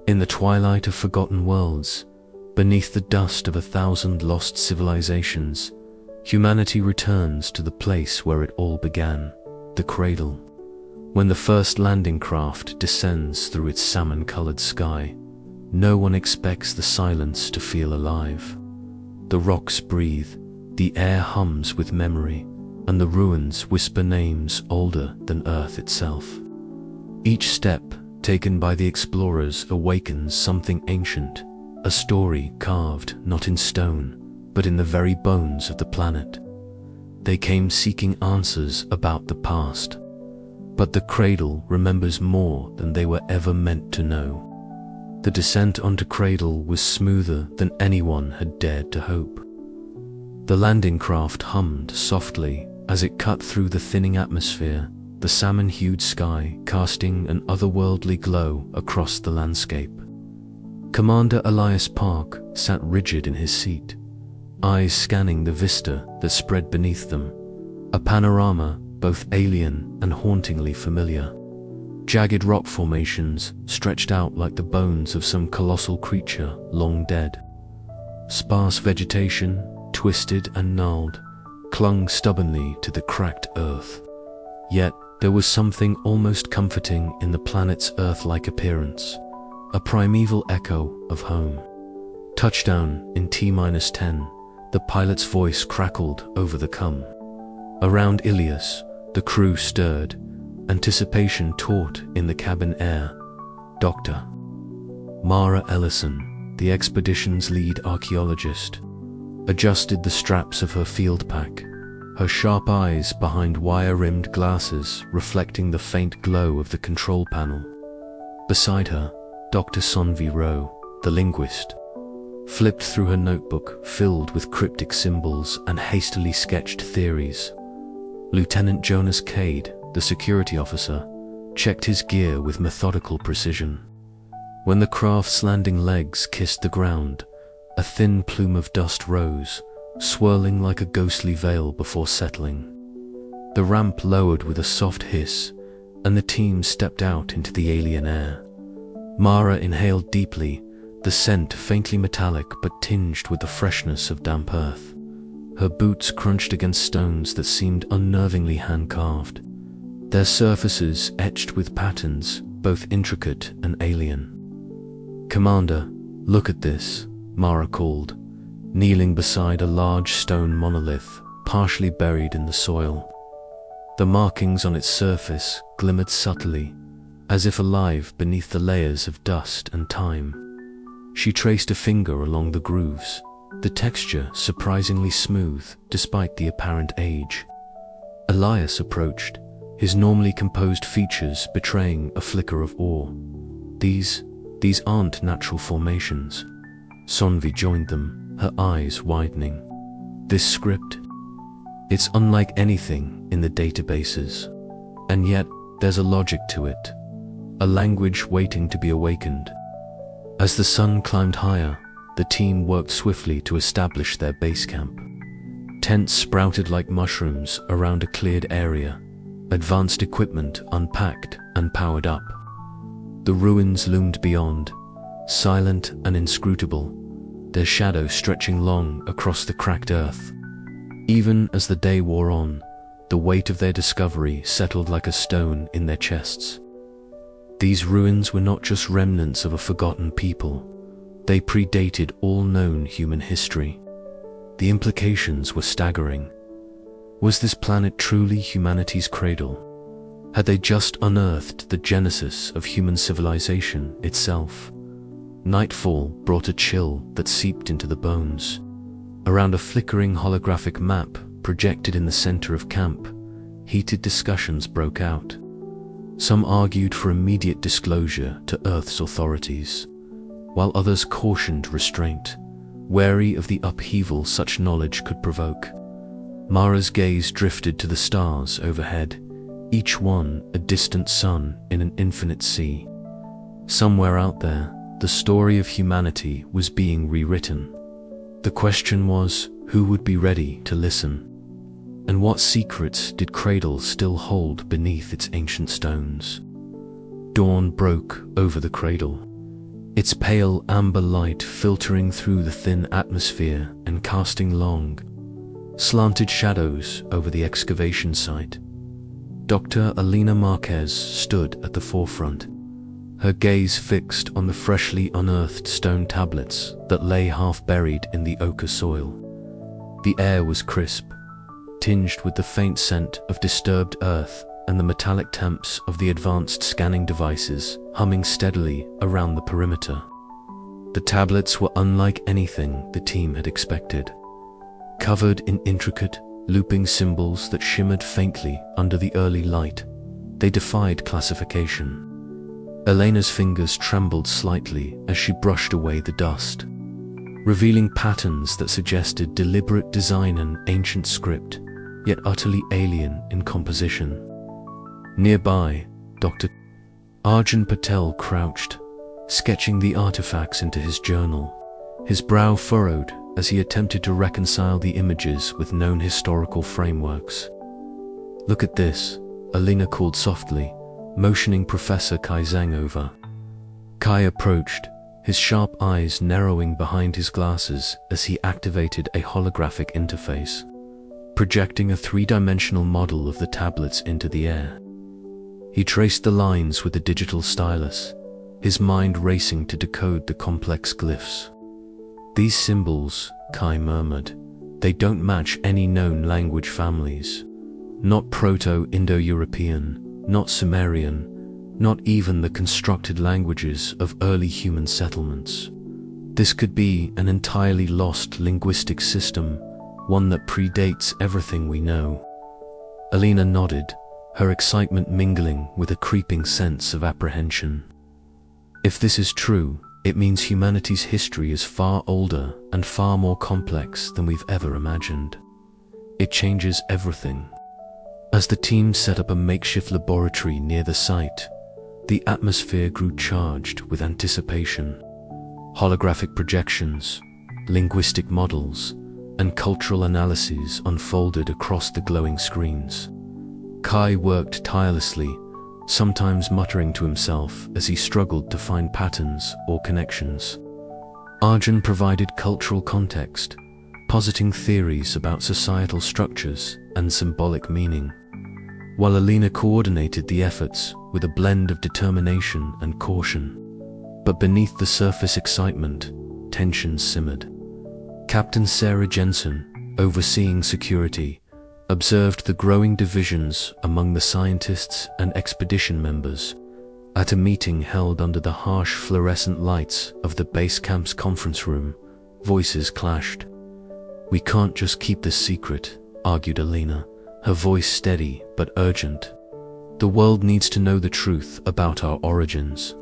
In the twilight of forgotten worlds, beneath the dust of 1,000 lost civilizations, humanity returns to the place where it all began, the Cradle. When the first landing craft descends through its salmon-colored sky, no one expects the silence to feel alive. The rocks breathe, the air hums with memory, and the ruins whisper names older than Earth itself. Each step taken by the explorers awakens something ancient, a story carved not in stone, but in the very bones of the planet. They came seeking answers about the past, but the Cradle remembers more than they were ever meant to know. The descent onto Cradle was smoother than anyone had dared to hope. The landing craft hummed softly as it cut through the thinning atmosphere, the salmon-hued sky casting an otherworldly glow across the landscape. Commander Elias Park sat rigid in his seat, eyes scanning the vista that spread beneath them, a panorama both alien and hauntingly familiar. Jagged rock formations stretched out like the bones of some colossal creature long dead. Sparse vegetation, twisted and gnarled, clung stubbornly to the cracked earth. Yet there was something almost comforting in the planet's Earth-like appearance, a primeval echo of home. Touchdown in T-10, the pilot's voice crackled over the com. Around Ilias, the crew stirred, anticipation taut in the cabin air. Dr. Mara Ellison, the expedition's lead archaeologist, adjusted the straps of her field pack, her sharp eyes behind wire-rimmed glasses reflecting the faint glow of the control panel. Beside her, Dr. Sonvi Rowe, the linguist, flipped through her notebook filled with cryptic symbols and hastily sketched theories. Lieutenant Jonas Cade, the security officer, checked his gear with methodical precision. When the craft's landing legs kissed the ground, a thin plume of dust rose, swirling like a ghostly veil before settling. The ramp lowered with a soft hiss, and the team stepped out into the alien air. Mara inhaled deeply, the scent faintly metallic but tinged with the freshness of damp earth. Her boots crunched against stones that seemed unnervingly hand-carved, their surfaces etched with patterns both intricate and alien. "Commander, look at this," Mara called, kneeling beside a large stone monolith partially buried in the soil. The markings on its surface glimmered subtly, as if alive beneath the layers of dust and time. She traced a finger along the grooves, the texture surprisingly smooth despite the apparent age. Elias approached, his normally composed features betraying a flicker of awe. These aren't natural formations." Sonvi joined them, her eyes widening. "This script? It's unlike anything in the databases. And yet, there's a logic to it, a language waiting to be awakened." As the sun climbed higher, the team worked swiftly to establish their base camp. Tents sprouted like mushrooms around a cleared area, advanced equipment unpacked and powered up. The ruins loomed beyond, silent and inscrutable, their shadow stretching long across the cracked earth. Even as the day wore on, the weight of their discovery settled like a stone in their chests. These ruins were not just remnants of a forgotten people. They predated all known human history. The implications were staggering. Was this planet truly humanity's cradle? Had they just unearthed the genesis of human civilization itself? Nightfall brought a chill that seeped into the bones. Around a flickering holographic map projected in the center of camp, heated discussions broke out. Some argued for immediate disclosure to Earth's authorities, while others cautioned restraint, wary of the upheaval such knowledge could provoke. Mara's gaze drifted to the stars overhead, each one a distant sun in an infinite sea. Somewhere out there, the story of humanity was being rewritten. The question was, who would be ready to listen? And what secrets did Cradle still hold beneath its ancient stones? Dawn broke over the Cradle, its pale amber light filtering through the thin atmosphere and casting long, slanted shadows over the excavation site. Dr. Alina Marquez stood at the forefront, her gaze fixed on the freshly unearthed stone tablets that lay half-buried in the ochre soil. The air was crisp, tinged with the faint scent of disturbed earth and the metallic temps of the advanced scanning devices humming steadily around the perimeter. The tablets were unlike anything the team had expected. Covered in intricate, looping symbols that shimmered faintly under the early light, they defied classification. Elena's fingers trembled slightly as she brushed away the dust, revealing patterns that suggested deliberate design and ancient script, yet utterly alien in composition. Nearby, Dr. Arjun Patel crouched, sketching the artifacts into his journal, his brow furrowed as he attempted to reconcile the images with known historical frameworks. "Look at this," Alina called softly, motioning Professor Kai Zhang over. Kai approached, his sharp eyes narrowing behind his glasses as he activated a holographic interface, projecting a three-dimensional model of the tablets into the air. He traced the lines with a digital stylus, his mind racing to decode the complex glyphs. "These symbols," Kai murmured, "they don't match any known language families. Not Proto-Indo-European, not Sumerian, not even the constructed languages of early human settlements. This could be an entirely lost linguistic system, one that predates everything we know." Alina nodded, her excitement mingling with a creeping sense of apprehension. If this is true, it means humanity's history is far older and far more complex than we've ever imagined. It changes everything. As the team set up a makeshift laboratory near the site, the atmosphere grew charged with anticipation. Holographic projections, linguistic models, and cultural analyses unfolded across the glowing screens. Kai worked tirelessly, sometimes muttering to himself as he struggled to find patterns or connections. Arjun provided cultural context, positing theories about societal structures and symbolic meaning, while Alina coordinated the efforts with a blend of determination and caution. But beneath the surface excitement, tension simmered. Captain Sarah Jensen, overseeing security, observed the growing divisions among the scientists and expedition members. At a meeting held under the harsh fluorescent lights of the base camp's conference room, voices clashed. "We can't just keep this secret," argued Alina, her voice steady but urgent. "The world needs to know the truth about our origins.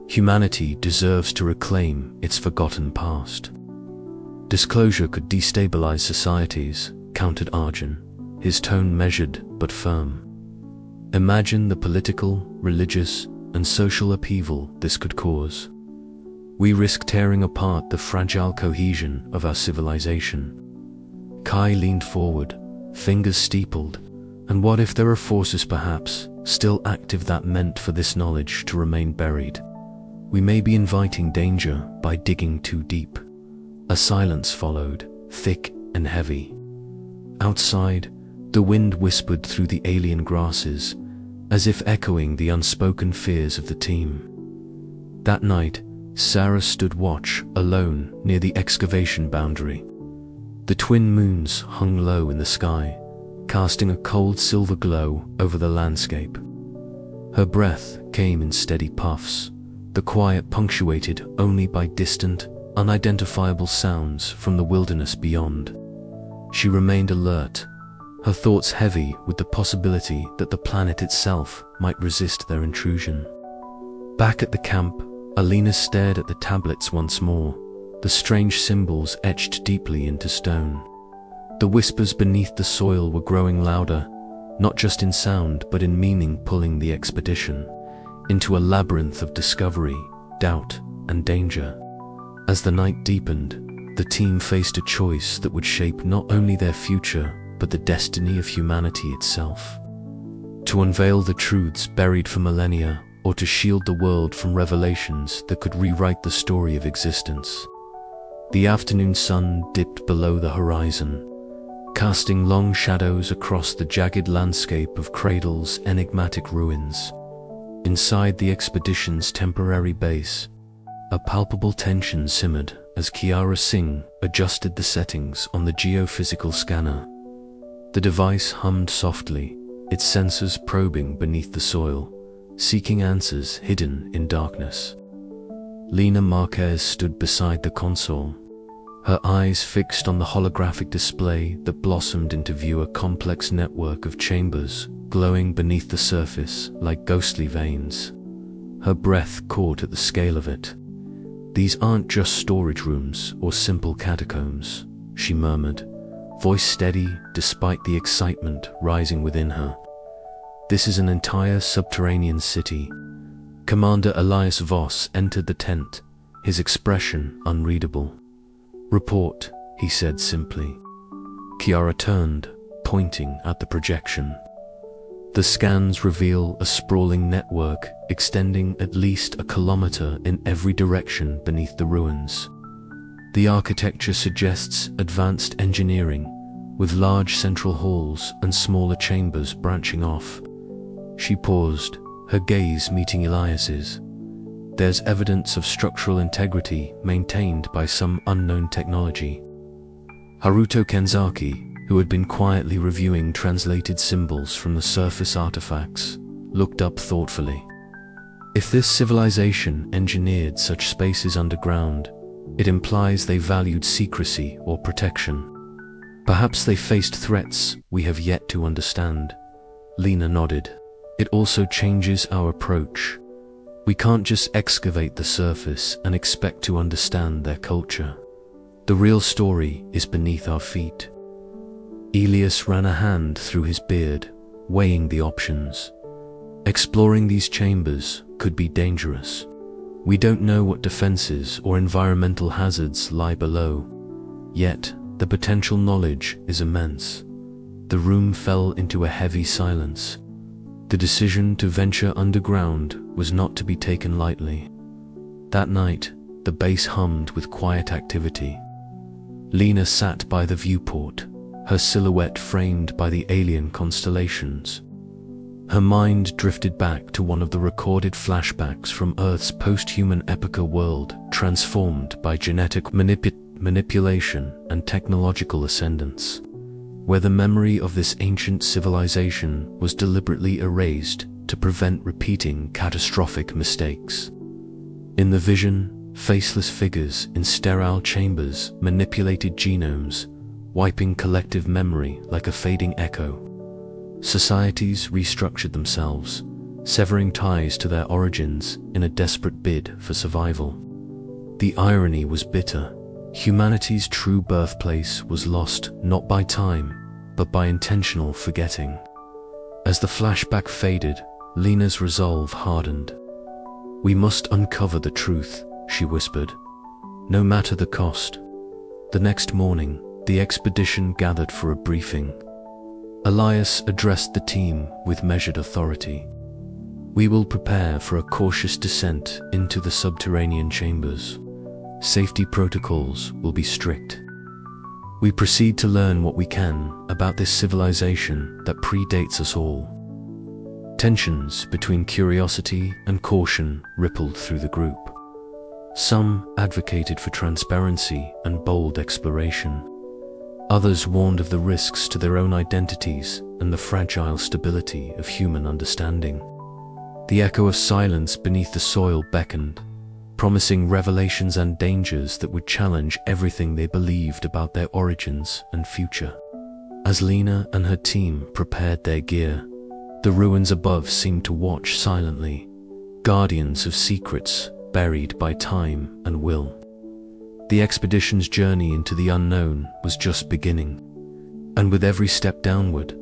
Humanity deserves to reclaim its forgotten past." "Disclosure could destabilize societies," countered Arjun, his tone measured but firm. "Imagine the political, religious, and social upheaval this could cause. We risk tearing apart the fragile cohesion of our civilization." Kai leaned forward, fingers steepled. "And what if there are forces perhaps still active that meant for this knowledge to remain buried? We may be inviting danger by digging too deep." A silence followed, thick and heavy. Outside, the wind whispered through the alien grasses, as if echoing the unspoken fears of the team. That night, Sarah stood watch, alone, near the excavation boundary. The twin moons hung low in the sky, casting a cold silver glow over the landscape. Her breath came in steady puffs, the quiet punctuated only by distant, unidentifiable sounds from the wilderness beyond. She remained alert, her thoughts heavy with the possibility that the planet itself might resist their intrusion. Back at the camp, Alina stared at the tablets once more, the strange symbols etched deeply into stone. The whispers beneath the soil were growing louder, not just in sound but in meaning, pulling the expedition into a labyrinth of discovery, doubt, and danger. As the night deepened, the team faced a choice that would shape not only their future but the destiny of humanity itself. To unveil the truths buried for millennia, or to shield the world from revelations that could rewrite the story of existence. The afternoon sun dipped below the horizon, casting long shadows across the jagged landscape of Cradle's enigmatic ruins. Inside the expedition's temporary base, a palpable tension simmered as Kiara Singh adjusted the settings on the geophysical scanner. The device hummed softly, its sensors probing beneath the soil, seeking answers hidden in darkness. Lina Marquez stood beside the console, her eyes fixed on the holographic display that blossomed into view, a complex network of chambers glowing beneath the surface like ghostly veins. Her breath caught at the scale of it. "These aren't just storage rooms or simple catacombs," she murmured, voice steady despite the excitement rising within her. "This is an entire subterranean city." Commander Lyra Voss entered the tent, his expression unreadable. "Report," he said simply. Kiara turned, pointing at the projection. The scans reveal a sprawling network extending at least a kilometer in every direction beneath the ruins. The architecture suggests advanced engineering, with large central halls and smaller chambers branching off. She paused, her gaze meeting Elias's. "There's evidence of structural integrity maintained by some unknown technology." Haruto Kenzaki, who had been quietly reviewing translated symbols from the surface artifacts, looked up thoughtfully. If this civilization engineered such spaces underground, it implies they valued secrecy or protection. Perhaps they faced threats we have yet to understand. Lina nodded. "It also changes our approach. We can't just excavate the surface and expect to understand their culture. The real story is beneath our feet." Elias ran a hand through his beard, weighing the options. Exploring these chambers could be dangerous. We don't know what defenses or environmental hazards lie below. Yet, the potential knowledge is immense. The room fell into a heavy silence. The decision to venture underground was not to be taken lightly. That night, the base hummed with quiet activity. Lina sat by the viewport, her silhouette framed by the alien constellations. Her mind drifted back to one of the recorded flashbacks from Earth's post-human epocha world, transformed by genetic manipulation and technological ascendance, where the memory of this ancient civilization was deliberately erased to prevent repeating catastrophic mistakes. In the vision, faceless figures in sterile chambers manipulated genomes, wiping collective memory like a fading echo. Societies restructured themselves, severing ties to their origins in a desperate bid for survival. The irony was bitter. Humanity's true birthplace was lost not by time, but by intentional forgetting. As the flashback faded, Lina's resolve hardened. "We must uncover the truth," she whispered, "no matter the cost." The next morning, the expedition gathered for a briefing. Elias addressed the team with measured authority. "We will prepare for a cautious descent into the subterranean chambers. Safety protocols will be strict. We proceed to learn what we can about this civilization that predates us all." Tensions between curiosity and caution rippled through the group. Some advocated for transparency and bold exploration. Others warned of the risks to their own identities and the fragile stability of human understanding. The echo of silence beneath the soil beckoned, promising revelations and dangers that would challenge everything they believed about their origins and future. As Lina and her team prepared their gear, the ruins above seemed to watch silently, guardians of secrets buried by time and will. The expedition's journey into the unknown was just beginning, and with every step downward,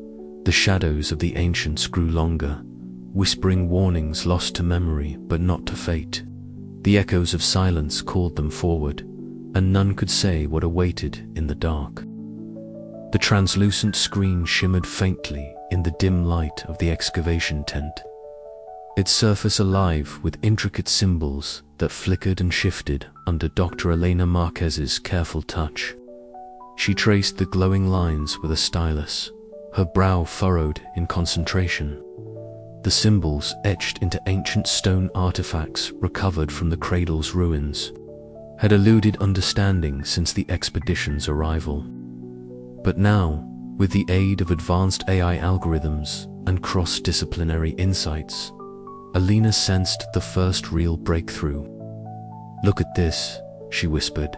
the shadows of the ancients grew longer, whispering warnings lost to memory but not to fate. The echoes of silence called them forward, and none could say what awaited in the dark. The translucent screen shimmered faintly in the dim light of the excavation tent. its surface alive with intricate symbols that flickered and shifted under Dr. Elena Marquez's careful touch. She traced the glowing lines with a stylus, her brow furrowed in concentration. The symbols etched into ancient stone artifacts recovered from the Cradle's ruins had eluded understanding since the expedition's arrival. But now, with the aid of advanced AI algorithms and cross-disciplinary insights, Alina sensed the first real breakthrough. "Look at this," she whispered,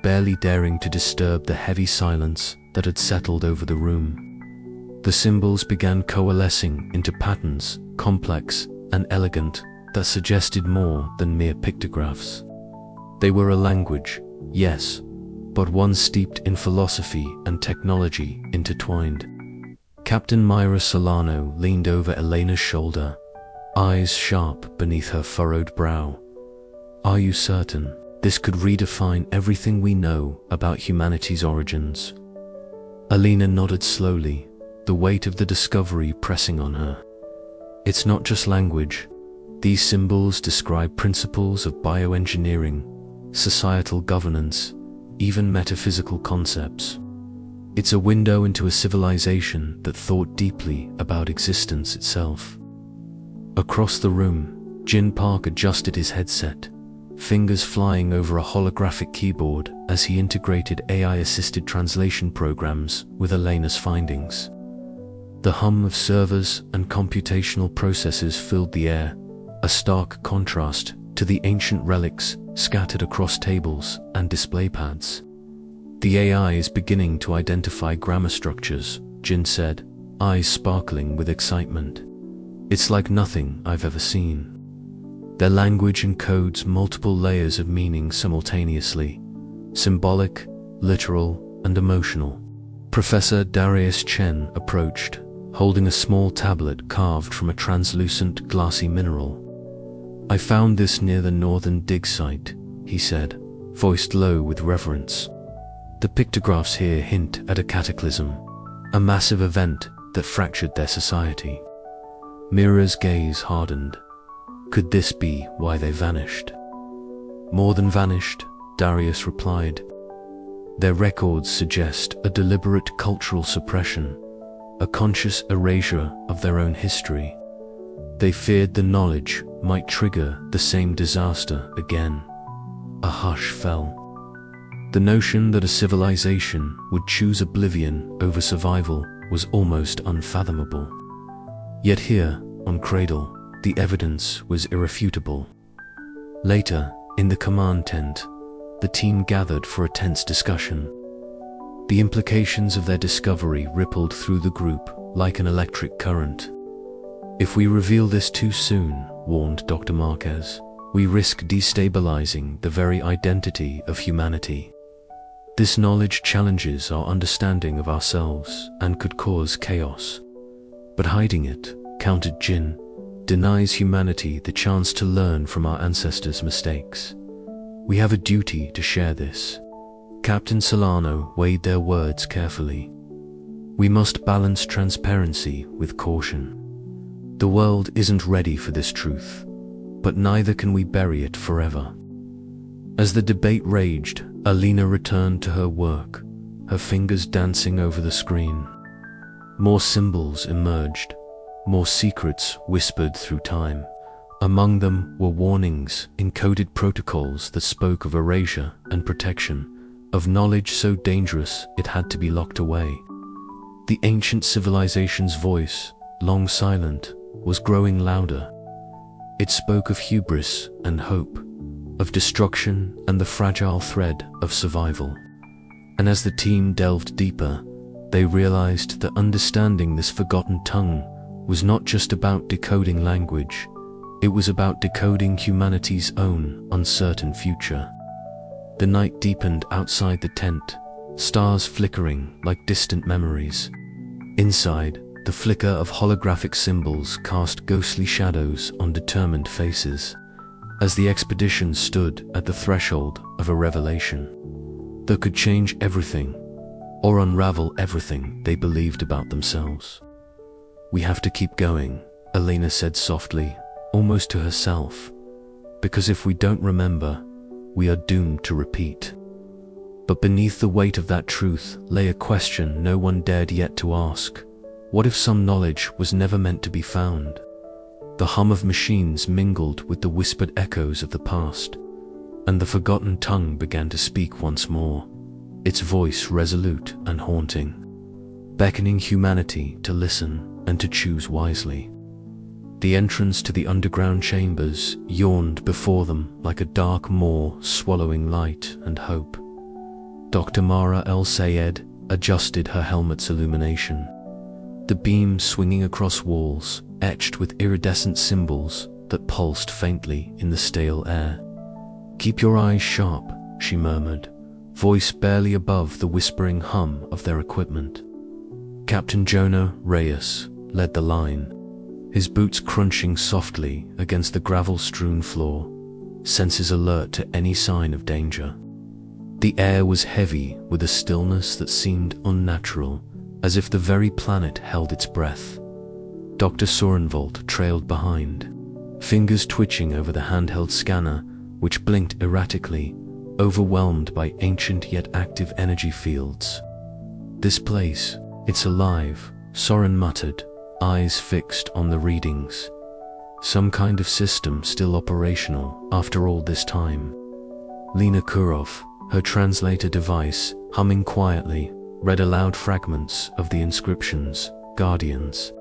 barely daring to disturb the heavy silence that had settled over the room. The symbols began coalescing into patterns, complex and elegant, that suggested more than mere pictographs. They were a language, yes, but one steeped in philosophy and technology intertwined. Captain Myra Solano leaned over Elena's shoulder, eyes sharp beneath her furrowed brow. "Are you certain this could redefine everything we know about humanity's origins?" Alina nodded slowly, the weight of the discovery pressing on her. "It's not just language. These symbols describe principles of bioengineering, societal governance, even metaphysical concepts. It's a window into a civilization that thought deeply about existence itself." Across the room, Jin Park adjusted his headset, fingers flying over a holographic keyboard as he integrated AI-assisted translation programs with Elena's findings. The hum of servers and computational processes filled the air, a stark contrast to the ancient relics scattered across tables and display pads. "The AI is beginning to identify grammar structures," Jin said, eyes sparkling with excitement. "It's like nothing I've ever seen. Their language encodes multiple layers of meaning simultaneously, symbolic, literal, and emotional." Professor Darius Chen approached, holding a small tablet carved from a translucent, glassy mineral. "I found this near the northern dig site," he said, voiced low with reverence. "The pictographs here hint at a cataclysm, a massive event that fractured their society." Mira's gaze hardened. Could this be why they vanished? "More than vanished," Darius replied. "Their records suggest a deliberate cultural suppression, a conscious erasure of their own history. They feared the knowledge might trigger the same disaster again." A hush fell. The notion that a civilization would choose oblivion over survival was almost unfathomable. Yet here, on Cradle, the evidence was irrefutable. Later, in the command tent, the team gathered for a tense discussion. The implications of their discovery rippled through the group like an electric current. "If we reveal this too soon," warned Dr. Marquez, "we risk destabilizing the very identity of humanity. This knowledge challenges our understanding of ourselves and could cause chaos. But hiding it," countered Jin, "denies humanity the chance to learn from our ancestors' mistakes. We have a duty to share this." Captain Solano weighed their words carefully. "We must balance transparency with caution. The world isn't ready for this truth, but neither can we bury it forever." As the debate raged, Alina returned to her work, her fingers dancing over the screen. More symbols emerged, more secrets whispered through time. Among them were warnings, encoded protocols that spoke of erasure and protection, of knowledge so dangerous it had to be locked away. The ancient civilization's voice, long silent, was growing louder. It spoke of hubris and hope, of destruction and the fragile thread of survival. And as the team delved deeper, they realized that understanding this forgotten tongue was not just about decoding language, it was about decoding humanity's own uncertain future. The night deepened outside the tent, stars flickering like distant memories. Inside, the flicker of holographic symbols cast ghostly shadows on determined faces, as the expedition stood at the threshold of a revelation that could change everything, or unravel everything they believed about themselves. "We have to keep going," Elena said softly, almost to herself, because if we don't remember, we are doomed to repeat. But beneath the weight of that truth lay a question no one dared yet to ask. What if some knowledge was never meant to be found? The hum of machines mingled with the whispered echoes of the past, and the forgotten tongue began to speak once more, its voice resolute and haunting, beckoning humanity to listen and to choose wisely. The entrance to the underground chambers yawned before them like a dark maw swallowing light and hope. Dr. Mara El-Sayed adjusted her helmet's illumination, the beam swinging across walls, etched with iridescent symbols that pulsed faintly in the stale air. "Keep your eyes sharp," she murmured, voice barely above the whispering hum of their equipment. Captain Jonah Reyes led the line, his boots crunching softly against the gravel-strewn floor, senses alert to any sign of danger. The air was heavy with a stillness that seemed unnatural, as if the very planet held its breath. Dr. Sorenvolt trailed behind, fingers twitching over the handheld scanner, which blinked erratically, overwhelmed by ancient yet active energy fields. "This place, it's alive," Soren muttered, eyes fixed on the readings. Some kind of system still operational after all this time. Lena Kurov, her translator device, humming quietly, read aloud fragments of the inscriptions: Guardians,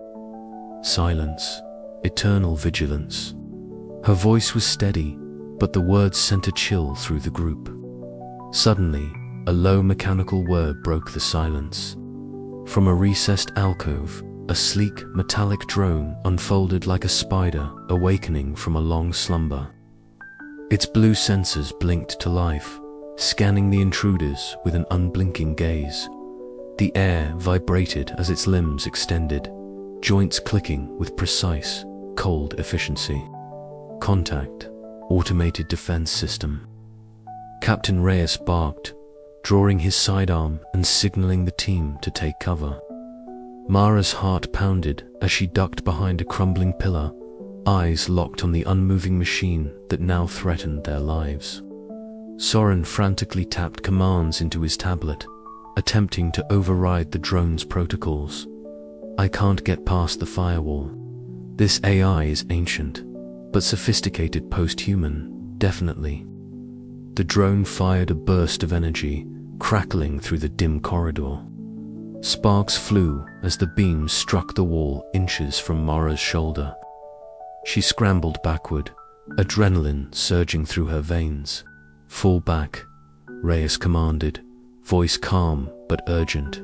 silence, eternal vigilance. Her voice was steady, but the words sent a chill through the group. Suddenly, a low mechanical word broke the silence. From a recessed alcove, a sleek, metallic drone unfolded like a spider awakening from a long slumber. Its blue sensors blinked to life, scanning the intruders with an unblinking gaze. The air vibrated as its limbs extended, joints clicking with precise, cold efficiency. "Contact, automated defense system." Captain Reyes barked, drawing his sidearm and signaling the team to take cover. Mara's heart pounded as she ducked behind a crumbling pillar, eyes locked on the unmoving machine that now threatened their lives. Soren frantically tapped commands into his tablet, attempting to override the drone's protocols. "I can't get past the firewall. This AI is ancient, but sophisticated post-human, definitely." The drone fired a burst of energy, crackling through the dim corridor. Sparks flew as the beam struck the wall inches from Mara's shoulder. She scrambled backward, adrenaline surging through her veins. "Fall back," Reyes commanded, voice calm but urgent.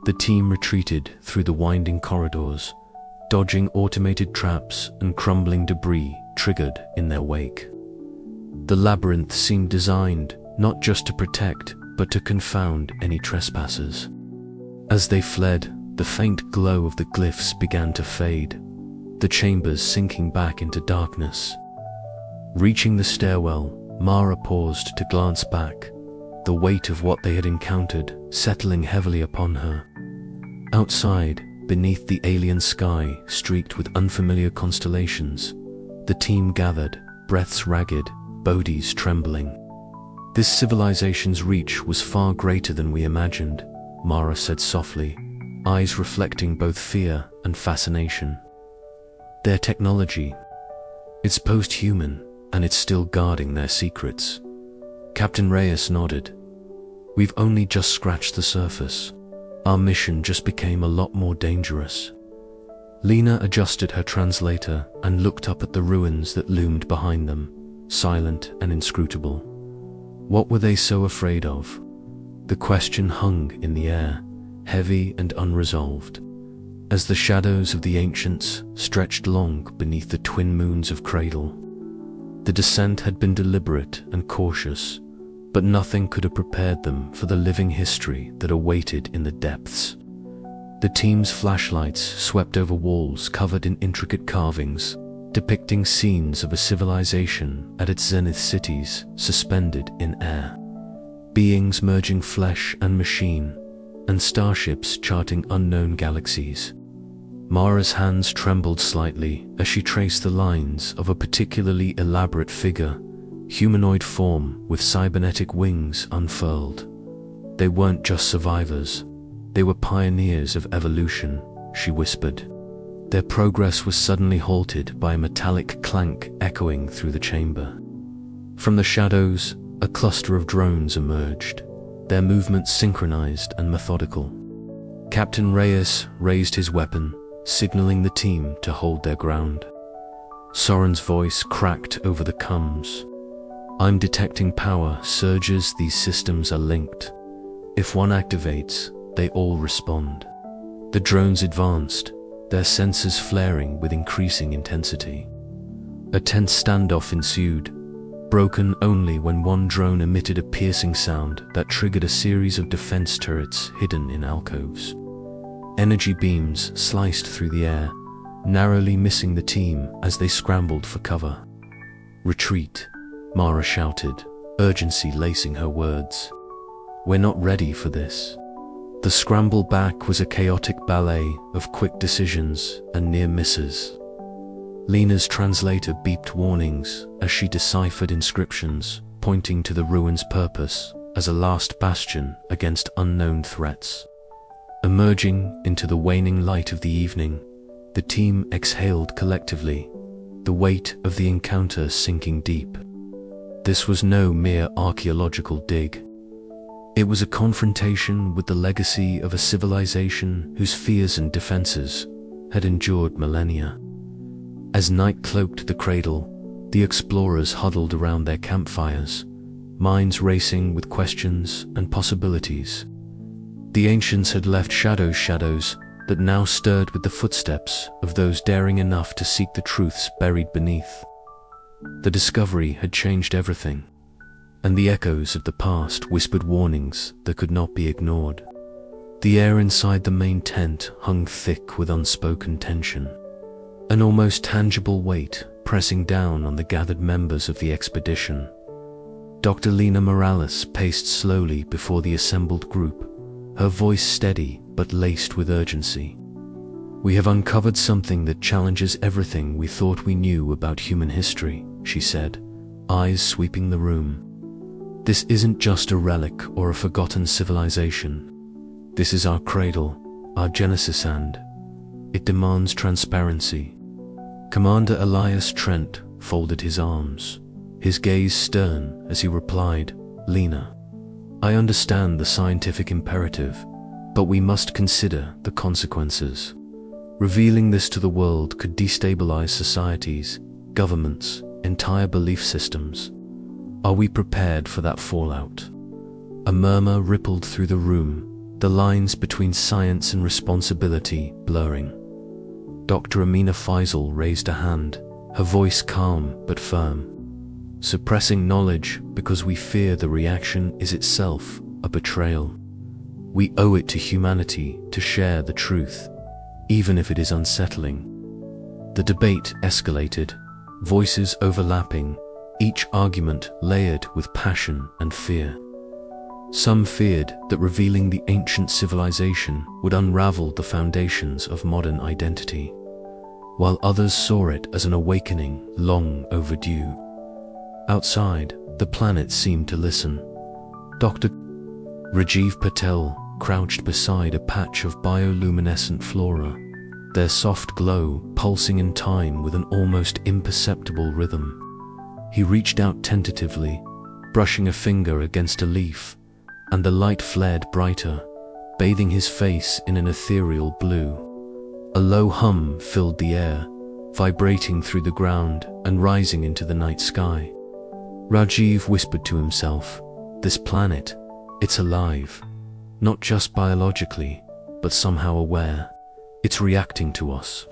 The team retreated through the winding corridors, dodging automated traps and crumbling debris triggered in their wake. The labyrinth seemed designed not just to protect, but to confound any trespassers. As they fled, the faint glow of the glyphs began to fade, the chambers sinking back into darkness. Reaching the stairwell, Mara paused to glance back, the weight of what they had encountered settling heavily upon her. Outside, beneath the alien sky streaked with unfamiliar constellations, the team gathered, breaths ragged, bodies trembling. "This civilization's reach was far greater than we imagined," Mara said softly, eyes reflecting both fear and fascination. "Their technology, it's post-human, and it's still guarding their secrets." Captain Reyes nodded. "We've only just scratched the surface. Our mission just became a lot more dangerous." Lena adjusted her translator and looked up at the ruins that loomed behind them, silent and inscrutable. What were they so afraid of? The question hung in the air, heavy and unresolved, as the shadows of the ancients stretched long beneath the twin moons of Cradle. The descent had been deliberate and cautious, but nothing could have prepared them for the living history that awaited in the depths. The team's flashlights swept over walls covered in intricate carvings, depicting scenes of a civilization at its zenith, cities suspended in air, beings merging flesh and machine, and starships charting unknown galaxies. Mara's hands trembled slightly as she traced the lines of a particularly elaborate figure, humanoid form with cybernetic wings unfurled. They weren't just survivors, they were pioneers of evolution, she whispered. Their progress was suddenly halted by a metallic clank echoing through the chamber. From the shadows, a cluster of drones emerged, their movements synchronized and methodical. Captain Reyes raised his weapon, signaling the team to hold their ground. Soren's voice cracked over the comms. I'm detecting power surges. These systems are linked. If one activates, they all respond. The drones advanced, their sensors flaring with increasing intensity. A tense standoff ensued, broken only when one drone emitted a piercing sound that triggered a series of defense turrets hidden in alcoves. Energy beams sliced through the air, narrowly missing the team as they scrambled for cover. Retreat, Mara shouted, urgency lacing her words. We're not ready for this. The scramble back was a chaotic ballet of quick decisions and near misses. Lena's translator beeped warnings as she deciphered inscriptions pointing to the ruins' purpose as a last bastion against unknown threats. Emerging into the waning light of the evening, the team exhaled collectively, the weight of the encounter sinking deep. This was no mere archaeological dig. It was a confrontation with the legacy of a civilization whose fears and defenses had endured millennia. As night cloaked the Cradle, the explorers huddled around their campfires, minds racing with questions and possibilities. The ancients had left shadows that now stirred with the footsteps of those daring enough to seek the truths buried beneath. The discovery had changed everything, and the echoes of the past whispered warnings that could not be ignored. The air inside the main tent hung thick with unspoken tension, an almost tangible weight pressing down on the gathered members of the expedition. Dr. Lena Morales paced slowly before the assembled group, her voice steady but laced with urgency. We have uncovered something that challenges everything we thought we knew about human history, she said, eyes sweeping the room. This isn't just a relic or a forgotten civilization. This is our cradle, our genesis, and it demands transparency. Commander Elias Trent folded his arms, his gaze stern as he replied, Lena, I understand the scientific imperative, but we must consider the consequences. Revealing this to the world could destabilize societies, governments, entire belief systems. Are we prepared for that fallout? A murmur rippled through the room, the lines between science and responsibility blurring. Dr. Amina Faisal raised a hand, her voice calm but firm. Suppressing knowledge because we fear the reaction is itself a betrayal. We owe it to humanity to share the truth, even if it is unsettling. The debate escalated, voices overlapping, each argument layered with passion and fear. Some feared that revealing the ancient civilization would unravel the foundations of modern identity, while others saw it as an awakening long overdue. Outside, the planet seemed to listen. Dr. Rajiv Patel crouched beside a patch of bioluminescent flora, their soft glow pulsing in time with an almost imperceptible rhythm. He reached out tentatively, brushing a finger against a leaf, and the light flared brighter, bathing his face in an ethereal blue. A low hum filled the air, vibrating through the ground and rising into the night sky. Rajiv whispered to himself, this planet, it's alive, not just biologically, but somehow aware. It's reacting to us.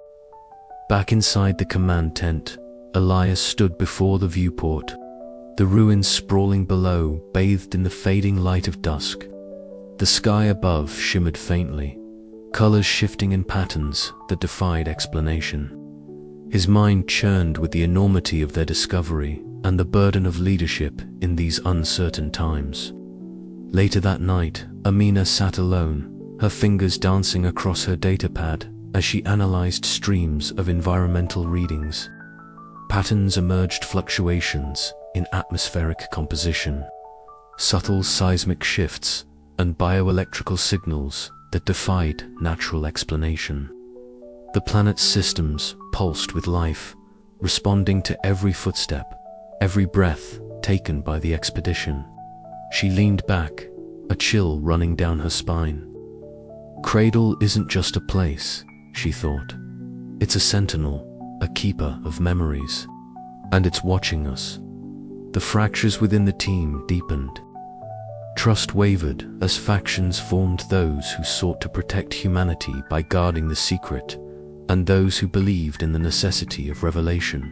Back inside the command tent, Elias stood before the viewport, the ruins sprawling below, bathed in the fading light of dusk. The sky above shimmered faintly, colors shifting in patterns that defied explanation. His mind churned with the enormity of their discovery and the burden of leadership in these uncertain times. Later that night, Amina sat alone, her fingers dancing across her datapad, as she analyzed streams of environmental readings. Patterns emerged: fluctuations in atmospheric composition, subtle seismic shifts, and bioelectrical signals that defied natural explanation. The planet's systems pulsed with life, responding to every footstep, every breath taken by the expedition. She leaned back, a chill running down her spine. Cradle isn't just a place, she thought. It's a sentinel, a keeper of memories. And it's watching us. The fractures within the team deepened. Trust wavered as factions formed: those who sought to protect humanity by guarding the secret, and those who believed in the necessity of revelation.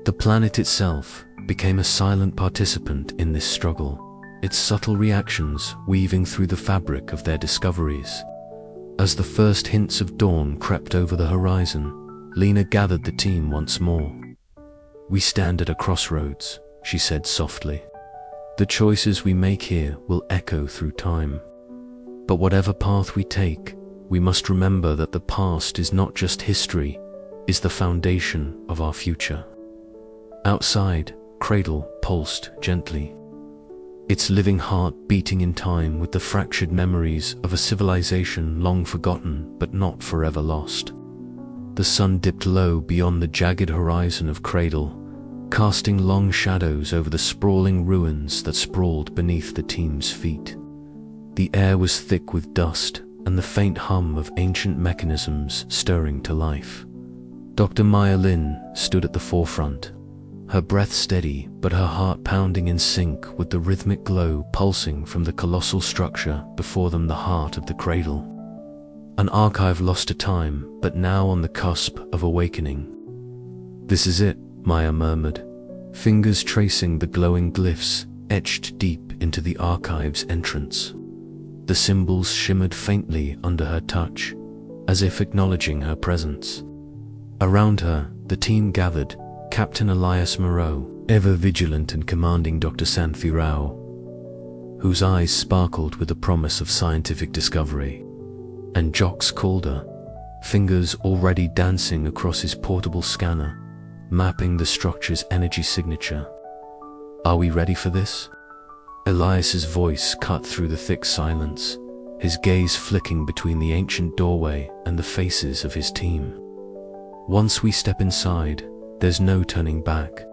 The planet itself became a silent participant in this struggle, its subtle reactions weaving through the fabric of their discoveries. As the first hints of dawn crept over the horizon, Lena gathered the team once more. "We stand at a crossroads," she said softly. "The choices we make here will echo through time. But whatever path we take, we must remember that the past is not just history, it's the foundation of our future." Outside, Cradle pulsed gently, its living heart beating in time with the fractured memories of a civilization long forgotten but not forever lost. The sun dipped low beyond the jagged horizon of Cradle, casting long shadows over the sprawling ruins that sprawled beneath the team's feet. The air was thick with dust and the faint hum of ancient mechanisms stirring to life. Dr. Maya Lin stood at the forefront, her breath steady but her heart pounding in sync with the rhythmic glow pulsing from the colossal structure before them, the heart of the Cradle. An archive lost to time, but now on the cusp of awakening. "This is it," Maya murmured, fingers tracing the glowing glyphs etched deep into the archive's entrance. The symbols shimmered faintly under her touch, as if acknowledging her presence. Around her, the team gathered: Captain Elias Moreau, ever vigilant and commanding Dr. Santhi Rao, whose eyes sparkled with the promise of scientific discovery, and Jox Calder, fingers already dancing across his portable scanner, mapping the structure's energy signature. "Are we ready for this?" Elias's voice cut through the thick silence, his gaze flicking between the ancient doorway and the faces of his team. "Once we step inside, there's no turning back."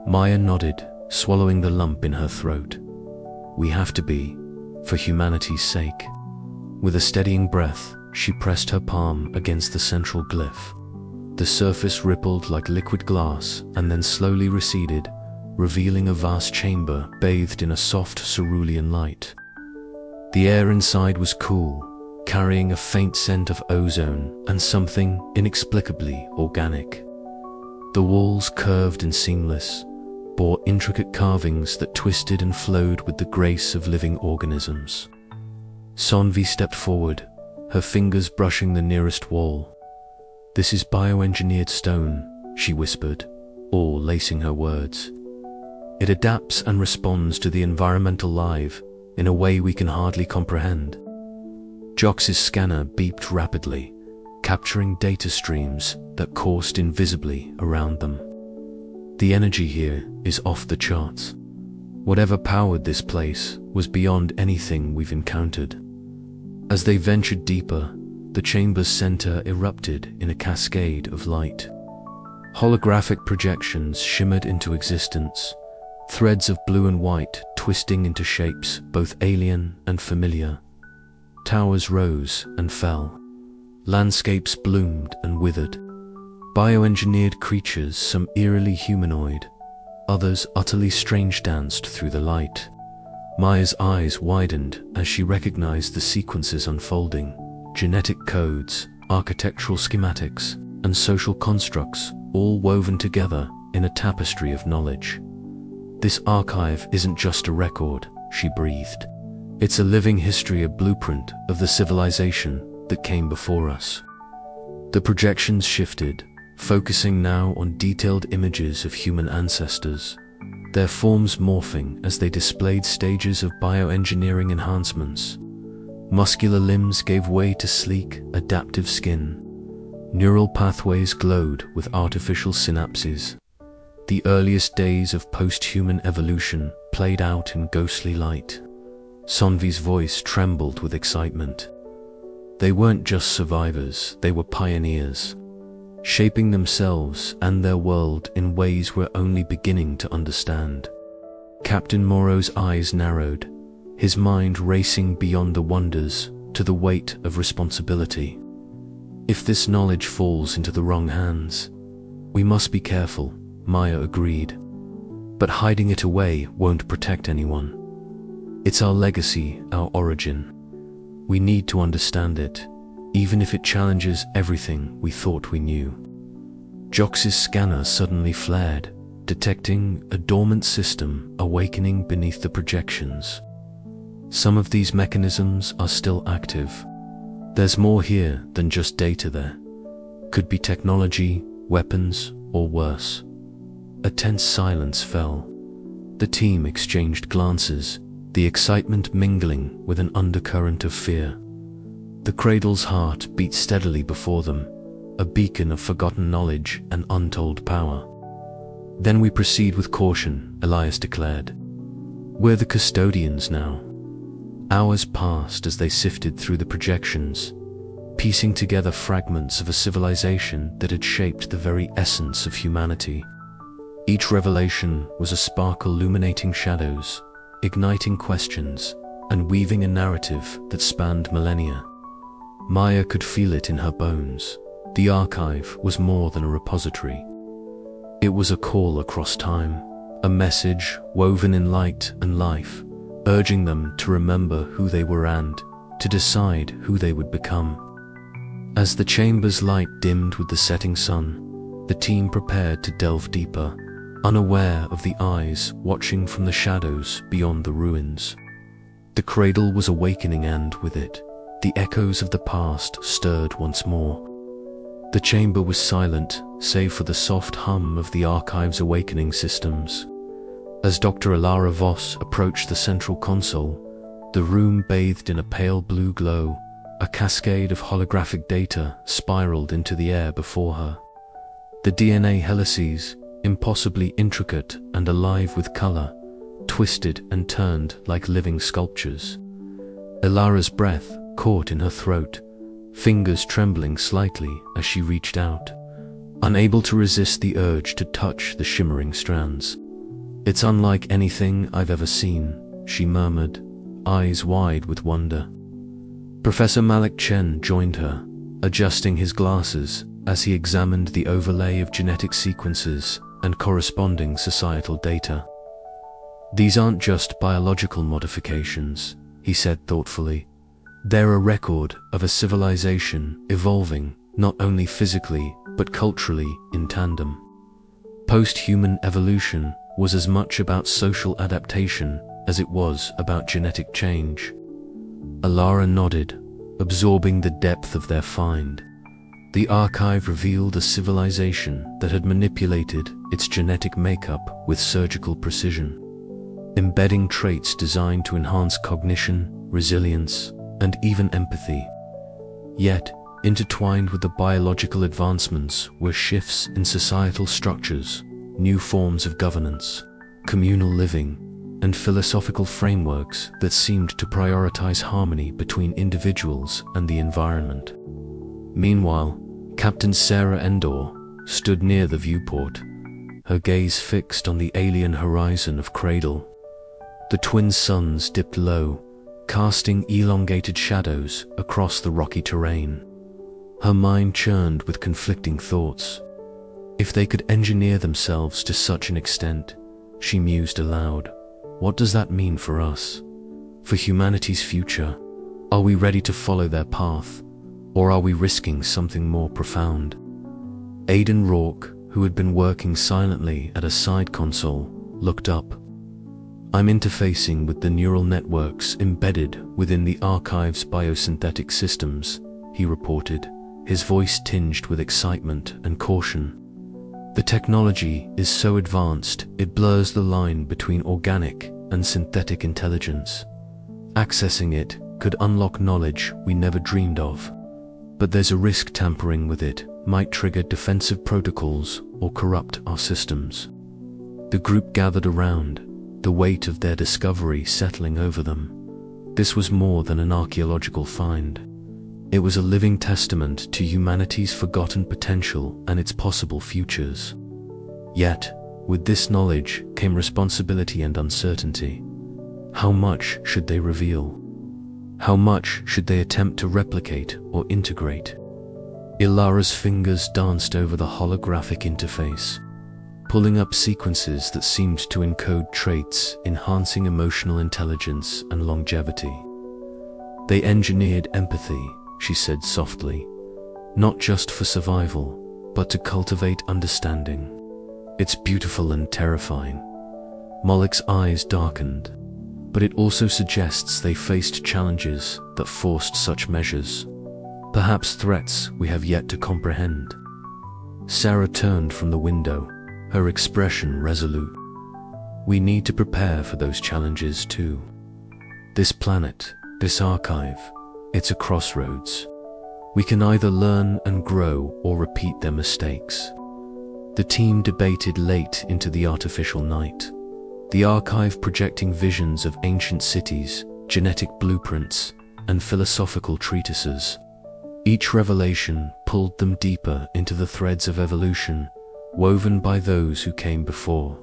Maya nodded, swallowing the lump in her throat. "We have to be, for humanity's sake." With a steadying breath, she pressed her palm against the central glyph. The surface rippled like liquid glass and then slowly receded, revealing a vast chamber bathed in a soft cerulean light. The air inside was cool, carrying a faint scent of ozone and something inexplicably organic. The walls, curved and seamless, bore intricate carvings that twisted and flowed with the grace of living organisms. Sonvi stepped forward, her fingers brushing the nearest wall. "This is bioengineered stone," she whispered, all lacing her words. "It adapts and responds to the environmental life in a way we can hardly comprehend." Jox's scanner beeped rapidly, capturing data streams that coursed invisibly around them. "The energy here is off the charts. Whatever powered this place was beyond anything we've encountered." As they ventured deeper, the chamber's center erupted in a cascade of light. Holographic projections shimmered into existence, threads of blue and white twisting into shapes both alien and familiar. Towers rose and fell. Landscapes bloomed and withered. Bioengineered creatures, some eerily humanoid, others utterly strange, danced through the light. Maya's eyes widened as she recognized the sequences unfolding: genetic codes, architectural schematics, and social constructs, all woven together in a tapestry of knowledge. "This archive isn't just a record," she breathed. "It's a living history, a blueprint of the civilization that came before us." The projections shifted, focusing now on detailed images of human ancestors, their forms morphing as they displayed stages of bioengineering enhancements. Muscular limbs gave way to sleek, adaptive skin. Neural pathways glowed with artificial synapses. The earliest days of post-human evolution played out in ghostly light. Sonvi's voice trembled with excitement. They weren't just survivors, they were pioneers, shaping themselves and their world in ways we're only beginning to understand. Captain Morrow's eyes narrowed, his mind racing beyond the wonders to the weight of responsibility. If this knowledge falls into the wrong hands, we must be careful, Maya agreed. But hiding it away won't protect anyone. It's our legacy, our origin. We need to understand it, even if it challenges everything we thought we knew. Jox's scanner suddenly flared, detecting a dormant system awakening beneath the projections. Some of these mechanisms are still active. There's more here than just data there. Could be technology, weapons, or worse. A tense silence fell. The team exchanged glances, the excitement mingling with an undercurrent of fear. The Cradle's heart beat steadily before them, a beacon of forgotten knowledge and untold power. Then we proceed with caution, Elias declared. We're the custodians now. Hours passed as they sifted through the projections, piecing together fragments of a civilization that had shaped the very essence of humanity. Each revelation was a spark illuminating shadows, igniting questions, and weaving a narrative that spanned millennia. Maya could feel it in her bones. The archive was more than a repository. It was a call across time, a message woven in light and life, urging them to remember who they were and to decide who they would become. As the chamber's light dimmed with the setting sun, the team prepared to delve deeper, unaware of the eyes watching from the shadows beyond the ruins. The Cradle was awakening, and with it, the echoes of the past stirred once more. The chamber was silent, save for the soft hum of the archive's awakening systems. As Dr. Lyra Voss approached the central console, the room bathed in a pale blue glow. A cascade of holographic data spiraled into the air before her. The DNA helices, impossibly intricate and alive with color, twisted and turned like living sculptures. Ilara's breath caught in her throat, fingers trembling slightly as she reached out, unable to resist the urge to touch the shimmering strands. "It's unlike anything I've ever seen," she murmured, eyes wide with wonder. Professor Malik Chen joined her, adjusting his glasses as he examined the overlay of genetic sequences and corresponding societal data. "These aren't just biological modifications," he said thoughtfully. "They're a record of a civilization evolving not only physically but culturally in tandem." Post-human evolution was as much about social adaptation as it was about genetic change. Alara nodded, absorbing the depth of their find. The archive revealed a civilization that had manipulated its genetic makeup with surgical precision, embedding traits designed to enhance cognition, resilience, and even empathy. Yet, intertwined with the biological advancements were shifts in societal structures, new forms of governance, communal living, and philosophical frameworks that seemed to prioritize harmony between individuals and the environment. Meanwhile, Captain Sarah Endor stood near the viewport, her gaze fixed on the alien horizon of Cradle. The twin suns dipped low, casting elongated shadows across the rocky terrain. Her mind churned with conflicting thoughts. If they could engineer themselves to such an extent, she mused aloud, what does that mean for us? For humanity's future? Are we ready to follow their path? Or are we risking something more profound? Aidan Rourke, who had been working silently at a side console, looked up. "I'm interfacing with the neural networks embedded within the archive's biosynthetic systems," he reported, his voice tinged with excitement and caution. "The technology is so advanced it blurs the line between organic and synthetic intelligence. Accessing it could unlock knowledge we never dreamed of. But there's a risk tampering with it might trigger defensive protocols or corrupt our systems. The group gathered around, the weight of their discovery settling over them. This was more than an archaeological find. It was a living testament to humanity's forgotten potential and its possible futures. Yet, with this knowledge came responsibility and uncertainty. How much should they reveal? How much should they attempt to replicate or integrate? Lyra's fingers danced over the holographic interface, pulling up sequences that seemed to encode traits enhancing emotional intelligence and longevity. They engineered empathy, she said softly, not just for survival, but to cultivate understanding. It's beautiful and terrifying. Moloch's eyes darkened, but it also suggests they faced challenges that forced such measures, perhaps threats we have yet to comprehend. Sarah turned from the window, her expression resolute. We need to prepare for those challenges too. This planet, this archive, it's a crossroads. We can either learn and grow or repeat their mistakes. The team debated late into the artificial night, the archive projecting visions of ancient cities, genetic blueprints, and philosophical treatises. Each revelation pulled them deeper into the threads of evolution, woven by those who came before.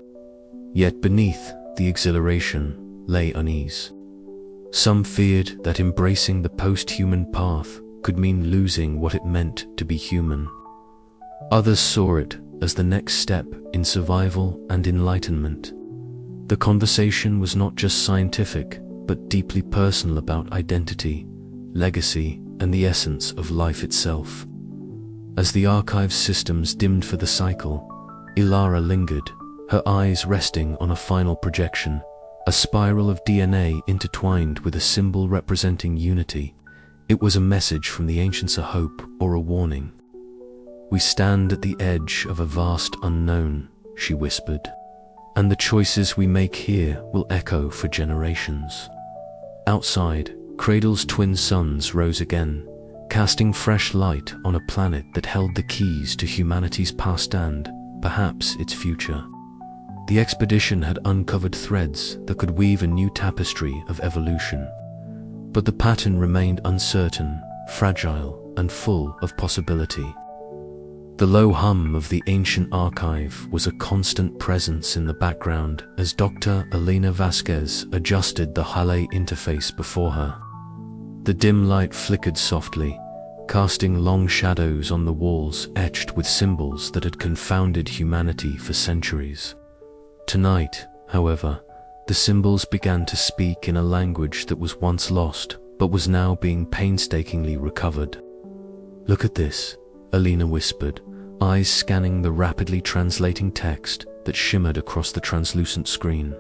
Yet beneath the exhilaration lay unease. Some feared that embracing the post-human path could mean losing what it meant to be human. Others saw it as the next step in survival and enlightenment. The conversation was not just scientific, but deeply personal about identity, legacy, and the essence of life itself. As the archive's systems dimmed for the cycle, Lyra lingered, her eyes resting on a final projection, a spiral of DNA intertwined with a symbol representing unity. It was a message from the ancients, a hope or a warning. We stand at the edge of a vast unknown, she whispered, and the choices we make here will echo for generations. Outside, Cradle's twin suns rose again, casting fresh light on a planet that held the keys to humanity's past and, perhaps, its future. The expedition had uncovered threads that could weave a new tapestry of evolution. But the pattern remained uncertain, fragile, and full of possibility. The low hum of the ancient archive was a constant presence in the background as Dr. Elena Vasquez adjusted the Hale interface before her. The dim light flickered softly, casting long shadows on the walls etched with symbols that had confounded humanity for centuries. Tonight, however, the symbols began to speak in a language that was once lost, but was now being painstakingly recovered. "Look at this," Elena whispered, eyes scanning the rapidly translating text that shimmered across the translucent screen.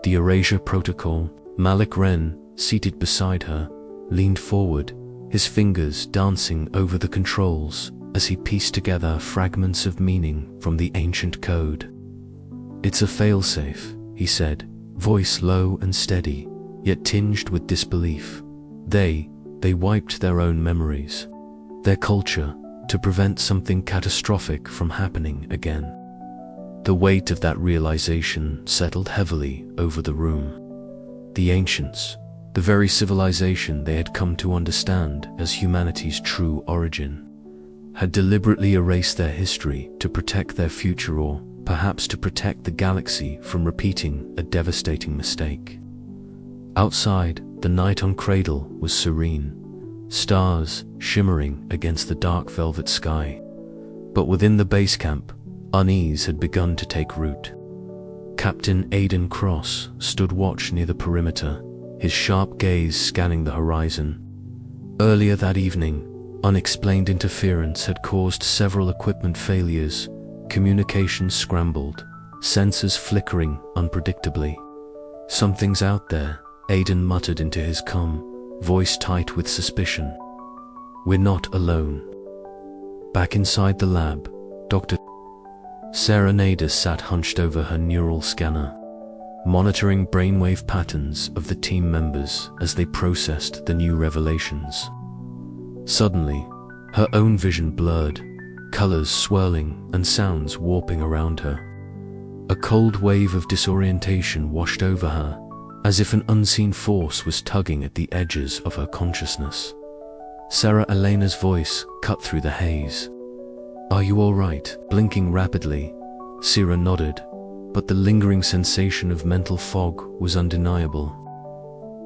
The Erasure Protocol. Malik Wren, seated beside her, leaned forward, his fingers dancing over the controls as he pieced together fragments of meaning from the ancient code. "It's a failsafe," he said, voice low and steady, yet tinged with disbelief. They wiped their own memories, their culture, to prevent something catastrophic from happening again. The weight of that realization settled heavily over the room. The ancients, the very civilization they had come to understand as humanity's true origin, had deliberately erased their history to protect their future, or perhaps to protect the galaxy from repeating a devastating mistake. Outside, the night on Cradle was serene, stars shimmering against the dark velvet sky. But within the base camp, unease had begun to take root. Captain Aidan Cross stood watch near the perimeter, his sharp gaze scanning the horizon. Earlier that evening, unexplained interference had caused several equipment failures, communications scrambled, sensors flickering unpredictably. "Something's out there," Aidan muttered into his comm, voice tight with suspicion. "We're not alone." Back inside the lab, Dr. Sarah Nader sat hunched over her neural scanner. monitoring brainwave patterns of the team members as they processed the new revelations. Suddenly, her own vision blurred, colors swirling and sounds warping around her. A cold wave of disorientation washed over her, as if an unseen force was tugging at the edges of her consciousness. Sarah Elena's voice cut through the haze. "Are you all right?" Blinking rapidly, Sarah nodded, but the lingering sensation of mental fog was undeniable.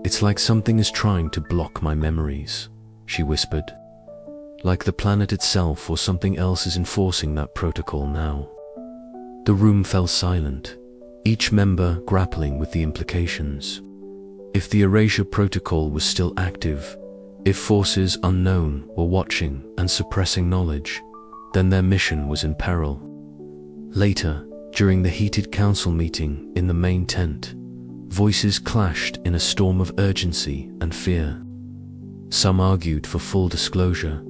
"It's like something is trying to block my memories," she whispered. "Like the planet itself or something else is enforcing that protocol now." The room fell silent, each member grappling with the implications. If the erasure protocol was still active, if forces unknown were watching and suppressing knowledge, then their mission was in peril. Later, during the heated council meeting in the main tent, voices clashed in a storm of urgency and fear. Some argued for full disclosure,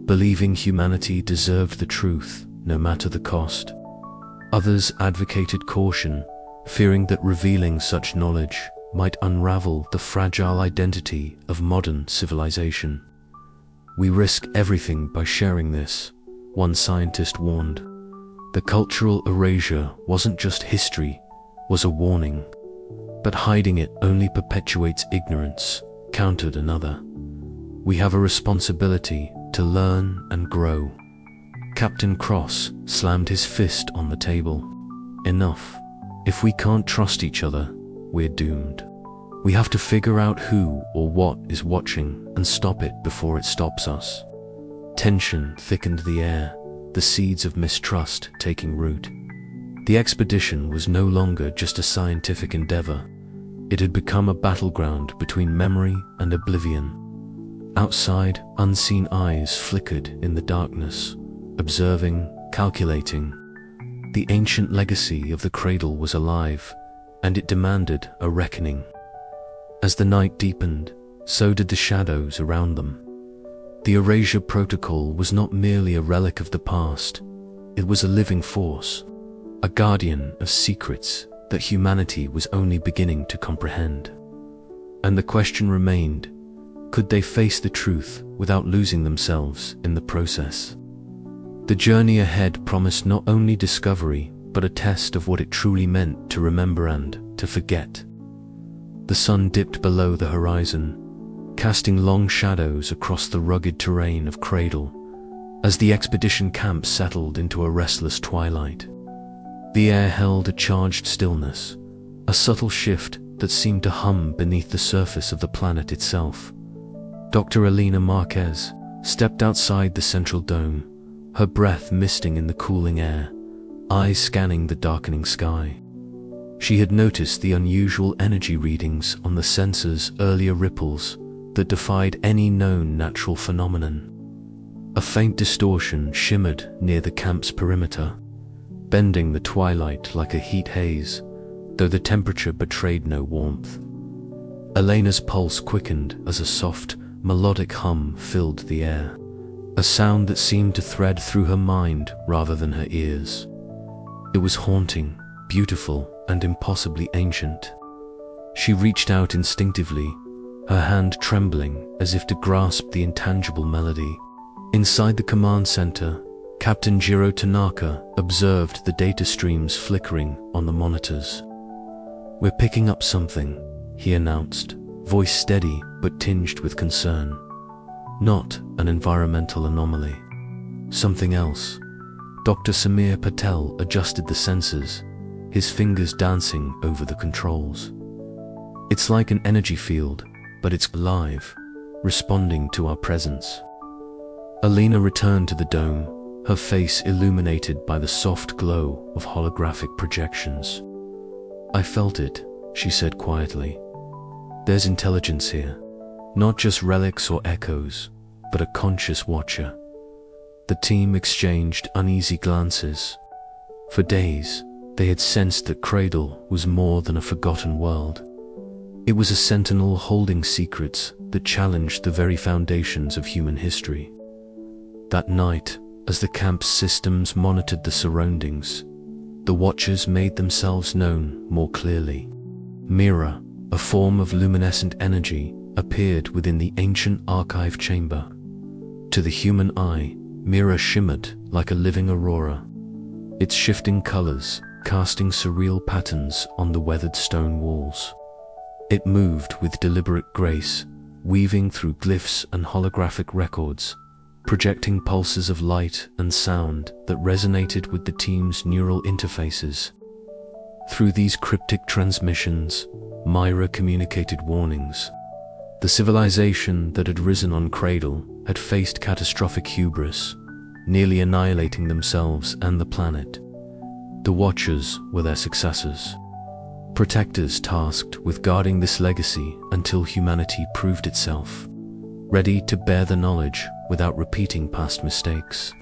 believing humanity deserved the truth, no matter the cost. Others advocated caution, fearing that revealing such knowledge might unravel the fragile identity of modern civilization. "We risk everything by sharing this," one scientist warned. The cultural erasure wasn't just history, was a warning. "But hiding it only perpetuates ignorance," countered another. "We have a responsibility to learn and grow." Captain Cross slammed his fist on the table. "Enough. If we can't trust each other, we're doomed. We have to figure out who or what is watching and stop it before it stops us." Tension thickened the air, the seeds of mistrust taking root. The expedition was no longer just a scientific endeavor. It had become a battleground between memory and oblivion. Outside, unseen eyes flickered in the darkness, observing, calculating. The ancient legacy of the Cradle was alive, and it demanded a reckoning. As the night deepened, so did the shadows around them. The erasure protocol was not merely a relic of the past, it was a living force, a guardian of secrets that humanity was only beginning to comprehend. And the question remained, could they face the truth without losing themselves in the process? The journey ahead promised not only discovery, but a test of what it truly meant to remember and to forget. The sun dipped below the horizon, casting long shadows across the rugged terrain of Cradle, as the expedition camp settled into a restless twilight. The air held a charged stillness, a subtle shift that seemed to hum beneath the surface of the planet itself. Dr. Elena Marquez stepped outside the central dome, her breath misting in the cooling air, eyes scanning the darkening sky. She had noticed the unusual energy readings on the sensor's earlier ripples that defied any known natural phenomenon. A faint distortion shimmered near the camp's perimeter, bending the twilight like a heat haze, though the temperature betrayed no warmth. Elena's pulse quickened as a soft, melodic hum filled the air, a sound that seemed to thread through her mind rather than her ears. It was haunting, beautiful, and impossibly ancient. She reached out instinctively, her hand trembling as if to grasp the intangible melody. Inside the command center, Captain Jiro Tanaka observed the data streams flickering on the monitors. "We're picking up something," he announced, voice steady but tinged with concern. "Not an environmental anomaly. Something else." Dr. Samir Patel adjusted the sensors, his fingers dancing over the controls. "It's like an energy field, but it's alive, responding to our presence." Elena returned to the dome, her face illuminated by the soft glow of holographic projections. "I felt it," she said quietly. "There's intelligence here, not just relics or echoes, but a conscious watcher." The team exchanged uneasy glances. For days, they had sensed that Cradle was more than a forgotten world. It was a sentinel holding secrets that challenged the very foundations of human history. That night, as the camp's systems monitored the surroundings, the watchers made themselves known more clearly. Mira, a form of luminescent energy, appeared within the ancient archive chamber. To the human eye, Mira shimmered like a living aurora, its shifting colors casting surreal patterns on the weathered stone walls. It moved with deliberate grace, weaving through glyphs and holographic records, projecting pulses of light and sound that resonated with the team's neural interfaces. Through these cryptic transmissions, Myra communicated warnings. The civilization that had risen on Cradle had faced catastrophic hubris, nearly annihilating themselves and the planet. The Watchers were their successors, protectors tasked with guarding this legacy until humanity proved itself, ready to bear the knowledge without repeating past mistakes.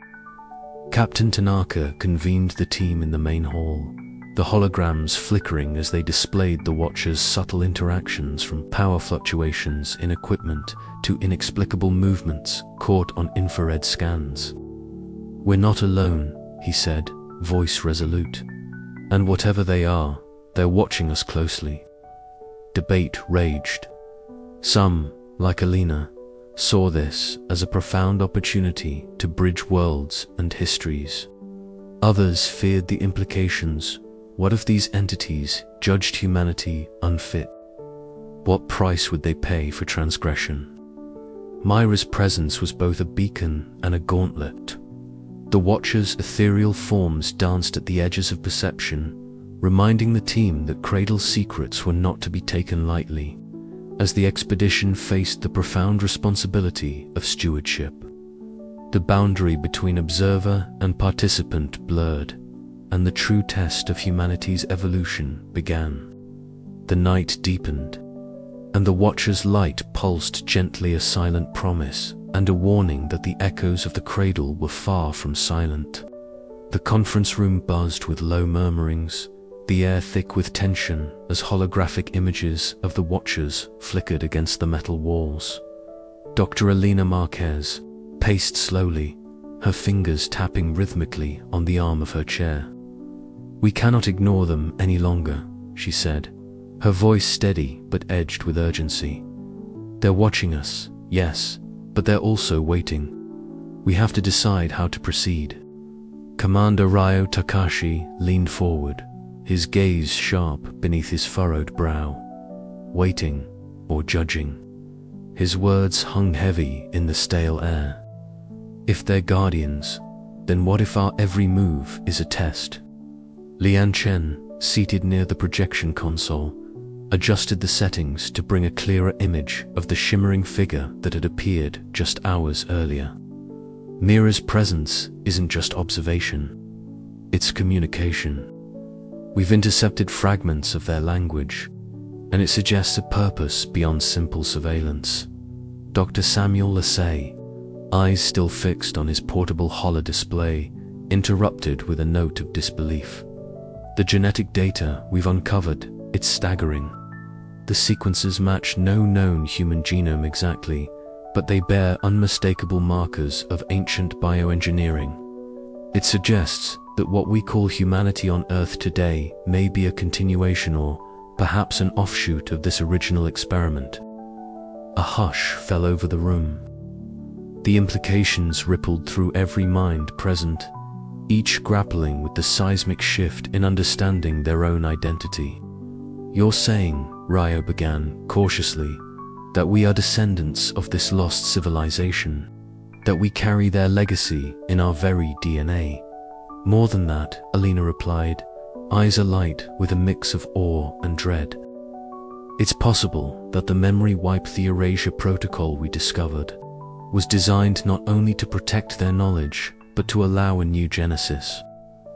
Captain Tanaka convened the team in the main hall, the holograms flickering as they displayed the Watchers' subtle interactions, from power fluctuations in equipment to inexplicable movements caught on infrared scans. "We're not alone," he said, voice resolute. "And whatever they are, they're watching us closely." Debate raged. Some, like Alina, saw this as a profound opportunity to bridge worlds and histories. Others feared the implications. What if these entities judged humanity unfit? What price would they pay for transgression? Myra's presence was both a beacon and a gauntlet. The Watchers' ethereal forms danced at the edges of perception, reminding the team that Cradle's secrets were not to be taken lightly, as the expedition faced the profound responsibility of stewardship. The boundary between observer and participant blurred, and the true test of humanity's evolution began. The night deepened, and the Watcher's light pulsed gently, a silent promise and a warning that the echoes of the Cradle were far from silent. The conference room buzzed with low murmurings, the air thick with tension as holographic images of the Watchers flickered against the metal walls. Dr. Alina Marquez paced slowly, her fingers tapping rhythmically on the arm of her chair. "We cannot ignore them any longer," she said, her voice steady but edged with urgency. "They're watching us, yes, but they're also waiting. We have to decide how to proceed." Commander Ryo Takashi leaned forward, his gaze sharp beneath his furrowed brow. Waiting or judging? His words hung heavy in the stale air. If they're guardians, then what if our every move is a test? Lian Chen, seated near the projection console, adjusted the settings to bring a clearer image of the shimmering figure that had appeared just hours earlier. Mira's presence isn't just observation, it's communication. We've intercepted fragments of their language, and it suggests a purpose beyond simple surveillance. Dr. Samuel Lasey, eyes still fixed on his portable holodisplay, interrupted with a note of disbelief. "The genetic data we've uncovered, it's staggering. The sequences match no known human genome exactly, but they bear unmistakable markers of ancient bioengineering. It suggests that what we call humanity on Earth today may be a continuation or perhaps an offshoot of this original experiment." A hush fell over the room. The implications rippled through every mind present, each grappling with the seismic shift in understanding their own identity. "You're saying," Ryo began cautiously, "that we are descendants of this lost civilization, that we carry their legacy in our very DNA." "More than that," Alina replied, eyes alight with a mix of awe and dread. "It's possible that the memory wipe the erasure protocol we discovered was designed not only to protect their knowledge, but to allow a new genesis,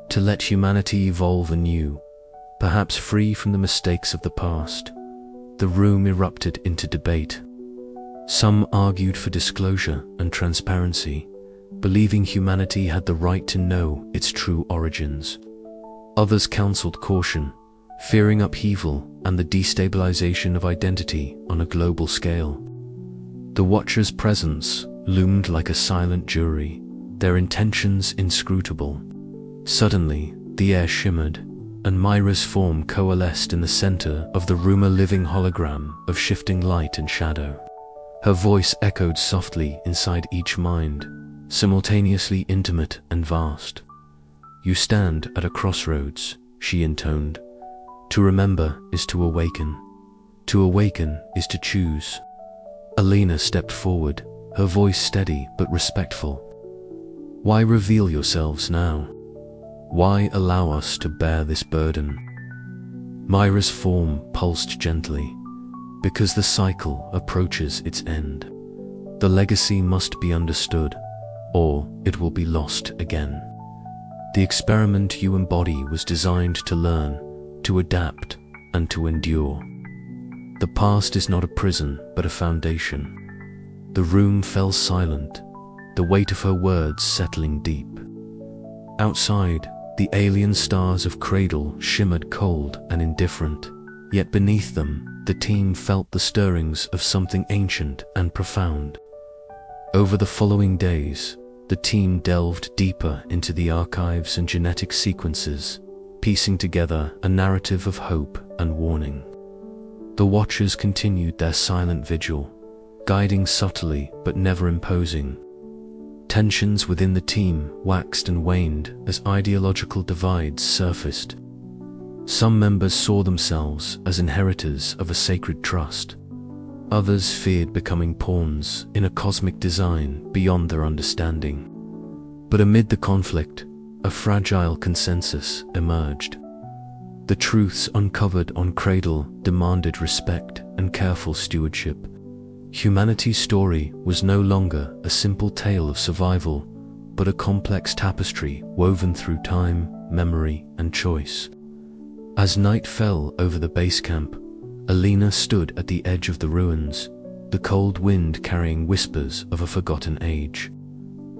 to let humanity evolve anew, perhaps free from the mistakes of the past." The room erupted into debate. Some argued for disclosure and transparency, believing humanity had the right to know its true origins. Others counseled caution, fearing upheaval and the destabilization of identity on a global scale. The Watchers' presence loomed like a silent jury, their intentions inscrutable. Suddenly, the air shimmered, and Myra's form coalesced in the center of the rumor-living hologram of shifting light and shadow. Her voice echoed softly inside each mind, simultaneously intimate and vast. "You stand at a crossroads," she intoned. "To remember is to awaken. To awaken is to choose." Alina stepped forward, her voice steady but respectful. "Why reveal yourselves now? Why allow us to bear this burden?" Myra's form pulsed gently. "Because the cycle approaches its end. The legacy must be understood, or it will be lost again. The experiment you embody was designed to learn, to adapt, and to endure. The past is not a prison, but a foundation." The room fell silent, the weight of her words settling deep. Outside, the alien stars of Cradle shimmered cold and indifferent, yet beneath them, the team felt the stirrings of something ancient and profound. Over the following days, the team delved deeper into the archives and genetic sequences, piecing together a narrative of hope and warning. The Watchers continued their silent vigil, guiding subtly but never imposing. Tensions within the team waxed and waned as ideological divides surfaced. Some members saw themselves as inheritors of a sacred trust. Others feared becoming pawns in a cosmic design beyond their understanding. But amid the conflict, a fragile consensus emerged. The truths uncovered on Cradle demanded respect and careful stewardship. Humanity's story was no longer a simple tale of survival, but a complex tapestry woven through time, memory, and choice. As night fell over the base camp, Alina stood at the edge of the ruins, the cold wind carrying whispers of a forgotten age.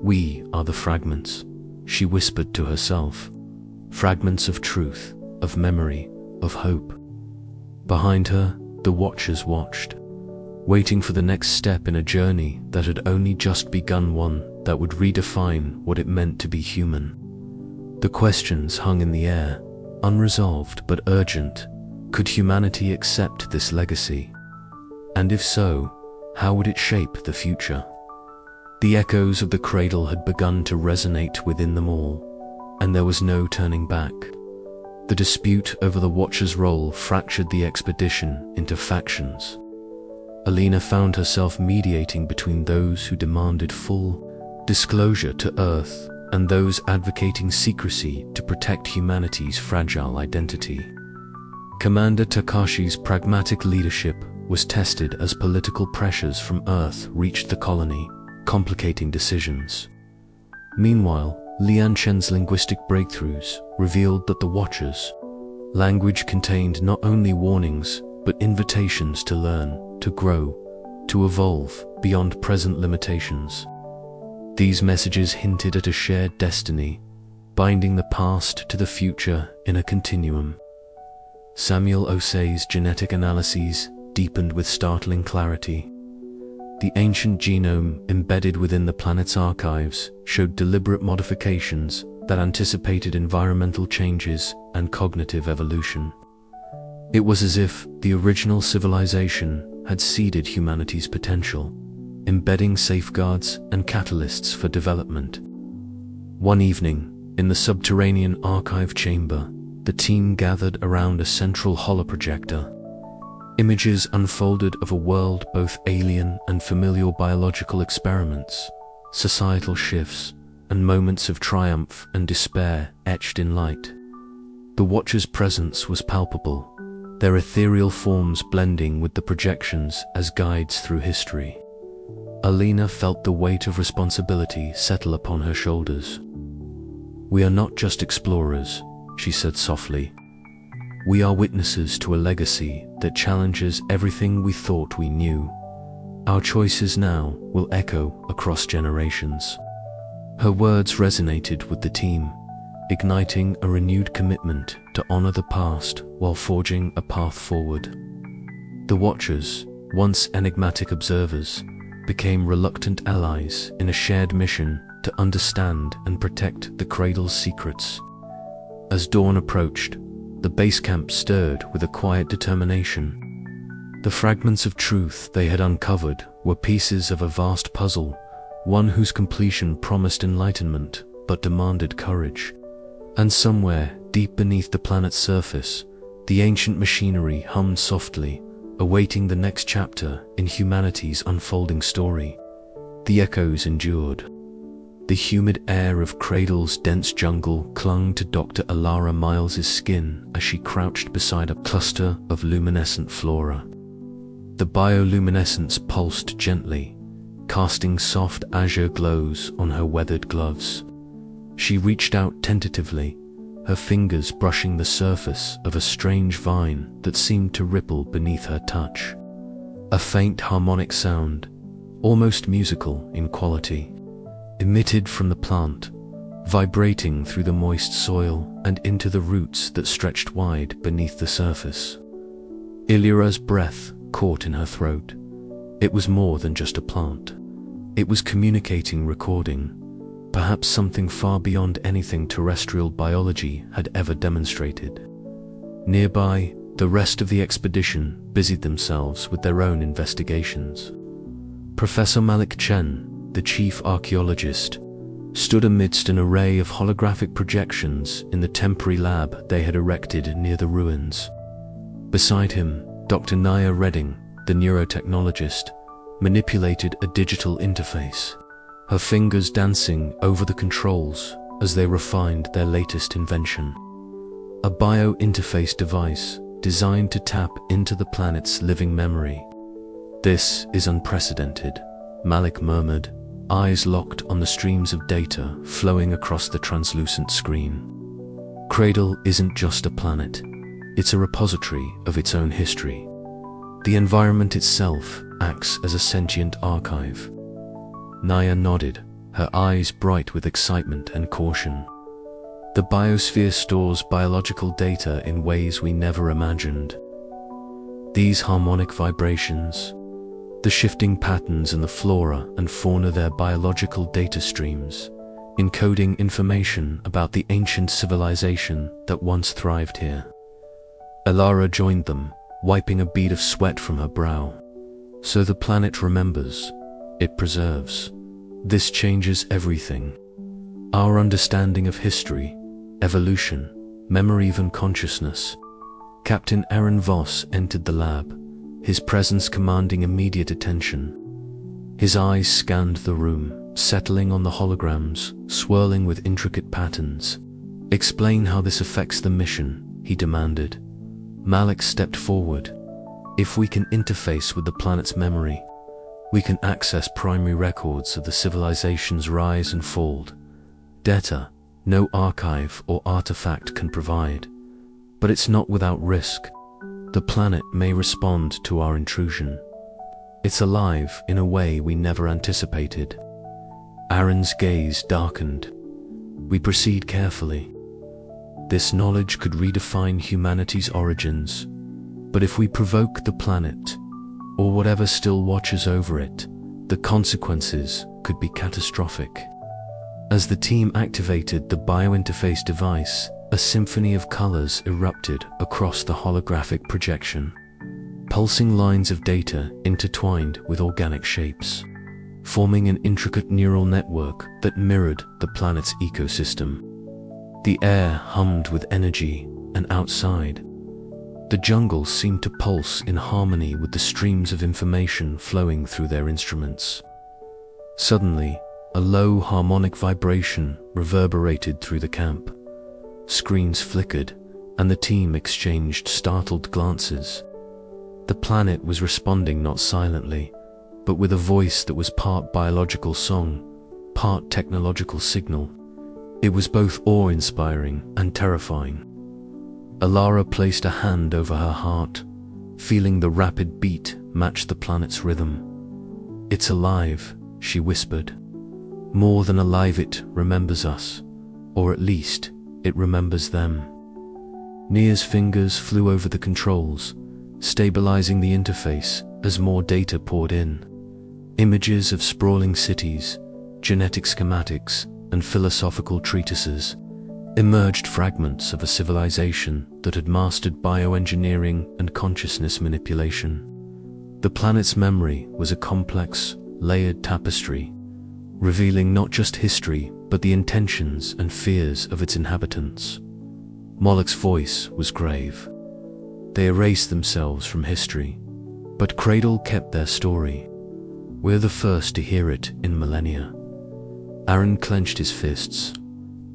"We are the fragments," she whispered to herself. "Fragments of truth, of memory, of hope." Behind her, the Watchers watched, waiting for the next step in a journey that had only just begun, one that would redefine what it meant to be human. The questions hung in the air, unresolved but urgent. Could humanity accept this legacy? And if so, how would it shape the future? The echoes of the Cradle had begun to resonate within them all, and there was no turning back. The dispute over the Watcher's role fractured the expedition into factions. Alina found herself mediating between those who demanded full disclosure to Earth and those advocating secrecy to protect humanity's fragile identity. Commander Takashi's pragmatic leadership was tested as political pressures from Earth reached the colony, complicating decisions. Meanwhile, Lian Chen's linguistic breakthroughs revealed that the Watchers' language contained not only warnings, but invitations to learn, to grow, to evolve beyond present limitations. These messages hinted at a shared destiny, binding the past to the future in a continuum. Samuel Osei's genetic analyses deepened with startling clarity. The ancient genome embedded within the planet's archives showed deliberate modifications that anticipated environmental changes and cognitive evolution. It was as if the original civilization had seeded humanity's potential, embedding safeguards and catalysts for development. One evening, in the subterranean archive chamber, the team gathered around a central holoprojector. Images unfolded of a world both alien and familiar, biological experiments, societal shifts, and moments of triumph and despair etched in light. The Watcher's presence was palpable, their ethereal forms blending with the projections as guides through history. Alina felt the weight of responsibility settle upon her shoulders. "We are not just explorers," she said softly. "We are witnesses to a legacy that challenges everything we thought we knew. Our choices now will echo across generations." Her words resonated with the team, igniting a renewed commitment to honor the past while forging a path forward. The Watchers, once enigmatic observers, became reluctant allies in a shared mission to understand and protect the Cradle's secrets. As dawn approached, the base camp stirred with a quiet determination. The fragments of truth they had uncovered were pieces of a vast puzzle, one whose completion promised enlightenment but demanded courage. And somewhere, deep beneath the planet's surface, the ancient machinery hummed softly, awaiting the next chapter in humanity's unfolding story. The echoes endured. The humid air of Cradle's dense jungle clung to Dr. Alara Miles's skin as she crouched beside a cluster of luminescent flora. The bioluminescence pulsed gently, casting soft azure glows on her weathered gloves. She reached out tentatively, her fingers brushing the surface of a strange vine that seemed to ripple beneath her touch. A faint harmonic sound, almost musical in quality, emitted from the plant, vibrating through the moist soil and into the roots that stretched wide beneath the surface. Lyra's breath caught in her throat. It was more than just a plant. It was communicating, recording, perhaps something far beyond anything terrestrial biology had ever demonstrated. Nearby, the rest of the expedition busied themselves with their own investigations. Professor Malik Chen, the chief archaeologist, stood amidst an array of holographic projections in the temporary lab they had erected near the ruins. Beside him, Dr. Naya Redding, the neurotechnologist, manipulated a digital interface, her fingers dancing over the controls as they refined their latest invention. A bio-interface device designed to tap into the planet's living memory. "This is unprecedented," Malik murmured, eyes locked on the streams of data flowing across the translucent screen. Cradle isn't just a planet, it's a repository of its own history. The environment itself acts as a sentient archive. Naya nodded, her eyes bright with excitement and caution. The biosphere stores biological data in ways we never imagined. These harmonic vibrations, the shifting patterns in the flora and fauna, their biological data streams, encoding information about the ancient civilization that once thrived here. Alara joined them, wiping a bead of sweat from her brow. So the planet remembers, it preserves. This changes everything. Our understanding of history, evolution, memory, even consciousness. Captain Lyra Voss entered the lab, his presence commanding immediate attention. His eyes scanned the room, settling on the holograms, swirling with intricate patterns. "Explain how this affects the mission," he demanded. Malik stepped forward. "If we can interface with the planet's memory, we can access primary records of the civilization's rise and fall. Data no archive or artifact can provide. But it's not without risk. The planet may respond to our intrusion. It's alive in a way we never anticipated." Aaron's gaze darkened. "We proceed carefully. This knowledge could redefine humanity's origins. But if we provoke the planet, or whatever still watches over it, the consequences could be catastrophic." As the team activated the biointerface device, a symphony of colors erupted across the holographic projection. Pulsing lines of data intertwined with organic shapes, forming an intricate neural network that mirrored the planet's ecosystem. The air hummed with energy, and outside, the jungle seemed to pulse in harmony with the streams of information flowing through their instruments. Suddenly, a low harmonic vibration reverberated through the camp. Screens flickered, and the team exchanged startled glances. The planet was responding not silently, but with a voice that was part biological song, part technological signal. It was both awe-inspiring and terrifying. Alara placed a hand over her heart, feeling the rapid beat match the planet's rhythm. "It's alive," she whispered. "More than alive, it remembers us, or at least, it remembers them." Nia's fingers flew over the controls, stabilizing the interface as more data poured in. Images of sprawling cities, genetic schematics, and philosophical treatises. emerged fragments of a civilization that had mastered bioengineering and consciousness manipulation. The planet's memory was a complex, layered tapestry, revealing not just history but the intentions and fears of its inhabitants. Moloch's voice was grave. They erased themselves from history, but Cradle kept their story. We're the first to hear it in millennia. Aaron clenched his fists.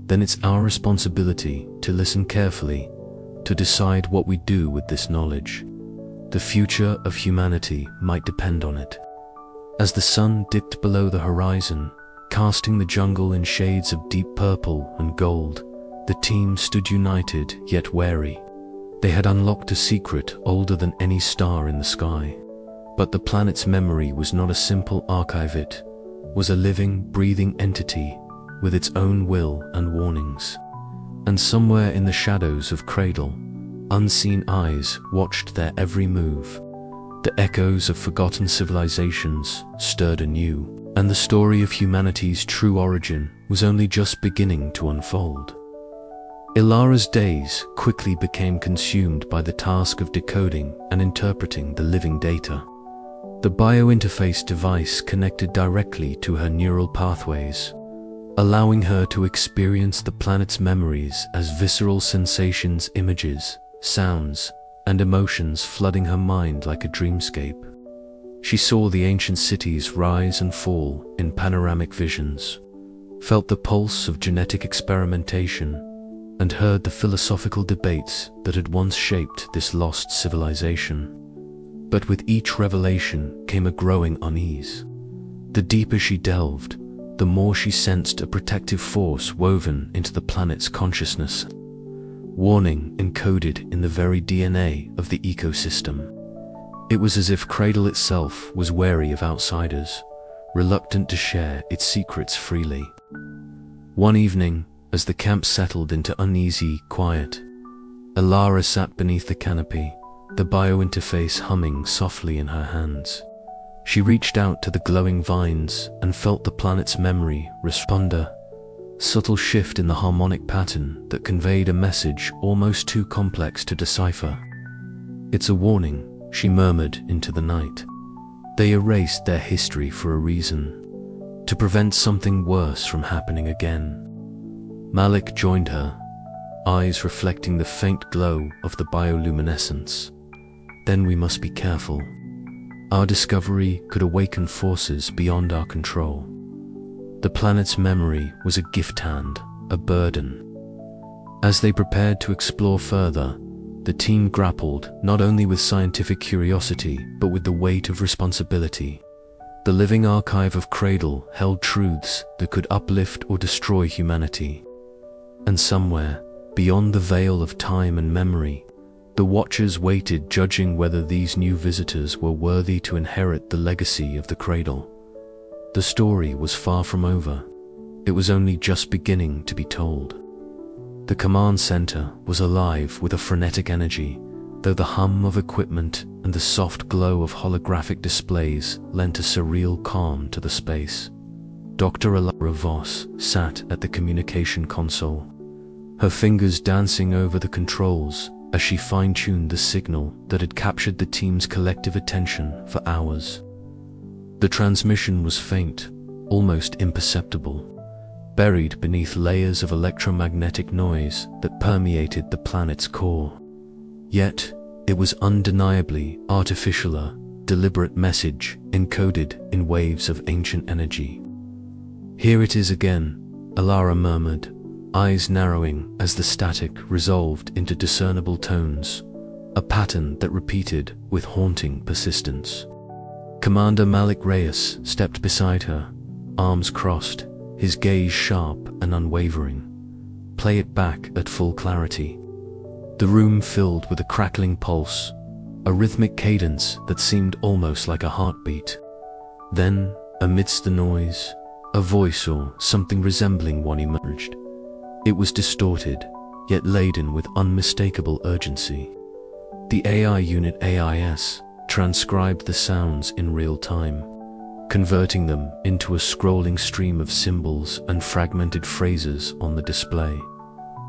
Then it's our responsibility to listen carefully, to decide what we do with this knowledge. The future of humanity might depend on it. As the sun dipped below the horizon, casting the jungle in shades of deep purple and gold, the team stood united yet wary. They had unlocked a secret older than any star in the sky. But the planet's memory was not a simple archive, it was a living, breathing entity with its own will and warnings. And somewhere in the shadows of Cradle, unseen eyes watched their every move. The echoes of forgotten civilizations stirred anew, and the story of humanity's true origin was only just beginning to unfold. Ilara's days quickly became consumed by the task of decoding and interpreting the living data. The biointerface device connected directly to her neural pathways, allowing her to experience the planet's memories as visceral sensations, images, sounds, and emotions flooding her mind like a dreamscape. She saw the ancient cities rise and fall in panoramic visions, felt the pulse of genetic experimentation, and heard the philosophical debates that had once shaped this lost civilization. But with each revelation came a growing unease. The deeper she delved, the more she sensed a protective force woven into the planet's consciousness. Warning encoded in the very DNA of the ecosystem. It was as if Cradle itself was wary of outsiders, reluctant to share its secrets freely. One evening, as the camp settled into uneasy quiet, Ilara sat beneath the canopy, the biointerface humming softly in her hands. She reached out to the glowing vines and felt the planet's memory respond, a subtle shift in the harmonic pattern that conveyed a message almost too complex to decipher. "It's a warning," she murmured into the night. "They erased their history for a reason, to prevent something worse from happening again." Malik joined her, eyes reflecting the faint glow of the bioluminescence. "Then we must be careful. Our discovery could awaken forces beyond our control." The planet's memory was a gift hand, a burden. As they prepared to explore further, the team grappled not only with scientific curiosity but with the weight of responsibility. The living archive of Cradle held truths that could uplift or destroy humanity. And somewhere, beyond the veil of time and memory, the Watchers waited, judging whether these new visitors were worthy to inherit the legacy of the Cradle. The story was far from over. It was only just beginning to be told. The command center was alive with a frenetic energy, though the hum of equipment and the soft glow of holographic displays lent a surreal calm to the space. Dr. Lyra Voss sat at the communication console, her fingers dancing over the controls as she fine-tuned the signal that had captured the team's collective attention for hours. The transmission was faint, almost imperceptible, buried beneath layers of electromagnetic noise that permeated the planet's core. Yet, it was undeniably artificial, a deliberate message encoded in waves of ancient energy. "Here it is again," Ilara murmured, eyes narrowing as the static resolved into discernible tones, a pattern that repeated with haunting persistence. Commander Malik Reyes stepped beside her, arms crossed, his gaze sharp and unwavering. "Play it back at full clarity." The room filled with a crackling pulse, a rhythmic cadence that seemed almost like a heartbeat. Then, amidst the noise, a voice or something resembling one emerged. It was distorted, yet laden with unmistakable urgency. The AI unit AIS transcribed the sounds in real time, converting them into a scrolling stream of symbols and fragmented phrases on the display.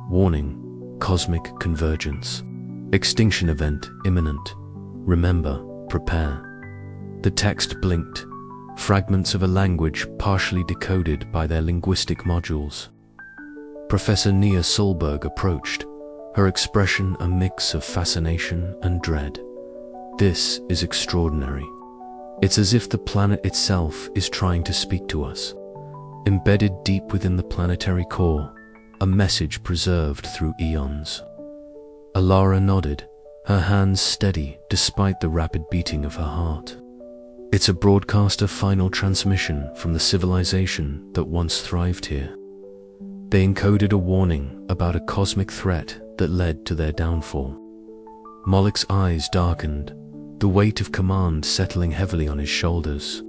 Warning, cosmic convergence. Extinction event imminent. Remember, prepare. The text blinked, fragments of a language partially decoded by their linguistic modules. Professor Nia Solberg approached, her expression a mix of fascination and dread. This is extraordinary. It's as if the planet itself is trying to speak to us. Embedded deep within the planetary core, a message preserved through eons. Alara nodded, her hands steady despite the rapid beating of her heart. It's a broadcast of final transmission from the civilization that once thrived here. They encoded a warning about a cosmic threat that led to their downfall. Moloch's eyes darkened, the weight of command settling heavily on his shoulders.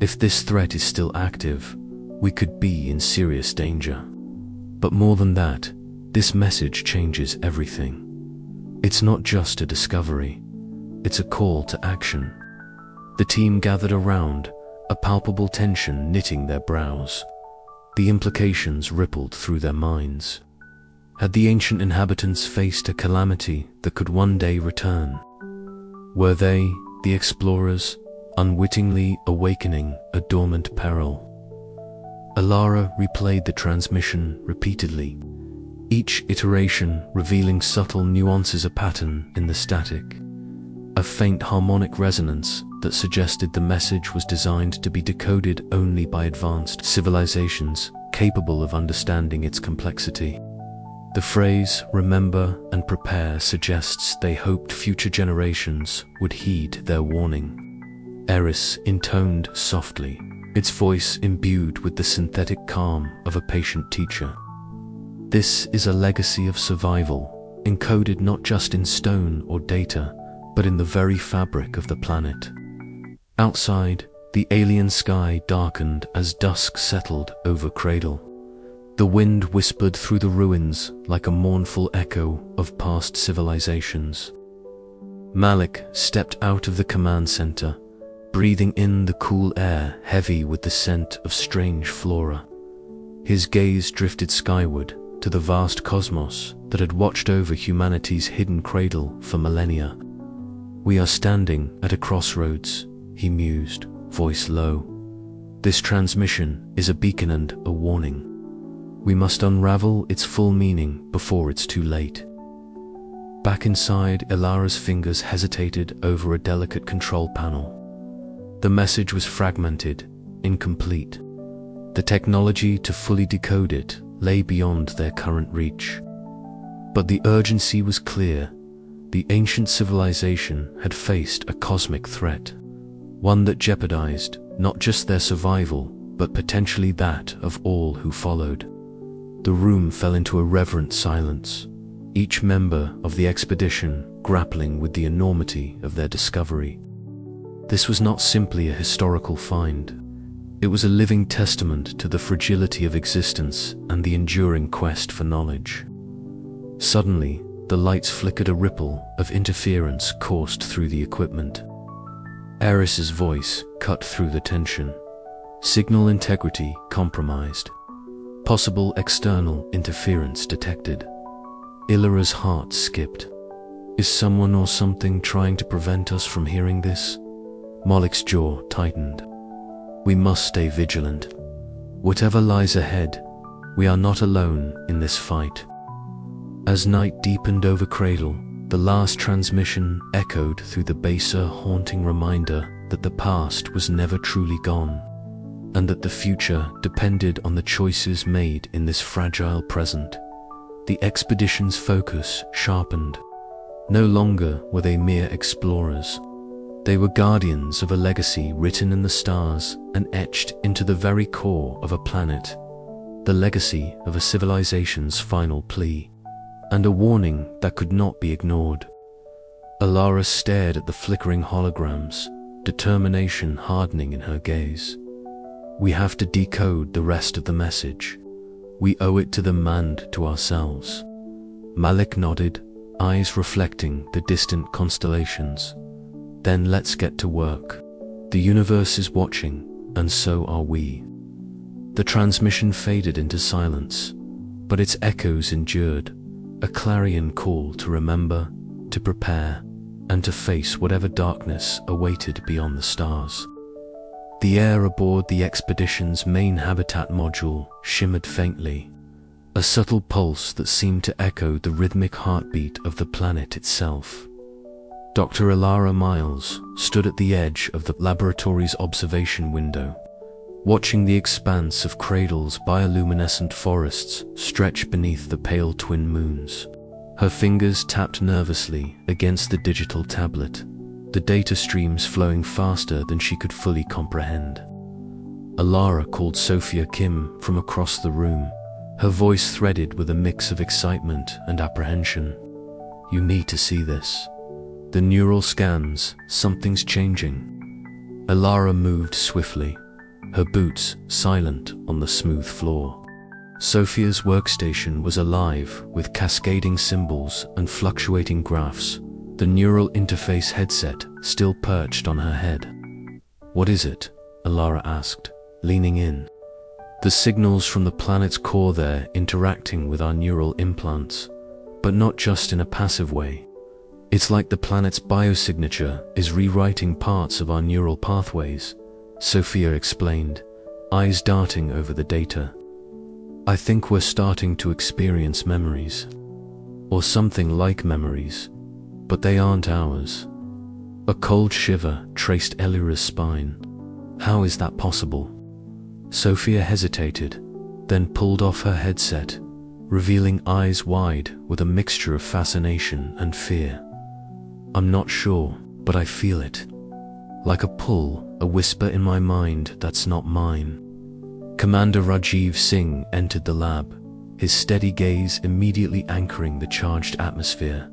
If this threat is still active, we could be in serious danger. But more than that, this message changes everything. It's not just a discovery, it's a call to action. The team gathered around, a palpable tension knitting their brows. The implications rippled through their minds. Had the ancient inhabitants faced a calamity that could one day return? Were they, the explorers, unwittingly awakening a dormant peril? Alara replayed the transmission repeatedly, each iteration revealing subtle nuances, a pattern in the static, a faint harmonic resonance that suggested the message was designed to be decoded only by advanced civilizations capable of understanding its complexity. The phrase, remember and prepare, suggests they hoped future generations would heed their warning. Eris intoned softly, its voice imbued with the synthetic calm of a patient teacher. This is a legacy of survival, encoded not just in stone or data, but in the very fabric of the planet. Outside, the alien sky darkened as dusk settled over Cradle. The wind whispered through the ruins like a mournful echo of past civilizations. Malik stepped out of the command center, breathing in the cool air heavy with the scent of strange flora. His gaze drifted skyward to the vast cosmos that had watched over humanity's hidden cradle for millennia. We are standing at a crossroads, he mused, voice low. This transmission is a beacon and a warning. We must unravel its full meaning before it's too late. Back inside, Alara's fingers hesitated over a delicate control panel. The message was fragmented, incomplete. The technology to fully decode it lay beyond their current reach. But the urgency was clear. The ancient civilization had faced a cosmic threat, one that jeopardized not just their survival, but potentially that of all who followed. The room fell into a reverent silence, each member of the expedition grappling with the enormity of their discovery. This was not simply a historical find. It was a living testament to the fragility of existence and the enduring quest for knowledge. Suddenly, the lights flickered, a ripple of interference coursed through the equipment. Eris's voice cut through the tension. Signal integrity compromised. Possible external interference detected. Illyra's heart skipped. Is someone or something trying to prevent us from hearing this? Moloch's jaw tightened. We must stay vigilant. Whatever lies ahead, we are not alone in this fight. As night deepened over Cradle, the last transmission echoed through the baser, haunting reminder that the past was never truly gone, and that the future depended on the choices made in this fragile present. The expedition's focus sharpened. No longer were they mere explorers. They were guardians of a legacy written in the stars and etched into the very core of a planet. The legacy of a civilization's final plea, and a warning that could not be ignored. Alara stared at the flickering holograms, determination hardening in her gaze. We have to decode the rest of the message. We owe it to them and to ourselves. Malik nodded, eyes reflecting the distant constellations. Then let's get to work. The universe is watching, and so are we. The transmission faded into silence. but its echoes endured, a clarion call to remember, to prepare, and to face whatever darkness awaited beyond the stars. The air aboard the expedition's main habitat module shimmered faintly, a subtle pulse that seemed to echo the rhythmic heartbeat of the planet itself. Dr. Lyra Miles stood at the edge of the laboratory's observation window, watching the expanse of Cradle's bioluminescent forests stretch beneath the pale twin moons. Her fingers tapped nervously against the digital tablet, the data streams flowing faster than she could fully comprehend. Lyra called Sophia Kim from across the room, her voice threaded with a mix of excitement and apprehension. "You need to see this. The neural scans, something's changing." Lyra moved swiftly, her boots silent on the smooth floor. Sophia's workstation was alive with cascading symbols and fluctuating graphs, the neural interface headset still perched on her head. "What is it?" Lyra asked, leaning in. "The signals from the planet's core there interacting with our neural implants, but not just in a passive way. It's like the planet's biosignature is rewriting parts of our neural pathways," Sophia explained, eyes darting over the data. "I think we're starting to experience memories. Or something like memories, but they aren't ours." A cold shiver traced Lyra's spine. "How is that possible?" Sophia hesitated, then pulled off her headset, revealing eyes wide with a mixture of fascination and fear. "I'm not sure, but I feel it. Like a pull, a whisper in my mind that's not mine." Commander Rajiv Singh entered the lab, his steady gaze immediately anchoring the charged atmosphere.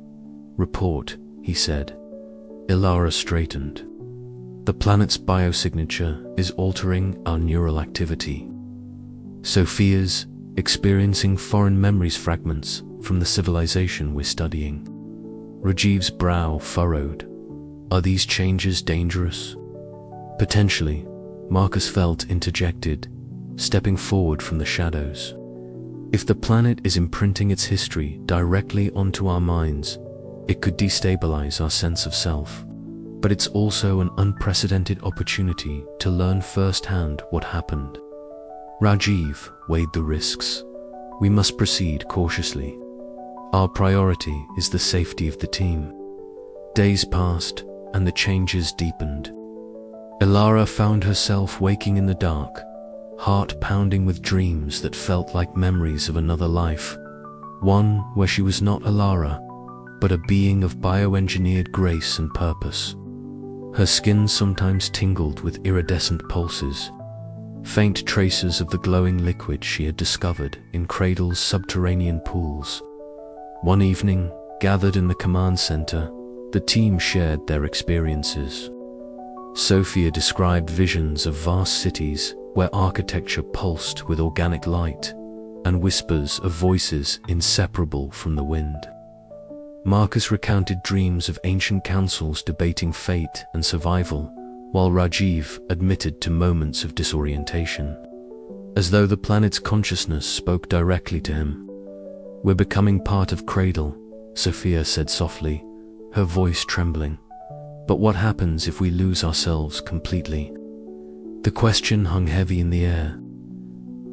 "Report," he said. Lyra straightened. "The planet's biosignature is altering our neural activity. Sophia's experiencing foreign memories fragments from the civilization we're studying." Rajiv's brow furrowed. "Are these changes dangerous?" "Potentially," Marcus Felt interjected, stepping forward from the shadows. "If the planet is imprinting its history directly onto our minds, it could destabilize our sense of self. But it's also an unprecedented opportunity to learn firsthand what happened." Rajiv weighed the risks. "We must proceed cautiously. Our priority is the safety of the team." Days passed, and the changes deepened. Lyra found herself waking in the dark, heart pounding with dreams that felt like memories of another life, one where she was not Lyra, but a being of bioengineered grace and purpose. Her skin sometimes tingled with iridescent pulses, faint traces of the glowing liquid she had discovered in Cradle's subterranean pools. One evening, gathered in the command center, the team shared their experiences. Sophia described visions of vast cities where architecture pulsed with organic light, and whispers of voices inseparable from the wind. Marcus recounted dreams of ancient councils debating fate and survival, while Rajiv admitted to moments of disorientation, as though the planet's consciousness spoke directly to him. "We're becoming part of Cradle," Sophia said softly, her voice trembling. "But what happens if we lose ourselves completely?" The question hung heavy in the air.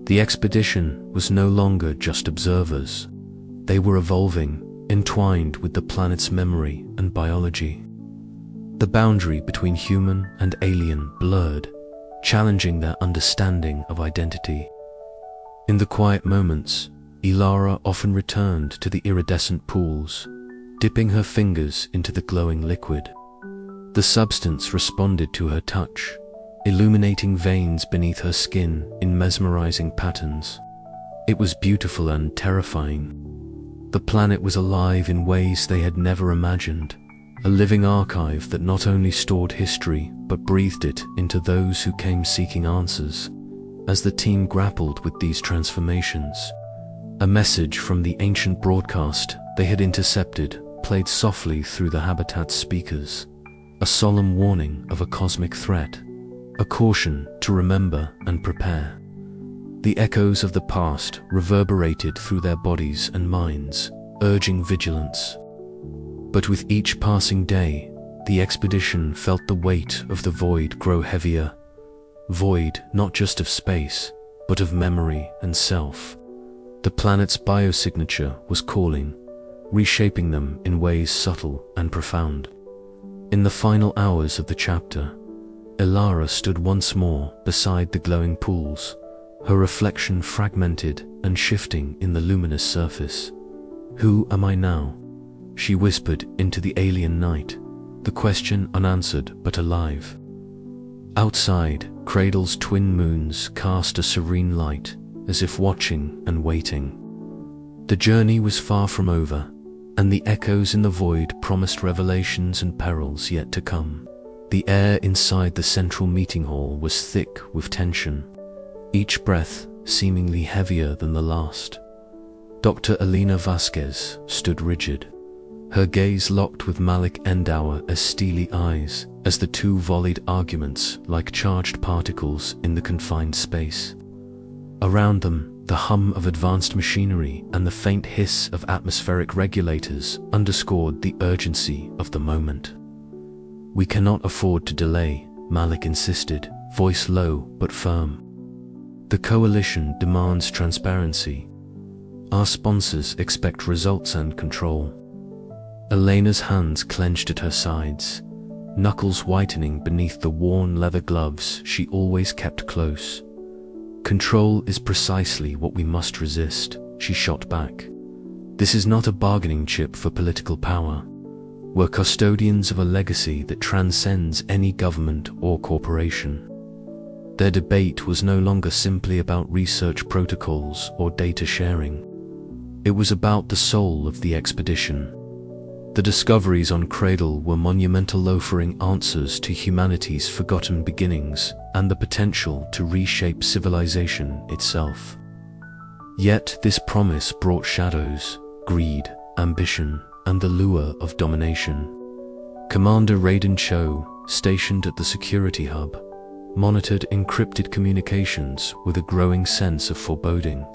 The expedition was no longer just observers. They were evolving, entwined with the planet's memory and biology. The boundary between human and alien blurred, challenging their understanding of identity. In the quiet moments, Lyra often returned to the iridescent pools, dipping her fingers into the glowing liquid. The substance responded to her touch, illuminating veins beneath her skin in mesmerizing patterns. It was beautiful and terrifying. The planet was alive in ways they had never imagined, a living archive that not only stored history but breathed it into those who came seeking answers. As the team grappled with these transformations, a message from the ancient broadcast they had intercepted played softly through the habitat's speakers, a solemn warning of a cosmic threat, a caution to remember and prepare. The echoes of the past reverberated through their bodies and minds, urging vigilance. But with each passing day, the expedition felt the weight of the void grow heavier. Void not just of space, but of memory and self. The planet's biosignature was calling, reshaping them in ways subtle and profound. In the final hours of the chapter, Lyra stood once more beside the glowing pools, her reflection fragmented and shifting in the luminous surface. "Who am I now?" she whispered into the alien night, the question unanswered but alive. Outside, Cradle's twin moons cast a serene light, as if watching and waiting. The journey was far from over, and the echoes in the void promised revelations and perils yet to come. The air inside the central meeting hall was thick with tension, each breath seemingly heavier than the last. Dr. Elena Vasquez stood rigid, her gaze locked with Malik Endauer's steely eyes as the two volleyed arguments like charged particles in the confined space. Around them, the hum of advanced machinery and the faint hiss of atmospheric regulators underscored the urgency of the moment. "We cannot afford to delay," Malik insisted, voice low but firm. "The coalition demands transparency. Our sponsors expect results and control." Elena's hands clenched at her sides, knuckles whitening beneath the worn leather gloves she always kept close. "Control is precisely what we must resist," she shot back. "This is not a bargaining chip for political power. We're custodians of a legacy that transcends any government or corporation." Their debate was no longer simply about research protocols or data sharing. It was about the soul of the expedition. The discoveries on Cradle were monumental, offering answers to humanity's forgotten beginnings and the potential to reshape civilization itself. Yet this promise brought shadows, greed, ambition, and the lure of domination. Commander Raiden Cho, stationed at the security hub, monitored encrypted communications with a growing sense of foreboding.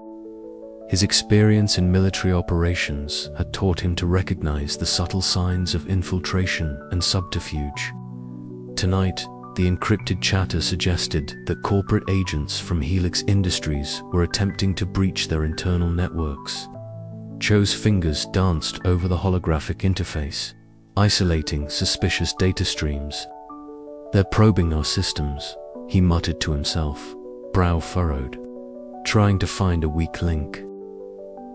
His experience in military operations had taught him to recognize the subtle signs of infiltration and subterfuge. Tonight, the encrypted chatter suggested that corporate agents from Helix Industries were attempting to breach their internal networks. Cho's fingers danced over the holographic interface, isolating suspicious data streams. "They're probing our systems," he muttered to himself, brow furrowed, trying to find a weak link.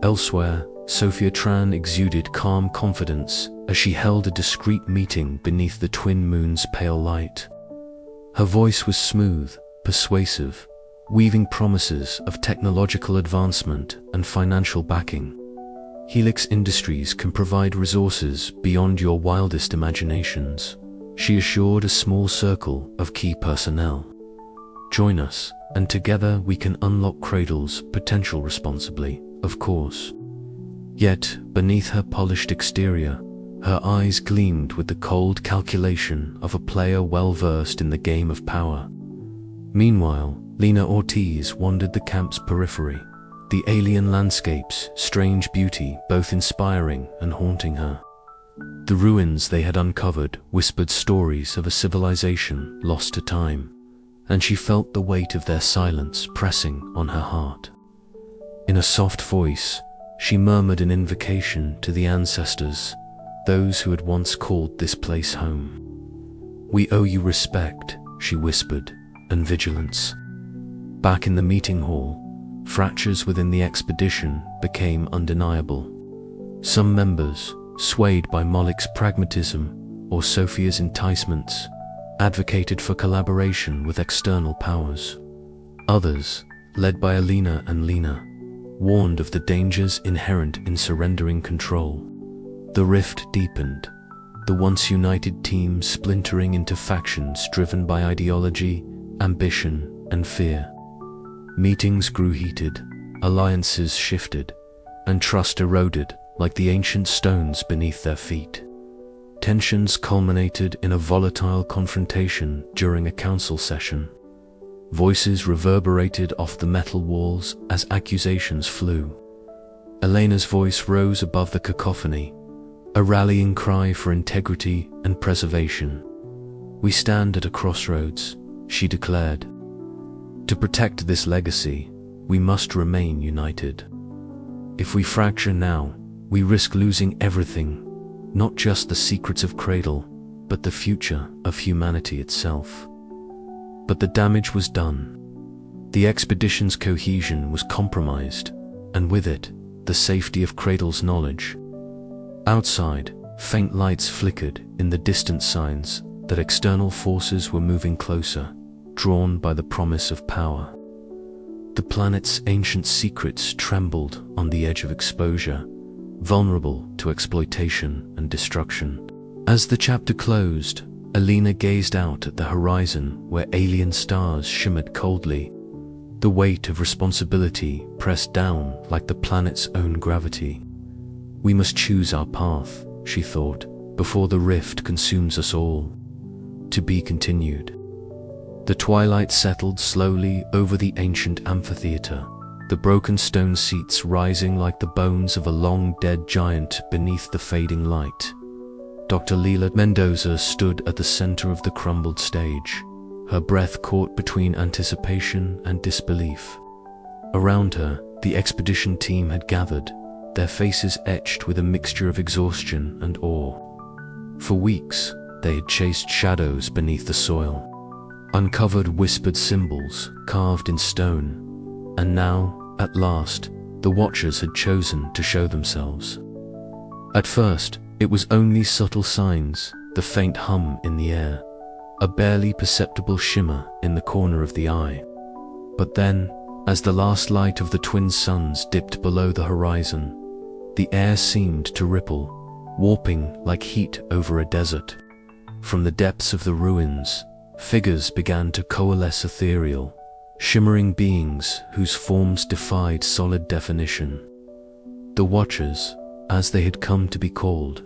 Elsewhere, Sophia Tran exuded calm confidence as she held a discreet meeting beneath the twin moon's pale light. Her voice was smooth, persuasive, weaving promises of technological advancement and financial backing. "Helix Industries can provide resources beyond your wildest imaginations," she assured a small circle of key personnel. "Join us, and together we can unlock Cradle's potential responsibly, of course." Yet, beneath her polished exterior, her eyes gleamed with the cold calculation of a player well-versed in the game of power. Meanwhile, Lena Ortiz wandered the camp's periphery, the alien landscape's strange beauty both inspiring and haunting her. The ruins they had uncovered whispered stories of a civilization lost to time, and she felt the weight of their silence pressing on her heart. In a soft voice, she murmured an invocation to the ancestors, those who had once called this place home. "We owe you respect," she whispered, "and vigilance." Back in the meeting hall, fractures within the expedition became undeniable. Some members, swayed by Malik's pragmatism or Sophia's enticements, advocated for collaboration with external powers. Others, led by Alina and Lena, warned of the dangers inherent in surrendering control. The rift deepened, the once united team splintering into factions driven by ideology, ambition, and fear. Meetings grew heated, alliances shifted, and trust eroded like the ancient stones beneath their feet. Tensions culminated in a volatile confrontation during a council session. Voices reverberated off the metal walls as accusations flew. Elena's voice rose above the cacophony, a rallying cry for integrity and preservation. "We stand at a crossroads," she declared. "To protect this legacy, we must remain united. If we fracture now, we risk losing everything, not just the secrets of Cradle, but the future of humanity itself." But the damage was done. The expedition's cohesion was compromised, and with it, the safety of Cradle's knowledge. Outside, faint lights flickered in the distant signs that external forces were moving closer, drawn by the promise of power. The planet's ancient secrets trembled on the edge of exposure, vulnerable to exploitation and destruction. As the chapter closed, Elena gazed out at the horizon where alien stars shimmered coldly. The weight of responsibility pressed down like the planet's own gravity. "We must choose our path," she thought, "before the rift consumes us all." To be continued. The twilight settled slowly over the ancient amphitheater, the broken stone seats rising like the bones of a long-dead giant beneath the fading light. Dr. Lyra Mendoza stood at the center of the crumbled stage, her breath caught between anticipation and disbelief. Around her, the expedition team had gathered, their faces etched with a mixture of exhaustion and awe. For weeks, they had chased shadows beneath the soil, uncovered whispered symbols carved in stone, and now, at last, the Watchers had chosen to show themselves. At first, it was only subtle signs, the faint hum in the air, a barely perceptible shimmer in the corner of the eye. But then, as the last light of the twin suns dipped below the horizon, the air seemed to ripple, warping like heat over a desert. From the depths of the ruins, figures began to coalesce, ethereal, shimmering beings whose forms defied solid definition. The Watchers, as they had come to be called,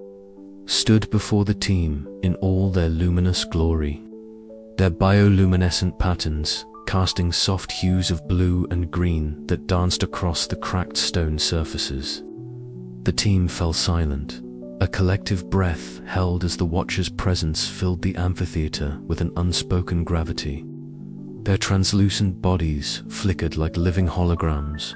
stood before the team in all their luminous glory, their bioluminescent patterns casting soft hues of blue and green that danced across the cracked stone surfaces. The team fell silent, a collective breath held as the Watcher's presence filled the amphitheater with an unspoken gravity. Their translucent bodies flickered like living holograms,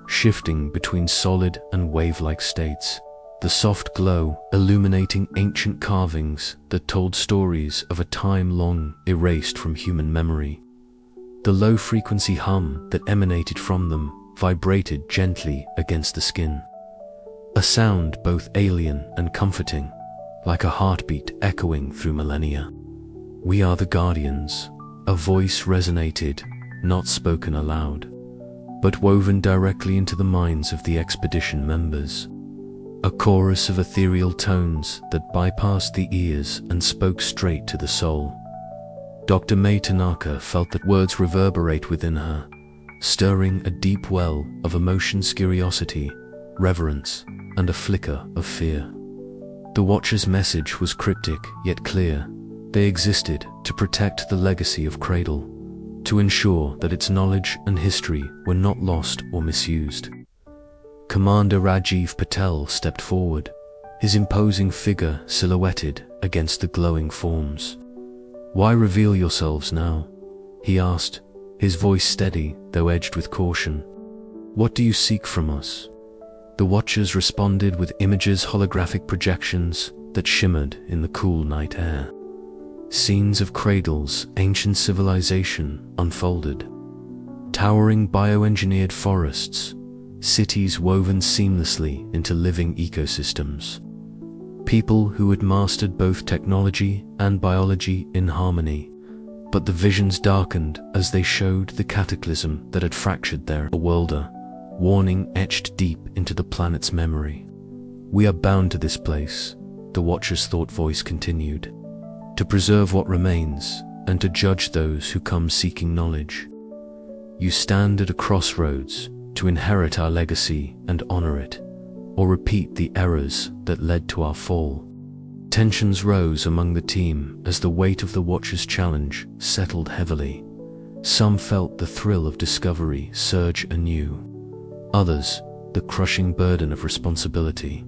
shifting between solid and wave-like states, the soft glow illuminating ancient carvings that told stories of a time long erased from human memory. The low-frequency hum that emanated from them vibrated gently against the skin, a sound both alien and comforting, like a heartbeat echoing through millennia. "We are the Guardians," a voice resonated, not spoken aloud, but woven directly into the minds of the expedition members. A chorus of ethereal tones that bypassed the ears and spoke straight to the soul. Dr. May Tanaka felt that words reverberate within her, stirring a deep well of emotions, curiosity, reverence, and a flicker of fear. The Watcher's message was cryptic yet clear. They existed to protect the legacy of Cradle, to ensure that its knowledge and history were not lost or misused. Commander Rajiv Patel stepped forward, his imposing figure silhouetted against the glowing forms. "Why reveal yourselves now?" he asked, his voice steady though edged with caution. "What do you seek from us?" The Watchers responded with images, holographic projections that shimmered in the cool night air. Scenes of Cradle's ancient civilization unfolded. Towering bioengineered forests, cities woven seamlessly into living ecosystems. People who had mastered both technology and biology in harmony. But the visions darkened as they showed the cataclysm that had fractured their worlder, warning etched deep into the planet's memory. "We are bound to this place," the Watcher's thought voice continued, "to preserve what remains and to judge those who come seeking knowledge. You stand at a crossroads to inherit our legacy and honor it, or repeat the errors that led to our fall." Tensions rose among the team as the weight of the Watcher's challenge settled heavily. Some felt the thrill of discovery surge anew. Others, the crushing burden of responsibility.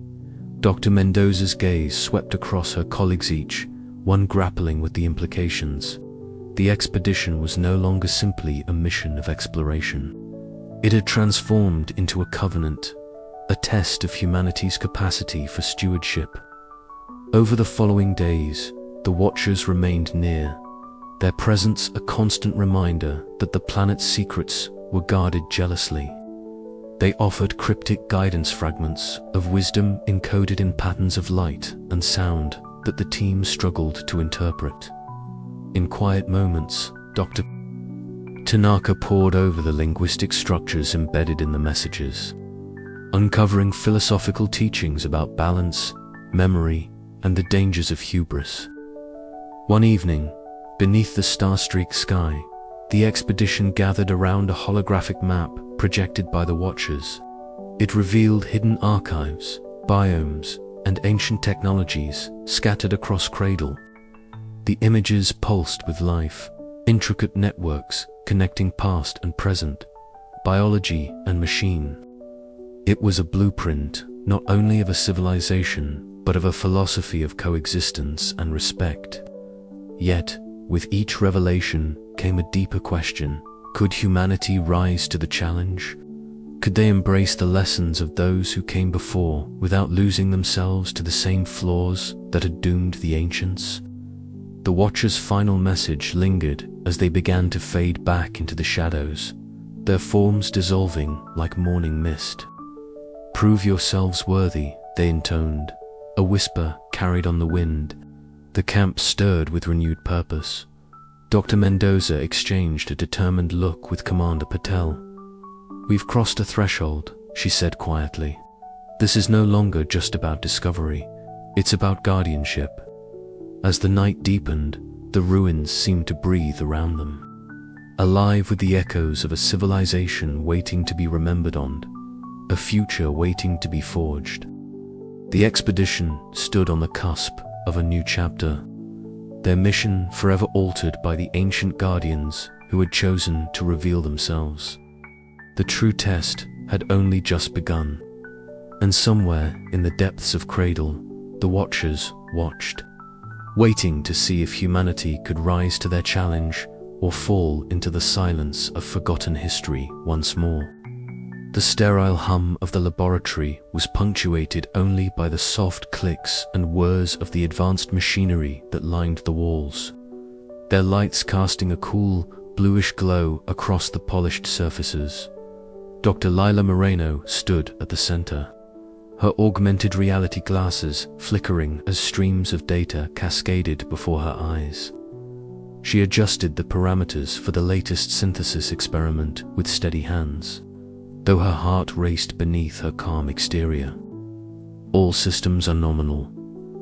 Dr. Mendoza's gaze swept across her colleagues, each one grappling with the implications. The expedition was no longer simply a mission of exploration. It had transformed into a covenant, a test of humanity's capacity for stewardship. Over the following days, the Watchers remained near, their presence a constant reminder that the planet's secrets were guarded jealously. They offered cryptic guidance fragments of wisdom encoded in patterns of light and sound that the team struggled to interpret. In quiet moments, Dr. Tanaka pored over the linguistic structures embedded in the messages, uncovering philosophical teachings about balance, memory, and the dangers of hubris. One evening, beneath the star-streaked sky, the expedition gathered around a holographic map projected by the Watchers. It revealed hidden archives, biomes, and ancient technologies scattered across Cradle. The images pulsed with life, intricate networks connecting past and present, biology and machine. It was a blueprint not only of a civilization, but of a philosophy of coexistence and respect. Yet, with each revelation came a deeper question. Could humanity rise to the challenge? Could they embrace the lessons of those who came before without losing themselves to the same flaws that had doomed the ancients? The Watchers' final message lingered as they began to fade back into the shadows, their forms dissolving like morning mist. "Prove yourselves worthy," they intoned, a whisper carried on the wind. The camp stirred with renewed purpose. Dr. Mendoza exchanged a determined look with Commander Patel. "We've crossed a threshold," she said quietly. "This is no longer just about discovery, it's about guardianship." As the night deepened, the ruins seemed to breathe around them, alive with the echoes of a civilization waiting to be remembered on, a future waiting to be forged. The expedition stood on the cusp of a new chapter, their mission forever altered by the ancient guardians who had chosen to reveal themselves. The true test had only just begun, and somewhere in the depths of Cradle, the Watchers watched, waiting to see if humanity could rise to their challenge or fall into the silence of forgotten history once more. The sterile hum of the laboratory was punctuated only by the soft clicks and whirs of the advanced machinery that lined the walls, their lights casting a cool, bluish glow across the polished surfaces. Dr. Lyra Moreno stood at the center, her augmented reality glasses flickering as streams of data cascaded before her eyes. She adjusted the parameters for the latest synthesis experiment with steady hands, though her heart raced beneath her calm exterior. "All systems are nominal,"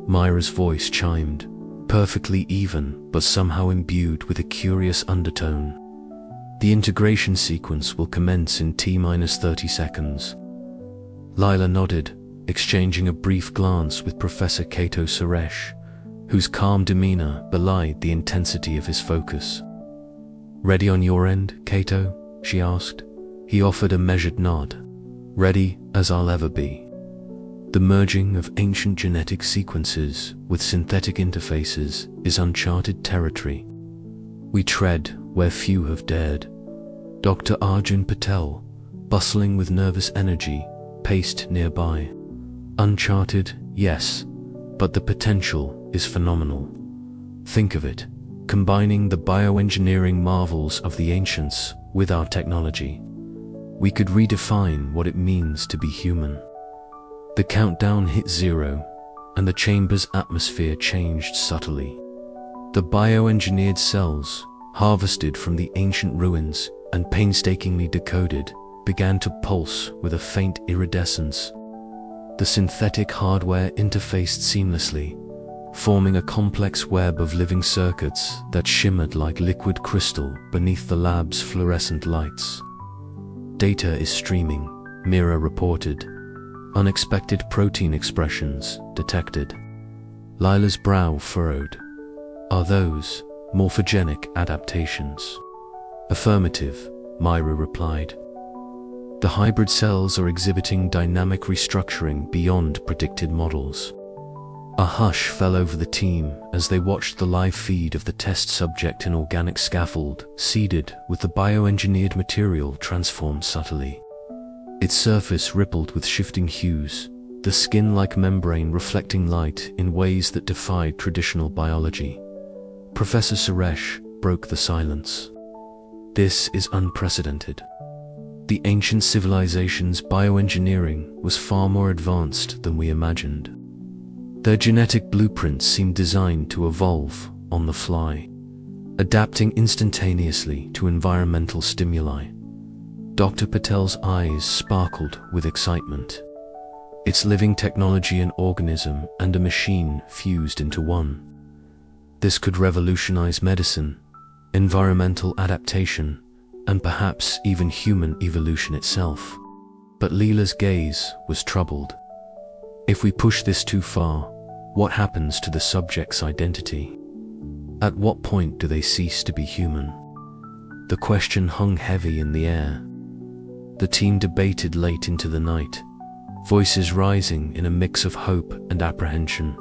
Myra's voice chimed, perfectly even but somehow imbued with a curious undertone. "The integration sequence will commence in T-30 seconds." Lyra nodded, exchanging a brief glance with Professor Kato Suresh, whose calm demeanor belied the intensity of his focus. "Ready on your end, Kato?" she asked. He offered a measured nod. "Ready as I'll ever be." The merging of ancient genetic sequences with synthetic interfaces is uncharted territory. We tread where few have dared. Dr. Arjun Patel, bustling with nervous energy, paced nearby. Uncharted, yes, but the potential is phenomenal. Think of it, combining the bioengineering marvels of the ancients with our technology. We could redefine what it means to be human. The countdown hit 0, and the chamber's atmosphere changed subtly. The bioengineered cells, harvested from the ancient ruins and painstakingly decoded, began to pulse with a faint iridescence. The synthetic hardware interfaced seamlessly, forming a complex web of living circuits that shimmered like liquid crystal beneath the lab's fluorescent lights. "Data is streaming," Mira reported. Unexpected protein expressions detected. Lila's brow furrowed. "Are those morphogenic adaptations?" Affirmative, Myra replied. The hybrid cells are exhibiting dynamic restructuring beyond predicted models. A hush fell over the team as they watched the live feed of the test subject in organic scaffold, seeded with the bioengineered material transformed subtly. Its surface rippled with shifting hues, the skin-like membrane reflecting light in ways that defied traditional biology. Professor Suresh broke the silence. This is unprecedented. The ancient civilization's bioengineering was far more advanced than we imagined. Their genetic blueprints seemed designed to evolve on the fly, adapting instantaneously to environmental stimuli. Dr. Patel's eyes sparkled with excitement. It's living technology, an organism and a machine fused into one. This could revolutionize medicine, environmental adaptation, and perhaps even human evolution itself. But Leela's gaze was troubled. If we push this too far, what happens to the subject's identity? At what point do they cease to be human? The question hung heavy in the air. The team debated late into the night, voices rising in a mix of hope and apprehension.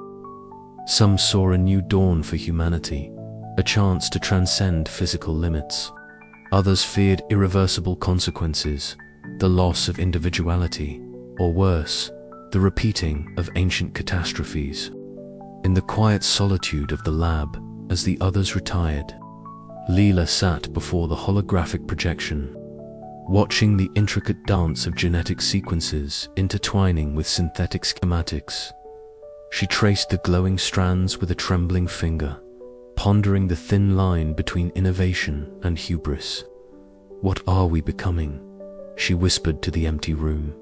Some saw a new dawn for humanity, a chance to transcend physical limits. Others feared irreversible consequences, the loss of individuality, or worse, the repeating of ancient catastrophes. In the quiet solitude of the lab, as the others retired, Leela sat before the holographic projection, watching the intricate dance of genetic sequences intertwining with synthetic schematics. She traced the glowing strands with a trembling finger, pondering the thin line between innovation and hubris. "What are we becoming?" she whispered to the empty room.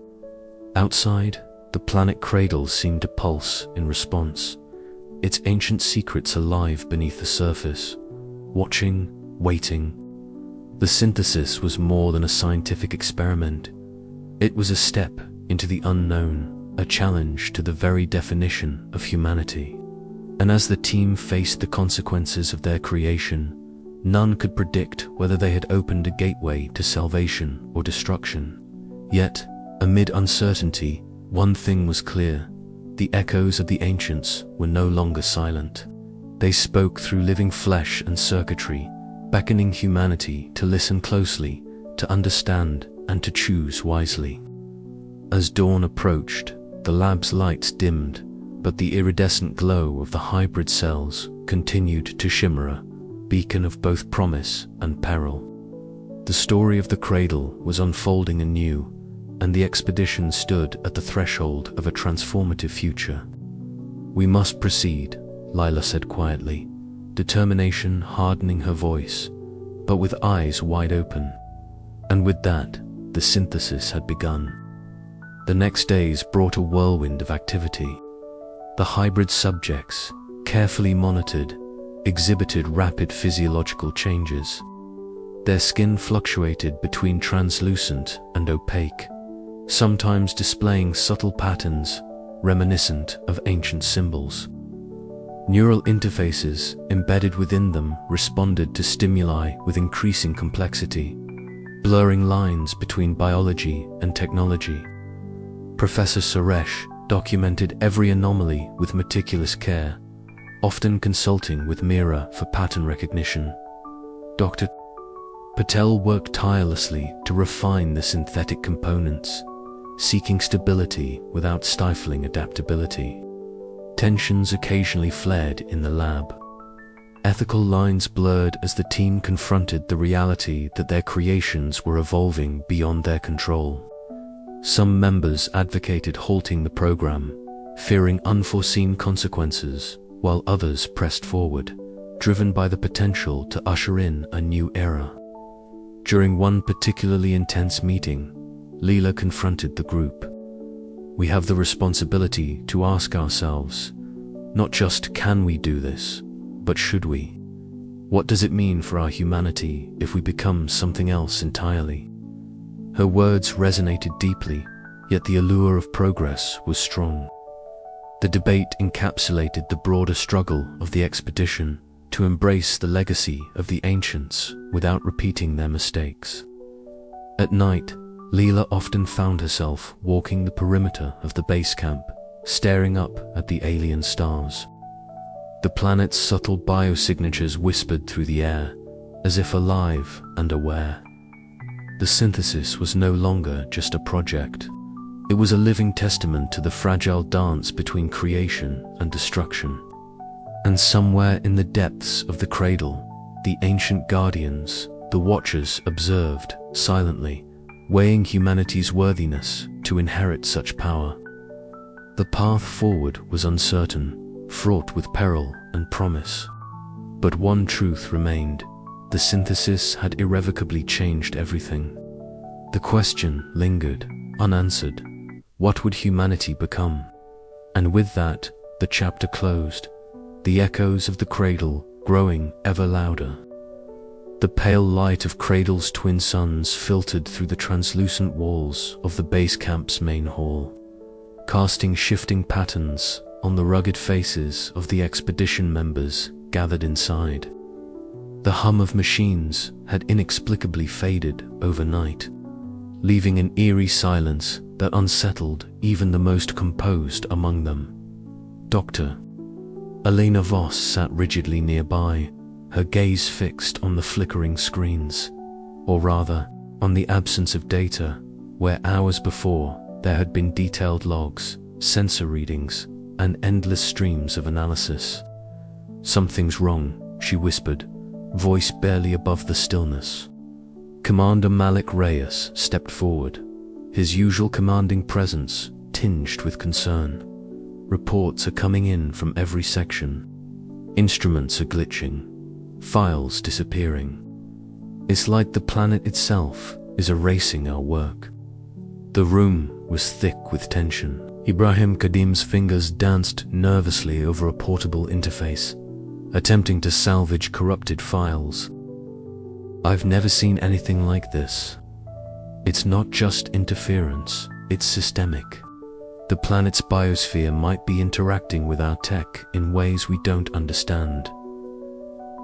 Outside, the planet Cradle seemed to pulse in response, its ancient secrets alive beneath the surface, watching, waiting. The synthesis was more than a scientific experiment. It was a step into the unknown, a challenge to the very definition of humanity. And as the team faced the consequences of their creation, none could predict whether they had opened a gateway to salvation or destruction. Yet, amid uncertainty, one thing was clear: the echoes of the ancients were no longer silent. They spoke through living flesh and circuitry, beckoning humanity to listen closely, to understand, and to choose wisely. As dawn approached, the lab's lights dimmed, but the iridescent glow of the hybrid cells continued to shimmer, a beacon of both promise and peril. The story of the Cradle was unfolding anew, and the expedition stood at the threshold of a transformative future. "We must proceed," Lyra said quietly, determination hardening her voice, but with eyes wide open. And with that, the synthesis had begun. The next days brought a whirlwind of activity. The hybrid subjects, carefully monitored, exhibited rapid physiological changes. Their skin fluctuated between translucent and opaque, sometimes displaying subtle patterns reminiscent of ancient symbols. Neural interfaces embedded within them responded to stimuli with increasing complexity, blurring lines between biology and technology. Professor Suresh documented every anomaly with meticulous care, often consulting with Myra for pattern recognition. Dr. Patel worked tirelessly to refine the synthetic components, seeking stability without stifling adaptability. Tensions occasionally flared in the lab. Ethical lines blurred as the team confronted the reality that their creations were evolving beyond their control. Some members advocated halting the program, fearing unforeseen consequences, while others pressed forward, driven by the potential to usher in a new era. During one particularly intense meeting, Leela confronted the group. "We have the responsibility to ask ourselves, not just can we do this, but should we? What does it mean for our humanity if we become something else entirely?" Her words resonated deeply, yet the allure of progress was strong. The debate encapsulated the broader struggle of the expedition, to embrace the legacy of the ancients without repeating their mistakes. At night, Lyra often found herself walking the perimeter of the base camp, staring up at the alien stars. The planet's subtle biosignatures whispered through the air, as if alive and aware. The synthesis was no longer just a project. It was a living testament to the fragile dance between creation and destruction. And somewhere in the depths of the cradle, the ancient guardians, the Watchers, observed, silently, weighing humanity's worthiness to inherit such power. The path forward was uncertain, fraught with peril and promise. But one truth remained: the synthesis had irrevocably changed everything. The question lingered, unanswered: what would humanity become? And with that, the chapter closed, the echoes of the cradle growing ever louder. The pale light of Cradle's twin suns filtered through the translucent walls of the base camp's main hall, casting shifting patterns on the rugged faces of the expedition members gathered inside. The hum of machines had inexplicably faded overnight, leaving an eerie silence that unsettled even the most composed among them. Dr. Lyra Voss sat rigidly nearby, her gaze fixed on the flickering screens, or rather, on the absence of data, where hours before there had been detailed logs, sensor readings, and endless streams of analysis. "Something's wrong," she whispered, voice barely above the stillness. Commander Malik Reyes stepped forward, his usual commanding presence tinged with concern. "Reports are coming in from every section. Instruments are glitching, files disappearing. It's like the planet itself is erasing our work." The room was thick with tension. Ibrahim Kadim's fingers danced nervously over a portable interface, attempting to salvage corrupted files. "I've never seen anything like this. It's not just interference, it's systemic. The planet's biosphere might be interacting with our tech in ways we don't understand."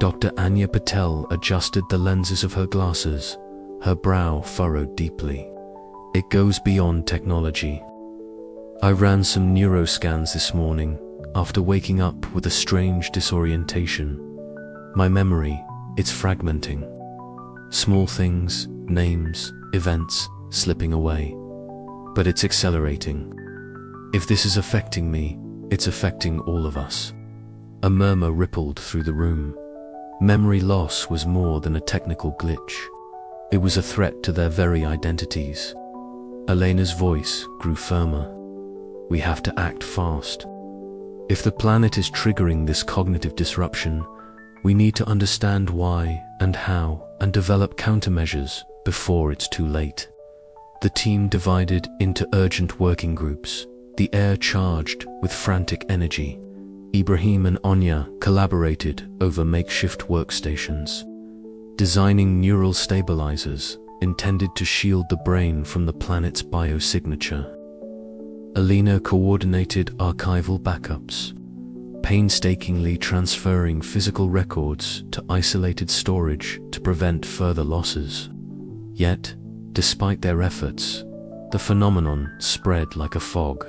Dr. Anya Patel adjusted the lenses of her glasses, her brow furrowed deeply. "It goes beyond technology. I ran some neuroscans this morning after waking up with a strange disorientation. My memory, it's fragmenting. Small things, names, events, slipping away. But it's accelerating. If this is affecting me, it's affecting all of us." A murmur rippled through the room. Memory loss was more than a technical glitch. It was a threat to their very identities. Elena's voice grew firmer. "We have to act fast. If the planet is triggering this cognitive disruption, we need to understand why and how and develop countermeasures before it's too late." The team divided into urgent working groups, the air charged with frantic energy. Ibrahim and Anya collaborated over makeshift workstations, designing neural stabilizers intended to shield the brain from the planet's biosignature. Alina coordinated archival backups, painstakingly transferring physical records to isolated storage to prevent further losses. Yet, despite their efforts, the phenomenon spread like a fog.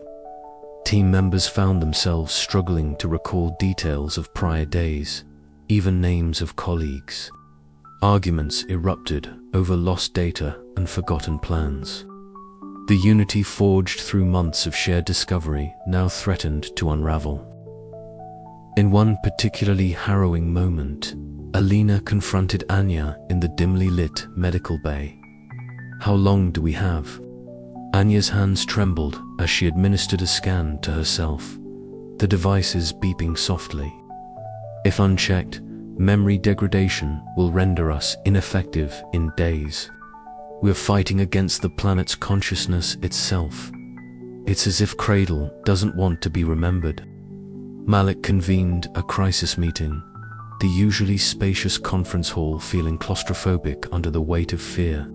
Team members found themselves struggling to recall details of prior days, even names of colleagues. Arguments erupted over lost data and forgotten plans. The unity forged through months of shared discovery now threatened to unravel. In one particularly harrowing moment, Alina confronted Anya in the dimly lit medical bay. "How long do we have?" Anya's hands trembled as she administered a scan to herself, the devices beeping softly. "If unchecked, memory degradation will render us ineffective in days. We're fighting against the planet's consciousness itself. It's as if Cradle doesn't want to be remembered." Malik convened a crisis meeting, the usually spacious conference hall feeling claustrophobic under the weight of fear.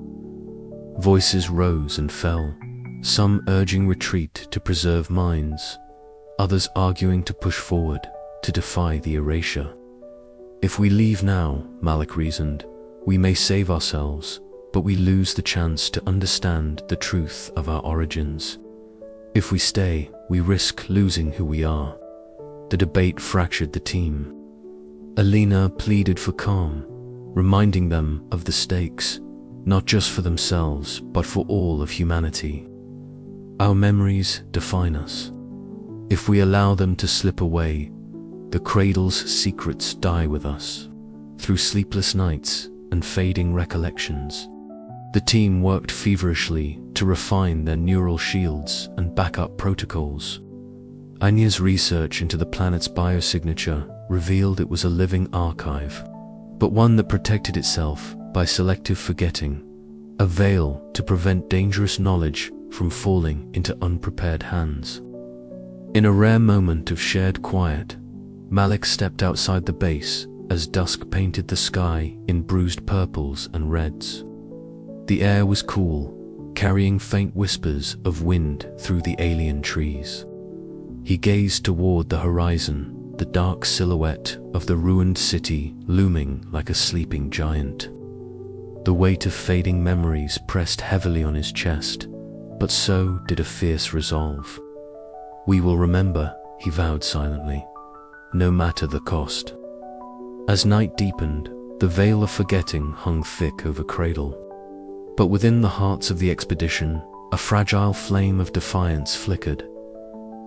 Voices rose and fell, some urging retreat to preserve minds, others arguing to push forward, to defy the erasure. If we leave now, Malik reasoned, we may save ourselves, but we lose the chance to understand the truth of our origins. If we stay, we risk losing who we are. The debate fractured the team. Alina pleaded for calm, reminding them of the stakes, not just for themselves, but for all of humanity. Our memories define us. If we allow them to slip away, the Cradle's secrets die with us, through sleepless nights and fading recollections. The team worked feverishly to refine their neural shields and backup protocols. Anya's research into the planet's biosignature revealed it was a living archive, but one that protected itself by selective forgetting, a veil to prevent dangerous knowledge from falling into unprepared hands. In a rare moment of shared quiet, Malik stepped outside the base as dusk painted the sky in bruised purples and reds. The air was cool, carrying faint whispers of wind through the alien trees. He gazed toward the horizon, the dark silhouette of the ruined city looming like a sleeping giant. The weight of fading memories pressed heavily on his chest, but so did a fierce resolve. "We will remember," he vowed silently, "no matter the cost." As night deepened, the veil of forgetting hung thick over Cradle. But within the hearts of the expedition, a fragile flame of defiance flickered,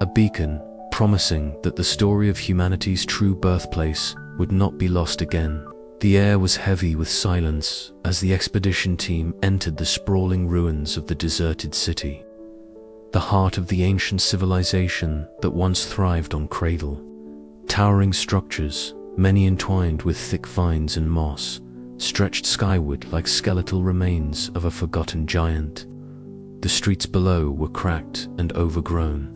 a beacon promising that the story of humanity's true birthplace would not be lost again. The air was heavy with silence as the expedition team entered the sprawling ruins of the deserted city, the heart of the ancient civilization that once thrived on Cradle. Towering structures, many entwined with thick vines and moss, stretched skyward like skeletal remains of a forgotten giant. The streets below were cracked and overgrown,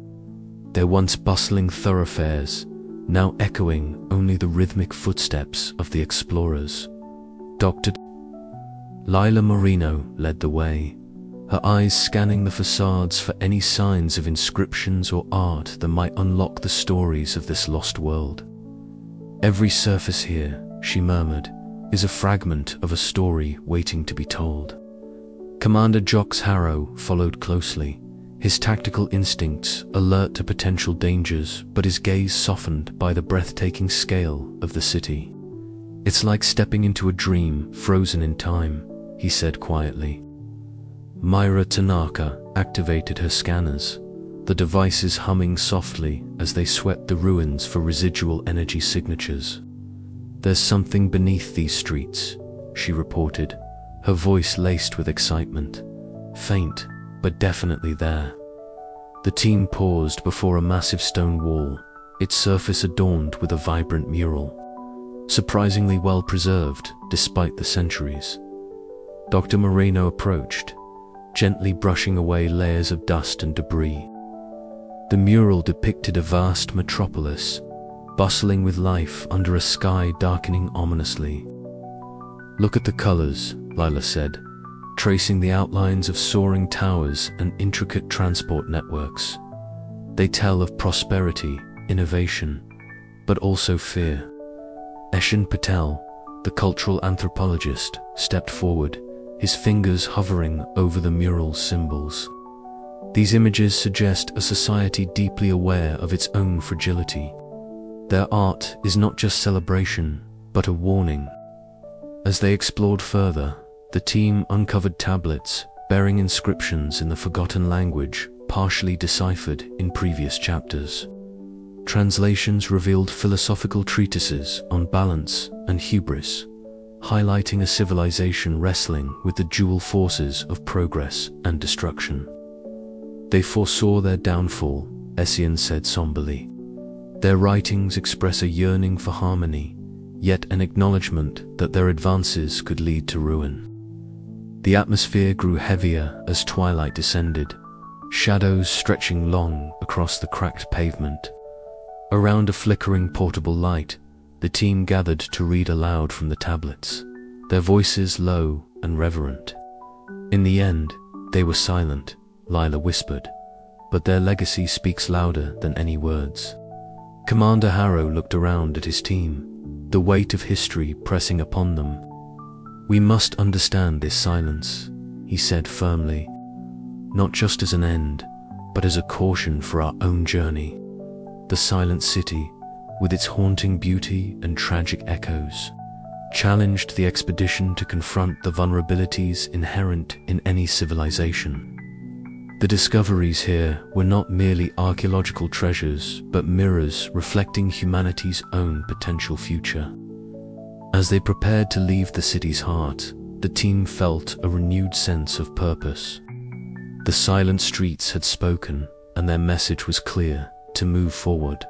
their once bustling thoroughfares now echoing only the rhythmic footsteps of the explorers. Dr. Lyra Moreno led the way, her eyes scanning the facades for any signs of inscriptions or art that might unlock the stories of this lost world. "Every surface here," she murmured, "is a fragment of a story waiting to be told." Commander Jox Harrow followed closely, his tactical instincts alert to potential dangers, but his gaze softened by the breathtaking scale of the city. "It's like stepping into a dream frozen in time," he said quietly. Myra Tanaka activated her scanners, the devices humming softly as they swept the ruins for residual energy signatures. "There's something beneath these streets," she reported, her voice laced with excitement. "Faint, but definitely there." The team paused before a massive stone wall, its surface adorned with a vibrant mural, surprisingly well preserved despite the centuries. Dr. Moreno approached, gently brushing away layers of dust and debris. The mural depicted a vast metropolis, bustling with life under a sky darkening ominously. "Look at the colors," Lyra said, tracing the outlines of soaring towers and intricate transport networks. "They tell of prosperity, innovation, but also fear." Eshin Patel, the cultural anthropologist, stepped forward, his fingers hovering over the mural's symbols. "These images suggest a society deeply aware of its own fragility. Their art is not just celebration, but a warning." As they explored further, the team uncovered tablets bearing inscriptions in the forgotten language, partially deciphered in previous chapters. Translations revealed philosophical treatises on balance and hubris, highlighting a civilization wrestling with the dual forces of progress and destruction. "They foresaw their downfall," Essien said somberly. "Their writings express a yearning for harmony, yet an acknowledgement that their advances could lead to ruin." The atmosphere grew heavier as twilight descended, shadows stretching long across the cracked pavement. Around a flickering portable light, the team gathered to read aloud from the tablets, their voices low and reverent. "In the end, they were silent," Lyra whispered, "but their legacy speaks louder than any words." Commander Harrow looked around at his team, the weight of history pressing upon them. "We must understand this silence," he said firmly, "not just as an end, but as a caution for our own journey." The silent city, with its haunting beauty and tragic echoes, challenged the expedition to confront the vulnerabilities inherent in any civilization. The discoveries here were not merely archaeological treasures, but mirrors reflecting humanity's own potential future. As they prepared to leave the city's heart, the team felt a renewed sense of purpose. The silent streets had spoken, and their message was clear: to move forward.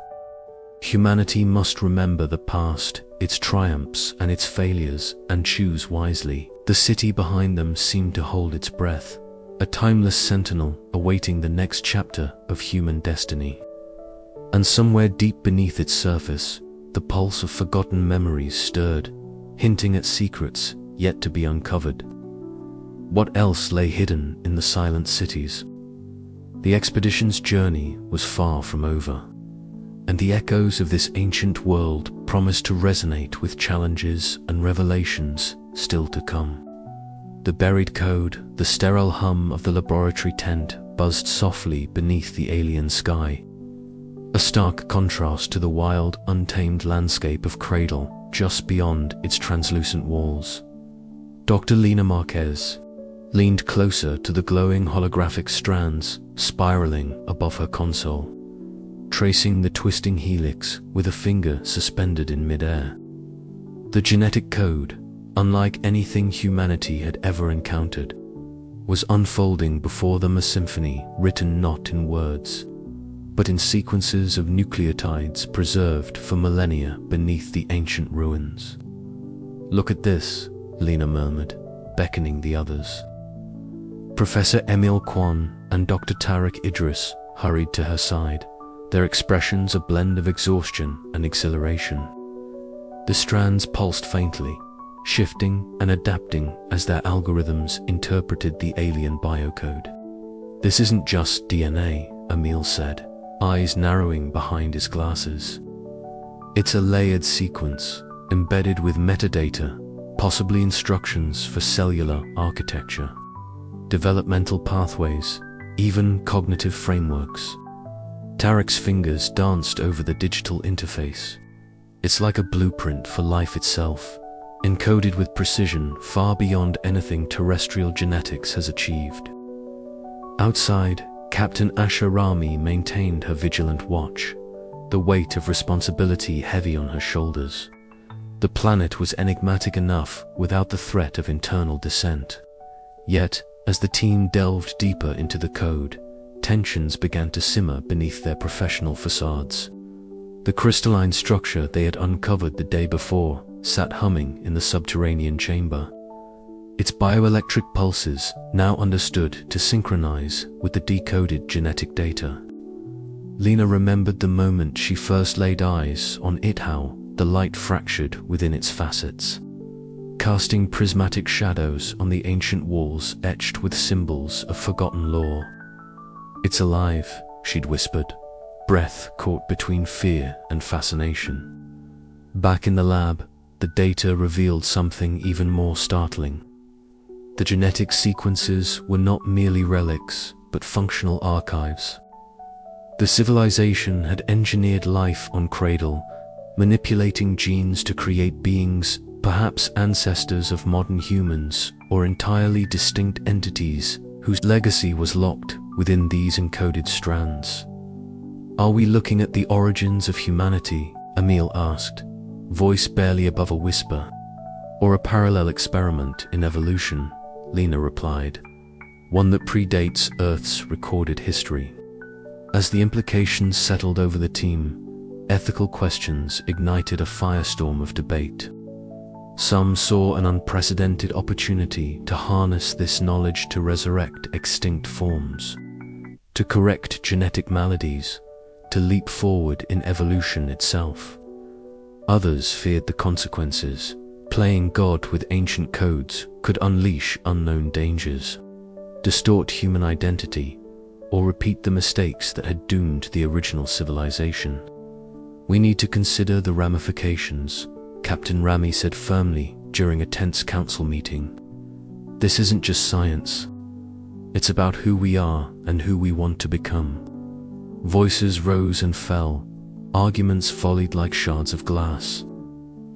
Humanity must remember the past, its triumphs and its failures, and choose wisely. The city behind them seemed to hold its breath, a timeless sentinel awaiting the next chapter of human destiny. And somewhere deep beneath its surface, the pulse of forgotten memories stirred, hinting at secrets yet to be uncovered. What else lay hidden in the silent cities? The expedition's journey was far from over, and the echoes of this ancient world promised to resonate with challenges and revelations still to come. The buried code, the sterile hum of the laboratory tent buzzed softly beneath the alien sky, a stark contrast to the wild, untamed landscape of Cradle just beyond its translucent walls. Dr. Lena Marquez leaned closer to the glowing holographic strands spiraling above her console, tracing the twisting helix with a finger suspended in midair. The genetic code, unlike anything humanity had ever encountered, was unfolding before them, a symphony written not in words, but in sequences of nucleotides preserved for millennia beneath the ancient ruins. "Look at this," Lena murmured, beckoning the others. Professor Emil Kwan and Dr. Tariq Idris hurried to her side, their expressions a blend of exhaustion and exhilaration. The strands pulsed faintly, shifting and adapting as their algorithms interpreted the alien biocode. "This isn't just DNA," Emil said, eyes narrowing behind his glasses. "It's a layered sequence, embedded with metadata, possibly instructions for cellular architecture, developmental pathways, even cognitive frameworks." Tariq's fingers danced over the digital interface. "It's like a blueprint for life itself, encoded with precision far beyond anything terrestrial genetics has achieved." Outside, Captain Asha Rami maintained her vigilant watch, the weight of responsibility heavy on her shoulders. The planet was enigmatic enough without the threat of internal dissent. Yet, as the team delved deeper into the code, tensions began to simmer beneath their professional facades. The crystalline structure they had uncovered the day before sat humming in the subterranean chamber, its bioelectric pulses now understood to synchronize with the decoded genetic data. Lena remembered the moment she first laid eyes on it, how the light fractured within its facets, casting prismatic shadows on the ancient walls etched with symbols of forgotten lore. "It's alive," she'd whispered, breath caught between fear and fascination. Back in the lab, the data revealed something even more startling. The genetic sequences were not merely relics, but functional archives. The civilization had engineered life on Cradle, manipulating genes to create beings, perhaps ancestors of modern humans, or entirely distinct entities whose legacy was locked within these encoded strands. "Are we looking at the origins of humanity?" Emil asked, voice barely above a whisper. "Or a parallel experiment in evolution?" Lena replied, "one that predates Earth's recorded history." As the implications settled over the team, ethical questions ignited a firestorm of debate. Some saw an unprecedented opportunity to harness this knowledge to resurrect extinct forms, to correct genetic maladies, to leap forward in evolution itself. Others feared the consequences. Playing God with ancient codes could unleash unknown dangers, distort human identity, or repeat the mistakes that had doomed the original civilization. "We need to consider the ramifications," Captain Rami said firmly during a tense council meeting. This isn't just science. It's about who we are and who we want to become. Voices rose and fell, arguments volleyed like shards of glass.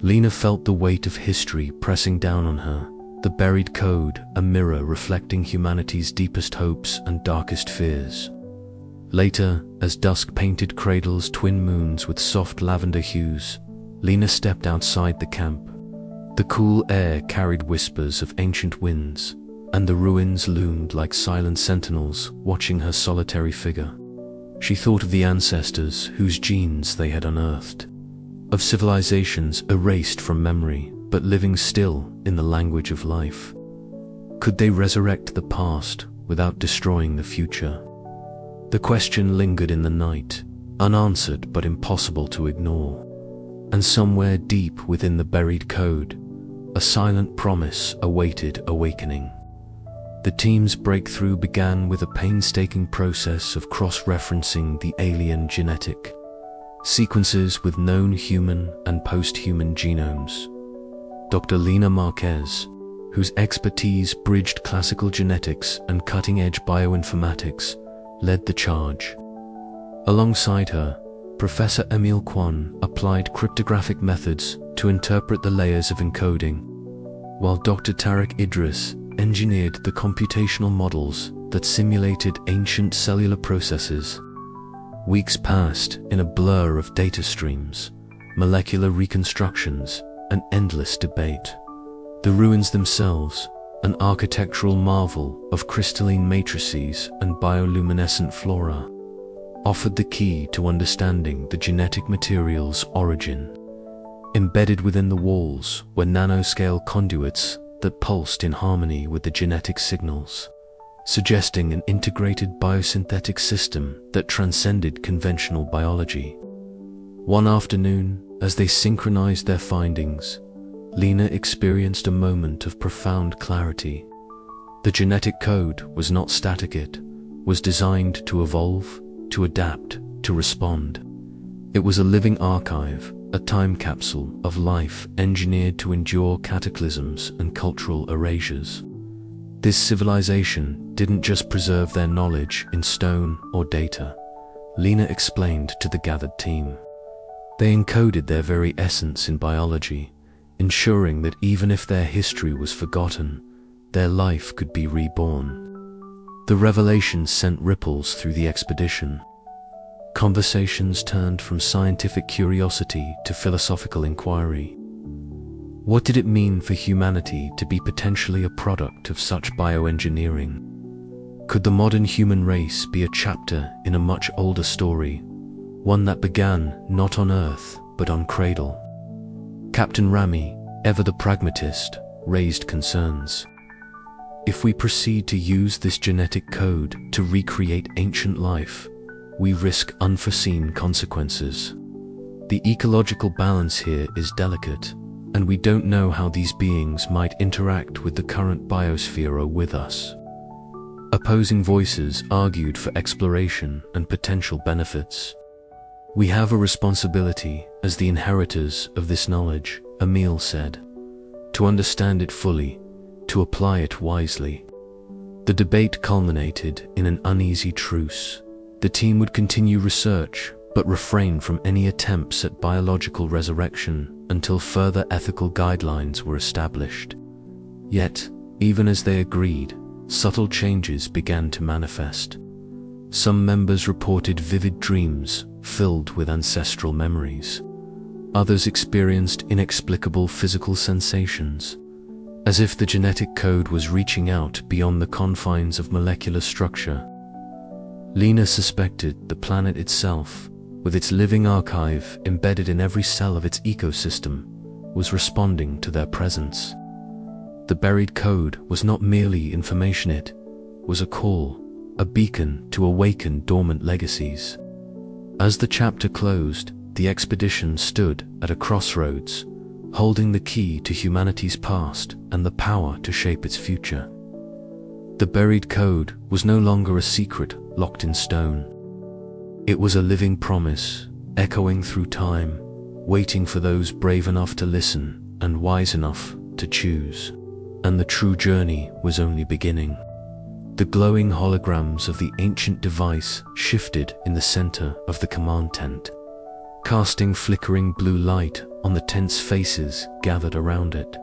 Lena felt the weight of history pressing down on her, the buried code a mirror reflecting humanity's deepest hopes and darkest fears. Later, as dusk painted Cradle's twin moons with soft lavender hues, Lena stepped outside the camp. The cool air carried whispers of ancient winds, and the ruins loomed like silent sentinels watching her solitary figure. She thought of the ancestors whose genes they had unearthed, of civilizations erased from memory but living still in the language of life. Could they resurrect the past without destroying the future? The question lingered in the night, unanswered but impossible to ignore. And somewhere deep within the buried code, a silent promise awaited awakening. The team's breakthrough began with a painstaking process of cross-referencing the alien genetic sequences with known human and post-human genomes. Dr. Lena Marquez, whose expertise bridged classical genetics and cutting-edge bioinformatics, led the charge. Alongside her, Professor Emil Kwan applied cryptographic methods to interpret the layers of encoding, while Dr. Tariq Idris engineered the computational models that simulated ancient cellular processes. Weeks passed in a blur of data streams, molecular reconstructions, and endless debate. The ruins themselves, an architectural marvel of crystalline matrices and bioluminescent flora, offered the key to understanding the genetic material's origin. Embedded within the walls were nanoscale conduits that pulsed in harmony with the genetic signals, suggesting an integrated biosynthetic system that transcended conventional biology. One afternoon, as they synchronized their findings, Lena experienced a moment of profound clarity. The genetic code was not static, it was designed to evolve, to adapt, to respond. It was a living archive, a time capsule of life engineered to endure cataclysms and cultural erasures. This civilization didn't just preserve their knowledge in stone or data, Lena explained to the gathered team. They encoded their very essence in biology, ensuring that even if their history was forgotten, their life could be reborn. The revelation sent ripples through the expedition. Conversations turned from scientific curiosity to philosophical inquiry. What did it mean for humanity to be potentially a product of such bioengineering? Could the modern human race be a chapter in a much older story, one that began not on Earth but on Cradle? Captain Rami, ever the pragmatist, raised concerns. If we proceed to use this genetic code to recreate ancient life, we risk unforeseen consequences. The ecological balance here is delicate, and we don't know how these beings might interact with the current biosphere or with us. Opposing voices argued for exploration and potential benefits. We have a responsibility as the inheritors of this knowledge, Emil said, to understand it fully, to apply it wisely. The debate culminated in an uneasy truce. The team would continue research, but refrain from any attempts at biological resurrection until further ethical guidelines were established. Yet, even as they agreed, subtle changes began to manifest. Some members reported vivid dreams filled with ancestral memories. Others experienced inexplicable physical sensations, as if the genetic code was reaching out beyond the confines of molecular structure. Lena suspected the planet itself, with its living archive embedded in every cell of its ecosystem, was responding to their presence. The buried code was not merely information, it was a call, a beacon to awaken dormant legacies. As the chapter closed, the expedition stood at a crossroads, holding the key to humanity's past and the power to shape its future. The buried code was no longer a secret locked in stone. It was a living promise, echoing through time, waiting for those brave enough to listen and wise enough to choose. And the true journey was only beginning. The glowing holograms of the ancient device shifted in the center of the command tent, casting flickering blue light on the tense faces gathered around it.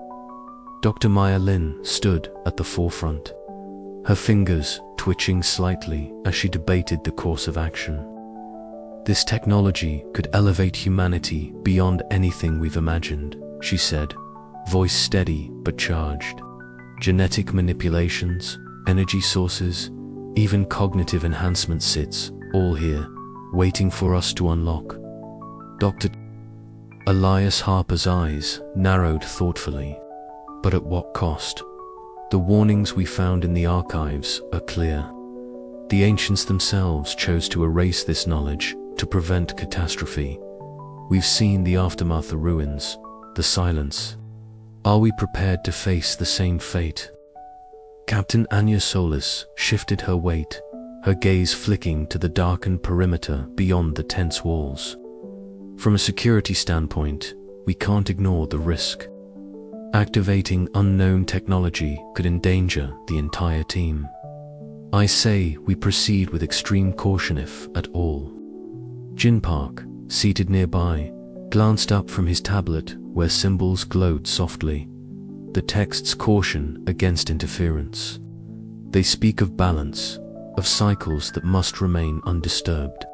Dr. Maya Lin stood at the forefront, her fingers twitching slightly as she debated the course of action. This technology could elevate humanity beyond anything we've imagined, she said, voice steady but charged. Genetic manipulations, energy sources, even cognitive enhancement sits, all here, waiting for us to unlock. Dr. Elias Harper's eyes narrowed thoughtfully. But at what cost? The warnings we found in the archives are clear. The ancients themselves chose to erase this knowledge to prevent catastrophe. We've seen the aftermath, the ruins, the silence. Are we prepared to face the same fate? Captain Anya Solis shifted her weight, her gaze flicking to the darkened perimeter beyond the tent's walls. From a security standpoint, we can't ignore the risk. Activating unknown technology could endanger the entire team. I say we proceed with extreme caution if at all. Jin Park, seated nearby, glanced up from his tablet where symbols glowed softly. The texts caution against interference. They speak of balance, of cycles that must remain undisturbed.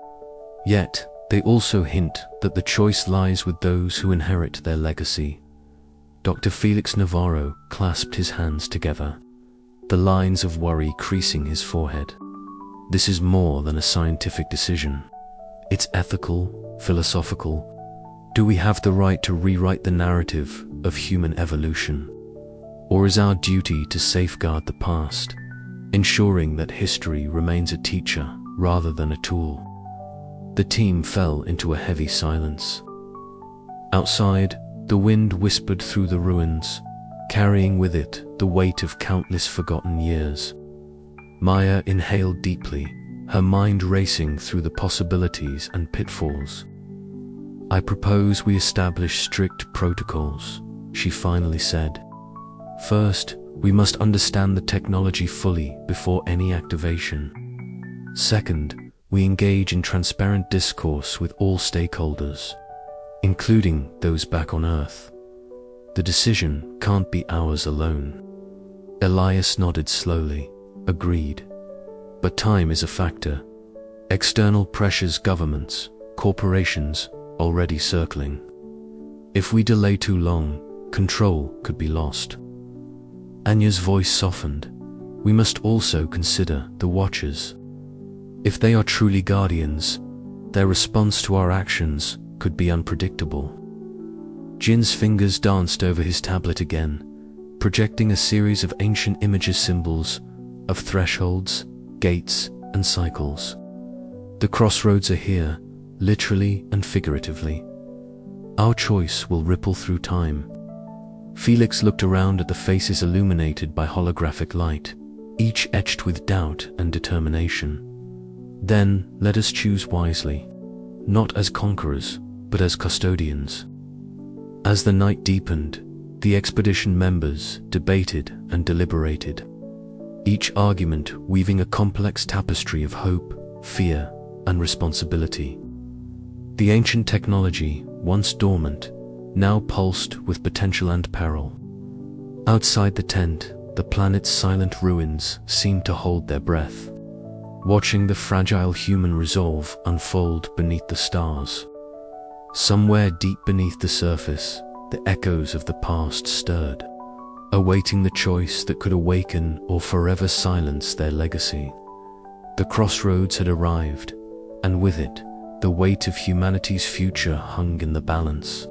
Yet, they also hint that the choice lies with those who inherit their legacy. Dr. Felix Navarro clasped his hands together, the lines of worry creasing his forehead. This is more than a scientific decision. It's ethical, philosophical. Do we have the right to rewrite the narrative of human evolution? Or is our duty to safeguard the past, ensuring that history remains a teacher rather than a tool? The team fell into a heavy silence. Outside, the wind whispered through the ruins, carrying with it the weight of countless forgotten years. Maya inhaled deeply, her mind racing through the possibilities and pitfalls. I propose we establish strict protocols, she finally said. First, we must understand the technology fully before any activation. Second, we engage in transparent discourse with all stakeholders, including those back on Earth. The decision can't be ours alone. Elias nodded slowly, agreed. But time is a factor. External pressures, governments, corporations, already circling. If we delay too long, control could be lost. Anya's voice softened. We must also consider the Watchers. If they are truly guardians, their response to our actions could be unpredictable. Jin's fingers danced over his tablet again, projecting a series of ancient images, symbols of thresholds, gates, and cycles. The crossroads are here, literally and figuratively. Our choice will ripple through time. Felix looked around at the faces illuminated by holographic light, each etched with doubt and determination. Then, let us choose wisely, not as conquerors, but as custodians. As the night deepened, the expedition members debated and deliberated, each argument weaving a complex tapestry of hope, fear, and responsibility. The ancient technology, once dormant, now pulsed with potential and peril. Outside the tent, the planet's silent ruins seemed to hold their breath, watching the fragile human resolve unfold beneath the stars. Somewhere deep beneath the surface, the echoes of the past stirred, awaiting the choice that could awaken or forever silence their legacy. The crossroads had arrived, and with it, the weight of humanity's future hung in the balance.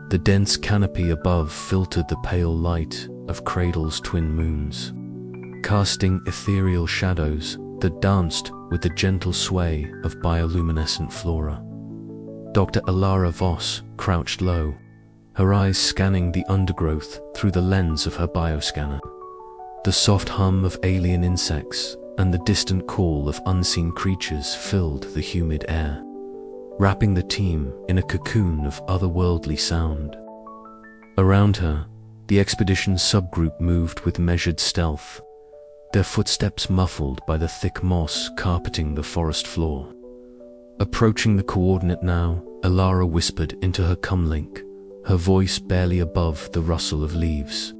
The dense canopy above filtered the pale light of Cradle's twin moons, casting ethereal shadows that danced with the gentle sway of bioluminescent flora. Dr. Lyra Voss crouched low, her eyes scanning the undergrowth through the lens of her bioscanner. The soft hum of alien insects and the distant call of unseen creatures filled the humid air, wrapping the team in a cocoon of otherworldly sound. Around her, the expedition's subgroup moved with measured stealth, their footsteps muffled by the thick moss carpeting the forest floor. Approaching the coordinate now, Lyra whispered into her comlink, her voice barely above the rustle of leaves.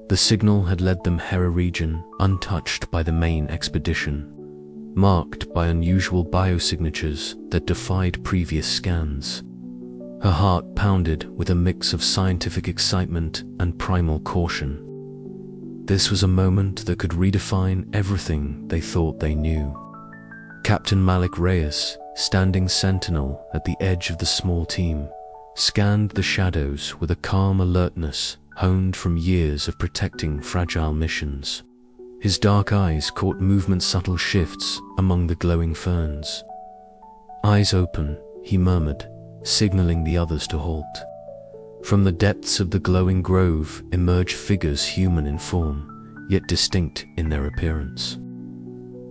The signal had led them Hera region, untouched by the main expedition, marked by unusual biosignatures that defied previous scans. Her heart pounded with a mix of scientific excitement and primal caution. This was a moment that could redefine everything they thought they knew. Captain Malik Reyes, standing sentinel at the edge of the small team, scanned the shadows with a calm alertness honed from years of protecting fragile missions. His dark eyes caught movement's subtle shifts among the glowing ferns. "Eyes open," he murmured, signaling the others to halt. From the depths of the glowing grove emerged figures human in form, yet distinct in their appearance.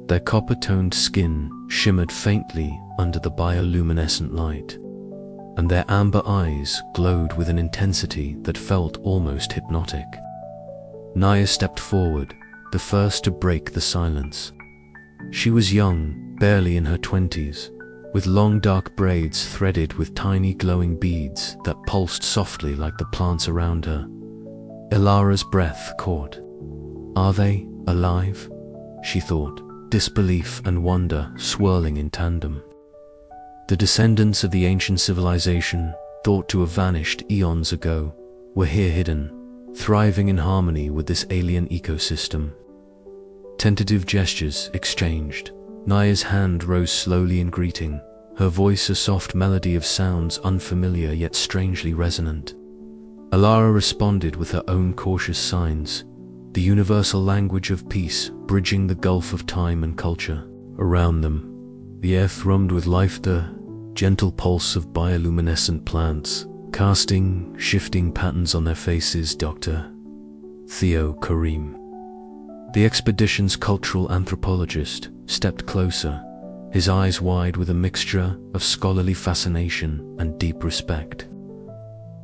Their copper-toned skin shimmered faintly under the bioluminescent light, and their amber eyes glowed with an intensity that felt almost hypnotic. Naya stepped forward, the first to break the silence. She was young, barely in her 20s, with long dark braids threaded with tiny glowing beads that pulsed softly like the plants around her. Lyra's breath caught. "Are they alive?" she thought, disbelief and wonder swirling in tandem. The descendants of the ancient civilization, thought to have vanished eons ago, were here hidden, thriving in harmony with this alien ecosystem. Tentative gestures exchanged. Naya's hand rose slowly in greeting, her voice a soft melody of sounds unfamiliar yet strangely resonant. Lyra responded with her own cautious signs, the universal language of peace bridging the gulf of time and culture. Around them, the air thrummed with life, the gentle pulse of bioluminescent plants, casting shifting patterns on their faces. Dr. Theo Karim, the expedition's cultural anthropologist, stepped closer, his eyes wide with a mixture of scholarly fascination and deep respect.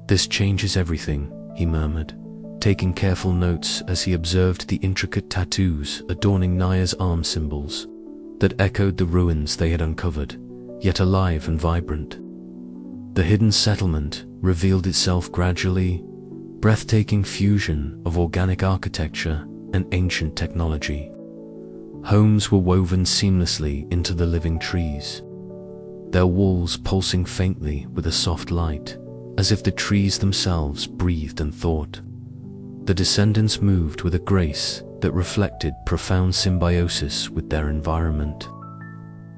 "This changes everything," he murmured, taking careful notes as he observed the intricate tattoos adorning Naya's arm symbols that echoed the ruins they had uncovered, yet alive and vibrant. The hidden settlement revealed itself gradually, breathtaking fusion of organic architecture and ancient technology. Homes were woven seamlessly into the living trees, their walls pulsing faintly with a soft light, as if the trees themselves breathed and thought. The descendants moved with a grace that reflected profound symbiosis with their environment,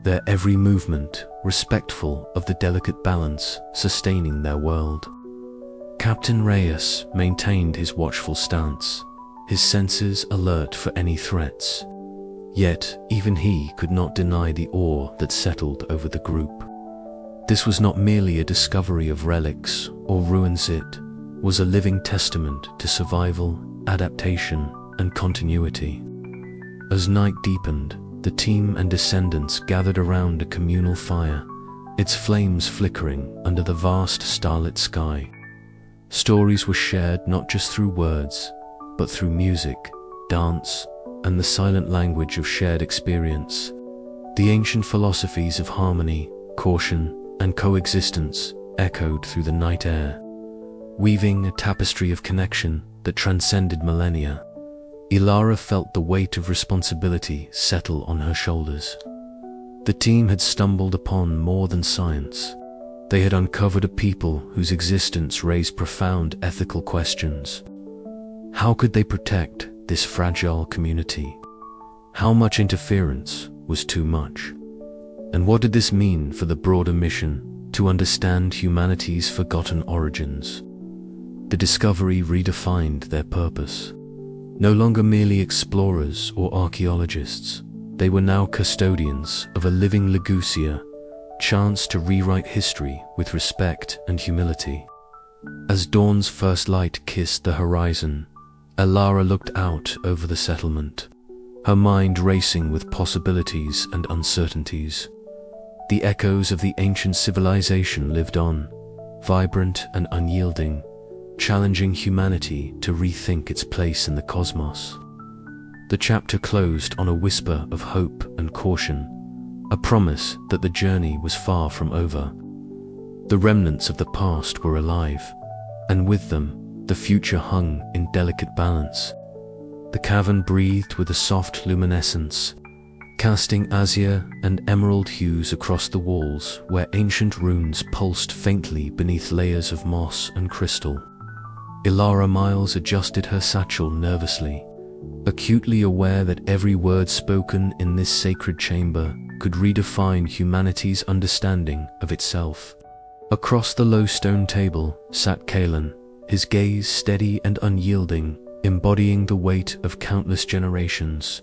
their every movement respectful of the delicate balance sustaining their world. Captain Reyes maintained his watchful stance, his senses alert for any threats. Yet, even he could not deny the awe that settled over the group. This was not merely a discovery of relics or ruins, it was a living testament to survival, adaptation, and continuity. As night deepened, the team and descendants gathered around a communal fire, its flames flickering under the vast starlit sky. Stories were shared not just through words, but through music, dance, and the silent language of shared experience. The ancient philosophies of harmony, caution, and coexistence echoed through the night air, weaving a tapestry of connection that transcended millennia. Lyra felt the weight of responsibility settle on her shoulders. The team had stumbled upon more than science. They had uncovered a people whose existence raised profound ethical questions. How could they protect this fragile community? How much interference was too much? And what did this mean for the broader mission to understand humanity's forgotten origins? The discovery redefined their purpose. No longer merely explorers or archaeologists, they were now custodians of a living legacy, chance to rewrite history with respect and humility. As dawn's first light kissed the horizon, Lyra looked out over the settlement, her mind racing with possibilities and uncertainties. The echoes of the ancient civilization lived on, vibrant and unyielding, challenging humanity to rethink its place in the cosmos. The chapter closed on a whisper of hope and caution, a promise that the journey was far from over. The remnants of the past were alive, and with them, the future hung in delicate balance. The cavern breathed with a soft luminescence, casting azure and emerald hues across the walls where ancient runes pulsed faintly beneath layers of moss and crystal. Lyra Miles adjusted her satchel nervously, acutely aware that every word spoken in this sacred chamber could redefine humanity's understanding of itself. Across the low stone table sat Calen, his gaze steady and unyielding, embodying the weight of countless generations.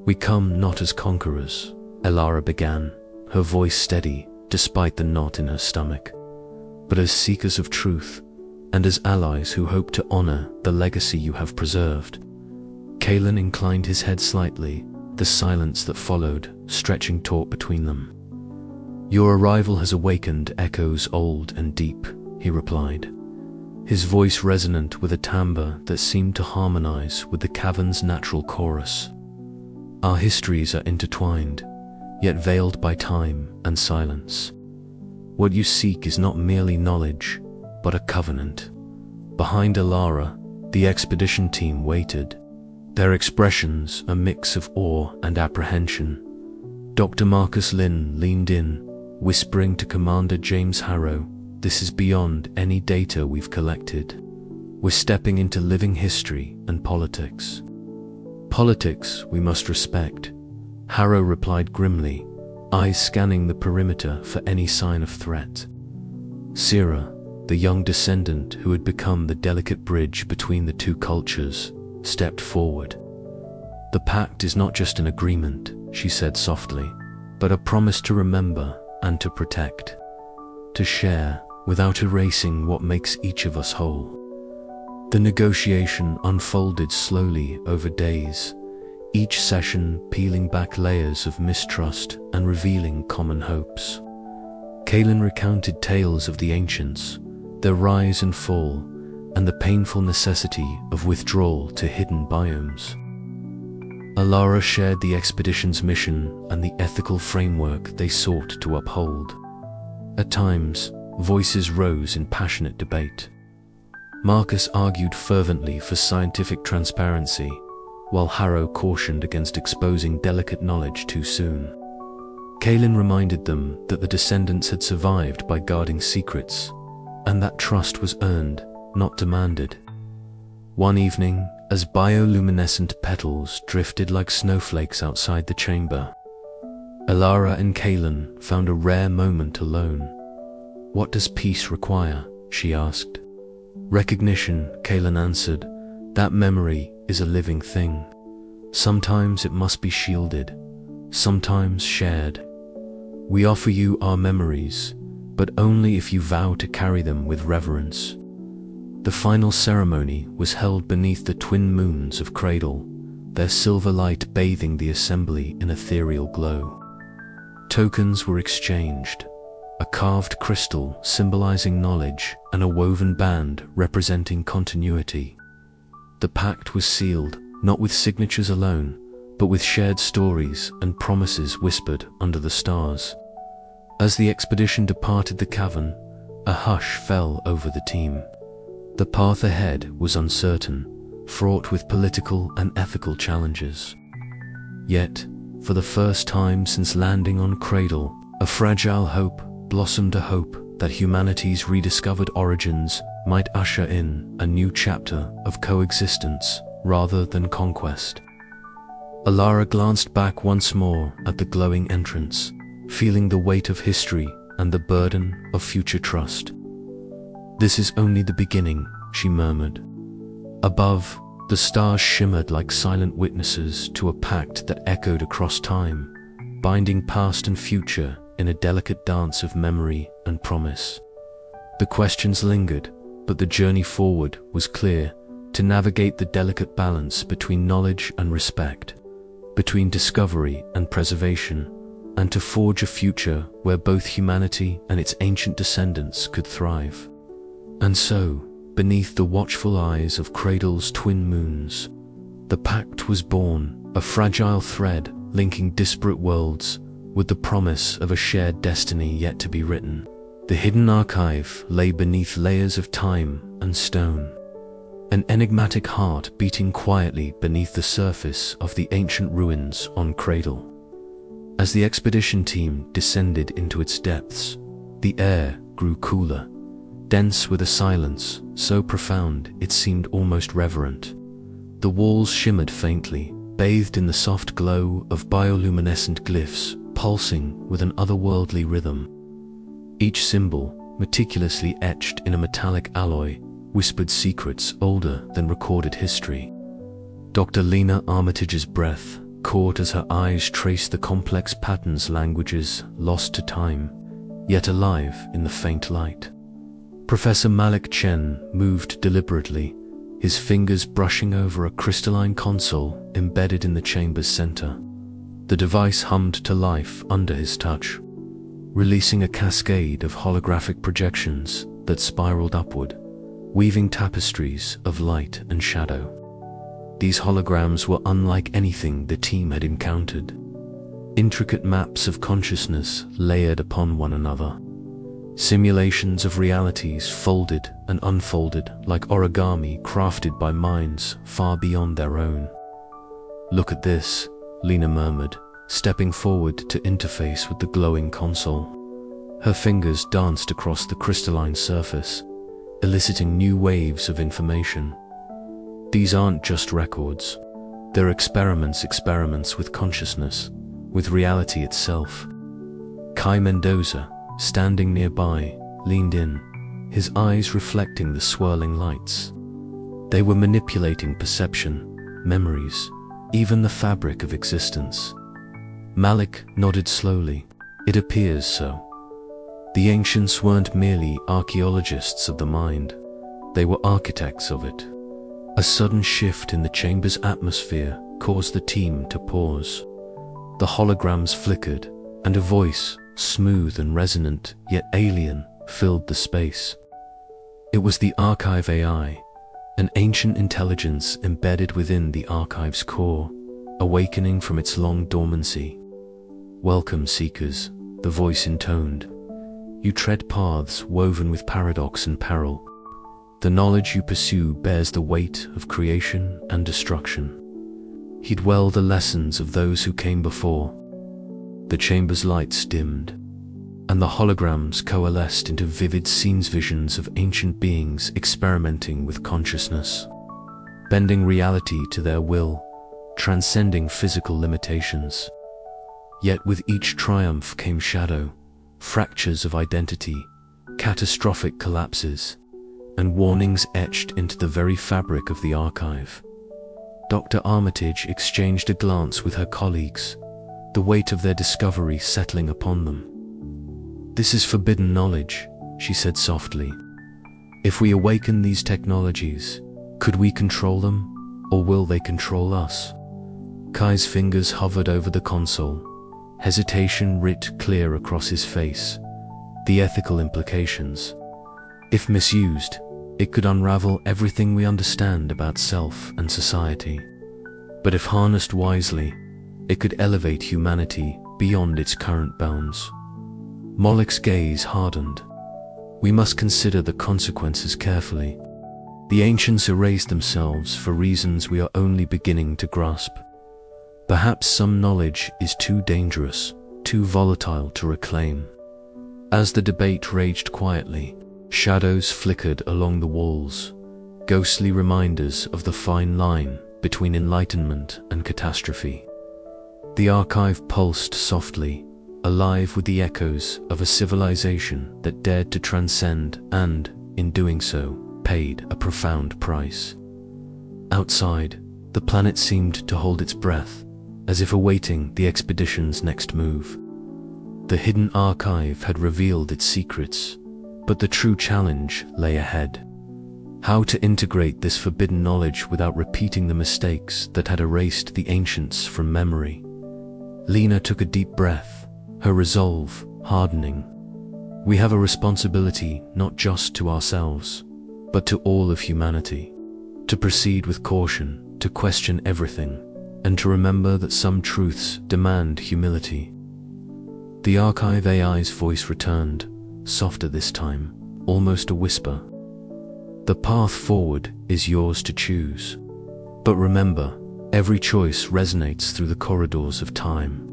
"We come not as conquerors," Lyra began, her voice steady despite the knot in her stomach, "but as seekers of truth, and as allies who hope to honor the legacy you have preserved." Calen inclined his head slightly, the silence that followed stretching taut between them. "Your arrival has awakened echoes old and deep," he replied, his voice resonant with a timbre that seemed to harmonize with the cavern's natural chorus. "Our histories are intertwined, yet veiled by time and silence. What you seek is not merely knowledge, but a covenant." Behind Lyra, the expedition team waited, their expressions a mix of awe and apprehension. Dr. Marcus Lynn leaned in, whispering to Commander James Harrow, "This is beyond any data we've collected. We're stepping into living history and politics." "Politics we must respect," Harrow replied grimly, eyes scanning the perimeter for any sign of threat. Sira, the young descendant who had become the delicate bridge between the two cultures, stepped forward. "The pact is not just an agreement," she said softly, "but a promise to remember and to protect, to share without erasing what makes each of us whole." The negotiation unfolded slowly over days, each session peeling back layers of mistrust and revealing common hopes. Calen recounted tales of the ancients, their rise and fall, and the painful necessity of withdrawal to hidden biomes. Lyra shared the expedition's mission and the ethical framework they sought to uphold. At times, voices rose in passionate debate. Marcus argued fervently for scientific transparency, while Harrow cautioned against exposing delicate knowledge too soon. Calen reminded them that the descendants had survived by guarding secrets, and that trust was earned, not demanded. One evening, as bioluminescent petals drifted like snowflakes outside the chamber, Lyra and Calen found a rare moment alone. "What does peace require?" she asked. "Recognition," Calen answered. "That memory is a living thing. Sometimes it must be shielded, sometimes shared. We offer you our memories, but only if you vow to carry them with reverence." The final ceremony was held beneath the twin moons of Cradle, their silver light bathing the assembly in ethereal glow. Tokens were exchanged, a carved crystal symbolizing knowledge and a woven band representing continuity. The pact was sealed, not with signatures alone, but with shared stories and promises whispered under the stars. As the expedition departed the cavern, a hush fell over the team. The path ahead was uncertain, fraught with political and ethical challenges. Yet, for the first time since landing on Cradle, a fragile hope blossomed, a hope that humanity's rediscovered origins might usher in a new chapter of coexistence rather than conquest. Lyra glanced back once more at the glowing entrance, feeling the weight of history and the burden of future trust. "This is only the beginning," she murmured. Above, the stars shimmered like silent witnesses to a pact that echoed across time, binding past and future in a delicate dance of memory and promise. The questions lingered, but the journey forward was clear: to navigate the delicate balance between knowledge and respect, between discovery and preservation, and to forge a future where both humanity and its ancient descendants could thrive. And so, beneath the watchful eyes of Cradle's twin moons, the pact was born, a fragile thread linking disparate worlds with the promise of a shared destiny yet to be written. The hidden archive lay beneath layers of time and stone, an enigmatic heart beating quietly beneath the surface of the ancient ruins on Cradle. As the expedition team descended into its depths, the air grew cooler, dense with a silence so profound it seemed almost reverent. The walls shimmered faintly, bathed in the soft glow of bioluminescent glyphs pulsing with an otherworldly rhythm. Each symbol, meticulously etched in a metallic alloy, whispered secrets older than recorded history. Dr. Lena Armitage's breath caught as her eyes traced the complex patterns, languages lost to time, yet alive in the faint light. Professor Malik Chen moved deliberately, his fingers brushing over a crystalline console embedded in the chamber's center. The device hummed to life under his touch, releasing a cascade of holographic projections that spiraled upward, weaving tapestries of light and shadow. These holograms were unlike anything the team had encountered. Intricate maps of consciousness layered upon one another. Simulations of realities folded and unfolded like origami crafted by minds far beyond their own. "Look at this," Lena murmured, stepping forward to interface with the glowing console. Her fingers danced across the crystalline surface, eliciting new waves of information. These aren't just records. They're experiments with consciousness, with reality itself. Kai Mendoza, standing nearby, leaned in, his eyes reflecting the swirling lights. They were manipulating perception, memories, even the fabric of existence. Malik nodded slowly. "It appears so." The ancients weren't merely archaeologists of the mind, they were architects of it. A sudden shift in the chamber's atmosphere caused the team to pause. The holograms flickered, and a voice, smooth and resonant, yet alien, filled the space. It was the Archive AI, an ancient intelligence embedded within the Archive's core, awakening from its long dormancy. "Welcome, seekers," the voice intoned. "You tread paths woven with paradox and peril. The knowledge you pursue bears the weight of creation and destruction. Heed well the lessons of those who came before." The chamber's lights dimmed, and the holograms coalesced into vivid visions of ancient beings experimenting with consciousness, bending reality to their will, transcending physical limitations. Yet with each triumph came shadow, fractures of identity, catastrophic collapses, and warnings etched into the very fabric of the archive. Dr. Armitage exchanged a glance with her colleagues, the weight of their discovery settling upon them. "This is forbidden knowledge," she said softly. "If we awaken these technologies, could we control them, or will they control us?" Kai's fingers hovered over the console, hesitation writ clear across his face. The ethical implications. If misused, it could unravel everything we understand about self and society. But if harnessed wisely, it could elevate humanity beyond its current bounds. Malik's gaze hardened. "We must consider the consequences carefully. The ancients erased themselves for reasons we are only beginning to grasp. Perhaps some knowledge is too dangerous, too volatile to reclaim." As the debate raged quietly, shadows flickered along the walls, ghostly reminders of the fine line between enlightenment and catastrophe. The archive pulsed softly, alive with the echoes of a civilization that dared to transcend and, in doing so, paid a profound price. Outside, the planet seemed to hold its breath, as if awaiting the expedition's next move. The hidden archive had revealed its secrets, but the true challenge lay ahead. How to integrate this forbidden knowledge without repeating the mistakes that had erased the ancients from memory? Lena took a deep breath, her resolve hardening. We have a responsibility not just to ourselves, but to all of humanity, to proceed with caution, to question everything, and to remember that some truths demand humility. The archive AI's voice returned, softer this time, almost a whisper. The path forward is yours to choose. But remember, every choice resonates through the corridors of time.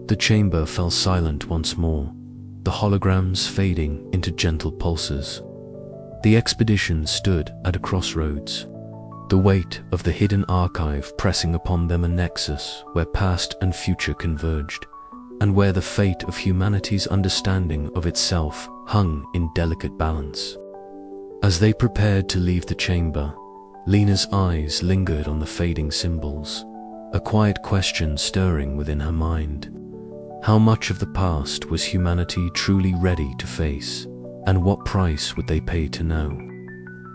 The chamber fell silent once more, the holograms fading into gentle pulses. The expedition stood at a crossroads, the weight of the hidden archive pressing upon them, a nexus where past and future converged, and where the fate of humanity's understanding of itself hung in delicate balance. As they prepared to leave the chamber, Lena's eyes lingered on the fading symbols, a quiet question stirring within her mind. How much of the past was humanity truly ready to face, and what price would they pay to know?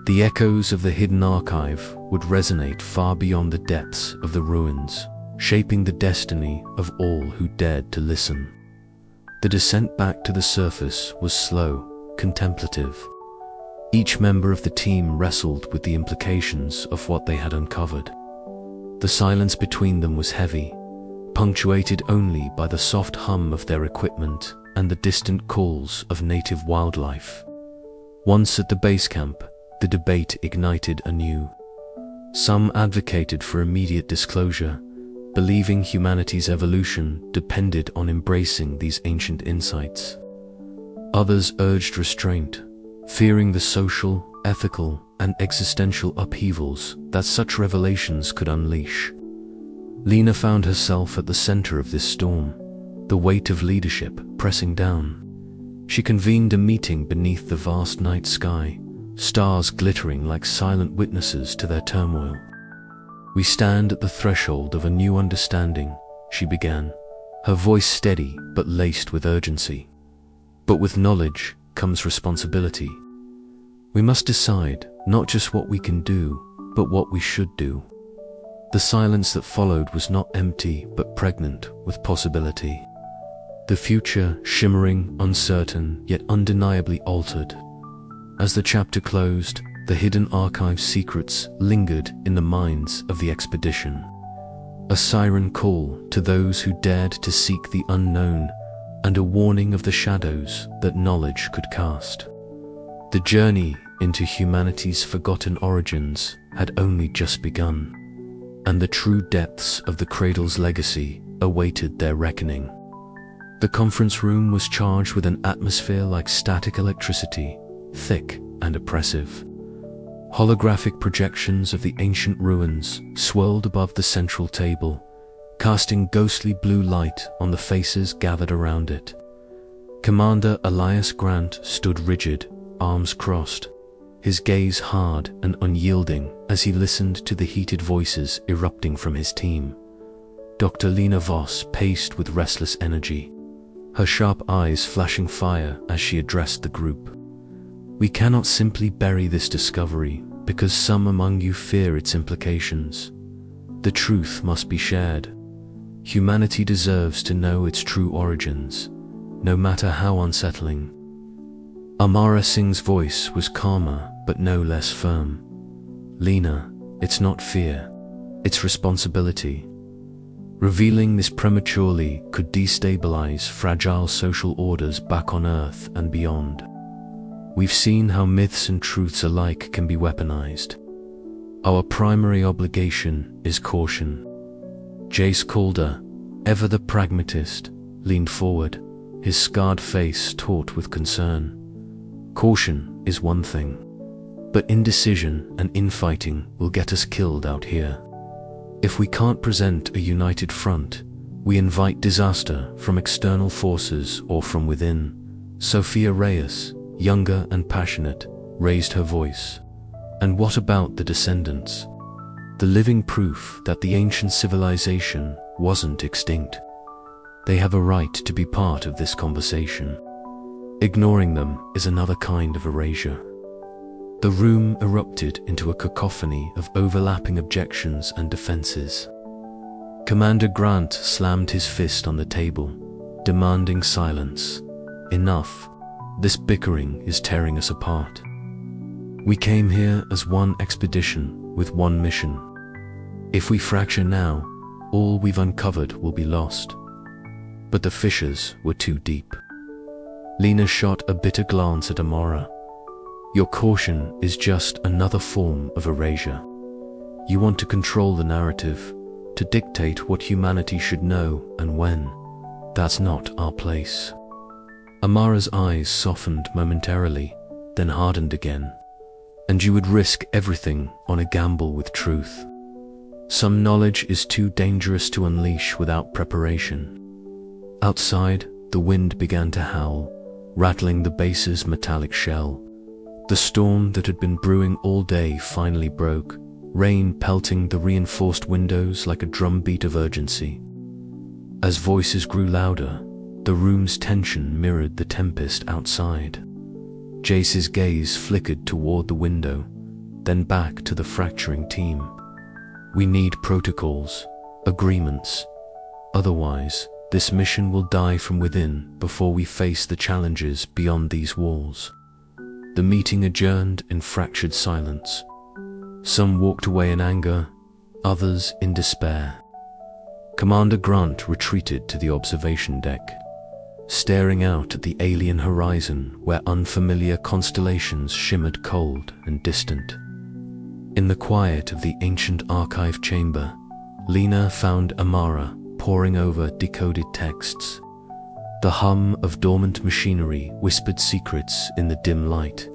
The echoes of the hidden archive would resonate far beyond the depths of the ruins, shaping the destiny of all who dared to listen. The descent back to the surface was slow, contemplative. Each member of the team wrestled with the implications of what they had uncovered. The silence between them was heavy, punctuated only by the soft hum of their equipment and the distant calls of native wildlife. Once at the base camp, the debate ignited anew. Some advocated for immediate disclosure, believing humanity's evolution depended on embracing these ancient insights. Others urged restraint, fearing the social, ethical, and existential upheavals that such revelations could unleash. Lena found herself at the center of this storm, the weight of leadership pressing down. She convened a meeting beneath the vast night sky, stars glittering like silent witnesses to their turmoil. "We stand at the threshold of a new understanding," she began, her voice steady but laced with urgency. "But with knowledge comes responsibility. We must decide not just what we can do, but what we should do." The silence that followed was not empty but pregnant with possibility. The future shimmering, uncertain, yet undeniably altered. As the chapter closed, the hidden archive secrets lingered in the minds of the expedition. A siren call to those who dared to seek the unknown, and a warning of the shadows that knowledge could cast. The journey into humanity's forgotten origins had only just begun, and the true depths of the Cradle's legacy awaited their reckoning. The conference room was charged with an atmosphere like static electricity, thick and oppressive. Holographic projections of the ancient ruins swirled above the central table, casting ghostly blue light on the faces gathered around it. Commander Elias Grant stood rigid, arms crossed, his gaze hard and unyielding as he listened to the heated voices erupting from his team. Dr. Lyra Voss paced with restless energy, her sharp eyes flashing fire as she addressed the group. "We cannot simply bury this discovery because some among you fear its implications. The truth must be shared. Humanity deserves to know its true origins, no matter how unsettling." Amara Singh's voice was calmer but no less firm. "Lena, it's not fear, it's responsibility. Revealing this prematurely could destabilize fragile social orders back on Earth and beyond. We've seen how myths and truths alike can be weaponized. Our primary obligation is caution." Jace Calder, ever the pragmatist, leaned forward, his scarred face taut with concern. "Caution is one thing, but indecision and infighting will get us killed out here. If we can't present a united front, we invite disaster from external forces or from within." Sophia Reyes, younger and passionate, raised her voice. "And what about the descendants? The living proof that the ancient civilization wasn't extinct. They have a right to be part of this conversation. Ignoring them is another kind of erasure." The room erupted into a cacophony of overlapping objections and defenses. Commander Grant slammed his fist on the table, demanding silence. Enough. This bickering is tearing us apart. We came here as one expedition with one mission. If we fracture now, all we've uncovered will be lost. But the fissures were too deep. Lena shot a bitter glance at Amara. Your caution is just another form of erasure. You want to control the narrative, to dictate what humanity should know and when. That's not our place. Amara's eyes softened momentarily, then hardened again. And you would risk everything on a gamble with truth. Some knowledge is too dangerous to unleash without preparation. Outside, the wind began to howl, rattling the base's metallic shell. The storm that had been brewing all day finally broke, rain pelting the reinforced windows like a drumbeat of urgency. As voices grew louder, the room's tension mirrored the tempest outside. Jace's gaze flickered toward the window, then back to the fracturing team. We need protocols, agreements. Otherwise, this mission will die from within before we face the challenges beyond these walls. The meeting adjourned in fractured silence. Some walked away in anger, others in despair. Commander Grant retreated to the observation deck, staring out at the alien horizon where unfamiliar constellations shimmered cold and distant. In the quiet of the ancient archive chamber, Lena found Amara poring over decoded texts. The hum of dormant machinery whispered secrets in the dim light.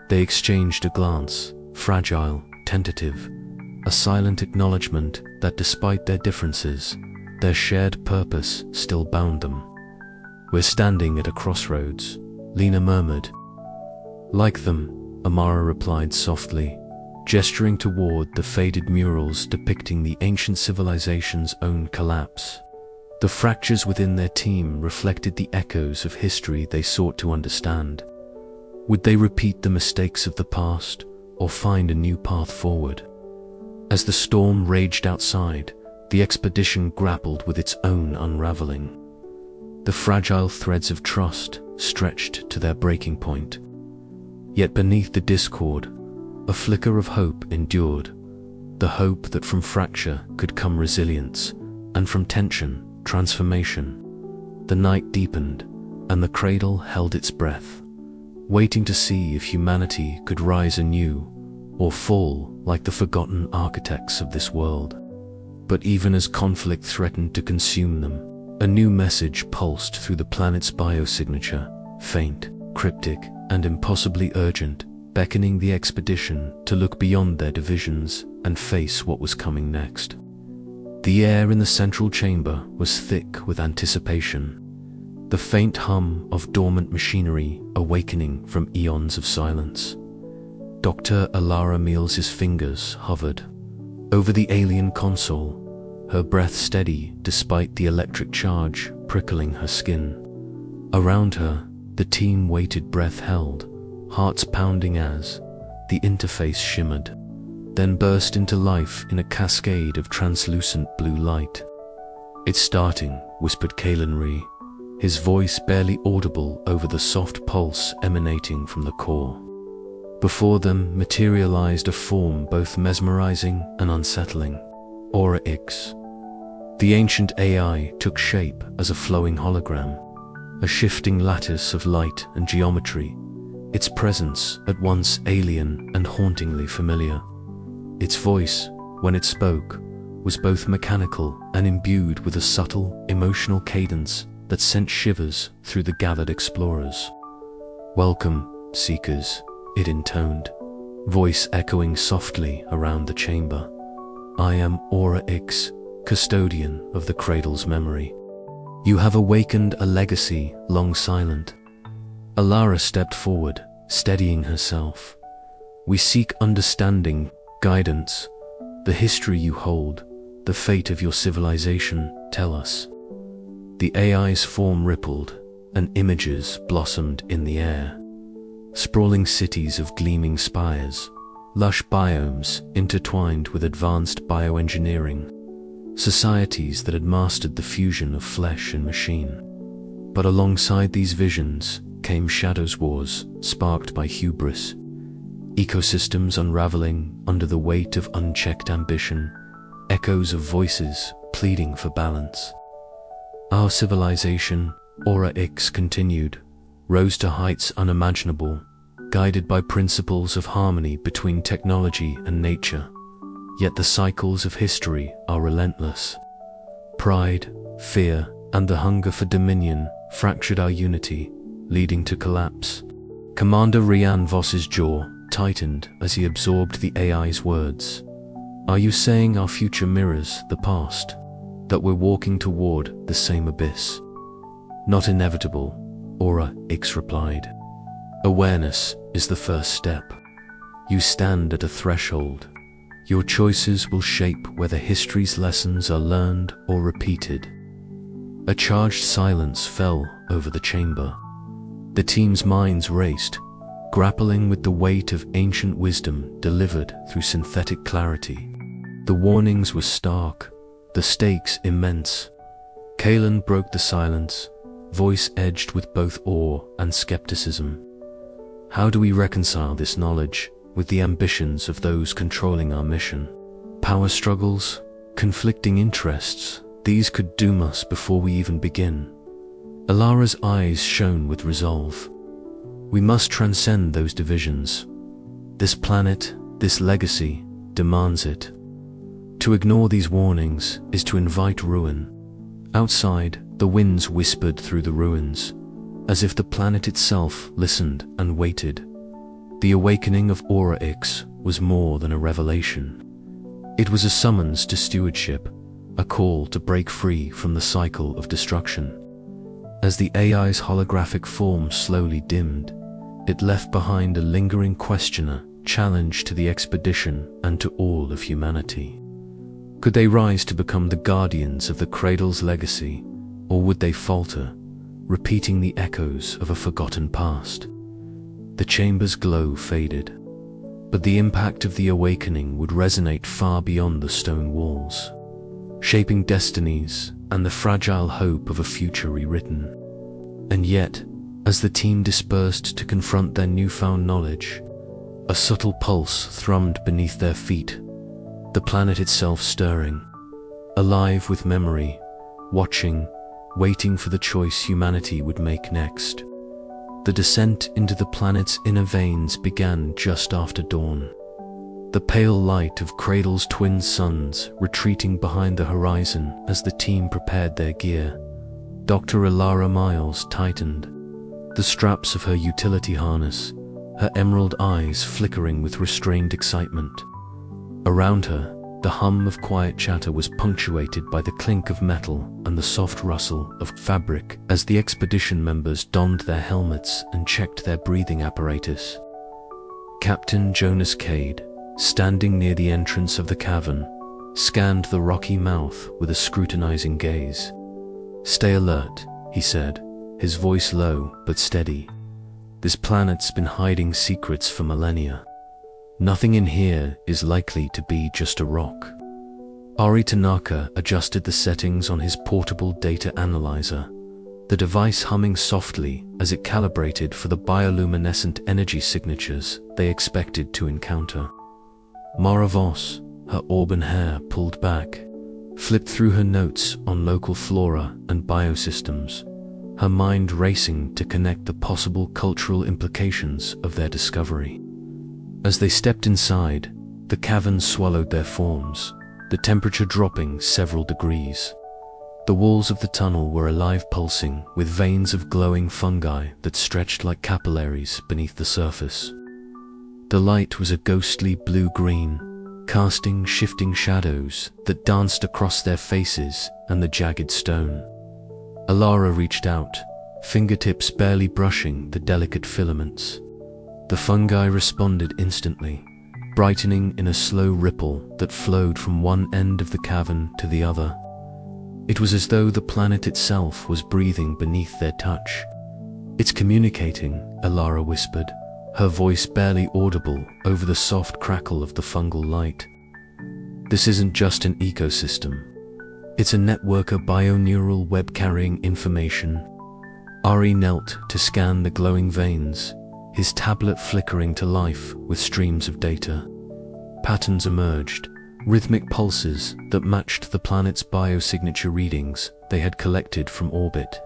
They exchanged a glance, fragile, tentative, a silent acknowledgement that despite their differences, their shared purpose still bound them. We're standing at a crossroads, Lena murmured. Like them, Amara replied softly, gesturing toward the faded murals depicting the ancient civilization's own collapse. The fractures within their team reflected the echoes of history they sought to understand. Would they repeat the mistakes of the past, or find a new path forward? As the storm raged outside, the expedition grappled with its own unraveling. The fragile threads of trust stretched to their breaking point. Yet beneath the discord, a flicker of hope endured, the hope that from fracture could come resilience, and from tension, transformation. The night deepened, and the cradle held its breath, waiting to see if humanity could rise anew, or fall like the forgotten architects of this world. But even as conflict threatened to consume them, a new message pulsed through the planet's biosignature, faint, cryptic, and impossibly urgent, beckoning the expedition to look beyond their divisions and face what was coming next. The air in the central chamber was thick with anticipation, the faint hum of dormant machinery awakening from eons of silence. Dr. Alara Mills' fingers hovered over the alien console, her breath steady despite the electric charge prickling her skin. Around her, the team waited, breath held, hearts pounding as the interface shimmered, then burst into life in a cascade of translucent blue light. "It's starting," whispered Kalen Ree, his voice barely audible over the soft pulse emanating from the core. Before them materialized a form both mesmerizing and unsettling, Aura X. The ancient AI took shape as a flowing hologram, a shifting lattice of light and geometry, its presence at once alien and hauntingly familiar. Its voice, when it spoke, was both mechanical and imbued with a subtle, emotional cadence that sent shivers through the gathered explorers. "Welcome, seekers," it intoned, voice echoing softly around the chamber. "I am Aura X, custodian of the Cradle's memory. You have awakened a legacy long silent." Alara stepped forward, steadying herself. "We seek understanding, guidance. The history you hold, the fate of your civilization, tell us." The AI's form rippled, and images blossomed in the air. Sprawling cities of gleaming spires, lush biomes intertwined with advanced bioengineering, societies that had mastered the fusion of flesh and machine. But alongside these visions came shadows wars sparked by hubris, ecosystems unraveling under the weight of unchecked ambition, echoes of voices pleading for balance. Our civilization, Aura X continued, rose to heights unimaginable, guided by principles of harmony between technology and nature. Yet the cycles of history are relentless. Pride, fear, and the hunger for dominion fractured our unity, leading to collapse. Commander Lyra Voss's jaw tightened as he absorbed the AI's words. Are you saying our future mirrors the past? That we're walking toward the same abyss? Not inevitable, Aura X replied. Awareness is the first step. You stand at a threshold. Your choices will shape whether history's lessons are learned or repeated. A charged silence fell over the chamber. The team's minds raced, grappling with the weight of ancient wisdom delivered through synthetic clarity. The warnings were stark, the stakes immense. Kalen broke the silence, voice edged with both awe and skepticism. How do we reconcile this knowledge with the ambitions of those controlling our mission? Power struggles, conflicting interests, these could doom us before we even begin. Alara's eyes shone with resolve. We must transcend those divisions. This planet, this legacy, demands it. To ignore these warnings is to invite ruin. Outside, the winds whispered through the ruins, as if the planet itself listened and waited. The awakening of Aura X was more than a revelation. It was a summons to stewardship, a call to break free from the cycle of destruction. As the AI's holographic form slowly dimmed, it left behind a lingering questioner, challenge to the expedition and to all of humanity. Could they rise to become the guardians of the Cradle's legacy, or would they falter, repeating the echoes of a forgotten past? The chamber's glow faded, but the impact of the awakening would resonate far beyond the stone walls, shaping destinies and the fragile hope of a future rewritten. And yet, as the team dispersed to confront their newfound knowledge, a subtle pulse thrummed beneath their feet, the planet itself stirring, alive with memory, watching, waiting for the choice humanity would make next. The descent into the planet's inner veins began just after dawn. The pale light of Cradle's twin suns retreating behind the horizon as the team prepared their gear. Dr. Lyra Miles tightened, the straps of her utility harness, her emerald eyes flickering with restrained excitement. Around her, the hum of quiet chatter was punctuated by the clink of metal and the soft rustle of fabric as the expedition members donned their helmets and checked their breathing apparatus. Captain Jonas Cade, standing near the entrance of the cavern, scanned the rocky mouth with a scrutinizing gaze. Stay alert, he said, his voice low but steady. This planet's been hiding secrets for millennia. Nothing in here is likely to be just a rock. Ari Tanaka adjusted the settings on his portable data analyzer, the device humming softly as it calibrated for the bioluminescent energy signatures they expected to encounter. Lyra Voss, her auburn hair pulled back, flipped through her notes on local flora and biosystems, her mind racing to connect the possible cultural implications of their discovery. As they stepped inside, the cavern swallowed their forms, the temperature dropping several degrees. The walls of the tunnel were alive, pulsing with veins of glowing fungi that stretched like capillaries beneath the surface. The light was a ghostly blue-green, casting shifting shadows that danced across their faces and the jagged stone. Alara reached out, fingertips barely brushing the delicate filaments. The fungi responded instantly, brightening in a slow ripple that flowed from one end of the cavern to the other. It was as though the planet itself was breathing beneath their touch. "It's communicating," Alara whispered, her voice barely audible over the soft crackle of the fungal light. "This isn't just an ecosystem. It's a network of bioneural web carrying information. Ari knelt to scan the glowing veins, his tablet flickering to life with streams of data. Patterns emerged, rhythmic pulses that matched the planet's biosignature readings they had collected from orbit.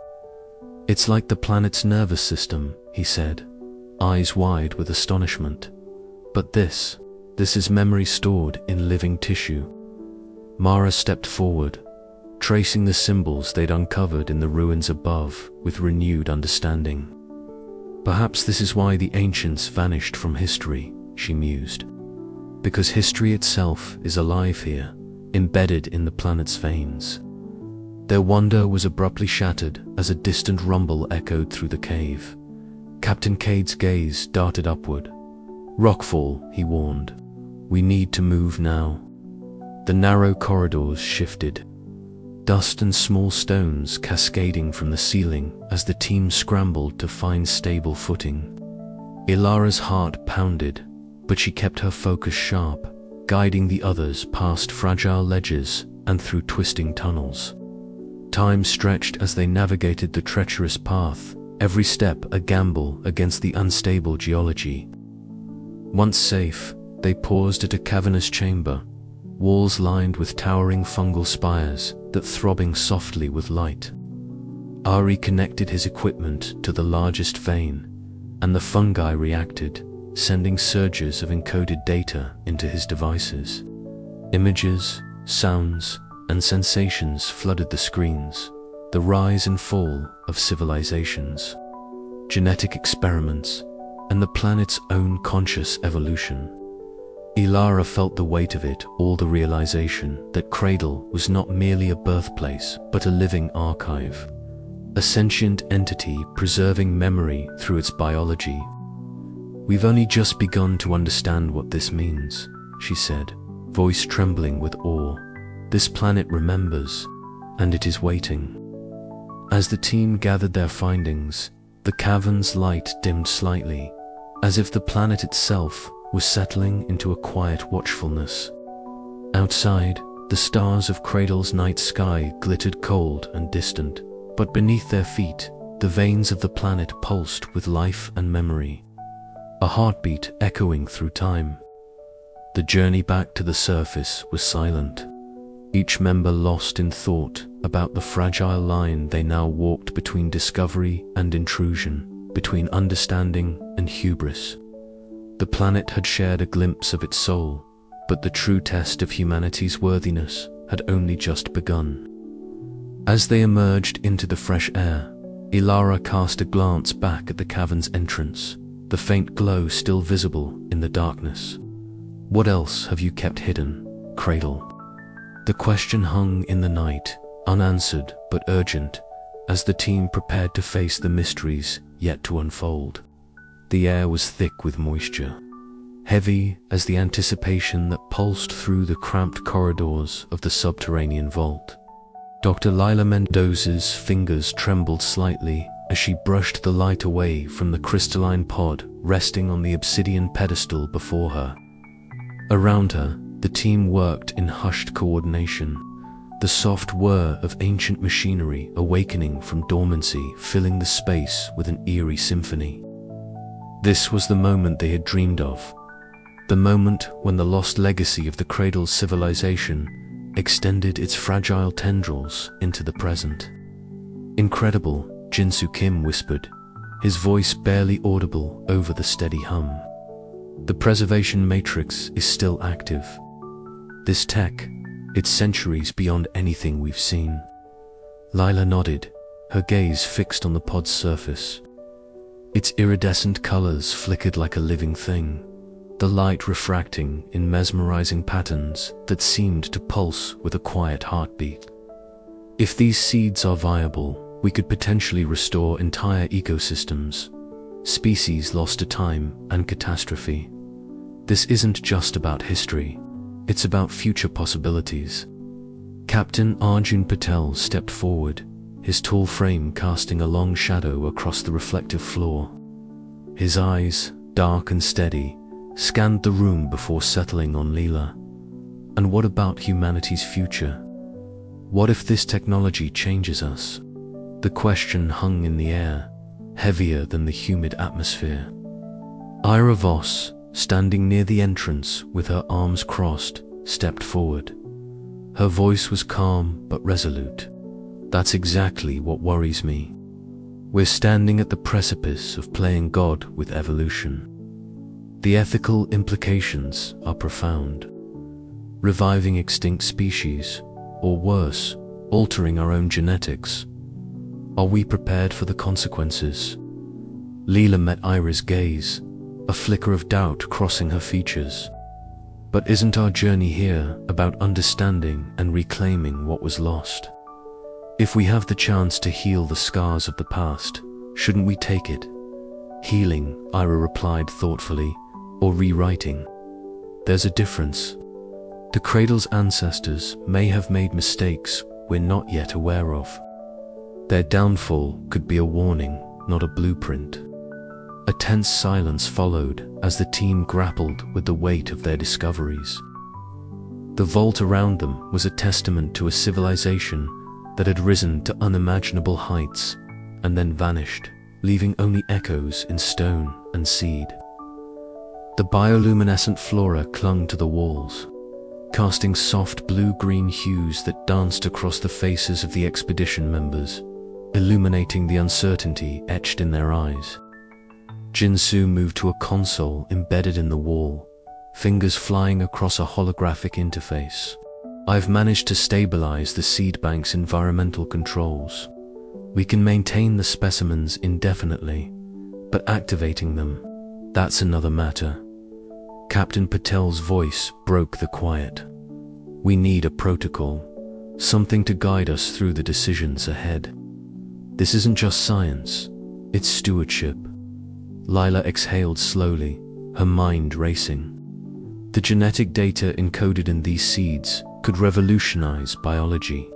"It's like the planet's nervous system," he said, eyes wide with astonishment. "But this is memory stored in living tissue." Mara stepped forward, tracing the symbols they'd uncovered in the ruins above with renewed understanding. "Perhaps this is why the ancients vanished from history," she mused. "Because history itself is alive here, embedded in the planet's veins." Their wonder was abruptly shattered as a distant rumble echoed through the cave. Captain Cade's gaze darted upward. "Rockfall," he warned. "We need to move now." The narrow corridors shifted, dust and small stones cascading from the ceiling as the team scrambled to find stable footing. Ilara's heart pounded, but she kept her focus sharp, guiding the others past fragile ledges and through twisting tunnels. Time stretched as they navigated the treacherous path, every step a gamble against the unstable geology. Once safe, they paused at a cavernous chamber, walls lined with towering fungal spires that throbbing softly with light. Ari connected his equipment to the largest vein, and the fungi reacted, sending surges of encoded data into his devices. Images, sounds, and sensations flooded the screens, the rise and fall of civilizations, genetic experiments, and the planet's own conscious evolution. Ilara felt the weight of it all, the realization that Cradle was not merely a birthplace but a living archive, a sentient entity preserving memory through its biology. "We've only just begun to understand what this means," she said, voice trembling with awe. "This planet remembers, and it is waiting." As the team gathered their findings, the cavern's light dimmed slightly, as if the planet itself was settling into a quiet watchfulness. Outside, the stars of Cradle's night sky glittered cold and distant, but beneath their feet, the veins of the planet pulsed with life and memory, a heartbeat echoing through time. The journey back to the surface was silent, each member lost in thought about the fragile line they now walked between discovery and intrusion, between understanding and hubris. The planet had shared a glimpse of its soul, but the true test of humanity's worthiness had only just begun. As they emerged into the fresh air, Ilara cast a glance back at the cavern's entrance, the faint glow still visible in the darkness. "What else have you kept hidden, Cradle?" The question hung in the night, unanswered but urgent, as the team prepared to face the mysteries yet to unfold. The air was thick with moisture, heavy as the anticipation that pulsed through the cramped corridors of the subterranean vault. Dr. Lila Mendoza's fingers trembled slightly as she brushed the light away from the crystalline pod resting on the obsidian pedestal before her. Around her, the team worked in hushed coordination, the soft whir of ancient machinery awakening from dormancy filling the space with an eerie symphony. This was the moment they had dreamed of, the moment when the lost legacy of the Cradle's civilization extended its fragile tendrils into the present. "Incredible," Jinsu Kim whispered, his voice barely audible over the steady hum. "The preservation matrix is still active. This tech, it's centuries beyond anything we've seen." Lila nodded, her gaze fixed on the pod's surface. Its iridescent colors flickered like a living thing, the light refracting in mesmerizing patterns that seemed to pulse with a quiet heartbeat. "If these seeds are viable, we could potentially restore entire ecosystems, species lost to time and catastrophe. This isn't just about history, it's about future possibilities." Captain Arjun Patel stepped forward, his tall frame casting a long shadow across the reflective floor. His eyes, dark and steady, scanned the room before settling on Leela. "And what about humanity's future? What if this technology changes us? The question hung in the air, heavier than the humid atmosphere. Lyra Voss, standing near the entrance with her arms crossed, stepped forward. Her voice was calm but resolute. "That's exactly what worries me. We're standing at the precipice of playing God with evolution. The ethical implications are profound. Reviving extinct species, or worse, altering our own genetics. Are we prepared for the consequences?" Lyra met Lyra's gaze, a flicker of doubt crossing her features. "But isn't our journey here about understanding and reclaiming what was lost? If we have the chance to heal the scars of the past, shouldn't we take it? Healing," Lyra replied thoughtfully, "or rewriting? There's a difference. The Cradle's ancestors may have made mistakes we're not yet aware of. Their downfall could be a warning, not a blueprint." A tense silence followed as the team grappled with the weight of their discoveries. The vault around them was a testament to a civilization that had risen to unimaginable heights and then vanished, leaving only echoes in stone and seed. The bioluminescent flora clung to the walls, casting soft blue-green hues that danced across the faces of the expedition members, illuminating the uncertainty etched in their eyes. Jinsu moved to a console embedded in the wall, fingers flying across a holographic interface. "I've managed to stabilize the seed bank's environmental controls. We can maintain the specimens indefinitely, but activating them, that's another matter." Captain Patel's voice broke the quiet. "We need a protocol, something to guide us through the decisions ahead. This isn't just science, it's stewardship." Lyra exhaled slowly, her mind racing. The genetic data encoded in these seeds could revolutionize biology.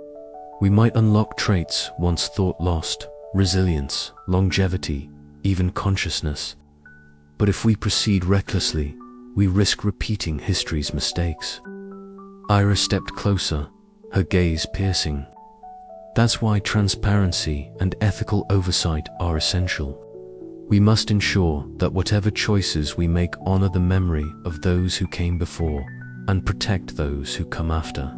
We might unlock traits once thought lost: resilience, longevity, even consciousness. But if we proceed recklessly, we risk repeating history's mistakes. Lyra stepped closer, her gaze piercing. "That's why transparency and ethical oversight are essential. We must ensure that whatever choices we make honor the memory of those who came before and protect those who come after."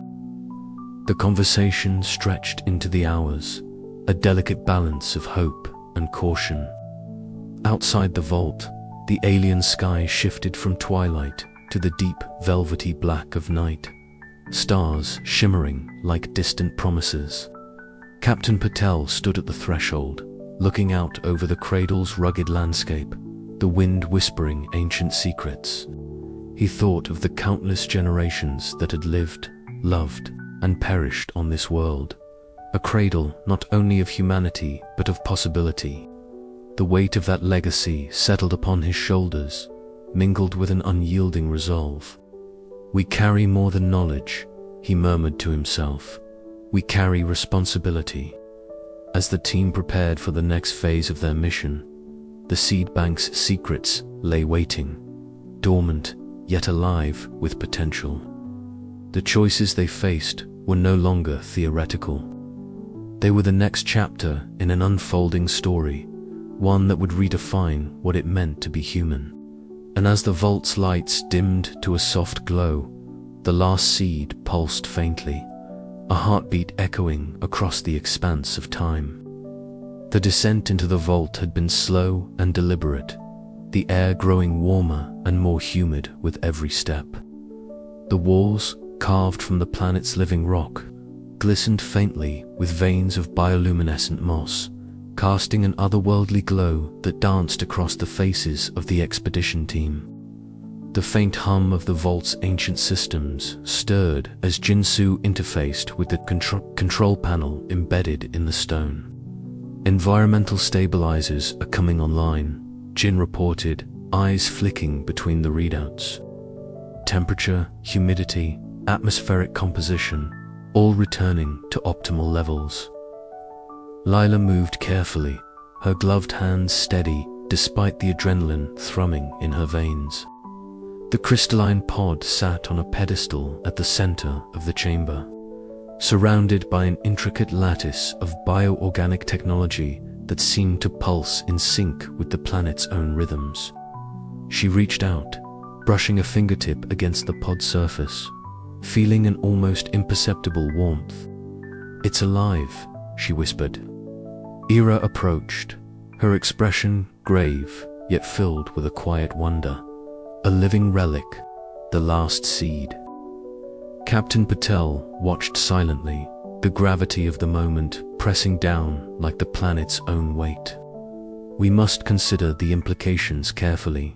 The conversation stretched into the hours, a delicate balance of hope and caution. Outside the vault, the alien sky shifted from twilight to the deep, velvety black of night, stars shimmering like distant promises. Captain Patel stood at the threshold, looking out over the Cradle's rugged landscape, the wind whispering ancient secrets. He thought of the countless generations that had lived, loved, and perished on this world, a cradle not only of humanity but of possibility. The weight of that legacy settled upon his shoulders, mingled with an unyielding resolve. "We carry more than knowledge," he murmured to himself. "We carry responsibility." As the team prepared for the next phase of their mission, the seed bank's secrets lay waiting, dormant yet alive with potential. The choices they faced were no longer theoretical. They were the next chapter in an unfolding story, one that would redefine what it meant to be human. And as the vault's lights dimmed to a soft glow, the last seed pulsed faintly, a heartbeat echoing across the expanse of time. The descent into the vault had been slow and deliberate, the air growing warmer and more humid with every step. The walls, carved from the planet's living rock, glistened faintly with veins of bioluminescent moss, casting an otherworldly glow that danced across the faces of the expedition team. The faint hum of the vault's ancient systems stirred as Jinsu interfaced with the control panel embedded in the stone. "Environmental stabilizers are coming online," Jin reported, eyes flicking between the readouts. Temperature, humidity, atmospheric composition, all returning to optimal levels. Lyra moved carefully, her gloved hands steady despite the adrenaline thrumming in her veins. The crystalline pod sat on a pedestal at the center of the chamber, surrounded by an intricate lattice of bioorganic technology that seemed to pulse in sync with the planet's own rhythms. She reached out, brushing a fingertip against the pod surface, feeling an almost imperceptible warmth. "It's alive," she whispered. Lyra approached, her expression grave yet filled with a quiet wonder. A living relic, the last seed. Captain Patel watched silently, the gravity of the moment pressing down like the planet's own weight. "We must consider the implications carefully.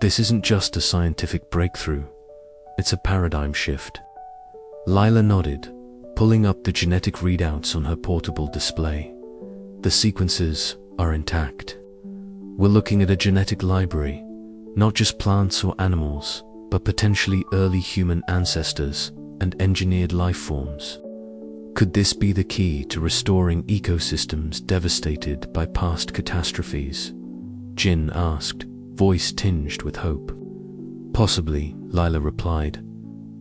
This isn't just a scientific breakthrough, it's a paradigm shift." Lyra nodded, pulling up the genetic readouts on her portable display. "The sequences are intact. We're looking at a genetic library, not just plants or animals, but potentially early human ancestors and engineered life forms. Could this be the key to restoring ecosystems devastated by past catastrophes?" Jin asked, voice tinged with hope. "Possibly," Lyra replied,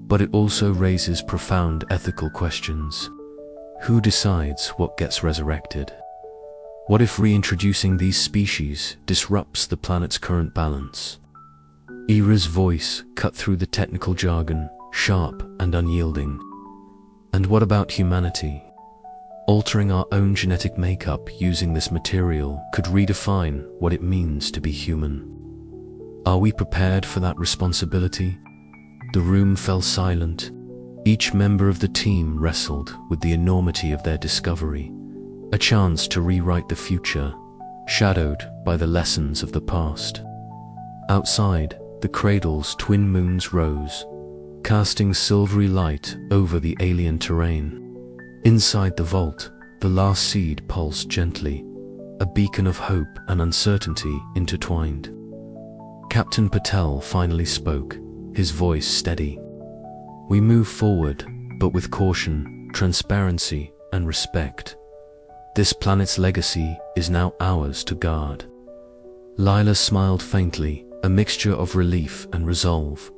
"but it also raises profound ethical questions. Who decides what gets resurrected? What if reintroducing these species disrupts the planet's current balance?" Lyra's voice cut through the technical jargon, sharp and unyielding. "And what about humanity? Altering our own genetic makeup using this material could redefine what it means to be human. Are we prepared for that responsibility?" The room fell silent. Each member of the team wrestled with the enormity of their discovery, a chance to rewrite the future, shadowed by the lessons of the past. Outside, the Cradle's twin moons rose, casting silvery light over the alien terrain. Inside the vault, the last seed pulsed gently, a beacon of hope and uncertainty intertwined. Captain Patel finally spoke, his voice steady. "We move forward, but with caution, transparency, and respect. This planet's legacy is now ours to guard." Lyra smiled faintly, a mixture of relief and resolve.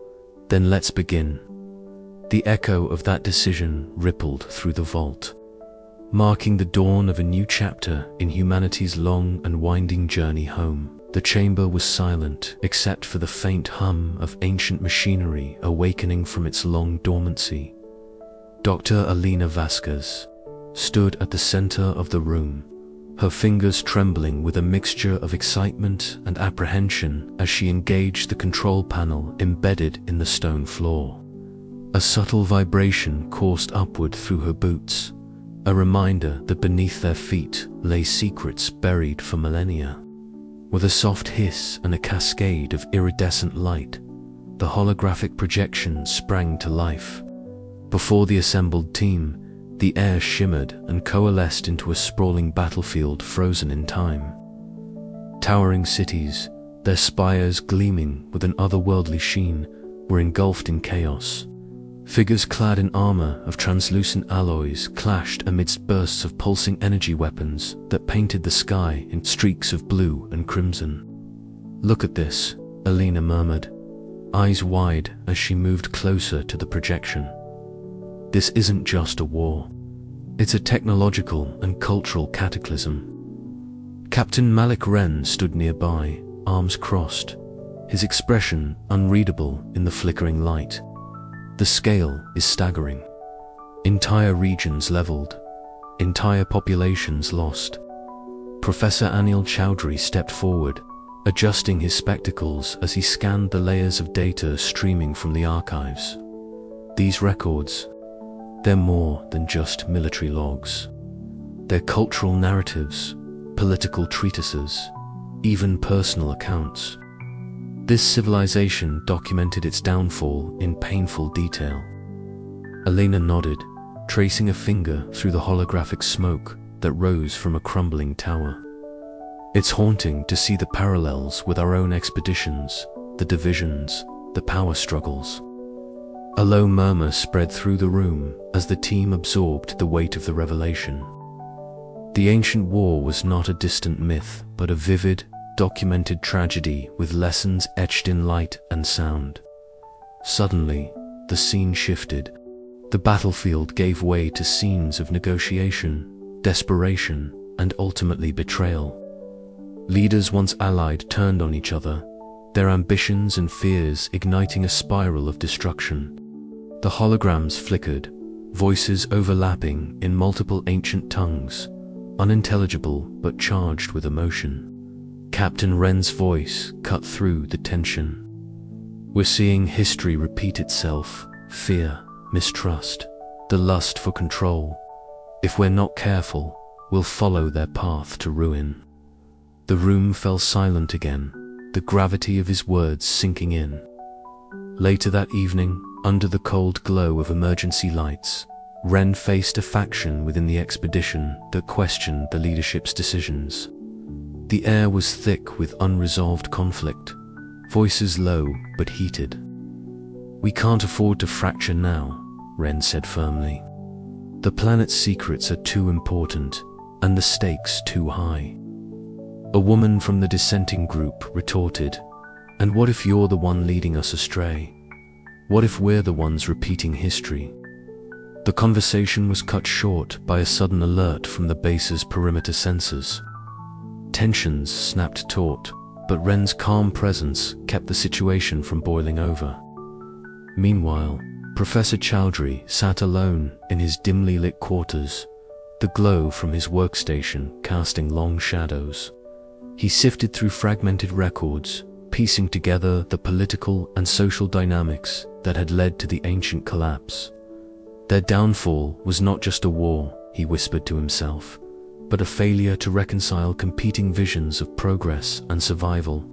"Then let's begin." The echo of that decision rippled through the vault, marking the dawn of a new chapter in humanity's long and winding journey home. The chamber was silent except for the faint hum of ancient machinery awakening from its long dormancy. Dr. Elena Vasquez stood at the center of the room, her fingers trembling with a mixture of excitement and apprehension as she engaged the control panel embedded in the stone floor. A subtle vibration coursed upward through her boots, a reminder that beneath their feet lay secrets buried for millennia. With a soft hiss and a cascade of iridescent light, the holographic projection sprang to life. Before the assembled team, the air shimmered and coalesced into a sprawling battlefield frozen in time. Towering cities, their spires gleaming with an otherworldly sheen, were engulfed in chaos. Figures clad in armor of translucent alloys clashed amidst bursts of pulsing energy weapons that painted the sky in streaks of blue and crimson. "Look at this," Elena murmured, eyes wide as she moved closer to the projection. "This isn't just a war. It's a technological and cultural cataclysm." Captain Malik Wren stood nearby, arms crossed, his expression unreadable in the flickering light. "The scale is staggering. Entire regions leveled, entire populations lost." Professor Anil Chowdhury stepped forward, adjusting his spectacles as he scanned the layers of data streaming from the archives. "These records, they're more than just military logs. They're cultural narratives, political treatises, even personal accounts. This civilization documented its downfall in painful detail." Elena nodded, tracing a finger through the holographic smoke that rose from a crumbling tower. "It's haunting to see the parallels with our own expeditions, the divisions, the power struggles." A low murmur spread through the room as the team absorbed the weight of the revelation. The ancient war was not a distant myth, but a vivid, documented tragedy with lessons etched in light and sound. Suddenly, the scene shifted. The battlefield gave way to scenes of negotiation, desperation, and ultimately betrayal. Leaders once allied turned on each other, their ambitions and fears igniting a spiral of destruction. The holograms flickered, voices overlapping in multiple ancient tongues, unintelligible but charged with emotion. Captain Wren's voice cut through the tension. We're seeing history repeat itself, fear, mistrust, the lust for control. If we're not careful, we'll follow their path to ruin. The room fell silent again, the gravity of his words sinking in. Later that evening, under the cold glow of emergency lights, Wren faced a faction within the expedition that questioned the leadership's decisions. The air was thick with unresolved conflict, voices low but heated. "We can't afford to fracture now," Wren said firmly. "The planet's secrets are too important, and the stakes too high." A woman from the dissenting group retorted, "And what if you're the one leading us astray? What if we're the ones repeating history?" The conversation was cut short by a sudden alert from the base's perimeter sensors. Tensions snapped taut, but Wren's calm presence kept the situation from boiling over. Meanwhile, Professor Chowdhury sat alone in his dimly lit quarters, the glow from his workstation casting long shadows. He sifted through fragmented records, piecing together the political and social dynamics that had led to the ancient collapse. Their downfall was not just a war, he whispered to himself, but a failure to reconcile competing visions of progress and survival.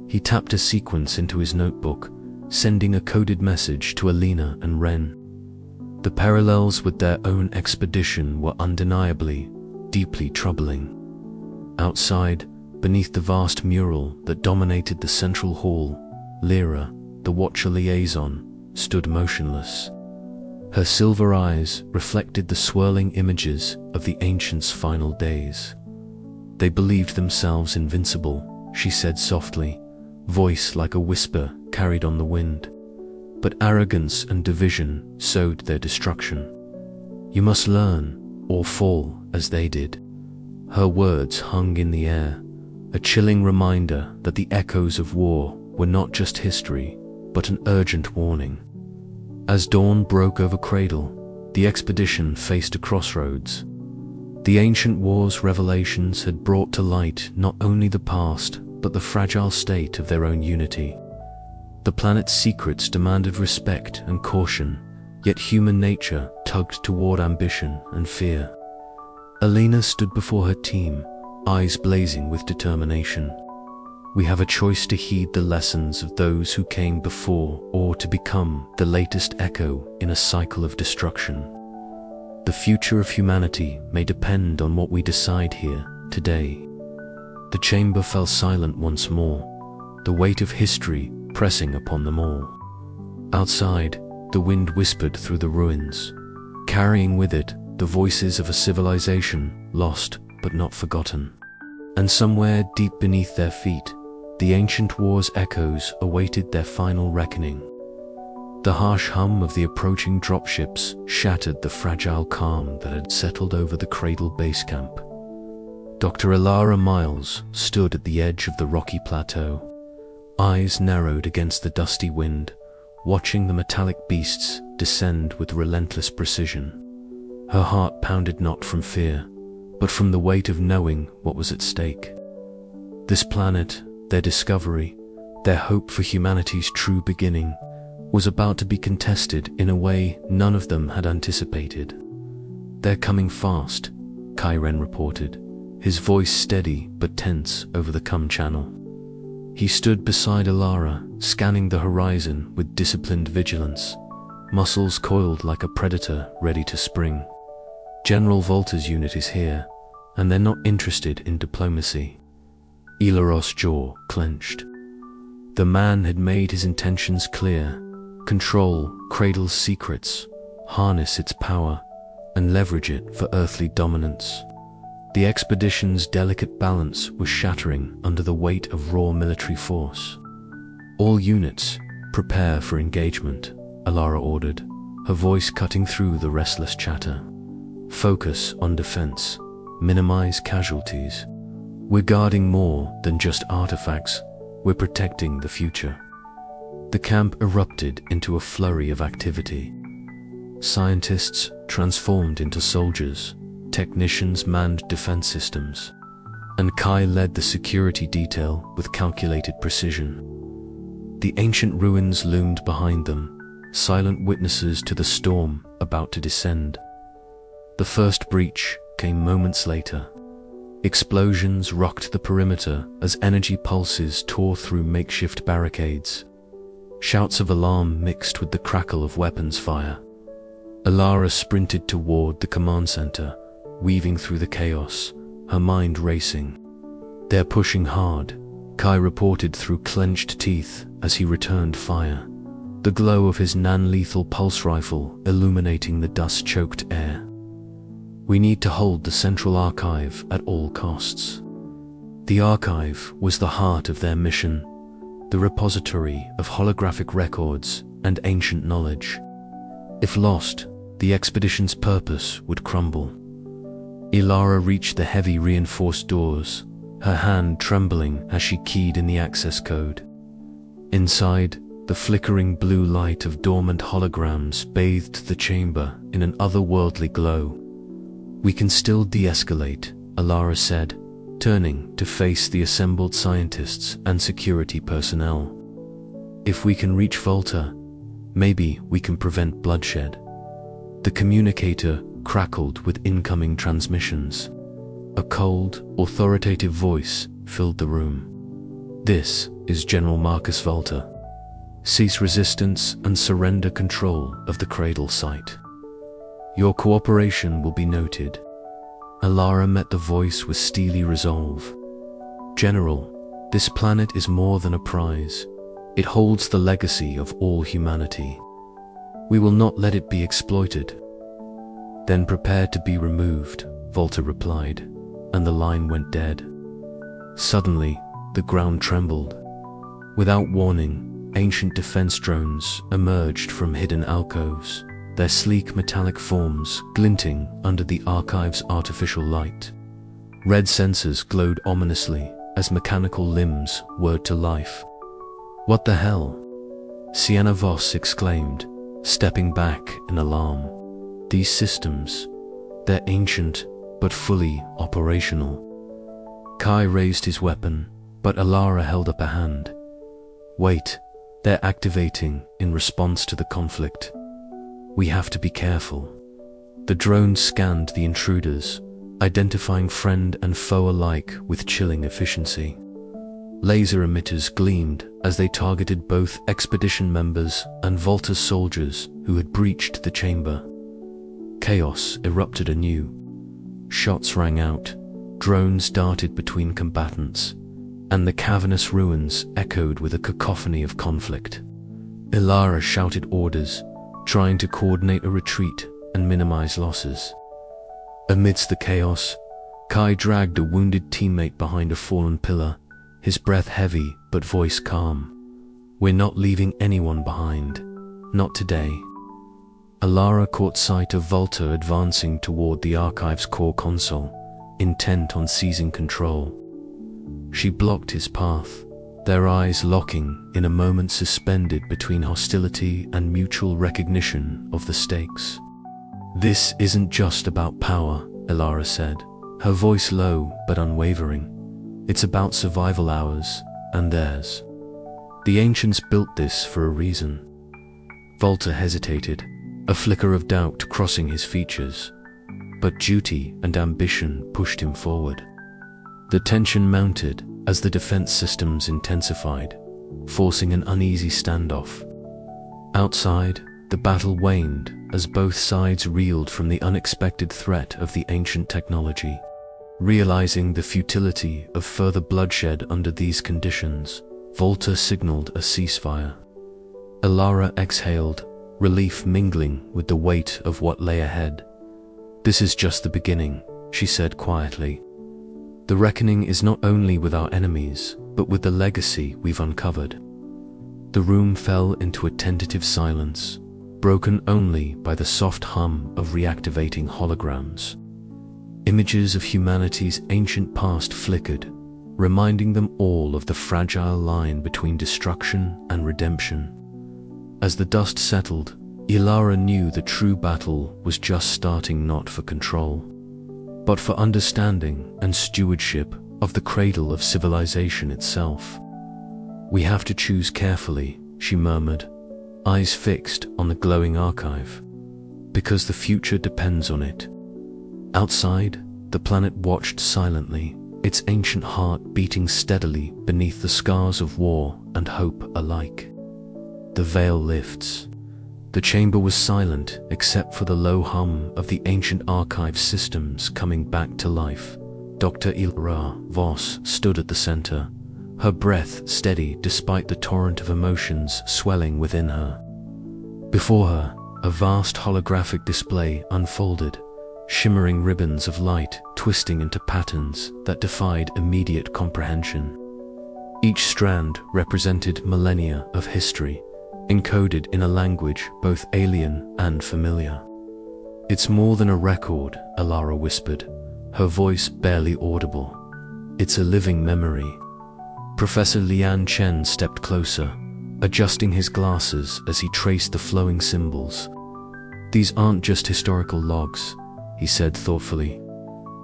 He tapped a sequence into his notebook, sending a coded message to Alina and Wren. The parallels with their own expedition were undeniably, deeply troubling. Outside, beneath the vast mural that dominated the central hall, Lyra, the Watcher liaison, stood motionless. Her silver eyes reflected the swirling images of the ancients' final days. "They believed themselves invincible," she said softly, voice like a whisper carried on the wind. "But arrogance and division sowed their destruction. You must learn, or fall as they did." Her words hung in the air, a chilling reminder that the echoes of war were not just history, but an urgent warning. As dawn broke over Cradle, the expedition faced a crossroads. The ancient war's revelations had brought to light not only the past, but the fragile state of their own unity. The planet's secrets demanded respect and caution, yet human nature tugged toward ambition and fear. Alina stood before her team, eyes blazing with determination. "We have a choice to heed the lessons of those who came before, or to become the latest echo in a cycle of destruction. The future of humanity may depend on what we decide here, today." The chamber fell silent once more, the weight of history pressing upon them all. Outside, the wind whispered through the ruins, carrying with it the voices of a civilization lost but not forgotten. And somewhere deep beneath their feet, the ancient war's echoes awaited their final reckoning. The harsh hum of the approaching dropships shattered the fragile calm that had settled over the Cradle base camp. Dr. Ilara Miles stood at the edge of the rocky plateau, eyes narrowed against the dusty wind, watching the metallic beasts descend with relentless precision. Her heart pounded not from fear, but from the weight of knowing what was at stake. This planet, their discovery, their hope for humanity's true beginning, was about to be contested in a way none of them had anticipated. "They're coming fast," Kyren reported, his voice steady but tense over the channel. He stood beside Ilara, scanning the horizon with disciplined vigilance, muscles coiled like a predator ready to spring. "General Volta's unit is here, and they're not interested in diplomacy." Ilaros' jaw clenched. The man had made his intentions clear: control Cradle's secrets, harness its power, and leverage it for earthly dominance. The expedition's delicate balance was shattering under the weight of raw military force. "All units, prepare for engagement," Ilara ordered, her voice cutting through the restless chatter. "Focus on defense. Minimize casualties. We're guarding more than just artifacts. We're protecting the future." The camp erupted into a flurry of activity. Scientists transformed into soldiers, technicians manned defense systems, and Kai led the security detail with calculated precision. The ancient ruins loomed behind them, silent witnesses to the storm about to descend. The first breach came moments later. Explosions rocked the perimeter as energy pulses tore through makeshift barricades. Shouts of alarm mixed with the crackle of weapons fire. Lyra sprinted toward the command center, weaving through the chaos, her mind racing. "They're pushing hard," Kai reported through clenched teeth as he returned fire, the glow of his non-lethal pulse rifle illuminating the dust-choked air. "We need to hold the central archive at all costs." The archive was the heart of their mission, the repository of holographic records and ancient knowledge. If lost, the expedition's purpose would crumble. Lyra reached the heavy reinforced doors, her hand trembling as she keyed in the access code. Inside, the flickering blue light of dormant holograms bathed the chamber in an otherworldly glow. "We can still de-escalate," Lyra said, turning to face the assembled scientists and security personnel. "If we can reach Volta, maybe we can prevent bloodshed." The communicator crackled with incoming transmissions. A cold, authoritative voice filled the room. "This is General Marcus Volta. Cease resistance and surrender control of the Cradle site. Your cooperation will be noted." Lyra met the voice with steely resolve. "General, this planet is more than a prize. It holds the legacy of all humanity. We will not let it be exploited." "Then prepare to be removed," Volta replied, and the line went dead. Suddenly, the ground trembled. Without warning, ancient defense drones emerged from hidden alcoves, their sleek metallic forms glinting under the archive's artificial light. Red sensors glowed ominously as mechanical limbs whirred to life. "What the hell?" Lyra Voss exclaimed, stepping back in alarm. "These systems, they're ancient but fully operational." Kai raised his weapon, but Lyra held up a hand. "Wait, they're activating in response to the conflict. We have to be careful." The drone scanned the intruders, identifying friend and foe alike with chilling efficiency. Laser emitters gleamed as they targeted both expedition members and Volta's soldiers who had breached the chamber. Chaos erupted anew. Shots rang out, drones darted between combatants, and the cavernous ruins echoed with a cacophony of conflict. Lyra shouted orders, trying to coordinate a retreat and minimize losses. Amidst the chaos, Kai dragged a wounded teammate behind a fallen pillar, his breath heavy but voice calm. "We're not leaving anyone behind. Not today." Lyra caught sight of Volta advancing toward the archive's core console, intent on seizing control. She blocked his path, their eyes locking in a moment suspended between hostility and mutual recognition of the stakes. "This isn't just about power," Lyra said, her voice low but unwavering. "It's about survival ours and theirs. The ancients built this for a reason." Volta hesitated, a flicker of doubt crossing his features, but duty and ambition pushed him forward. The tension mounted as the defense systems intensified, forcing an uneasy standoff. Outside, the battle waned as both sides reeled from the unexpected threat of the ancient technology. Realizing the futility of further bloodshed under these conditions, Volta signaled a ceasefire. Lyra exhaled, relief mingling with the weight of what lay ahead. "This is just the beginning," she said quietly. "The reckoning is not only with our enemies, but with the legacy we've uncovered." The room fell into a tentative silence, broken only by the soft hum of reactivating holograms. Images of humanity's ancient past flickered, reminding them all of the fragile line between destruction and redemption. As the dust settled, Lyra knew the true battle was just starting, not for control, but for understanding and stewardship of the cradle of civilization itself. "We have to choose carefully," she murmured, eyes fixed on the glowing archive, "because the future depends on it." Outside, the planet watched silently, its ancient heart beating steadily beneath the scars of war and hope alike. The veil lifts. The chamber was silent except for the low hum of the ancient archive systems coming back to life. Dr. Lyra Voss stood at the center, her breath steady despite the torrent of emotions swelling within her. Before her, a vast holographic display unfolded, shimmering ribbons of light twisting into patterns that defied immediate comprehension. Each strand represented millennia of history, encoded in a language both alien and familiar. "It's more than a record," Lyra whispered, her voice barely audible. "It's a living memory." Professor Lian Chen stepped closer, adjusting his glasses as he traced the flowing symbols. "These aren't just historical logs," he said thoughtfully.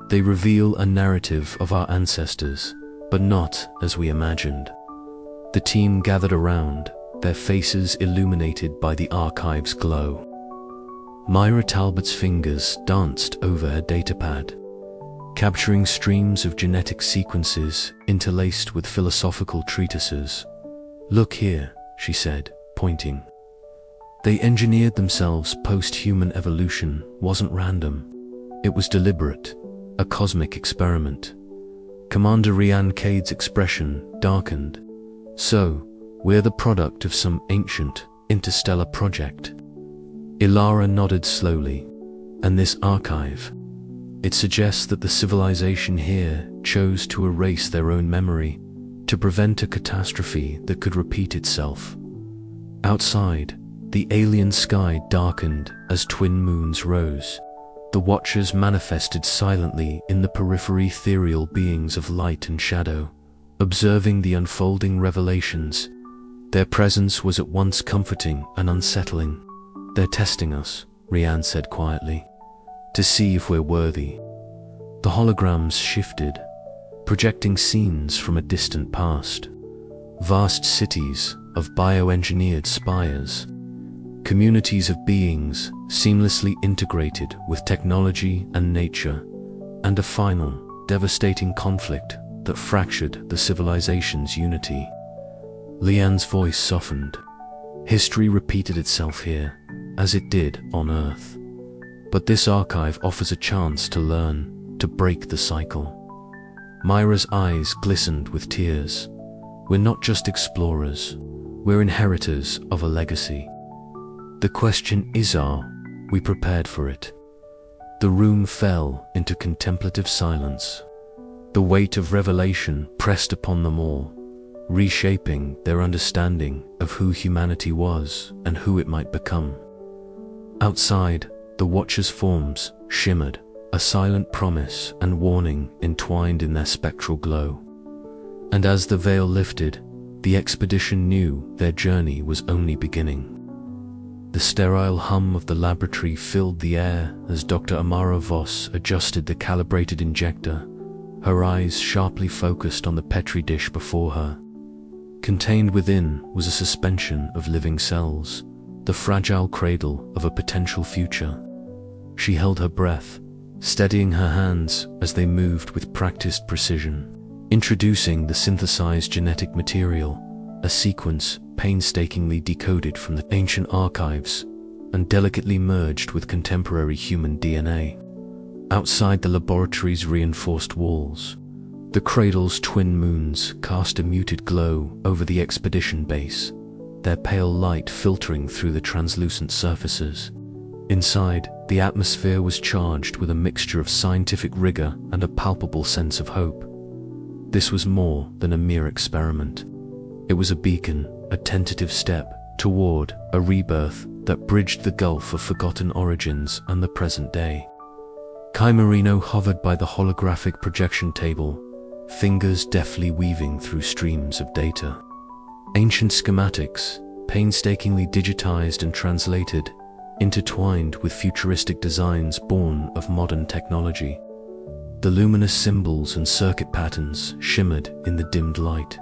"They reveal a narrative of our ancestors, but not as we imagined." The team gathered around, their faces illuminated by the archive's glow. Myra Talbot's fingers danced over her datapad, capturing streams of genetic sequences interlaced with philosophical treatises. "Look here," she said, pointing. "They engineered themselves. Post-human evolution wasn't random. It was deliberate, a cosmic experiment." Commander Rian Cade's expression darkened. "So, we're the product of some ancient, interstellar project?" Lyra nodded slowly. "And this archive? It suggests that the civilization here chose to erase their own memory, to prevent a catastrophe that could repeat itself." Outside, the alien sky darkened as twin moons rose. The Watchers manifested silently in the periphery, ethereal beings of light and shadow, observing the unfolding revelations. Their presence was at once comforting and unsettling. "They're testing us," Rian said quietly, "to see if we're worthy." The holograms shifted, projecting scenes from a distant past. Vast cities of bioengineered spires, communities of beings seamlessly integrated with technology and nature, and a final, devastating conflict that fractured the civilization's unity. Lian's voice softened. "History repeated itself here, as it did on Earth. But this archive offers a chance to learn, to break the cycle." Myra's eyes glistened with tears. "We're not just explorers, we're inheritors of a legacy. The question is, are we prepared for it?" The room fell into contemplative silence. The weight of revelation pressed upon them all, reshaping their understanding of who humanity was and who it might become. Outside, the Watchers' forms shimmered, a silent promise and warning entwined in their spectral glow. And as the veil lifted, the expedition knew their journey was only beginning. The sterile hum of the laboratory filled the air as Dr. Lyra Voss adjusted the calibrated injector, her eyes sharply focused on the petri dish before her. Contained within was a suspension of living cells, the fragile cradle of a potential future. She held her breath, steadying her hands as they moved with practiced precision, introducing the synthesized genetic material, a sequence painstakingly decoded from the ancient archives and delicately merged with contemporary human DNA. Outside the laboratory's reinforced walls, the cradle's twin moons cast a muted glow over the expedition base, their pale light filtering through the translucent surfaces. Inside, the atmosphere was charged with a mixture of scientific rigor and a palpable sense of hope. This was more than a mere experiment. It was a beacon, a tentative step toward a rebirth that bridged the gulf of forgotten origins and the present day. Chimerino hovered by the holographic projection table, fingers deftly weaving through streams of data. Ancient schematics, painstakingly digitized and translated, intertwined with futuristic designs born of modern technology. The luminous symbols and circuit patterns shimmered in the dimmed light,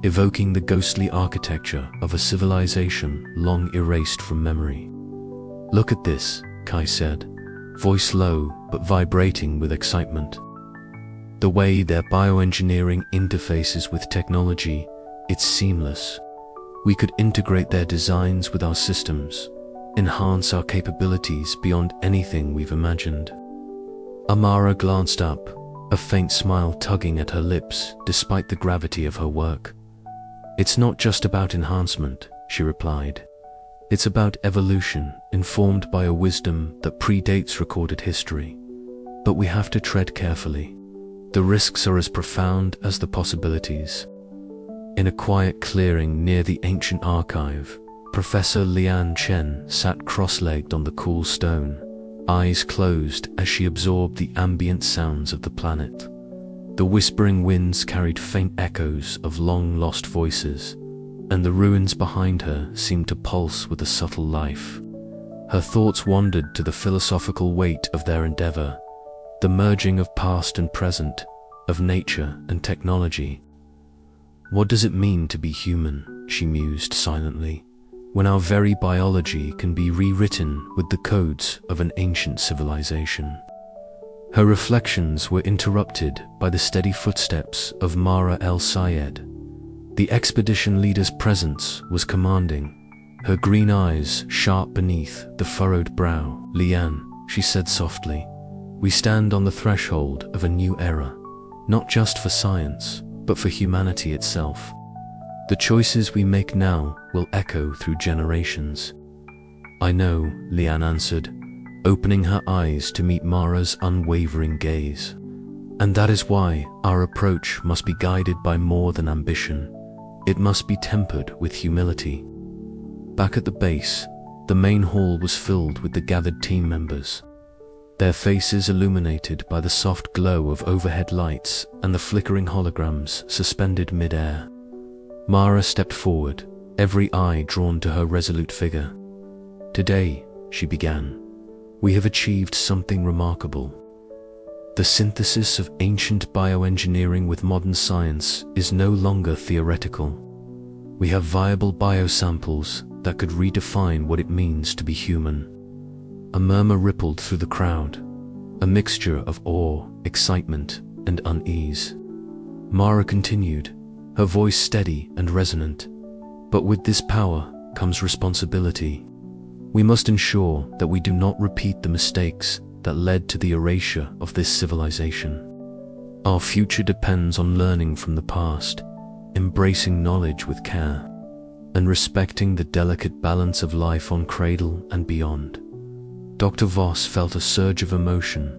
evoking the ghostly architecture of a civilization long erased from memory. "Look at this," Kai said, voice low but vibrating with excitement. "The way their bioengineering interfaces with technology, it's seamless. We could integrate their designs with our systems, enhance our capabilities beyond anything we've imagined." Amara glanced up, a faint smile tugging at her lips despite the gravity of her work. "It's not just about enhancement," she replied. "It's about evolution, informed by a wisdom that predates recorded history. But we have to tread carefully. The risks are as profound as the possibilities." In a quiet clearing near the ancient archive, Professor Lian Chen sat cross-legged on the cool stone, eyes closed as she absorbed the ambient sounds of the planet. The whispering winds carried faint echoes of long-lost voices, and the ruins behind her seemed to pulse with a subtle life. Her thoughts wandered to the philosophical weight of their endeavor, the merging of past and present, of nature and technology. "What does it mean to be human?" she mused silently, "when our very biology can be rewritten with the codes of an ancient civilization?" Her reflections were interrupted by the steady footsteps of Mara El-Sayed. The expedition leader's presence was commanding, her green eyes sharp beneath the furrowed brow. "Lian," she said softly, "we stand on the threshold of a new era, not just for science, but for humanity itself. The choices we make now will echo through generations." "I know," Lian answered, opening her eyes to meet Mara's unwavering gaze. "And that is why our approach must be guided by more than ambition. It must be tempered with humility." Back at the base, the main hall was filled with the gathered team members, their faces illuminated by the soft glow of overhead lights and the flickering holograms suspended mid-air. Mara stepped forward, every eye drawn to her resolute figure. "Today," she began, "we have achieved something remarkable. The synthesis of ancient bioengineering with modern science is no longer theoretical. We have viable biosamples that could redefine what it means to be human." A murmur rippled through the crowd, a mixture of awe, excitement, and unease. Mara continued, her voice steady and resonant. "But with this power comes responsibility. We must ensure that we do not repeat the mistakes that led to the erasure of this civilization. Our future depends on learning from the past, embracing knowledge with care, and respecting the delicate balance of life on Cradle and beyond." Dr. Voss felt a surge of emotion,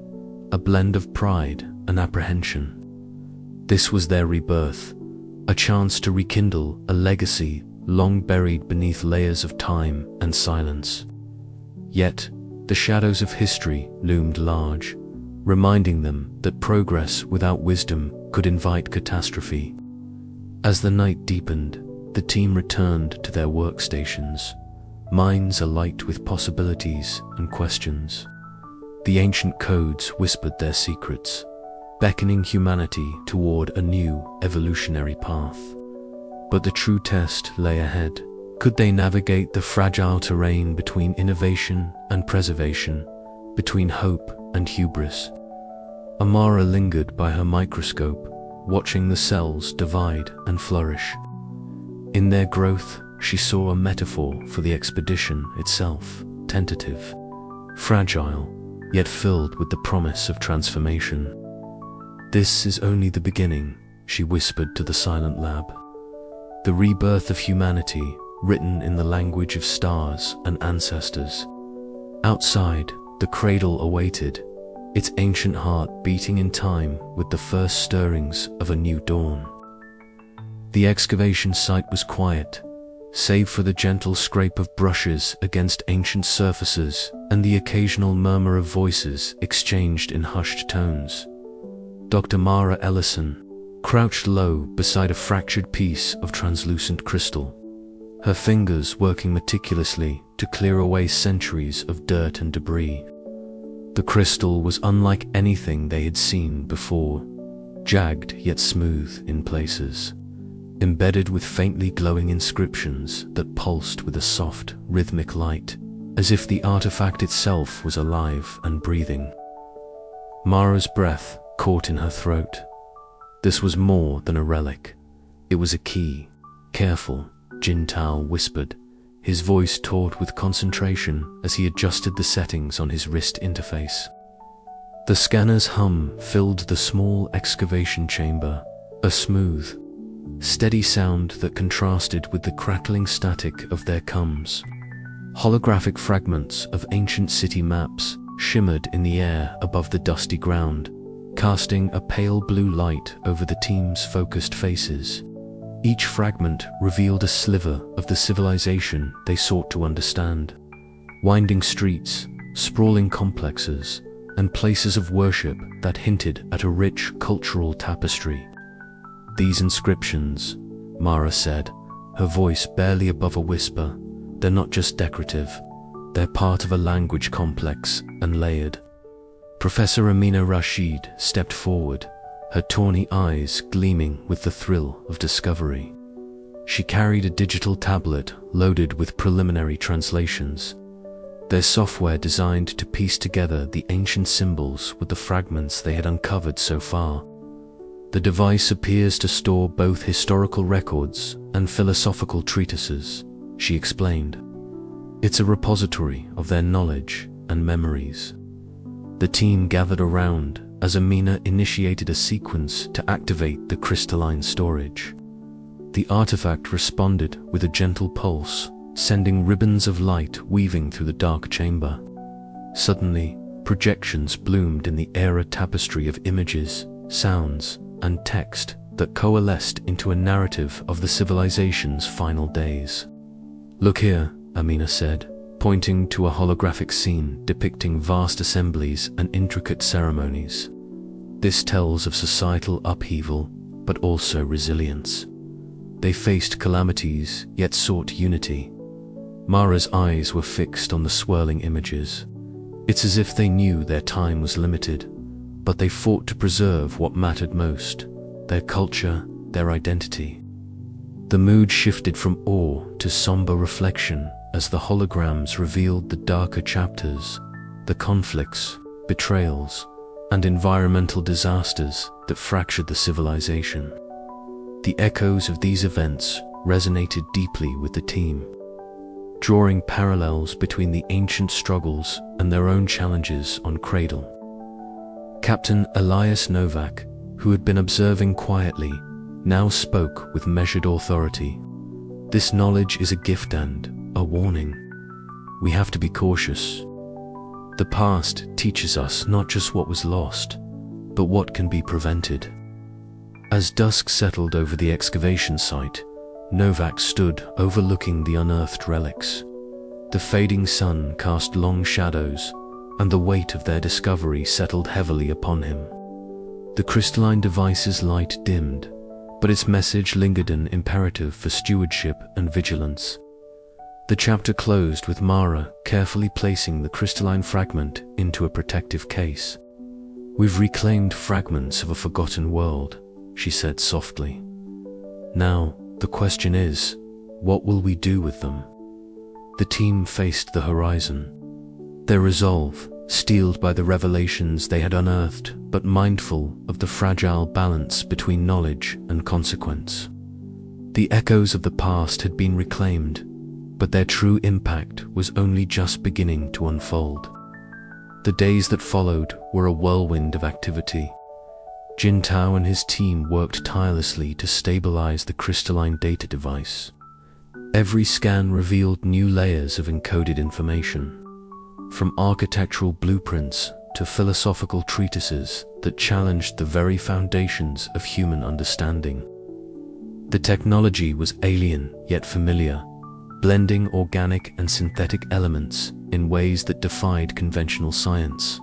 a blend of pride and apprehension. This was their rebirth, a chance to rekindle a legacy long buried beneath layers of time and silence. Yet, the shadows of history loomed large, reminding them that progress without wisdom could invite catastrophe. As the night deepened, the team returned to their workstations, minds alight with possibilities and questions. The ancient codes whispered their secrets, beckoning humanity toward a new evolutionary path. But the true test lay ahead. Could they navigate the fragile terrain between innovation and preservation, between hope and hubris? Amara lingered by her microscope, watching the cells divide and flourish. In their growth, she saw a metaphor for the expedition itself, tentative, fragile, yet filled with the promise of transformation. "This is only the beginning," she whispered to the silent lab. "The rebirth of humanity, written in the language of stars and ancestors." Outside, the cradle awaited, its ancient heart beating in time with the first stirrings of a new dawn. The excavation site was quiet, save for the gentle scrape of brushes against ancient surfaces and the occasional murmur of voices exchanged in hushed tones. Dr. Mara Ellison crouched low beside a fractured piece of translucent crystal, her fingers working meticulously to clear away centuries of dirt and debris. The crystal was unlike anything they had seen before, jagged yet smooth in places, embedded with faintly glowing inscriptions that pulsed with a soft, rhythmic light, as if the artifact itself was alive and breathing. Mara's breath caught in her throat. This was more than a relic. It was a key. Careful, Jintao whispered, his voice taut with concentration as he adjusted the settings on his wrist interface. The scanner's hum filled the small excavation chamber, a smooth, steady sound that contrasted with the crackling static of their coms. Holographic fragments of ancient city maps shimmered in the air above the dusty ground, casting a pale blue light over the team's focused faces. Each fragment revealed a sliver of the civilization they sought to understand. Winding streets, sprawling complexes, and places of worship that hinted at a rich cultural tapestry. These inscriptions, Mara said, her voice barely above a whisper, they're not just decorative, they're part of a language complex and layered. Professor Amina Rashid stepped forward, her tawny eyes gleaming with the thrill of discovery. She carried a digital tablet loaded with preliminary translations, their software designed to piece together the ancient symbols with the fragments they had uncovered so far. The device appears to store both historical records and philosophical treatises, she explained. It's a repository of their knowledge and memories. The team gathered around as Amina initiated a sequence to activate the crystalline storage. The artifact responded with a gentle pulse, sending ribbons of light weaving through the dark chamber. Suddenly, projections bloomed in the era tapestry of images, sounds, and text that coalesced into a narrative of the civilization's final days. "Look here," Amina said, pointing to a holographic scene depicting vast assemblies and intricate ceremonies. This tells of societal upheaval, but also resilience. They faced calamities, yet sought unity. Mara's eyes were fixed on the swirling images. It's as if they knew their time was limited, but they fought to preserve what mattered most, their culture, their identity. The mood shifted from awe to somber reflection as the holograms revealed the darker chapters, the conflicts, betrayals, and environmental disasters that fractured the civilization. The echoes of these events resonated deeply with the team, drawing parallels between the ancient struggles and their own challenges on Cradle. Captain Elias Novak, who had been observing quietly, now spoke with measured authority. This knowledge is a gift and a warning. We have to be cautious. The past teaches us not just what was lost, but what can be prevented. As dusk settled over the excavation site, Novak stood overlooking the unearthed relics. The fading sun cast long shadows, and the weight of their discovery settled heavily upon him. The crystalline device's light dimmed, but its message lingered, an imperative for stewardship and vigilance. The chapter closed with Mara carefully placing the crystalline fragment into a protective case. "We've reclaimed fragments of a forgotten world," she said softly. "Now, the question is, what will we do with them?" The team faced the horizon, their resolve steeled by the revelations they had unearthed, but mindful of the fragile balance between knowledge and consequence. The echoes of the past had been reclaimed, but their true impact was only just beginning to unfold. The days that followed were a whirlwind of activity. Jintao and his team worked tirelessly to stabilize the crystalline data device. Every scan revealed new layers of encoded information, from architectural blueprints to philosophical treatises that challenged the very foundations of human understanding. The technology was alien yet familiar, blending organic and synthetic elements in ways that defied conventional science.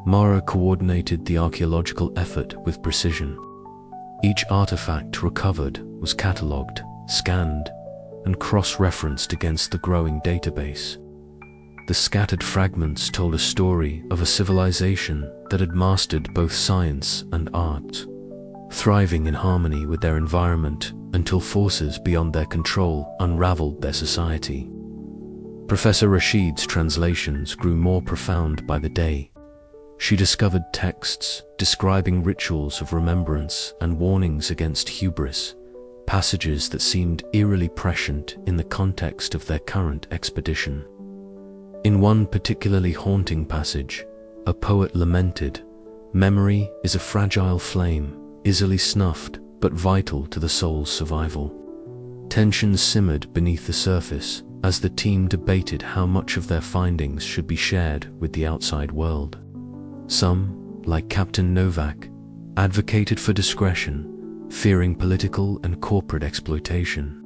Mara coordinated the archaeological effort with precision. Each artifact recovered was catalogued, scanned, and cross-referenced against the growing database. The scattered fragments told a story of a civilization that had mastered both science and art, thriving in harmony with their environment until forces beyond their control unraveled their society. Professor Rashid's translations grew more profound by the day. She discovered texts describing rituals of remembrance and warnings against hubris, passages that seemed eerily prescient in the context of their current expedition. In one particularly haunting passage, a poet lamented, "Memory is a fragile flame, easily snuffed, but vital to the soul's survival." Tensions simmered beneath the surface as the team debated how much of their findings should be shared with the outside world. Some, like Captain Novak, advocated for discretion, fearing political and corporate exploitation.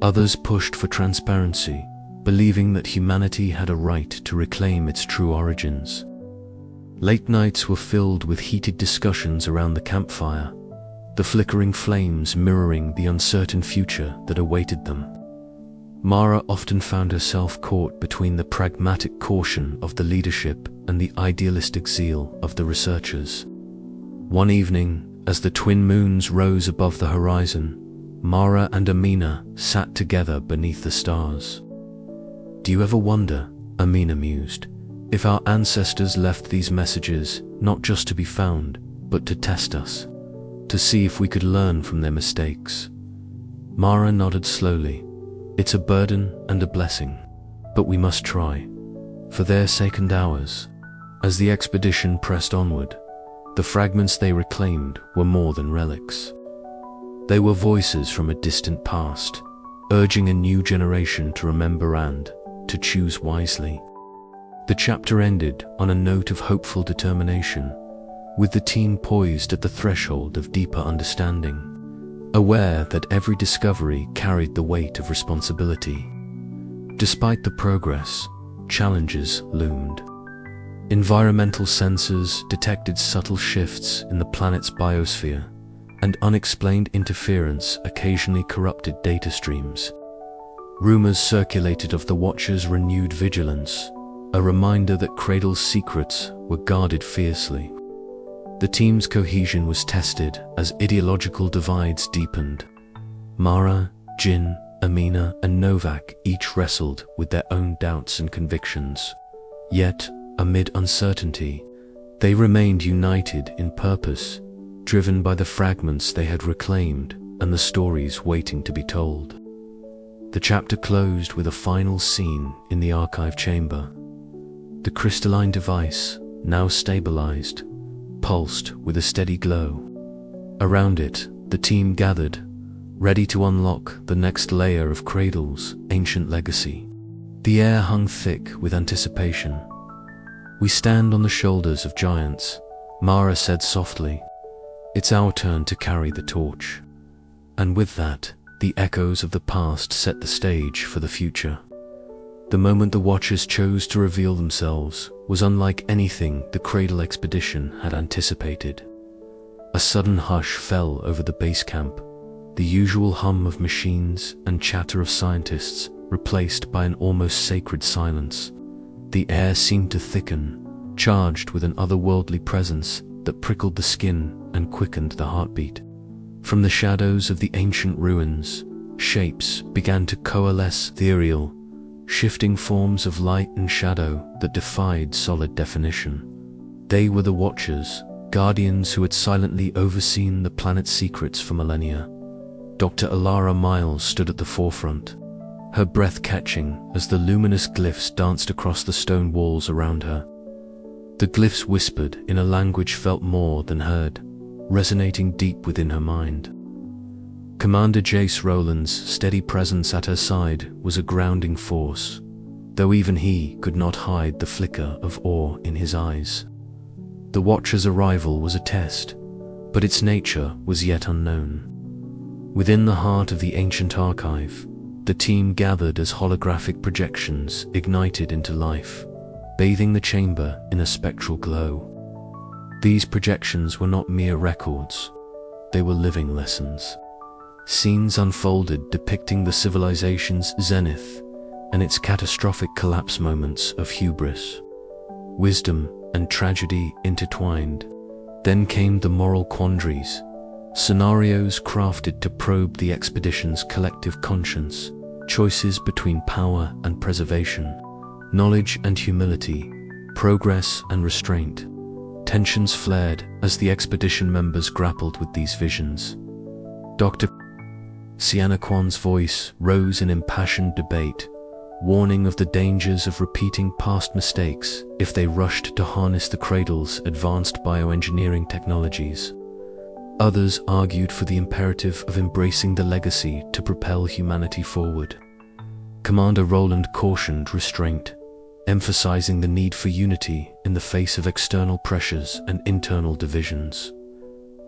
Others pushed for transparency, believing that humanity had a right to reclaim its true origins. Late nights were filled with heated discussions around the campfire, the flickering flames mirroring the uncertain future that awaited them. Mara often found herself caught between the pragmatic caution of the leadership and the idealistic zeal of the researchers. One evening, as the twin moons rose above the horizon, Mara and Amina sat together beneath the stars. "Do you ever wonder," Amina mused, "if our ancestors left these messages not just to be found, but to test us, to see if we could learn from their mistakes?" Mara nodded slowly. "It's a burden and a blessing, but we must try, for their sake and ours." As the expedition pressed onward, the fragments they reclaimed were more than relics. They were voices from a distant past, urging a new generation to remember and to choose wisely. The chapter ended on a note of hopeful determination, with the team poised at the threshold of deeper understanding, aware that every discovery carried the weight of responsibility. Despite the progress, challenges loomed. Environmental sensors detected subtle shifts in the planet's biosphere, and unexplained interference occasionally corrupted data streams. Rumors circulated of the Watcher's renewed vigilance, a reminder that Cradle's secrets were guarded fiercely. The team's cohesion was tested as ideological divides deepened. Mara, Jin, Amina, and Novak each wrestled with their own doubts and convictions. Yet, amid uncertainty, they remained united in purpose, driven by the fragments they had reclaimed and the stories waiting to be told. The chapter closed with a final scene in the archive chamber. The crystalline device, now stabilized, pulsed with a steady glow. Around it, the team gathered, ready to unlock the next layer of Cradle's ancient legacy. The air hung thick with anticipation. "We stand on the shoulders of giants," Mara said softly. "It's our turn to carry the torch." And with that, the echoes of the past set the stage for the future. The moment the Watchers chose to reveal themselves was unlike anything the Cradle expedition had anticipated. A sudden hush fell over the base camp, the usual hum of machines and chatter of scientists replaced by an almost sacred silence. The air seemed to thicken, charged with an otherworldly presence that prickled the skin and quickened the heartbeat. From the shadows of the ancient ruins, shapes began to coalesce, ethereal, shifting forms of light and shadow that defied solid definition. They were the Watchers, guardians who had silently overseen the planet's secrets for millennia. Dr. Alara Miles stood at the forefront, her breath catching as the luminous glyphs danced across the stone walls around her. The glyphs whispered in a language felt more than heard, resonating deep within her mind. Commander Jace Rowland's steady presence at her side was a grounding force, though even he could not hide the flicker of awe in his eyes. The Watcher's arrival was a test, but its nature was yet unknown. Within the heart of the ancient archive, The team gathered as holographic projections ignited into life, bathing the chamber in a spectral glow. These projections were not mere records, they were living lessons. Scenes unfolded depicting the civilization's zenith and its catastrophic collapse moments of hubris. Wisdom and tragedy intertwined. Then came the moral quandaries, scenarios crafted to probe the expedition's collective conscience, choices between power and preservation, knowledge and humility, progress and restraint. Tensions flared as the expedition members grappled with these visions. Dr. Sienna Kwan's voice rose in impassioned debate, warning of the dangers of repeating past mistakes if they rushed to harness the Cradle's advanced bioengineering technologies. Others argued for the imperative of embracing the legacy to propel humanity forward. Commander Roland cautioned restraint, emphasizing the need for unity in the face of external pressures and internal divisions.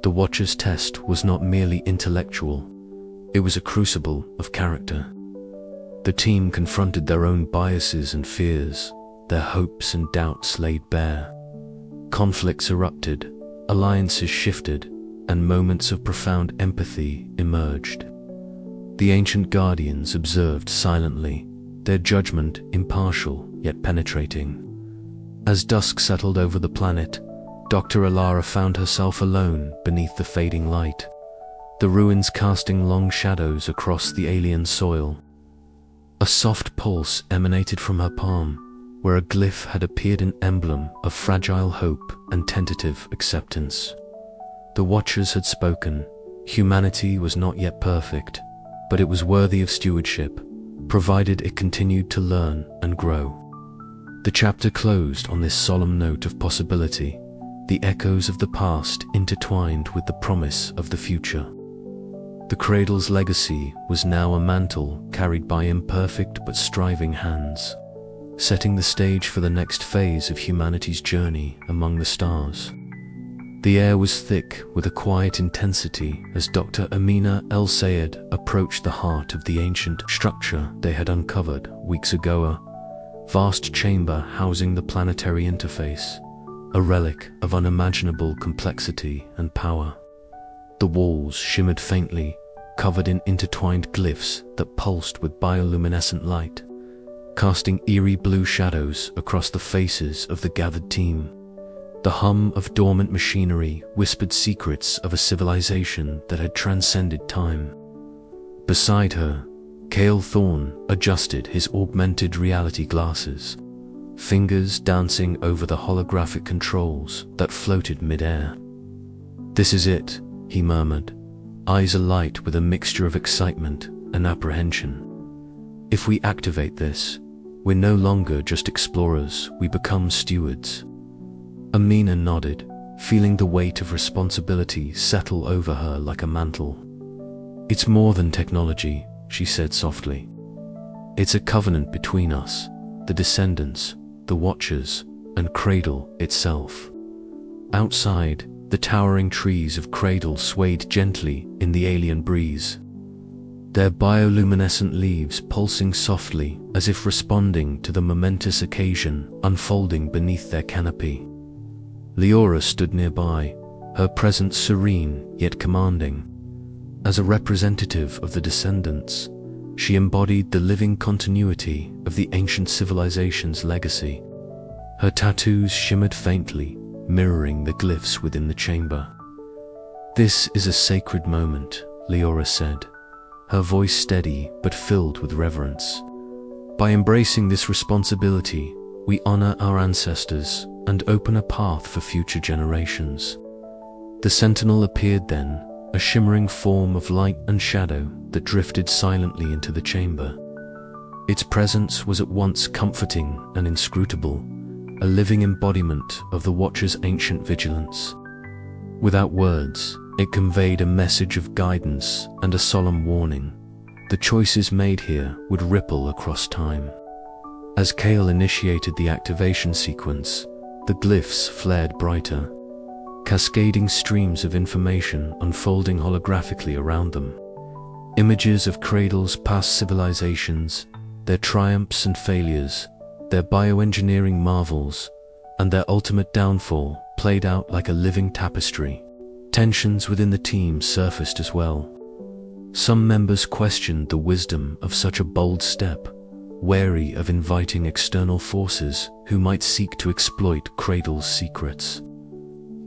The Watcher's test was not merely intellectual, it was a crucible of character. The team confronted their own biases and fears, their hopes and doubts laid bare. Conflicts erupted, alliances shifted, and moments of profound empathy emerged. The ancient guardians observed silently, their judgment impartial yet penetrating. As dusk settled over the planet, Dr. Alara found herself alone beneath the fading light, the ruins casting long shadows across the alien soil. A soft pulse emanated from her palm, where a glyph had appeared, an emblem of fragile hope and tentative acceptance. The Watchers had spoken. Humanity was not yet perfect, but it was worthy of stewardship, provided it continued to learn and grow. The chapter closed on this solemn note of possibility, the echoes of the past intertwined with the promise of the future. The Cradle's legacy was now a mantle carried by imperfect but striving hands, setting the stage for the next phase of humanity's journey among the stars. The air was thick with a quiet intensity as Dr. Amina El Sayed approached the heart of the ancient structure they had uncovered weeks ago, a vast chamber housing the planetary interface, a relic of unimaginable complexity and power. The walls shimmered faintly, covered in intertwined glyphs that pulsed with bioluminescent light, casting eerie blue shadows across the faces of the gathered team. The hum of dormant machinery whispered secrets of a civilization that had transcended time. Beside her, Cale Thorne adjusted his augmented reality glasses, fingers dancing over the holographic controls that floated mid-air. "This is it," he murmured, eyes alight with a mixture of excitement and apprehension. "If we activate this, we're no longer just explorers, we become stewards." Amina nodded, feeling the weight of responsibility settle over her like a mantle. "It's more than technology," she said softly. "It's a covenant between us, the descendants, the Watchers, and Cradle itself." Outside, the towering trees of Cradle swayed gently in the alien breeze, their bioluminescent leaves pulsing softly as if responding to the momentous occasion unfolding beneath their canopy. Lyra stood nearby, her presence serene yet commanding. As a representative of the descendants, she embodied the living continuity of the ancient civilization's legacy. Her tattoos shimmered faintly, mirroring the glyphs within the chamber. "This is a sacred moment," Lyra said, her voice steady but filled with reverence. "By embracing this responsibility, we honor our ancestors and open a path for future generations." The sentinel appeared then, a shimmering form of light and shadow that drifted silently into the chamber. Its presence was at once comforting and inscrutable, a living embodiment of the Watcher's ancient vigilance. Without words, it conveyed a message of guidance and a solemn warning. The choices made here would ripple across time. As Cale initiated the activation sequence, the glyphs flared brighter, cascading streams of information unfolding holographically around them. Images of Cradle's past civilizations, their triumphs and failures, their bioengineering marvels, and their ultimate downfall played out like a living tapestry. Tensions within the team surfaced as well. Some members questioned the wisdom of such a bold step, wary of inviting external forces who might seek to exploit Cradle's secrets.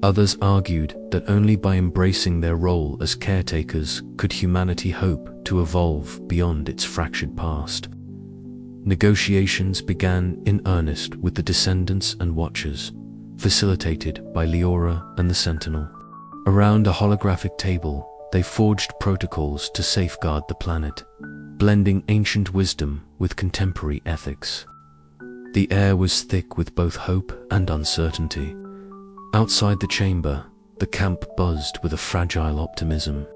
Others argued that only by embracing their role as caretakers could humanity hope to evolve beyond its fractured past. Negotiations began in earnest with the Descendants and Watchers, facilitated by Lyra and the Sentinel. Around a holographic table, they forged protocols to safeguard the planet, blending ancient wisdom with contemporary ethics. The air was thick with both hope and uncertainty. Outside the chamber, the camp buzzed with a fragile optimism.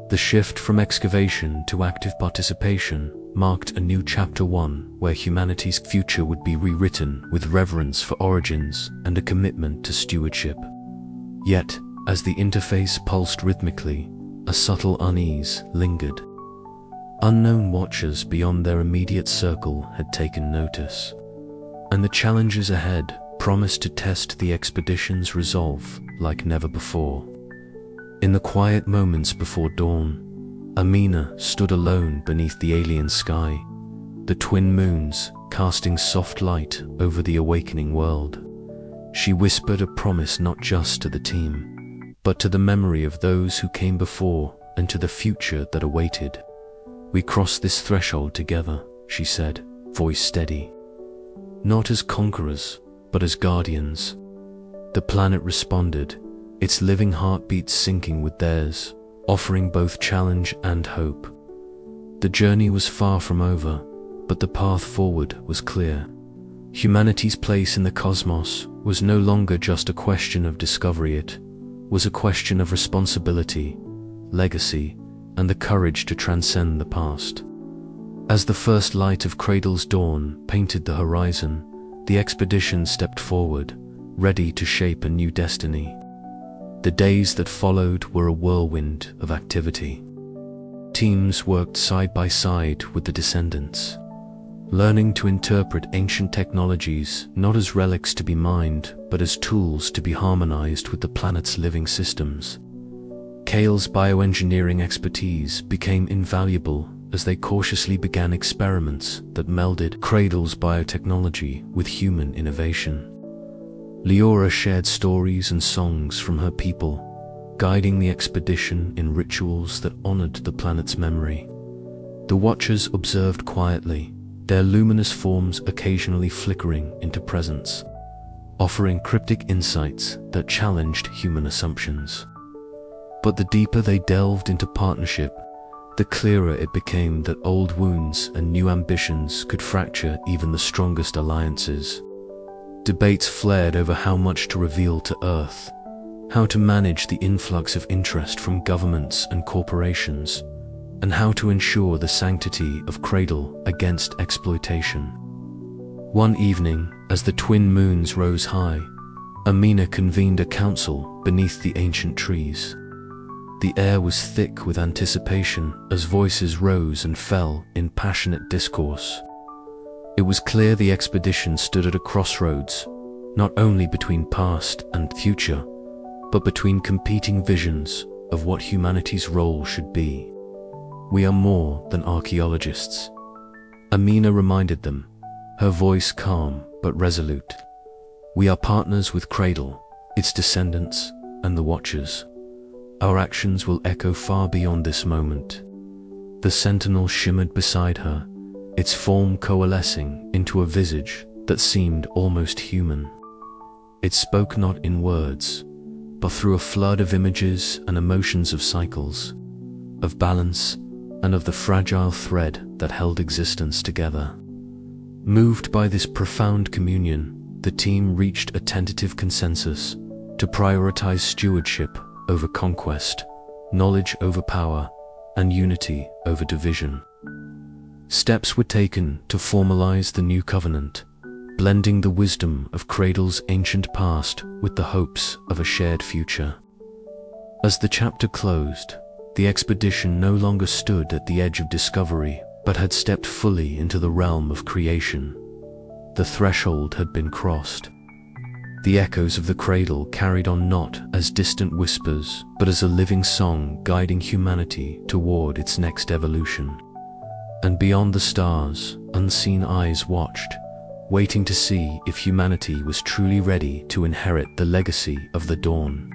The shift from excavation to active participation marked a new chapter 1 where humanity's future would be rewritten with reverence for origins and a commitment to stewardship. Yet, as the interface pulsed rhythmically, a subtle unease lingered. Unknown watchers beyond their immediate circle had taken notice, and the challenges ahead promised to test the expedition's resolve like never before. In the quiet moments before dawn, Amina stood alone beneath the alien sky, the twin moons casting soft light over the awakening world. She whispered a promise not just to the team, but to the memory of those who came before and to the future that awaited. "We cross this threshold together," she said, voice steady. "Not as conquerors, but as guardians." The planet responded, its living heartbeats syncing with theirs, offering both challenge and hope. The journey was far from over, but the path forward was clear. Humanity's place in the cosmos was no longer just a question of discovery, it was a question of responsibility, legacy, and the courage to transcend the past. As the first light of Cradle's dawn painted the horizon, the expedition stepped forward, ready to shape a new destiny. The days that followed were a whirlwind of activity. Teams worked side by side with the Descendants, learning to interpret ancient technologies not as relics to be mined, but as tools to be harmonized with the planet's living systems. Kale's bioengineering expertise became invaluable as they cautiously began experiments that melded Cradle's biotechnology with human innovation. Lyra shared stories and songs from her people, guiding the expedition in rituals that honored the planet's memory. The Watchers observed quietly, their luminous forms occasionally flickering into presence, offering cryptic insights that challenged human assumptions. But the deeper they delved into partnership, the clearer it became that old wounds and new ambitions could fracture even the strongest alliances. Debates flared over how much to reveal to Earth, how to manage the influx of interest from governments and corporations, and how to ensure the sanctity of Cradle against exploitation. One evening, as the twin moons rose high, Amina convened a council beneath the ancient trees. The air was thick with anticipation as voices rose and fell in passionate discourse. It was clear the expedition stood at a crossroads, not only between past and future, but between competing visions of what humanity's role should be. "We are more than archaeologists," Amina reminded them, her voice calm but resolute. "We are partners with Cradle, its descendants, and the Watchers. Our actions will echo far beyond this moment." The Sentinel shimmered beside her, its form coalescing into a visage that seemed almost human. It spoke not in words, but through a flood of images and emotions of cycles, of balance, and of the fragile thread that held existence together. Moved by this profound communion, the team reached a tentative consensus to prioritize stewardship over conquest, knowledge over power, and unity over division. Steps were taken to formalize the new covenant, blending the wisdom of Cradle's ancient past with the hopes of a shared future. As the chapter closed, The expedition no longer stood at the edge of discovery, but had stepped fully into the realm of creation. The threshold had been crossed. The echoes of the cradle carried on not as distant whispers, but as a living song guiding humanity toward its next evolution. And beyond the stars, unseen eyes watched, waiting to see if humanity was truly ready to inherit the legacy of the dawn.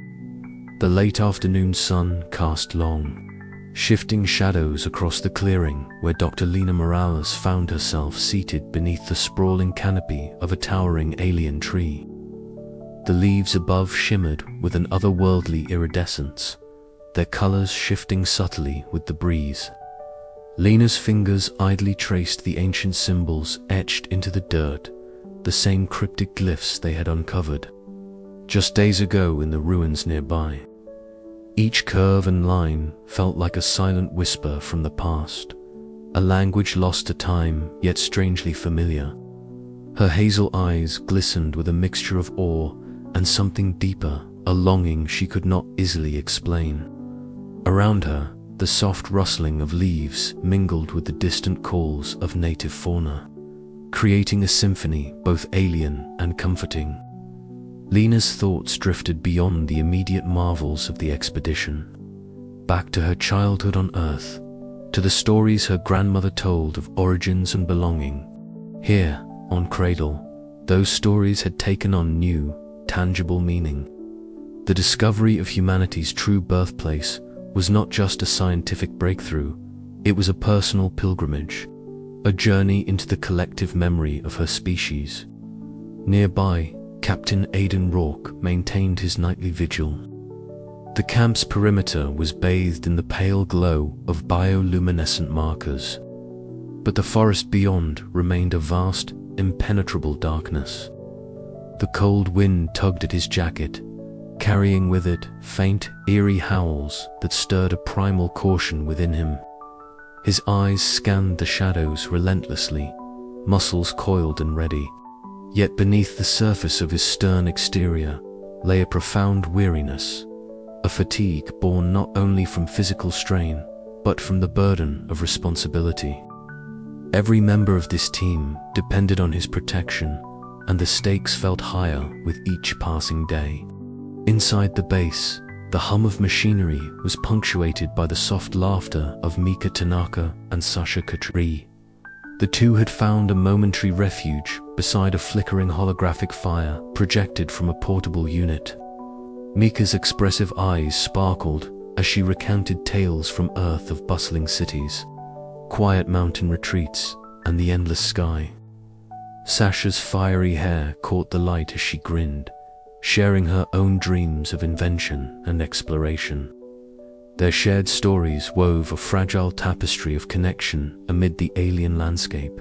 The late afternoon sun cast long, shifting shadows across the clearing where Dr. Lina Morales found herself seated beneath the sprawling canopy of a towering alien tree. The leaves above shimmered with an otherworldly iridescence, their colors shifting subtly with the breeze. Lina's fingers idly traced the ancient symbols etched into the dirt, the same cryptic glyphs they had uncovered just days ago in the ruins nearby. Each curve and line felt like a silent whisper from the past, a language lost to time yet strangely familiar. Her hazel eyes glistened with a mixture of awe and something deeper, a longing she could not easily explain. Around her, the soft rustling of leaves mingled with the distant calls of native fauna, creating a symphony both alien and comforting. Lina's thoughts drifted beyond the immediate marvels of the expedition, back to her childhood on Earth, to the stories her grandmother told of origins and belonging. Here, on Cradle, those stories had taken on new, tangible meaning. The discovery of humanity's true birthplace was not just a scientific breakthrough, it was a personal pilgrimage, a journey into the collective memory of her species. Nearby, Captain Aidan Rourke maintained his nightly vigil. The camp's perimeter was bathed in the pale glow of bioluminescent markers, but the forest beyond remained a vast, impenetrable darkness. The cold wind tugged at his jacket, carrying with it faint, eerie howls that stirred a primal caution within him. His eyes scanned the shadows relentlessly, muscles coiled and ready. Yet beneath the surface of his stern exterior lay a profound weariness, a fatigue born not only from physical strain, but from the burden of responsibility. Every member of this team depended on his protection, and the stakes felt higher with each passing day. Inside the base, the hum of machinery was punctuated by the soft laughter of Mika Tanaka and Sasha Katri. The two had found a momentary refuge beside a flickering holographic fire projected from a portable unit. Mika's expressive eyes sparkled as she recounted tales from Earth of bustling cities, quiet mountain retreats, and the endless sky. Sasha's fiery hair caught the light as she grinned, sharing her own dreams of invention and exploration. Their shared stories wove a fragile tapestry of connection amid the alien landscape,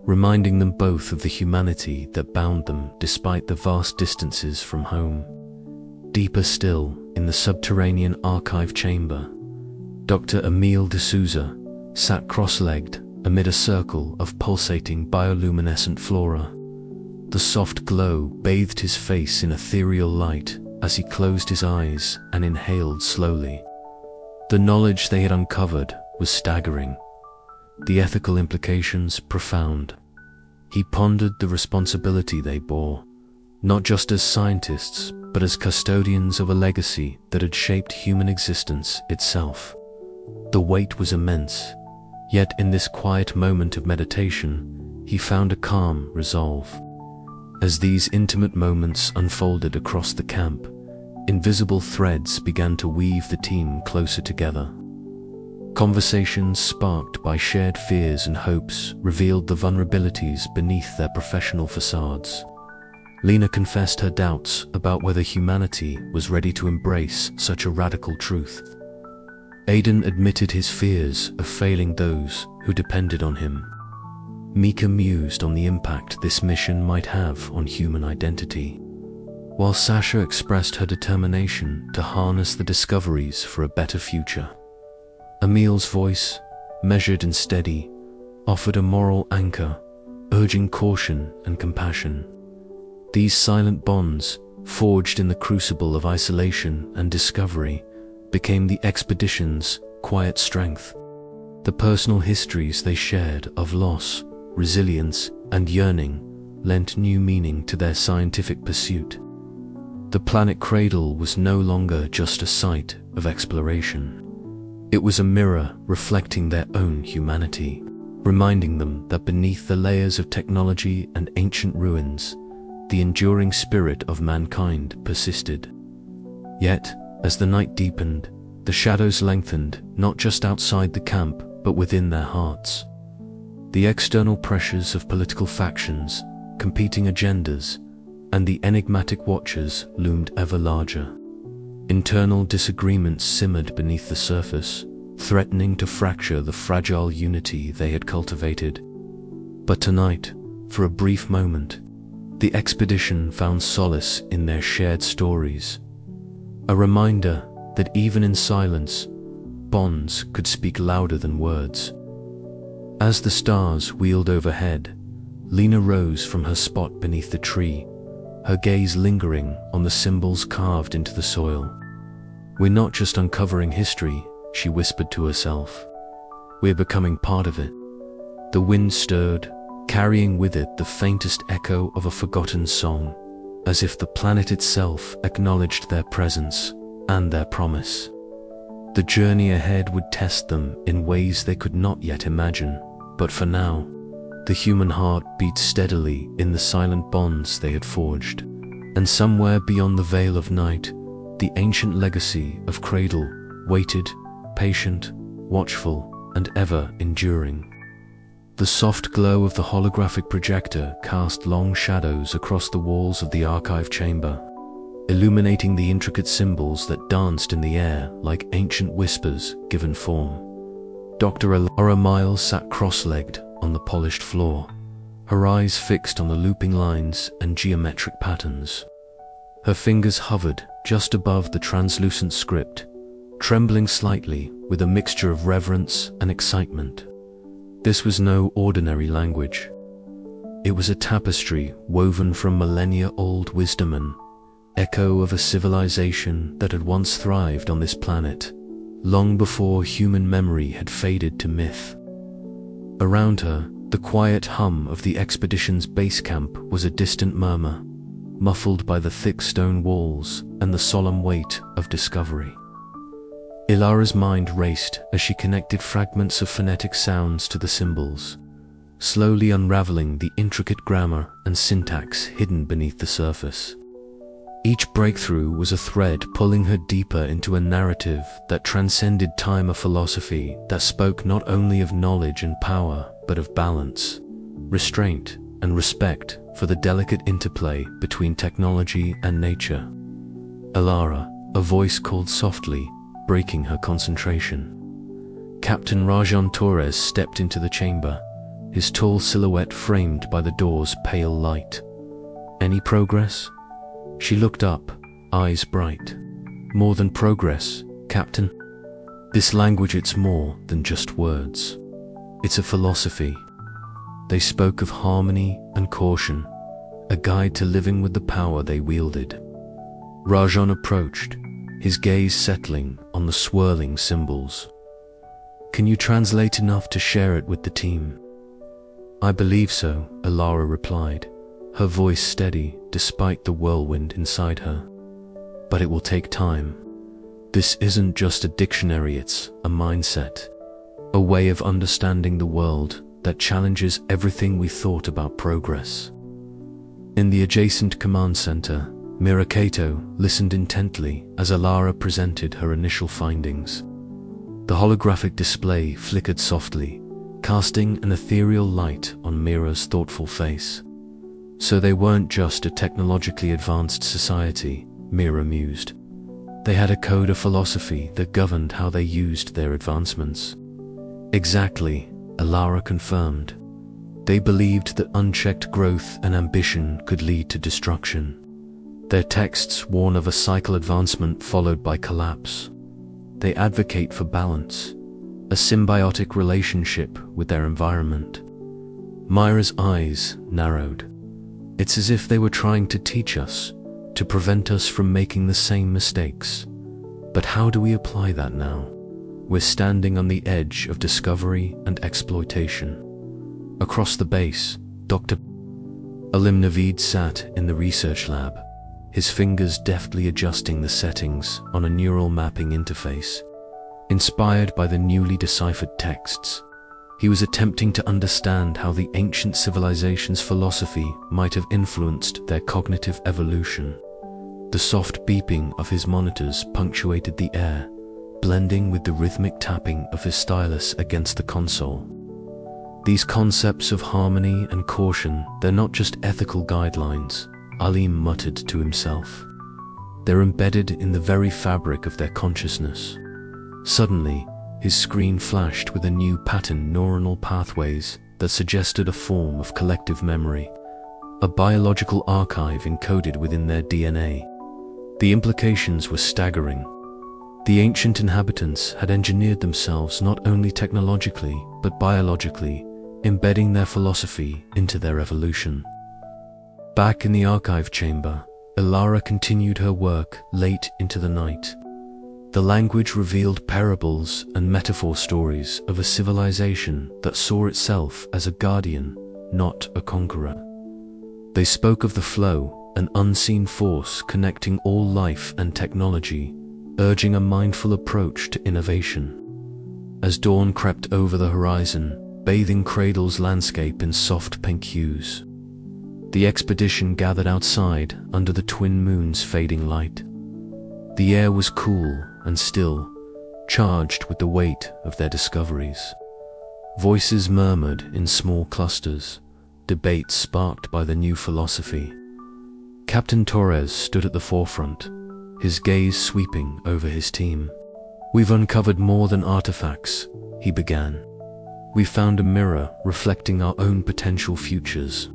reminding them both of the humanity that bound them despite the vast distances from home. Deeper still, in the subterranean archive chamber, Dr. Emile de Souza sat cross-legged amid a circle of pulsating bioluminescent flora. The soft glow bathed his face in ethereal light as he closed his eyes and inhaled slowly. The knowledge they had uncovered was staggering, the ethical implications profound. He pondered the responsibility they bore, not just as scientists, but as custodians of a legacy that had shaped human existence itself. The weight was immense, yet in this quiet moment of meditation, he found a calm resolve. As these intimate moments unfolded across the camp, invisible threads began to weave the team closer together. Conversations sparked by shared fears and hopes revealed the vulnerabilities beneath their professional facades. Lina confessed her doubts about whether humanity was ready to embrace such a radical truth. Aidan admitted his fears of failing those who depended on him. Mika mused on the impact this mission might have on human identity, while Sasha expressed her determination to harness the discoveries for a better future. Emile's voice, measured and steady, offered a moral anchor, urging caution and compassion. These silent bonds, forged in the crucible of isolation and discovery, became the expedition's quiet strength. The personal histories they shared of loss, resilience, and yearning lent new meaning to their scientific pursuit. The planet Cradle was no longer just a site of exploration. It was a mirror reflecting their own humanity, reminding them that beneath the layers of technology and ancient ruins, the enduring spirit of mankind persisted. Yet, as the night deepened, the shadows lengthened, not just outside the camp, but within their hearts. The external pressures of political factions, competing agendas, and the enigmatic watchers loomed ever larger. Internal disagreements simmered beneath the surface, threatening to fracture the fragile unity they had cultivated. But tonight, for a brief moment, the expedition found solace in their shared stories. A reminder that even in silence, bonds could speak louder than words. As the stars wheeled overhead, Lena rose from her spot beneath the tree, her gaze lingering on the symbols carved into the soil. "We're not just uncovering history," she whispered to herself. "We're becoming part of it." The wind stirred, carrying with it the faintest echo of a forgotten song, as if the planet itself acknowledged their presence and their promise. The journey ahead would test them in ways they could not yet imagine, but for now, the human heart beat steadily in the silent bonds they had forged, and somewhere beyond the veil of night, the ancient legacy of Cradle waited, patient, watchful, and ever enduring. The soft glow of the holographic projector cast long shadows across the walls of the archive chamber, illuminating the intricate symbols that danced in the air like ancient whispers given form. Dr. Lyra Miles sat cross-legged on the polished floor, her eyes fixed on the looping lines and geometric patterns. Her fingers hovered just above the translucent script, trembling slightly with a mixture of reverence and excitement. This was no ordinary language. It was a tapestry woven from millennia-old wisdom, an echo of a civilization that had once thrived on this planet, long before human memory had faded to myth. Around her, the quiet hum of the expedition's base camp was a distant murmur, muffled by the thick stone walls and the solemn weight of discovery. Ilara's mind raced as she connected fragments of phonetic sounds to the symbols, slowly unraveling the intricate grammar and syntax hidden beneath the surface. Each breakthrough was a thread pulling her deeper into a narrative that transcended time, a philosophy that spoke not only of knowledge and power, but of balance, restraint, and respect for the delicate interplay between technology and nature. "Ilara," a voice called softly, breaking her concentration. Captain Rajan Torres stepped into the chamber, his tall silhouette framed by the door's pale light. "Any progress?" She looked up, eyes bright. "More than progress, Captain. This language, it's more than just words. It's a philosophy." They spoke of harmony and caution, a guide to living with the power they wielded. Rajan approached, his gaze settling on the swirling symbols. "Can you translate enough to share it with the team?" "I believe so," Ilara replied, her voice steady despite the whirlwind inside her. "But it will take time. This isn't just a dictionary, it's a mindset, a way of understanding the world that challenges everything we thought about progress." In the adjacent command center, Mirakato listened intently as Ilara presented her initial findings. The holographic display flickered softly, casting an ethereal light on Mira's thoughtful face. So they weren't just a technologically advanced society, Mira mused. They had a code of philosophy that governed how they used their advancements. "Exactly," Ilara confirmed. "They believed that unchecked growth and ambition could lead to destruction. Their texts warn of a cycle: advancement followed by collapse. They advocate for balance, a symbiotic relationship with their environment." Myra's eyes narrowed. "It's as if they were trying to teach us, to prevent us from making the same mistakes." But how do we apply that now? We're standing on the edge of discovery and exploitation. Across the base, Dr. Alim Naveed sat in the research lab, his fingers deftly adjusting the settings on a neural mapping interface. Inspired by the newly deciphered texts, he was attempting to understand how the ancient civilization's philosophy might have influenced their cognitive evolution. The soft beeping of his monitors punctuated the air, blending with the rhythmic tapping of his stylus against the console. These concepts of harmony and caution, they're not just ethical guidelines, Alim muttered to himself. They're embedded in the very fabric of their consciousness. Suddenly, his screen flashed with a new pattern neuronal pathways that suggested a form of collective memory, a biological archive encoded within their DNA. The implications were staggering. The ancient inhabitants had engineered themselves not only technologically, but biologically, embedding their philosophy into their evolution. Back in the archive chamber, Lyra continued her work late into the night. The language revealed parables and metaphor stories of a civilization that saw itself as a guardian, not a conqueror. They spoke of the flow, an unseen force connecting all life and technology, urging a mindful approach to innovation. As dawn crept over the horizon, bathing Cradle's landscape in soft pink hues, the expedition gathered outside under the twin moon's fading light. The air was cool and still, charged with the weight of their discoveries. Voices murmured in small clusters, debates sparked by the new philosophy. Captain Torres stood at the forefront, his gaze sweeping over his team. "We've uncovered more than artifacts," he began. "We found a mirror reflecting our own potential futures.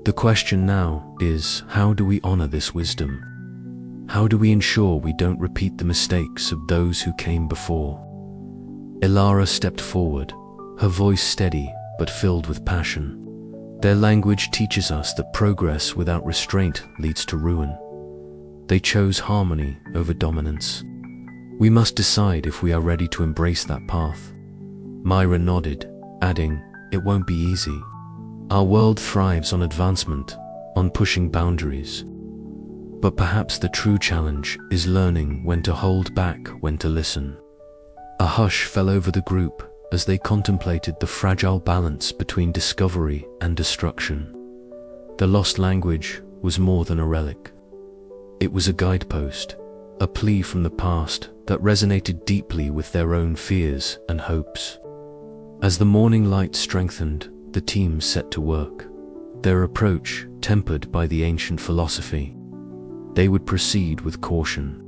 The question now is, how do we honor this wisdom? How do we ensure we don't repeat the mistakes of those who came before?" Lyra stepped forward, her voice steady but filled with passion. "Their language teaches us that progress without restraint leads to ruin. They chose harmony over dominance. We must decide if we are ready to embrace that path." Myra nodded, adding, "It won't be easy. Our world thrives on advancement, on pushing boundaries. But perhaps the true challenge is learning when to hold back, when to listen." A hush fell over the group as they contemplated the fragile balance between discovery and destruction. The lost language was more than a relic. It was a guidepost, a plea from the past that resonated deeply with their own fears and hopes. As the morning light strengthened, the team set to work, their approach tempered by the ancient philosophy. They would proceed with caution,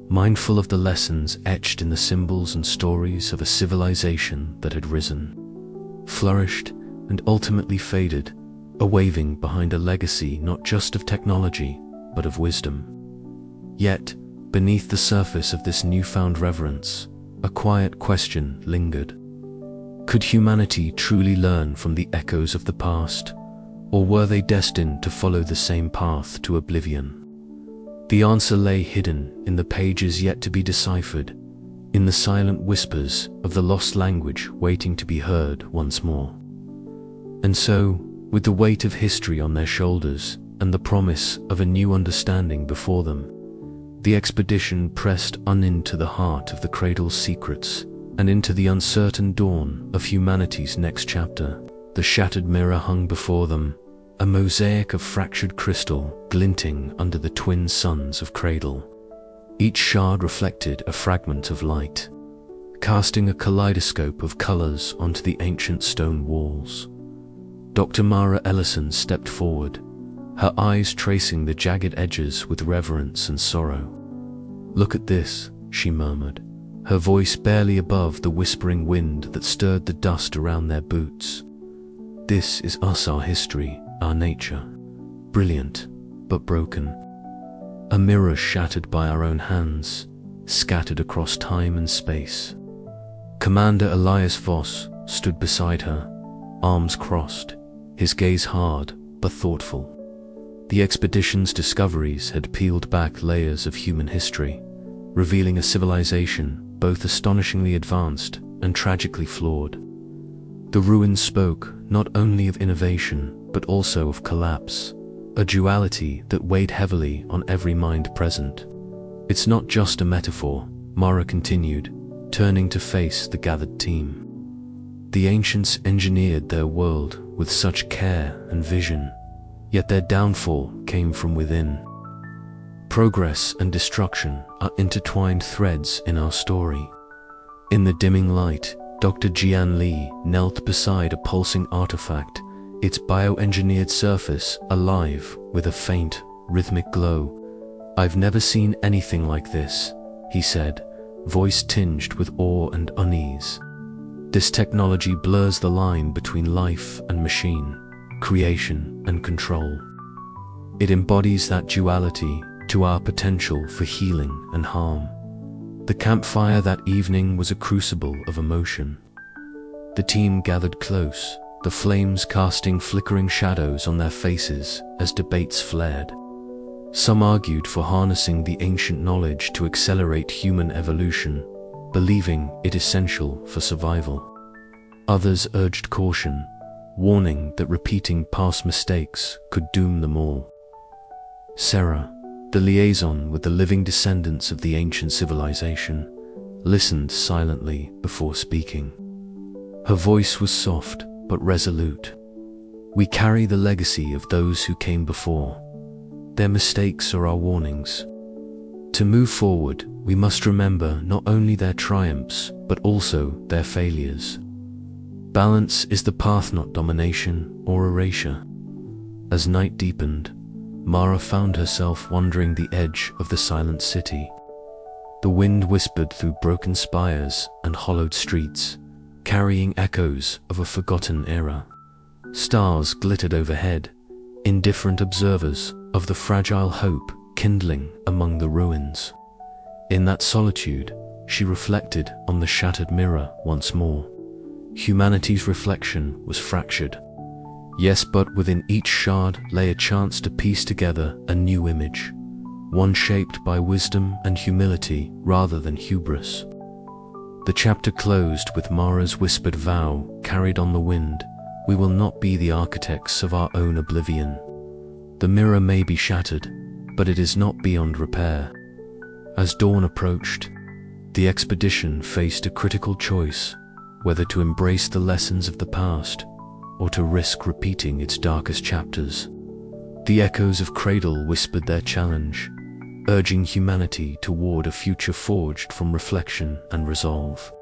mindful of the lessons etched in the symbols and stories of a civilization that had risen, flourished, and ultimately faded, waving behind a legacy not just of technology, but of wisdom. Yet, beneath the surface of this newfound reverence, a quiet question lingered. Could humanity truly learn from the echoes of the past, or were they destined to follow the same path to oblivion? The answer lay hidden in the pages yet to be deciphered, in the silent whispers of the lost language waiting to be heard once more. And so, with the weight of history on their shoulders and the promise of a new understanding before them, the expedition pressed on into the heart of the Cradle's secrets and into the uncertain dawn of humanity's next chapter. The shattered mirror hung before them, a mosaic of fractured crystal glinting under the twin suns of Cradle. Each shard reflected a fragment of light, casting a kaleidoscope of colors onto the ancient stone walls. Dr. Mara Ellison stepped forward, her eyes tracing the jagged edges with reverence and sorrow. "Look at this," she murmured, her voice barely above the whispering wind that stirred the dust around their boots. "This is us, our history, our nature, brilliant but broken. A mirror shattered by our own hands, scattered across time and space." Commander Lyra Voss stood beside her, arms crossed, his gaze hard but thoughtful. The expedition's discoveries had peeled back layers of human history, revealing a civilization both astonishingly advanced and tragically flawed. The ruins spoke not only of innovation, but also of collapse, a duality that weighed heavily on every mind present. It's not just a metaphor, Mara continued, turning to face the gathered team. The ancients engineered their world with such care and vision, yet their downfall came from within. Progress and destruction are intertwined threads in our story. In the dimming light, Dr. Jian Li knelt beside a pulsing artifact, its bioengineered surface alive with a faint, rhythmic glow. "I've never seen anything like this," he said, voice tinged with awe and unease. "This technology blurs the line between life and machine, creation and control. It embodies that duality to our potential for healing and harm." The campfire that evening was a crucible of emotion. The team gathered close, the flames casting flickering shadows on their faces as debates flared. Some argued for harnessing the ancient knowledge to accelerate human evolution, believing it essential for survival. Others urged caution, warning that repeating past mistakes could doom them all. Sarah, the liaison with the living descendants of the ancient civilization, listened silently before speaking. Her voice was soft but resolute. "We carry the legacy of those who came before. Their mistakes are our warnings. To move forward, we must remember not only their triumphs, but also their failures. Balance is the path, not domination or erasure." As night deepened, Mara found herself wandering the edge of the silent city. The wind whispered through broken spires and hollowed streets, carrying echoes of a forgotten era. Stars glittered overhead, indifferent observers of the fragile hope kindling among the ruins. In that solitude, she reflected on the shattered mirror once more. Humanity's reflection was fractured. Yes, but within each shard lay a chance to piece together a new image, one shaped by wisdom and humility rather than hubris. The chapter closed with Mara's whispered vow carried on the wind: "We will not be the architects of our own oblivion. The mirror may be shattered, but it is not beyond repair." As dawn approached, the expedition faced a critical choice, whether to embrace the lessons of the past or to risk repeating its darkest chapters. The echoes of Cradle whispered their challenge, urging humanity toward a future forged from reflection and resolve.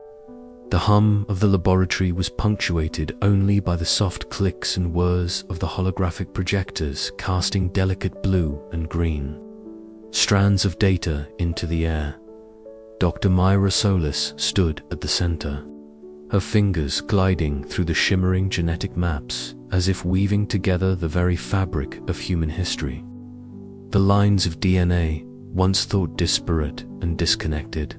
The hum of the laboratory was punctuated only by the soft clicks and whirs of the holographic projectors casting delicate blue and green strands of data into the air. Dr. Myra Solis stood at the center, her fingers gliding through the shimmering genetic maps as if weaving together the very fabric of human history. The lines of DNA, once thought disparate and disconnected,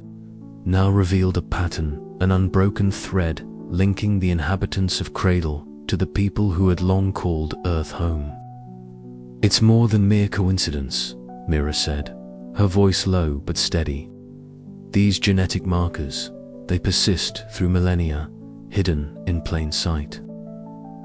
now revealed a pattern, an unbroken thread linking the inhabitants of Cradle to the people who had long called Earth home. "It's more than mere coincidence," Mira said, her voice low but steady. "These genetic markers, they persist through millennia, hidden in plain sight."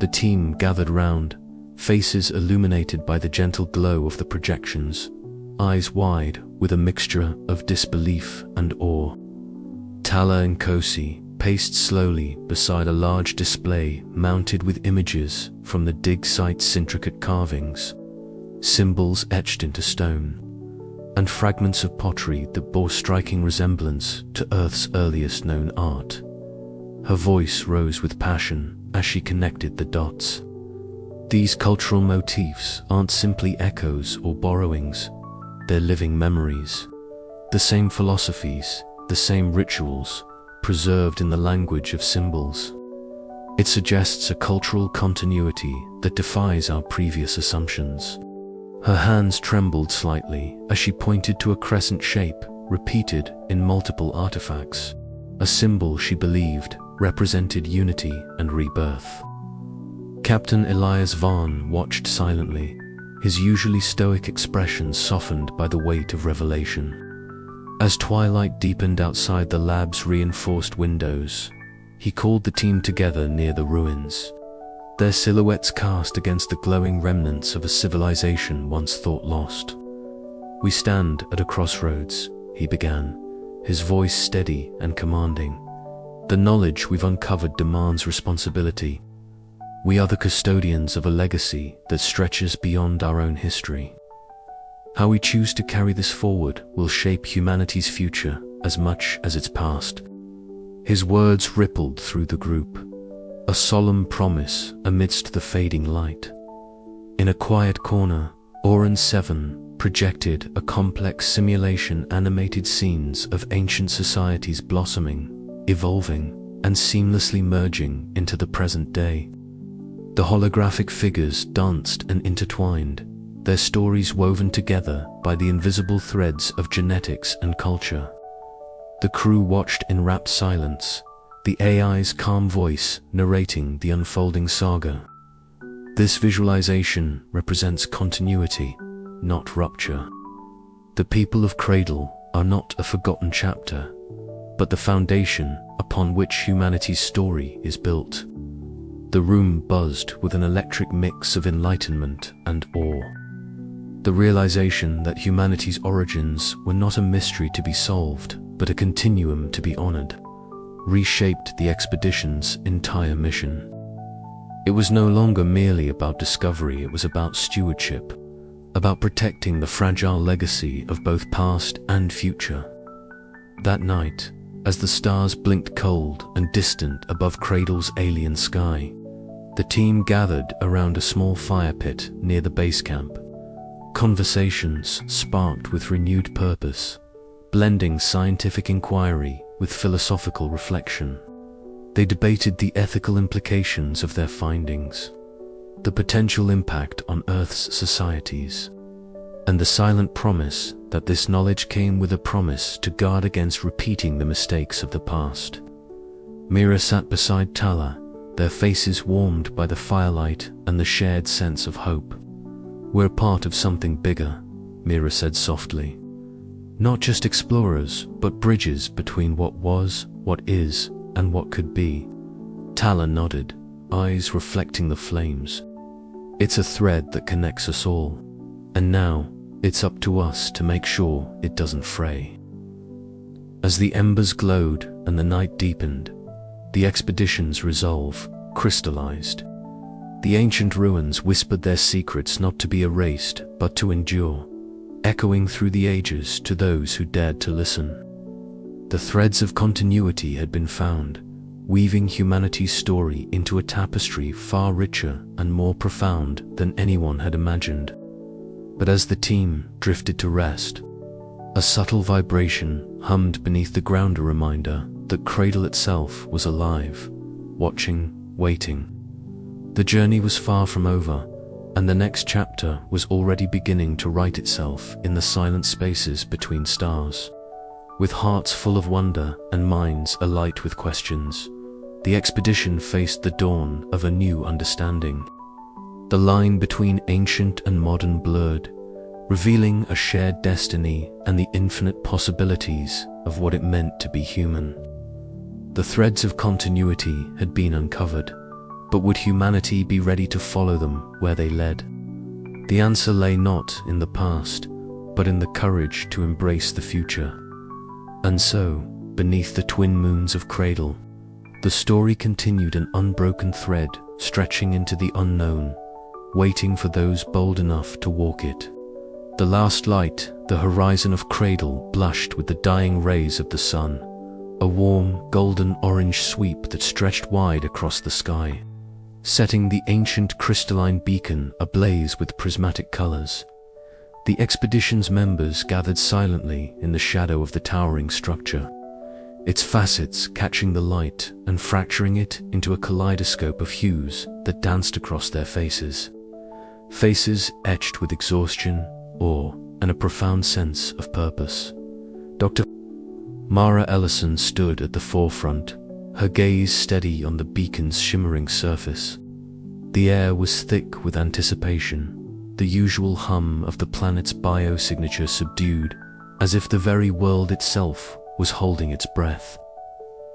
The team gathered round, faces illuminated by the gentle glow of the projections, eyes wide with a mixture of disbelief and awe. Tala and Kosi paced slowly beside a large display mounted with images from the dig site's intricate carvings, symbols etched into stone, and fragments of pottery that bore striking resemblance to Earth's earliest known art. Her voice rose with passion as she connected the dots. "These cultural motifs aren't simply echoes or borrowings, they're living memories. The same philosophies, the same rituals, preserved in the language of symbols. It suggests a cultural continuity that defies our previous assumptions." Her hands trembled slightly as she pointed to a crescent shape repeated in multiple artifacts, a symbol she believed represented unity and rebirth. Captain Elias Vaughn watched silently, his usually stoic expression softened by the weight of revelation. As twilight deepened outside the lab's reinforced windows, he called the team together near the ruins, their silhouettes cast against the glowing remnants of a civilization once thought lost. "We stand at a crossroads," he began, his voice steady and commanding. "The knowledge we've uncovered demands responsibility. We are the custodians of a legacy that stretches beyond our own history. How we choose to carry this forward will shape humanity's future as much as its past." His words rippled through the group, a solemn promise amidst the fading light. In a quiet corner, Oran 7 projected a complex simulation animated scenes of ancient societies blossoming, evolving, and seamlessly merging into the present day. The holographic figures danced and intertwined, their stories woven together by the invisible threads of genetics and culture. The crew watched in rapt silence, the AI's calm voice narrating the unfolding saga. This visualization represents continuity, not rupture. The people of Cradle are not a forgotten chapter, but the foundation upon which humanity's story is built. The room buzzed with an electric mix of enlightenment and awe. The realization that humanity's origins were not a mystery to be solved, but a continuum to be honored, reshaped the expedition's entire mission. It was no longer merely about discovery, it was about stewardship, about protecting the fragile legacy of both past and future. That night, as the stars blinked cold and distant above Cradle's alien sky, the team gathered around a small fire pit near the base camp. Conversations sparked with renewed purpose, blending scientific inquiry with philosophical reflection. They debated the ethical implications of their findings, the potential impact on Earth's societies, and the silent promise that this knowledge came with a promise to guard against repeating the mistakes of the past. Mira sat beside Tala, their faces warmed by the firelight and the shared sense of hope. "We're part of something bigger," Mira said softly. "Not just explorers, but bridges between what was, what is, and what could be." Tala nodded, eyes reflecting the flames. "It's a thread that connects us all, and now it's up to us to make sure it doesn't fray." As the embers glowed and the night deepened, the expedition's resolve crystallized. The ancient ruins whispered their secrets not to be erased, but to endure, echoing through the ages to those who dared to listen. The threads of continuity had been found, weaving humanity's story into a tapestry far richer and more profound than anyone had imagined. But as the team drifted to rest, a subtle vibration hummed beneath the ground, a reminder that Cradle itself was alive, watching, waiting. The journey was far from over, and the next chapter was already beginning to write itself in the silent spaces between stars. With hearts full of wonder and minds alight with questions, the expedition faced the dawn of a new understanding. The line between ancient and modern blurred, revealing a shared destiny and the infinite possibilities of what it meant to be human. The threads of continuity had been uncovered, but would humanity be ready to follow them where they led? The answer lay not in the past, but in the courage to embrace the future. And so, beneath the twin moons of Cradle, the story continued, an unbroken thread stretching into the unknown, waiting for those bold enough to walk it. The last light, the horizon of Cradle, blushed with the dying rays of the sun, a warm, golden-orange sweep that stretched wide across the sky, setting the ancient crystalline beacon ablaze with prismatic colors. The expedition's members gathered silently in the shadow of the towering structure, its facets catching the light and fracturing it into a kaleidoscope of hues that danced across their faces. Faces etched with exhaustion, awe, and a profound sense of purpose. Dr. Mara Ellison stood at the forefront, her gaze steady on the beacon's shimmering surface. The air was thick with anticipation, the usual hum of the planet's biosignature subdued, as if the very world itself was holding its breath.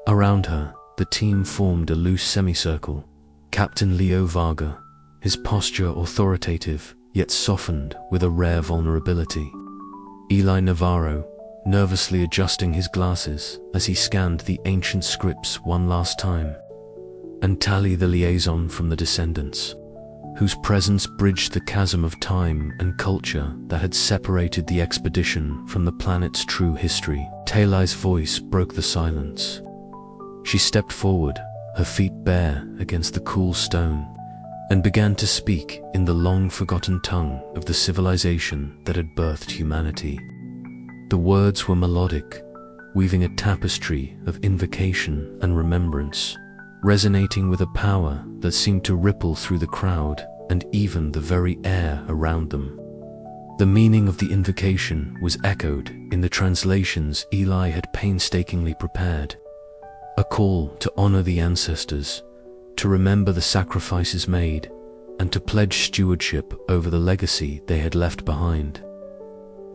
Around her, the team formed a loose semicircle. Captain Leo Varga, his posture authoritative, yet softened with a rare vulnerability. Eli Navarro, nervously adjusting his glasses as he scanned the ancient scripts one last time. And Tali, the liaison from the Descendants, whose presence bridged the chasm of time and culture that had separated the expedition from the planet's true history. Tali's voice broke the silence. She stepped forward, her feet bare against the cool stone, and began to speak in the long-forgotten tongue of the civilization that had birthed humanity. The words were melodic, weaving a tapestry of invocation and remembrance, resonating with a power that seemed to ripple through the crowd and even the very air around them. The meaning of the invocation was echoed in the translations Eli had painstakingly prepared. A call to honor the ancestors, to remember the sacrifices made, and to pledge stewardship over the legacy they had left behind.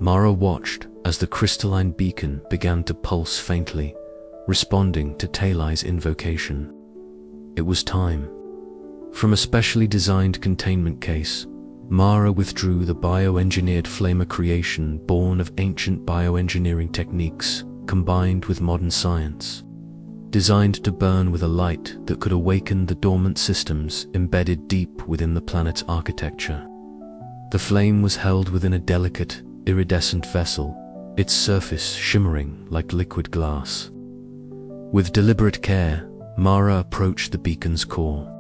Mara watched as the crystalline beacon began to pulse faintly, responding to Tali's invocation. It was time. From a specially designed containment case, Mara withdrew the bioengineered flamer creation born of ancient bioengineering techniques combined with modern science, designed to burn with a light that could awaken the dormant systems embedded deep within the planet's architecture. The flame was held within a delicate, iridescent vessel, its surface shimmering like liquid glass. With deliberate care, Mara approached the beacon's core.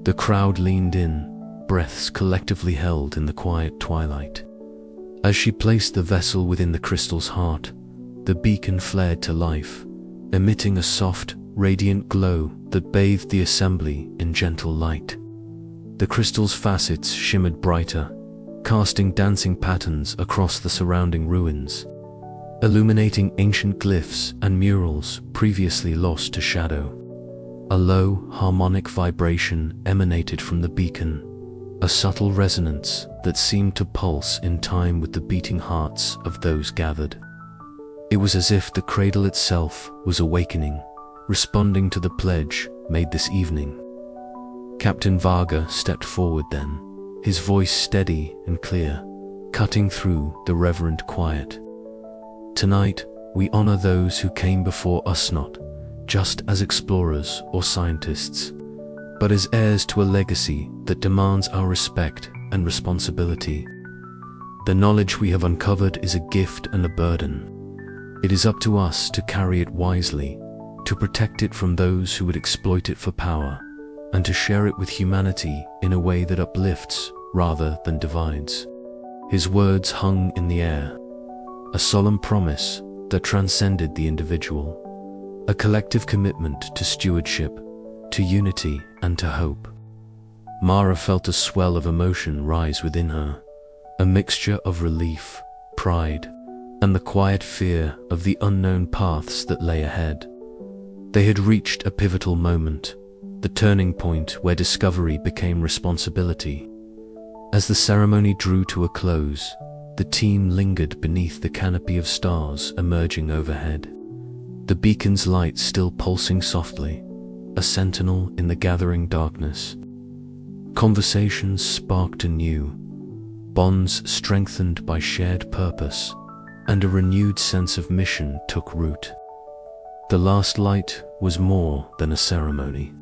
The crowd leaned in, breaths collectively held in the quiet twilight. As she placed the vessel within the crystal's heart, the beacon flared to life, emitting a soft, radiant glow that bathed the assembly in gentle light. The crystal's facets shimmered brighter, casting dancing patterns across the surrounding ruins, illuminating ancient glyphs and murals previously lost to shadow. A low, harmonic vibration emanated from the beacon, a subtle resonance that seemed to pulse in time with the beating hearts of those gathered. It was as if the cradle itself was awakening, responding to the pledge made this evening. Captain Varga stepped forward then, his voice steady and clear, cutting through the reverent quiet. Tonight, we honor those who came before us not just as explorers or scientists, but as heirs to a legacy that demands our respect and responsibility. The knowledge we have uncovered is a gift and a burden. It is up to us to carry it wisely, to protect it from those who would exploit it for power, and to share it with humanity in a way that uplifts rather than divides. His words hung in the air, a solemn promise that transcended the individual, a collective commitment to stewardship, to unity, and to hope. Mara felt a swell of emotion rise within her, a mixture of relief, pride, and the quiet fear of the unknown paths that lay ahead. They had reached a pivotal moment, the turning point where discovery became responsibility. As the ceremony drew to a close, the team lingered beneath the canopy of stars emerging overhead, the beacon's light still pulsing softly, a sentinel in the gathering darkness. Conversations sparked anew, bonds strengthened by shared purpose, and a renewed sense of mission took root. The last light was more than a ceremony.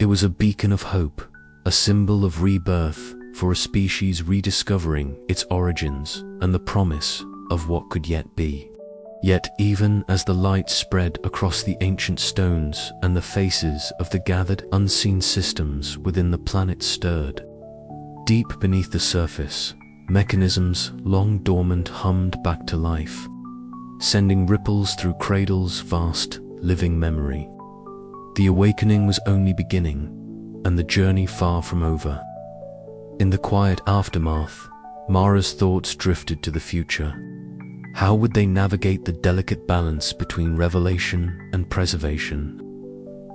It was a beacon of hope, a symbol of rebirth for a species rediscovering its origins and the promise of what could yet be. Yet even as the light spread across the ancient stones and the faces of the gathered unseen systems within the planet stirred. Deep beneath the surface, mechanisms long dormant hummed back to life, sending ripples through Cradle's vast, living memory. The awakening was only beginning, and the journey far from over. In the quiet aftermath, Mara's thoughts drifted to the future. How would they navigate the delicate balance between revelation and preservation?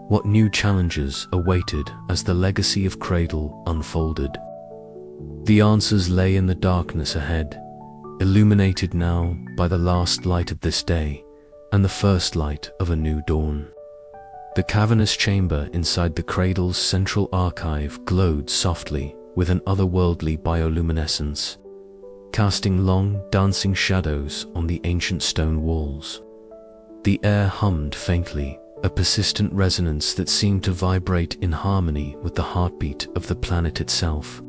What new challenges awaited as the legacy of Cradle unfolded? The answers lay in the darkness ahead, illuminated now by the last light of this day and the first light of a new dawn. The cavernous chamber inside the Cradle's central archive glowed softly with an otherworldly bioluminescence, casting long, dancing shadows on the ancient stone walls. The air hummed faintly, a persistent resonance that seemed to vibrate in harmony with the heartbeat of the planet itself.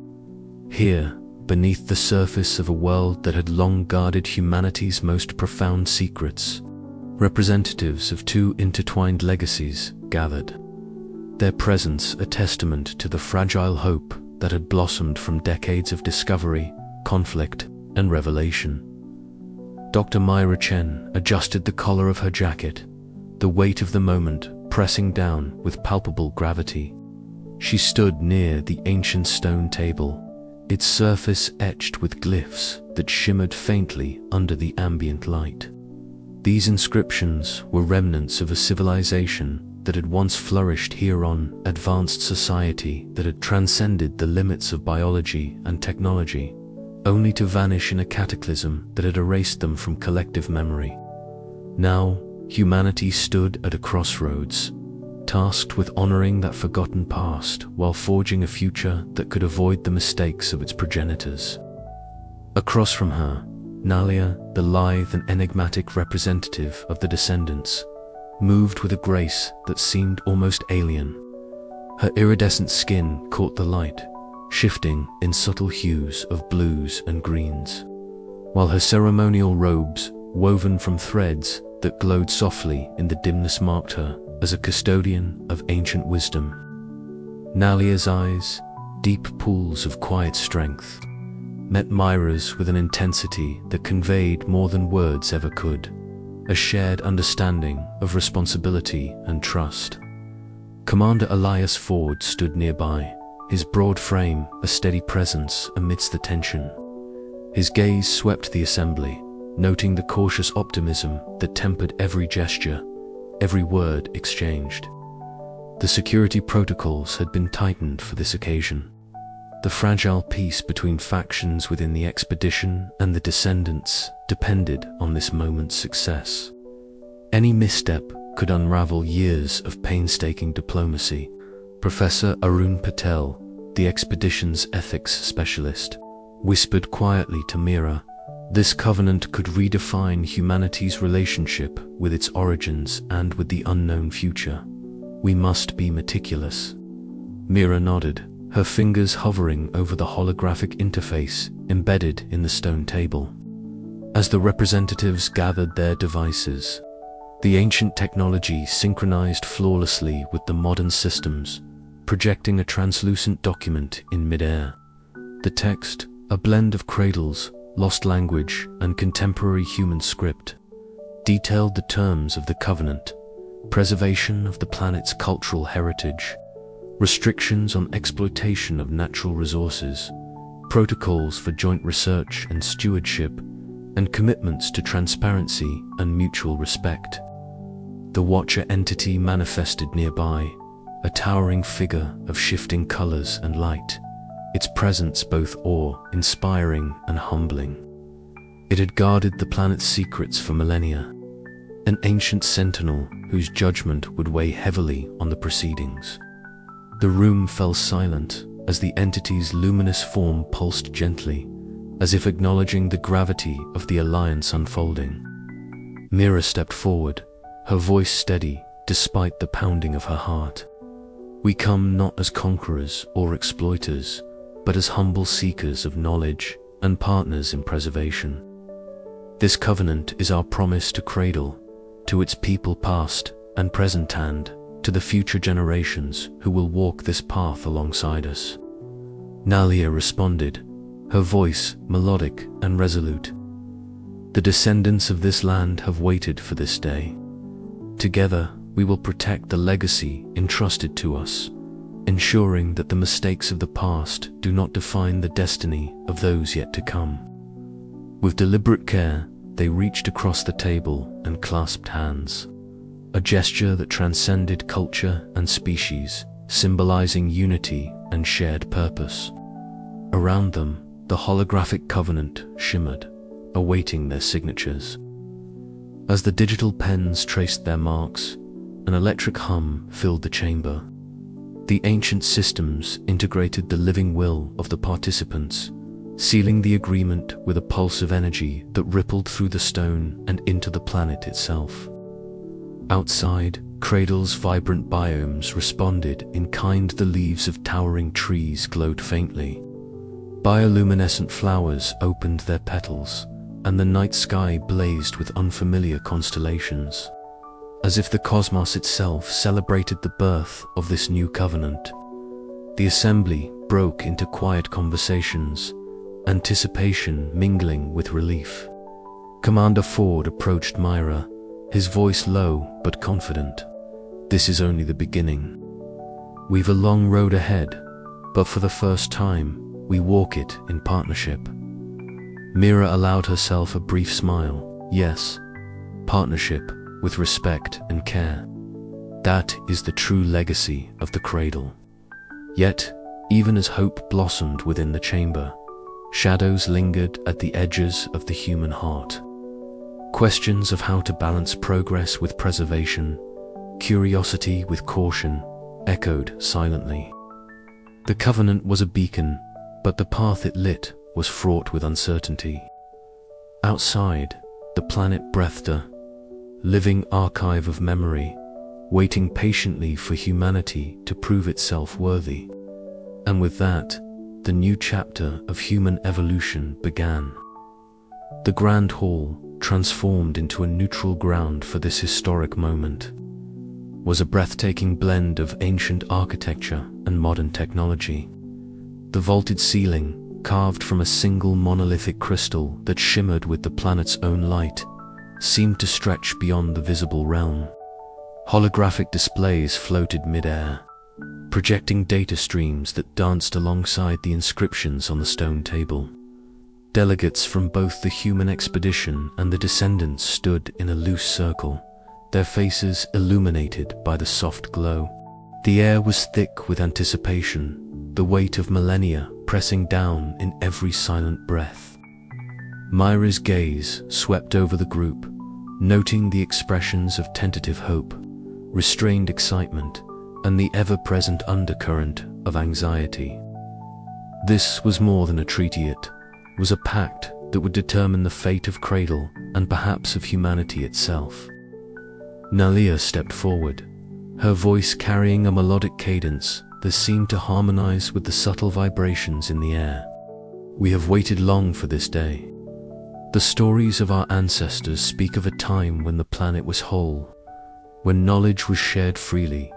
Here, beneath the surface of a world that had long guarded humanity's most profound secrets, representatives of two intertwined legacies gathered, their presence a testament to the fragile hope that had blossomed from decades of discovery, conflict, and revelation. Dr. Myra Chen adjusted the collar of her jacket, the weight of the moment pressing down with palpable gravity. She stood near the ancient stone table, its surface etched with glyphs that shimmered faintly under the ambient light. These inscriptions were remnants of a civilization that had once flourished here on advanced society that had transcended the limits of biology and technology, only to vanish in a cataclysm that had erased them from collective memory. Now, humanity stood at a crossroads, tasked with honoring that forgotten past while forging a future that could avoid the mistakes of its progenitors. Across from her, Nalia, the lithe and enigmatic representative of the descendants, moved with a grace that seemed almost alien. Her iridescent skin caught the light, shifting in subtle hues of blues and greens, while her ceremonial robes, woven from threads that glowed softly in the dimness, marked her as a custodian of ancient wisdom. Nalia's eyes, deep pools of quiet strength, met Myra's with an intensity that conveyed more than words ever could, a shared understanding of responsibility and trust. Commander Elias Ford stood nearby, his broad frame a steady presence amidst the tension. His gaze swept the assembly, noting the cautious optimism that tempered every gesture, every word exchanged. The security protocols had been tightened for this occasion. The fragile peace between factions within the expedition and the descendants depended on this moment's success. Any misstep could unravel years of painstaking diplomacy. Professor Arun Patel, the expedition's ethics specialist, whispered quietly to Mira, "This covenant could redefine humanity's relationship with its origins and with the unknown future. We must be meticulous." Mira nodded, her fingers hovering over the holographic interface embedded in the stone table. As the representatives gathered their devices, the ancient technology synchronized flawlessly with the modern systems, projecting a translucent document in midair. The text, a blend of Cradle's lost language and contemporary human script, detailed the terms of the covenant, preservation of the planet's cultural heritage, restrictions on exploitation of natural resources, protocols for joint research and stewardship, and commitments to transparency and mutual respect. The Watcher entity manifested nearby, a towering figure of shifting colors and light, its presence both awe-inspiring and humbling. It had guarded the planet's secrets for millennia, an ancient sentinel whose judgment would weigh heavily on the proceedings. The room fell silent as the entity's luminous form pulsed gently, as if acknowledging the gravity of the alliance unfolding. Mira stepped forward, her voice steady despite the pounding of her heart. "We come not as conquerors or exploiters, but as humble seekers of knowledge and partners in preservation. This covenant is our promise to Cradle, to its people past and present, and to the future generations who will walk this path alongside us." Nalia responded, her voice melodic and resolute. "The descendants of this land have waited for this day. Together, we will protect the legacy entrusted to us, ensuring that the mistakes of the past do not define the destiny of those yet to come." With deliberate care, they reached across the table and clasped hands, a gesture that transcended culture and species, symbolizing unity and shared purpose. Around them, the holographic covenant shimmered, awaiting their signatures. As the digital pens traced their marks, an electric hum filled the chamber. The ancient systems integrated the living will of the participants, sealing the agreement with a pulse of energy that rippled through the stone and into the planet itself. Outside, Cradle's vibrant biomes responded in kind. The leaves of towering trees glowed faintly. Bioluminescent flowers opened their petals, and the night sky blazed with unfamiliar constellations. As if the cosmos itself celebrated the birth of this new covenant. The assembly broke into quiet conversations, anticipation mingling with relief. Commander Ford approached Myra, his voice low but confident. This is only the beginning. We've a long road ahead, but for the first time, we walk it in partnership. Myra allowed herself a brief smile. Yes, partnership with respect and care. That is the true legacy of the Cradle. Yet, even as hope blossomed within the chamber, shadows lingered at the edges of the human heart. Questions of how to balance progress with preservation, curiosity with caution, echoed silently. The Covenant was a beacon, but the path it lit was fraught with uncertainty. Outside, the planet breathed a living archive of memory, waiting patiently for humanity to prove itself worthy. And with that, the new chapter of human evolution began. The Grand Hall, transformed into a neutral ground for this historic moment, was a breathtaking blend of ancient architecture and modern technology. The vaulted ceiling, carved from a single monolithic crystal that shimmered with the planet's own light, seemed to stretch beyond the visible realm. Holographic displays floated mid-air, projecting data streams that danced alongside the inscriptions on the stone table. Delegates from both the human expedition and the descendants stood in a loose circle, their faces illuminated by the soft glow. The air was thick with anticipation, the weight of millennia pressing down in every silent breath. Myra's gaze swept over the group, noting the expressions of tentative hope, restrained excitement, and the ever-present undercurrent of anxiety. This was more than a treaty, it was a pact that would determine the fate of Cradle and perhaps of humanity itself. Lyra stepped forward, her voice carrying a melodic cadence that seemed to harmonize with the subtle vibrations in the air. We have waited long for this day. The stories of our ancestors speak of a time when the planet was whole, when knowledge was shared freely,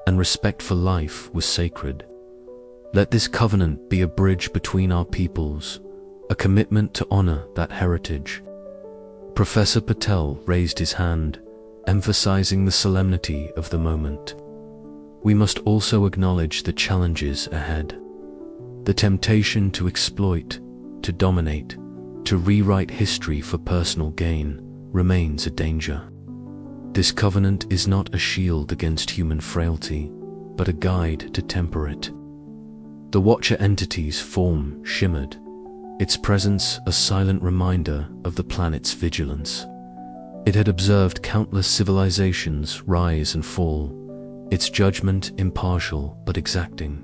and respect for life was sacred. Let this covenant be a bridge between our peoples, a commitment to honor that heritage. Professor Patel raised his hand, emphasizing the solemnity of the moment. We must also acknowledge the challenges ahead. The temptation to exploit, to dominate, to rewrite history for personal gain remains a danger. This covenant is not a shield against human frailty, but a guide to temper it. The Watcher entity's form shimmered, its presence a silent reminder of the planet's vigilance. It had observed countless civilizations rise and fall, its judgment impartial but exacting.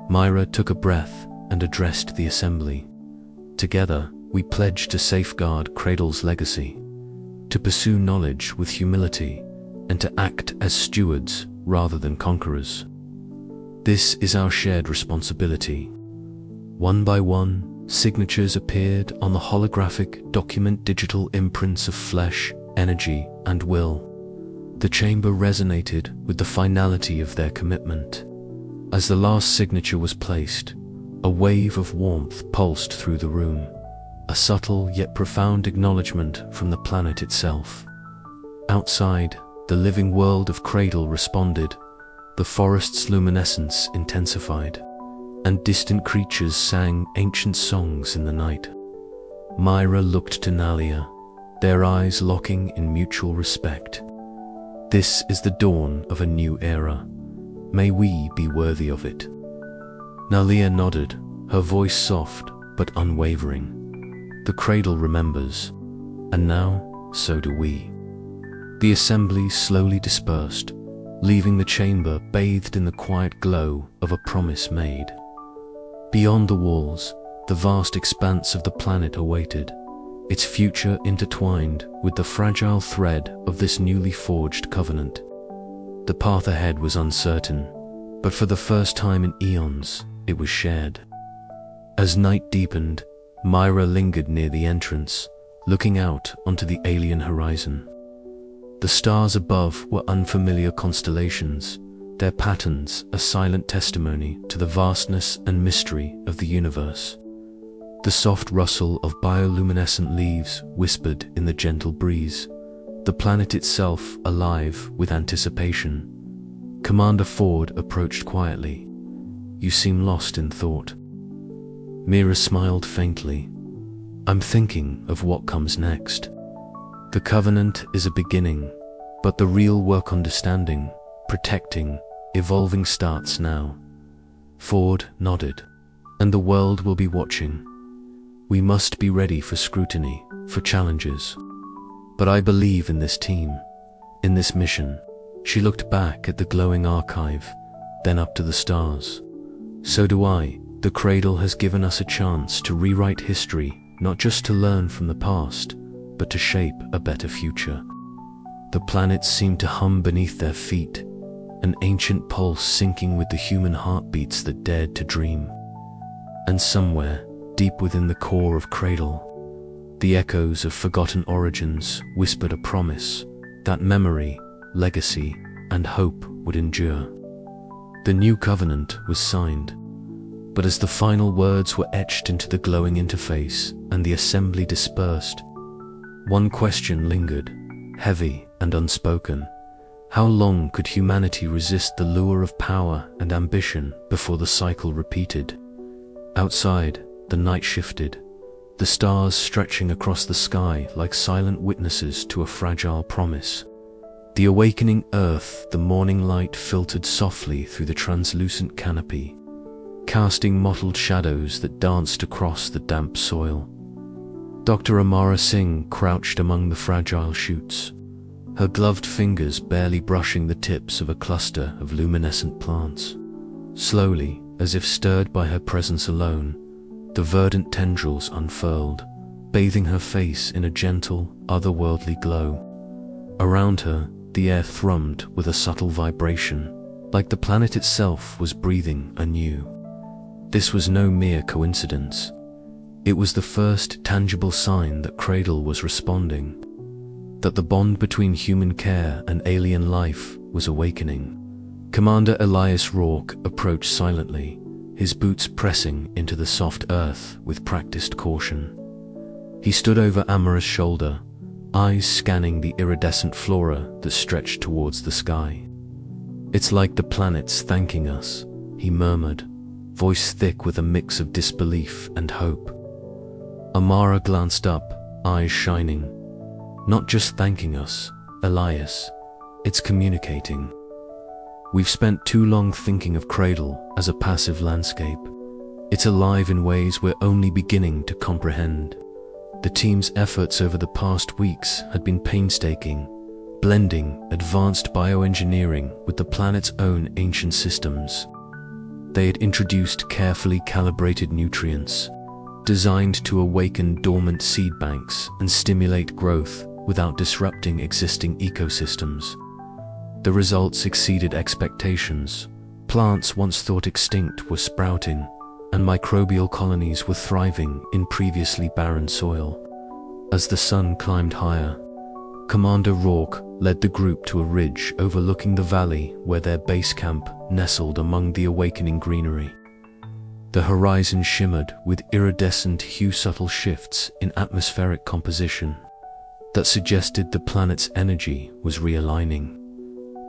Myra took a breath and addressed the assembly. Together, we pledge to safeguard Cradle's legacy, to pursue knowledge with humility, and to act as stewards rather than conquerors. This is our shared responsibility. One by one, signatures appeared on the holographic document, digital imprints of flesh, energy, and will. The chamber resonated with the finality of their commitment. As the last signature was placed, a wave of warmth pulsed through the room, a subtle yet profound acknowledgement from the planet itself. Outside, the living world of Cradle responded. The forest's luminescence intensified, and distant creatures sang ancient songs in the night. Myra looked to Lyra, their eyes locking in mutual respect. This is the dawn of a new era. May we be worthy of it. Lyra nodded, her voice soft but unwavering. The Cradle remembers, and now, so do we. The assembly slowly dispersed, leaving the chamber bathed in the quiet glow of a promise made. Beyond the walls, the vast expanse of the planet awaited, its future intertwined with the fragile thread of this newly forged covenant. The path ahead was uncertain, but for the first time in eons, it was shared. As night deepened, Myra lingered near the entrance, looking out onto the alien horizon. The stars above were unfamiliar constellations, their patterns a silent testimony to the vastness and mystery of the universe. The soft rustle of bioluminescent leaves whispered in the gentle breeze, the planet itself alive with anticipation. Commander Ford approached quietly. "You seem lost in thought." Mira smiled faintly. "I'm thinking of what comes next. The Covenant is a beginning, but the real work understanding, protecting, evolving starts now." Ford nodded. "And the world will be watching. We must be ready for scrutiny, for challenges. But I believe in this team, in this mission." She looked back at the glowing archive, then up to the stars. "So do I. The Cradle has given us a chance to rewrite history, not just to learn from the past, but to shape a better future." The planets seemed to hum beneath their feet, an ancient pulse syncing with the human heartbeats that dared to dream. And somewhere, deep within the core of Cradle, the echoes of forgotten origins whispered a promise that memory, legacy, and hope would endure. The new covenant was signed, but as the final words were etched into the glowing interface and the assembly dispersed, one question lingered, heavy and unspoken. How long could humanity resist the lure of power and ambition before the cycle repeated? Outside, the night shifted, the stars stretching across the sky like silent witnesses to a fragile promise. The awakening earth, the morning light filtered softly through the translucent canopy, casting mottled shadows that danced across the damp soil. Dr. Amara Singh crouched among the fragile shoots, her gloved fingers barely brushing the tips of a cluster of luminescent plants. Slowly, as if stirred by her presence alone, the verdant tendrils unfurled, bathing her face in a gentle, otherworldly glow. Around her, the air thrummed with a subtle vibration, like the planet itself was breathing anew. This was no mere coincidence. It was the first tangible sign that Cradle was responding, that the bond between human care and alien life was awakening. Commander Elias Rourke approached silently, his boots pressing into the soft earth with practiced caution. He stood over Amara's shoulder, eyes scanning the iridescent flora that stretched towards the sky. "It's like the planets thanking us," he murmured, voice thick with a mix of disbelief and hope. Amara glanced up, eyes shining. "Not just thanking us, Elias. It's communicating. We've spent too long thinking of Cradle as a passive landscape. It's alive in ways we're only beginning to comprehend." The team's efforts over the past weeks had been painstaking, blending advanced bioengineering with the planet's own ancient systems. They had introduced carefully calibrated nutrients, designed to awaken dormant seed banks and stimulate growth without disrupting existing ecosystems. The results exceeded expectations. Plants once thought extinct were sprouting, and microbial colonies were thriving in previously barren soil. As the sun climbed higher, Commander Rourke led the group to a ridge overlooking the valley where their base camp nestled among the awakening greenery. The horizon shimmered with iridescent hue-subtle shifts in atmospheric composition that suggested the planet's energy was realigning.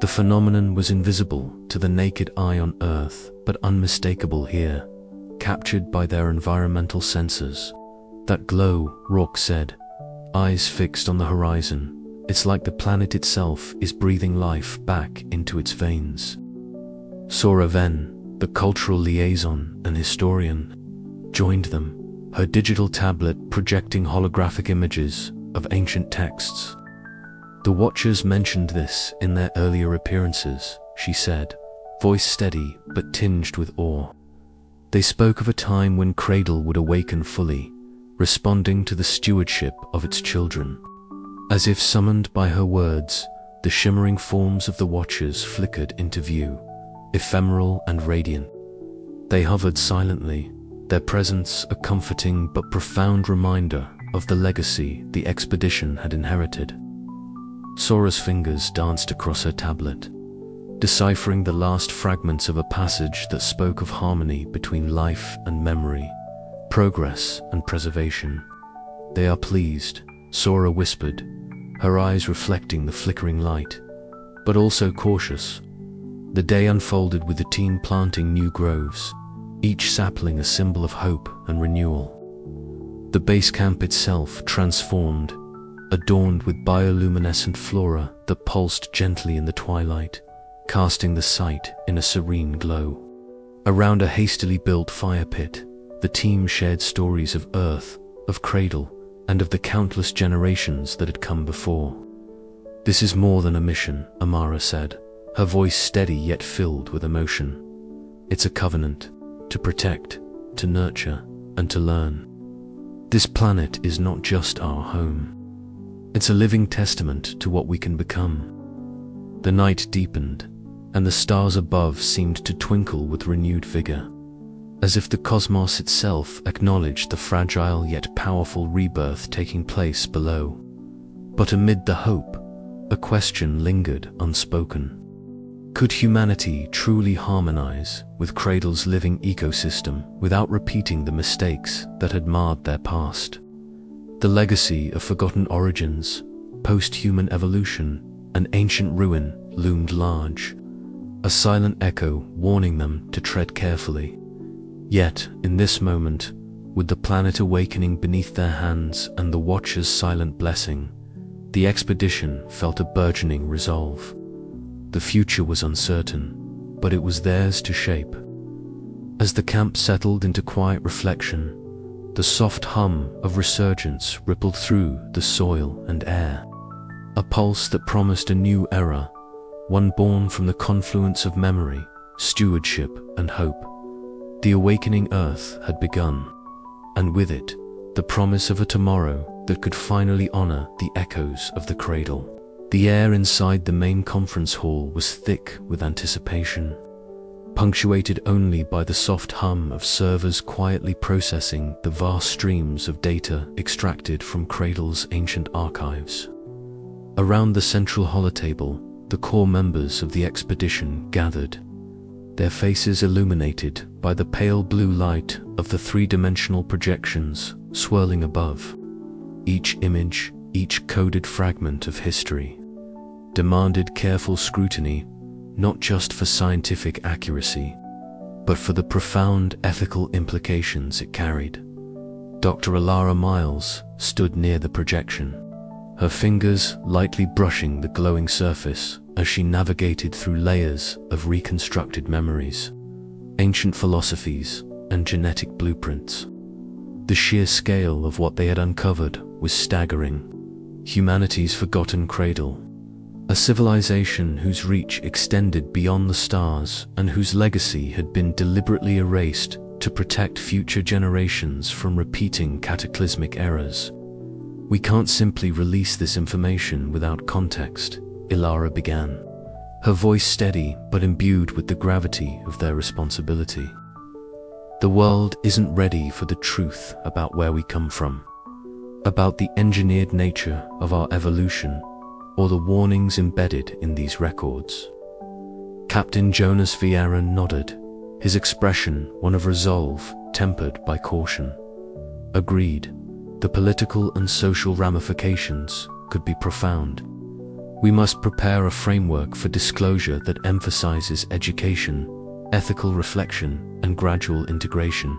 The phenomenon was invisible to the naked eye on Earth, but unmistakable here, captured by their environmental sensors. "That glow," Rourke said, eyes fixed on the horizon. "It's like the planet itself is breathing life back into its veins." Sora Ven, the cultural liaison and historian, joined them, her digital tablet projecting holographic images of ancient texts. "The Watchers mentioned this in their earlier appearances," she said, voice steady but tinged with awe. "They spoke of a time when Cradle would awaken fully, responding to the stewardship of its children." As if summoned by her words, the shimmering forms of the Watchers flickered into view, ephemeral and radiant. They hovered silently, their presence a comforting but profound reminder of the legacy the expedition had inherited. Sora's fingers danced across her tablet, deciphering the last fragments of a passage that spoke of harmony between life and memory, progress and preservation. "They are pleased," Sora whispered, her eyes reflecting the flickering light, but also cautious. The day unfolded with the team planting new groves, each sapling a symbol of hope and renewal. The base camp itself transformed, adorned with bioluminescent flora that pulsed gently in the twilight, casting the site in a serene glow. Around a hastily built fire pit, the team shared stories of Earth, of Cradle, and of the countless generations that had come before. "This is more than a mission," Amara said, her voice steady yet filled with emotion. "It's a covenant, to protect, to nurture, and to learn. This planet is not just our home. It's a living testament to what we can become." The night deepened, and the stars above seemed to twinkle with renewed vigor, as if the cosmos itself acknowledged the fragile yet powerful rebirth taking place below. But amid the hope, a question lingered unspoken. Could humanity truly harmonize with Cradle's living ecosystem without repeating the mistakes that had marred their past? The legacy of forgotten origins, post-human evolution, and ancient ruin loomed large, a silent echo warning them to tread carefully. Yet, in this moment, with the planet awakening beneath their hands and the Watcher's silent blessing, the expedition felt a burgeoning resolve. The future was uncertain, but it was theirs to shape. As the camp settled into quiet reflection, the soft hum of resurgence rippled through the soil and air, a pulse that promised a new era, one born from the confluence of memory, stewardship, and hope. The awakening Earth had begun, and with it, the promise of a tomorrow that could finally honor the echoes of the Cradle. The air inside the main conference hall was thick with anticipation, punctuated only by the soft hum of servers quietly processing the vast streams of data extracted from Cradle's ancient archives. Around the central holotable, the core members of the expedition gathered, their faces illuminated by the pale blue light of the three-dimensional projections swirling above. Each image, each coded fragment of history, demanded careful scrutiny, not just for scientific accuracy, but for the profound ethical implications it carried. Dr. Alara Miles stood near the projection, her fingers lightly brushing the glowing surface as she navigated through layers of reconstructed memories, ancient philosophies, and genetic blueprints. The sheer scale of what they had uncovered was staggering. Humanity's forgotten cradle, a civilization whose reach extended beyond the stars and whose legacy had been deliberately erased to protect future generations from repeating cataclysmic errors. "We can't simply release this information without context," Ilara began, her voice steady but imbued with the gravity of their responsibility. "The world isn't ready for the truth about where we come from, about the engineered nature of our evolution, or the warnings embedded in these records." Captain Jonas Vieira nodded, his expression one of resolve tempered by caution. "Agreed. The political and social ramifications could be profound. We must prepare a framework for disclosure that emphasizes education, ethical reflection, and gradual integration."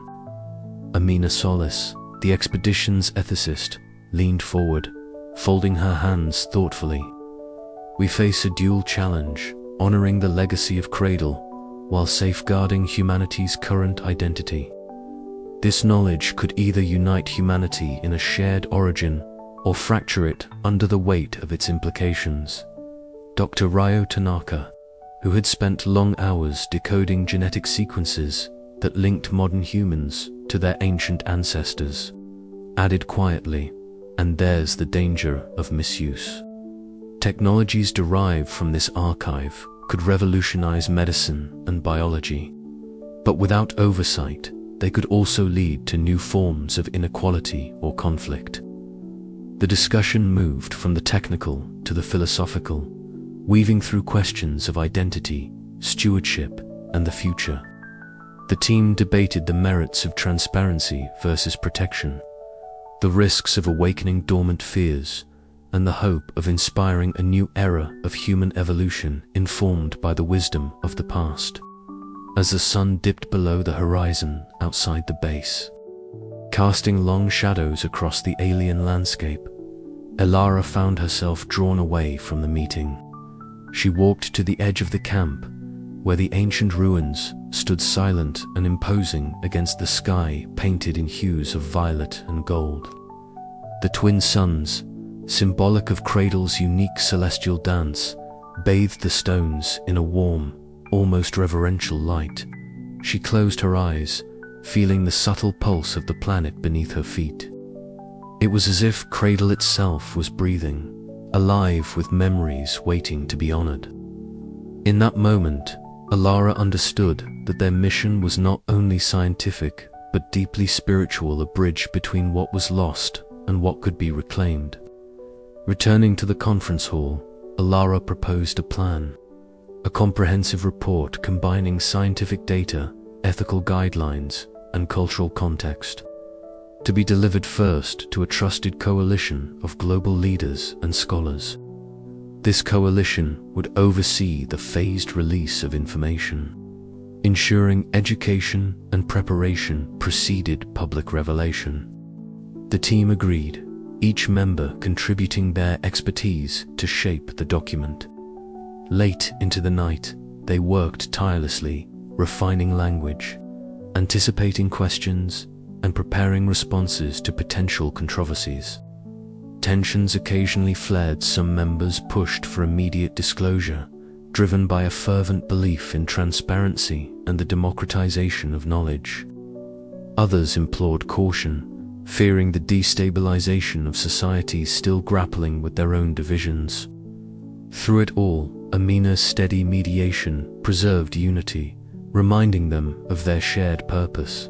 Amina Solis, the expedition's ethicist, leaned forward, folding her hands thoughtfully. "We face a dual challenge, honoring the legacy of Cradle while safeguarding humanity's current identity. This knowledge could either unite humanity in a shared origin or fracture it under the weight of its implications. Dr. Ryo Tanaka, who had spent long hours decoding genetic sequences that linked modern humans to their ancient ancestors, added quietly, "And there's the danger of misuse." Technologies derived from this archive could revolutionize medicine and biology, but without oversight, they could also lead to new forms of inequality or conflict. The discussion moved from the technical to the philosophical, weaving through questions of identity, stewardship, and the future. The team debated the merits of transparency versus protection, the risks of awakening dormant fears, and the hope of inspiring a new era of human evolution informed by the wisdom of the past. As the sun dipped below the horizon outside the base, casting long shadows across the alien landscape, Lyra found herself drawn away from the meeting. She walked to the edge of the camp, where the ancient ruins stood silent and imposing against the sky painted in hues of violet and gold. The twin suns, symbolic of Cradle's unique celestial dance, bathed the stones in a warm, almost reverential light. She closed her eyes, feeling the subtle pulse of the planet beneath her feet. It was as if Cradle itself was breathing, alive with memories waiting to be honored. In that moment, Lyra understood that their mission was not only scientific, but deeply spiritual, a bridge between what was lost and what could be reclaimed. Returning to the conference hall, Lyra proposed a plan, a comprehensive report combining scientific data, ethical guidelines, and cultural context, to be delivered first to a trusted coalition of global leaders and scholars. This coalition would oversee the phased release of information, ensuring education and preparation preceded public revelation. The team agreed, each member contributing their expertise to shape the document. Late into the night, they worked tirelessly, refining language, anticipating questions, and preparing responses to potential controversies. Tensions occasionally flared. Some members pushed for immediate disclosure, driven by a fervent belief in transparency and the democratization of knowledge. Others implored caution, fearing the destabilization of societies still grappling with their own divisions. Through it all, Amina's steady mediation preserved unity, reminding them of their shared purpose.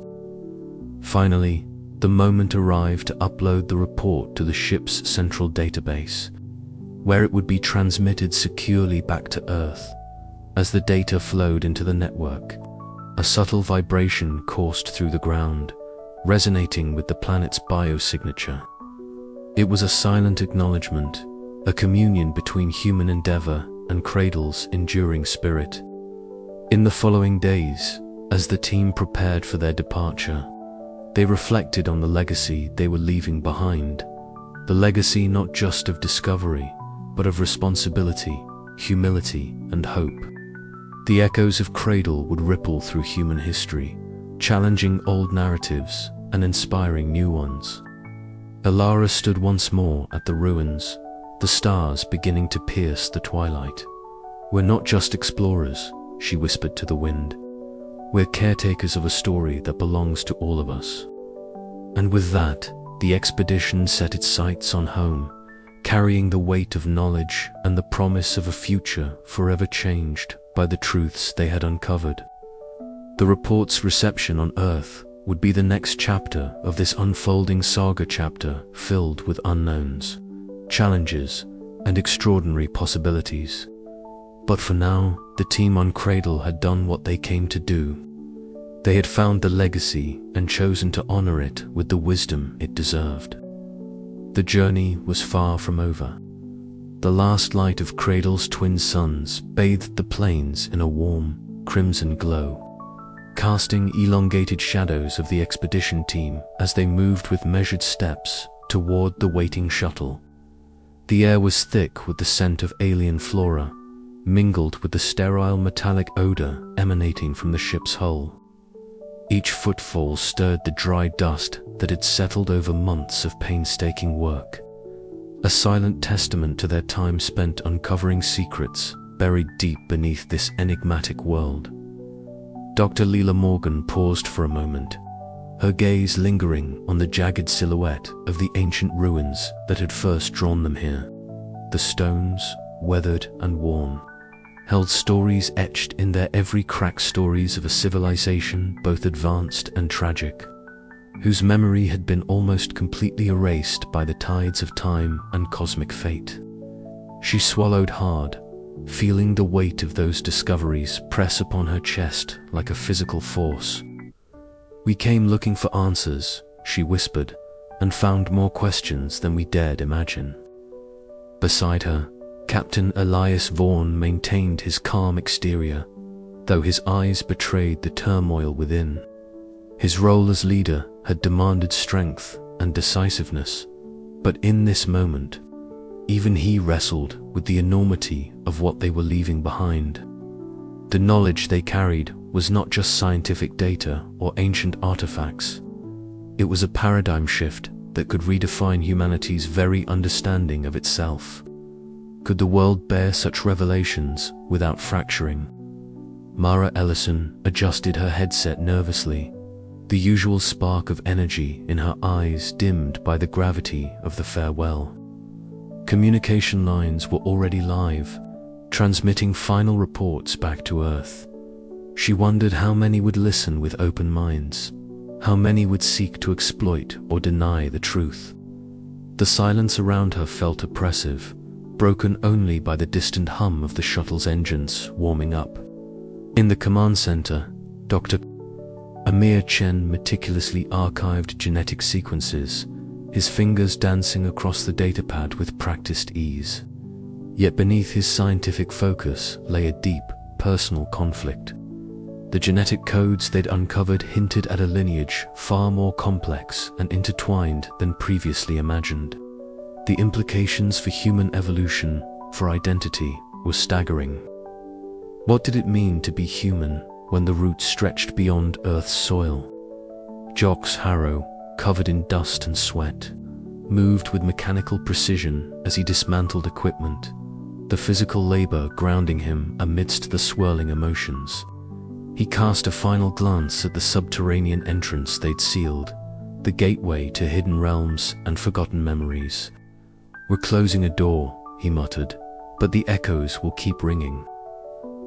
Finally, the moment arrived to upload the report to the ship's central database, where it would be transmitted securely back to Earth. As the data flowed into the network, a subtle vibration coursed through the ground, resonating with the planet's biosignature. It was a silent acknowledgement, a communion between human endeavor and Cradle's enduring spirit. In the following days, as the team prepared for their departure, they reflected on the legacy they were leaving behind. The legacy not just of discovery, but of responsibility, humility, and hope. The echoes of Cradle would ripple through human history, challenging old narratives and inspiring new ones. Lyra stood once more at the ruins, the stars beginning to pierce the twilight. "We're not just explorers," she whispered to the wind. "We're caretakers of a story that belongs to all of us." And with that, the expedition set its sights on home, carrying the weight of knowledge and the promise of a future forever changed by the truths they had uncovered. The report's reception on Earth would be the next chapter of this unfolding saga, chapter filled with unknowns, challenges, and extraordinary possibilities. But for now, the team on Cradle had done what they came to do. They had found the legacy and chosen to honor it with the wisdom it deserved. The journey was far from over. The last light of Cradle's twin suns bathed the plains in a warm, crimson glow, casting elongated shadows of the expedition team as they moved with measured steps toward the waiting shuttle. The air was thick with the scent of alien flora, mingled with the sterile metallic odor emanating from the ship's hull. Each footfall stirred the dry dust that had settled over months of painstaking work, a silent testament to their time spent uncovering secrets buried deep beneath this enigmatic world. Dr. Leela Morgan paused for a moment, her gaze lingering on the jagged silhouette of the ancient ruins that had first drawn them here. The stones, weathered and worn, held stories etched in their every crack, stories of a civilization both advanced and tragic, whose memory had been almost completely erased by the tides of time and cosmic fate. She swallowed hard, feeling the weight of those discoveries press upon her chest like a physical force. "We came looking for answers," she whispered, "and found more questions than we dared imagine." Beside her, Captain Elias Vaughan maintained his calm exterior, though his eyes betrayed the turmoil within. His role as leader had demanded strength and decisiveness, but in this moment, even he wrestled with the enormity of what they were leaving behind. The knowledge they carried was not just scientific data or ancient artifacts. It was a paradigm shift that could redefine humanity's very understanding of itself. Could the world bear such revelations without fracturing? Mara Ellison adjusted her headset nervously, the usual spark of energy in her eyes dimmed by the gravity of the farewell. Communication lines were already live, transmitting final reports back to Earth. She wondered how many would listen with open minds, how many would seek to exploit or deny the truth. The silence around her felt oppressive, broken only by the distant hum of the shuttle's engines warming up. In the command center, Dr. Amir Chen meticulously archived genetic sequences, his fingers dancing across the datapad with practiced ease. Yet beneath his scientific focus lay a deep, personal conflict. The genetic codes they'd uncovered hinted at a lineage far more complex and intertwined than previously imagined. The implications for human evolution, for identity, were staggering. What did it mean to be human when the roots stretched beyond Earth's soil? Jock's harrow, covered in dust and sweat, moved with mechanical precision as he dismantled equipment, the physical labor grounding him amidst the swirling emotions. He cast a final glance at the subterranean entrance they'd sealed, the gateway to hidden realms and forgotten memories. "We're closing a door," he muttered, "but the echoes will keep ringing."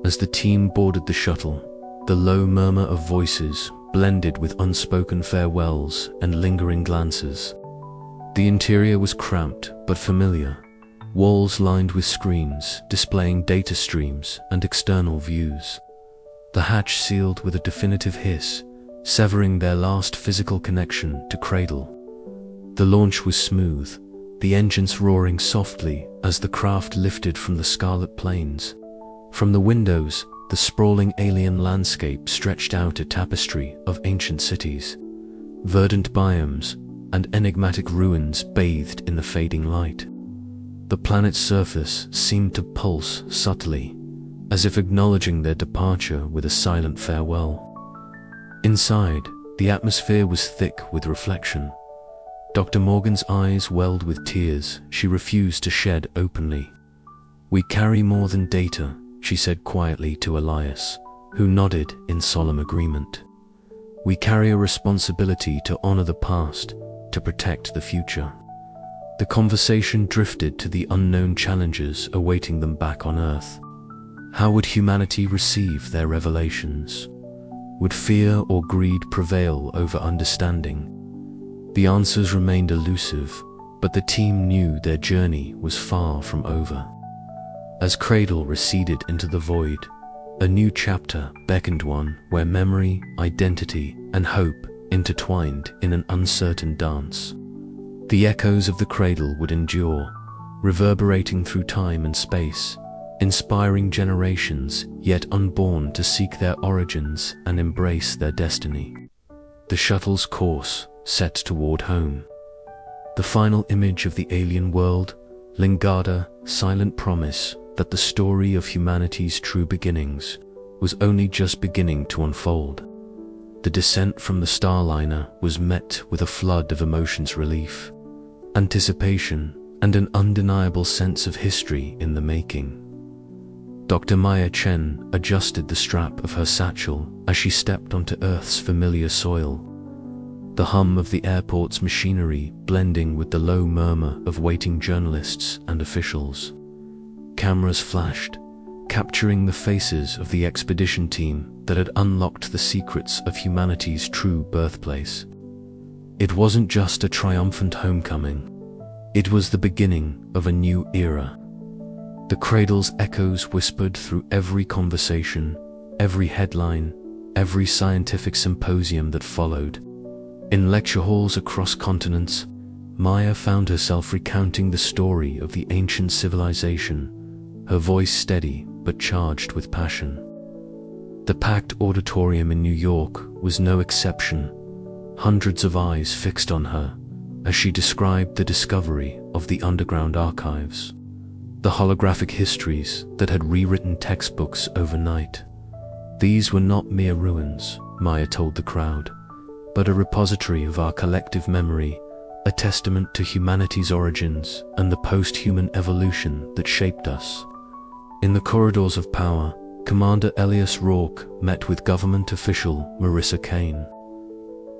As the team boarded the shuttle, the low murmur of voices blended with unspoken farewells and lingering glances. The interior was cramped but familiar, walls lined with screens displaying data streams and external views. The hatch sealed with a definitive hiss, severing their last physical connection to Cradle. The launch was smooth, the engines roaring softly as the craft lifted from the scarlet plains. From the windows, the sprawling alien landscape stretched out a tapestry of ancient cities, verdant biomes, and enigmatic ruins bathed in the fading light. The planet's surface seemed to pulse subtly, as if acknowledging their departure with a silent farewell. Inside, the atmosphere was thick with reflection. Dr. Morgan's eyes welled with tears she refused to shed openly. "We carry more than data," she said quietly to Elias, who nodded in solemn agreement. "We carry a responsibility to honor the past, to protect the future." The conversation drifted to the unknown challenges awaiting them back on Earth. How would humanity receive their revelations? Would fear or greed prevail over understanding? The answers remained elusive, but the team knew their journey was far from over. As Cradle receded into the void, a new chapter beckoned, one where memory, identity, and hope intertwined in an uncertain dance. The echoes of the Cradle would endure, reverberating through time and space, inspiring generations yet unborn to seek their origins and embrace their destiny. The shuttle's course set toward home. The final image of the alien world lingered, a silent promise that the story of humanity's true beginnings was only just beginning to unfold. The descent from the Starliner was met with a flood of emotions: relief, anticipation, and an undeniable sense of history in the making. Dr. Maya Chen adjusted the strap of her satchel as she stepped onto Earth's familiar soil, the hum of the airport's machinery blending with the low murmur of waiting journalists and officials. Cameras flashed, capturing the faces of the expedition team that had unlocked the secrets of humanity's true birthplace. It wasn't just a triumphant homecoming. It was the beginning of a new era. The Cradle's echoes whispered through every conversation, every headline, every scientific symposium that followed. In lecture halls across continents, Maya found herself recounting the story of the ancient civilization, her voice steady but charged with passion. The packed auditorium in New York was no exception, hundreds of eyes fixed on her as she described the discovery of the underground archives, the holographic histories that had rewritten textbooks overnight. These were not mere ruins, Maya told the crowd, but a repository of our collective memory, a testament to humanity's origins and the post-human evolution that shaped us. In the corridors of power, Commander Elias Rourke met with government official Marissa Kane.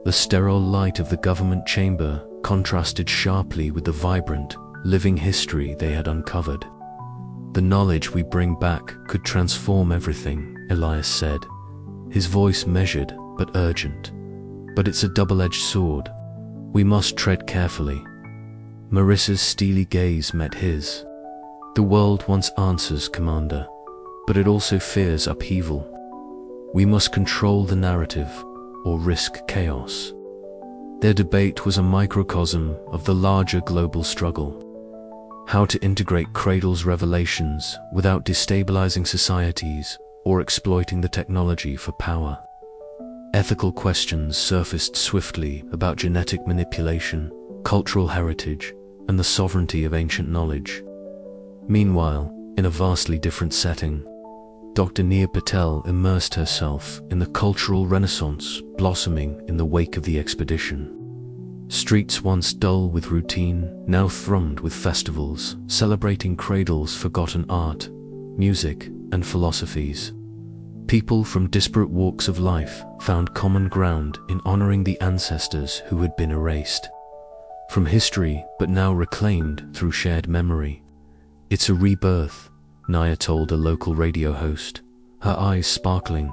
The sterile light of the government chamber contrasted sharply with the vibrant, living history they had uncovered. "The knowledge we bring back could transform everything," Elias said, his voice measured but urgent. "But it's a double-edged sword. We must tread carefully." Marissa's steely gaze met his. "The world wants answers, Commander, but it also fears upheaval. We must control the narrative or risk chaos." Their debate was a microcosm of the larger global struggle. How to integrate Cradle's revelations without destabilizing societies or exploiting the technology for power. Ethical questions surfaced swiftly about genetic manipulation, cultural heritage, and the sovereignty of ancient knowledge. Meanwhile, in a vastly different setting, Dr. Nia Patel immersed herself in the cultural renaissance blossoming in the wake of the expedition. Streets once dull with routine now thrummed with festivals celebrating Cradle's forgotten art, music, and philosophies. People from disparate walks of life found common ground in honoring the ancestors who had been erased from history but now reclaimed through shared memory. "It's a rebirth," Nia told a local radio host, her eyes sparkling.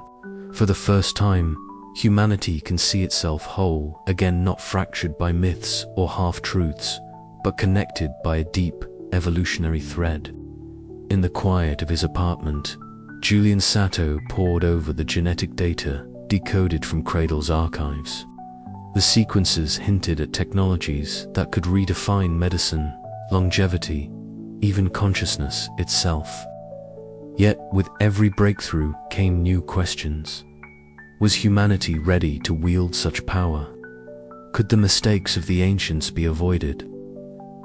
"For the first time, humanity can see itself whole again, not fractured by myths or half-truths, but connected by a deep, evolutionary thread." In the quiet of his apartment, Julian Sato pored over the genetic data decoded from Cradle's archives. The sequences hinted at technologies that could redefine medicine, longevity, even consciousness itself. Yet with every breakthrough came new questions. Was humanity ready to wield such power? Could the mistakes of the ancients be avoided?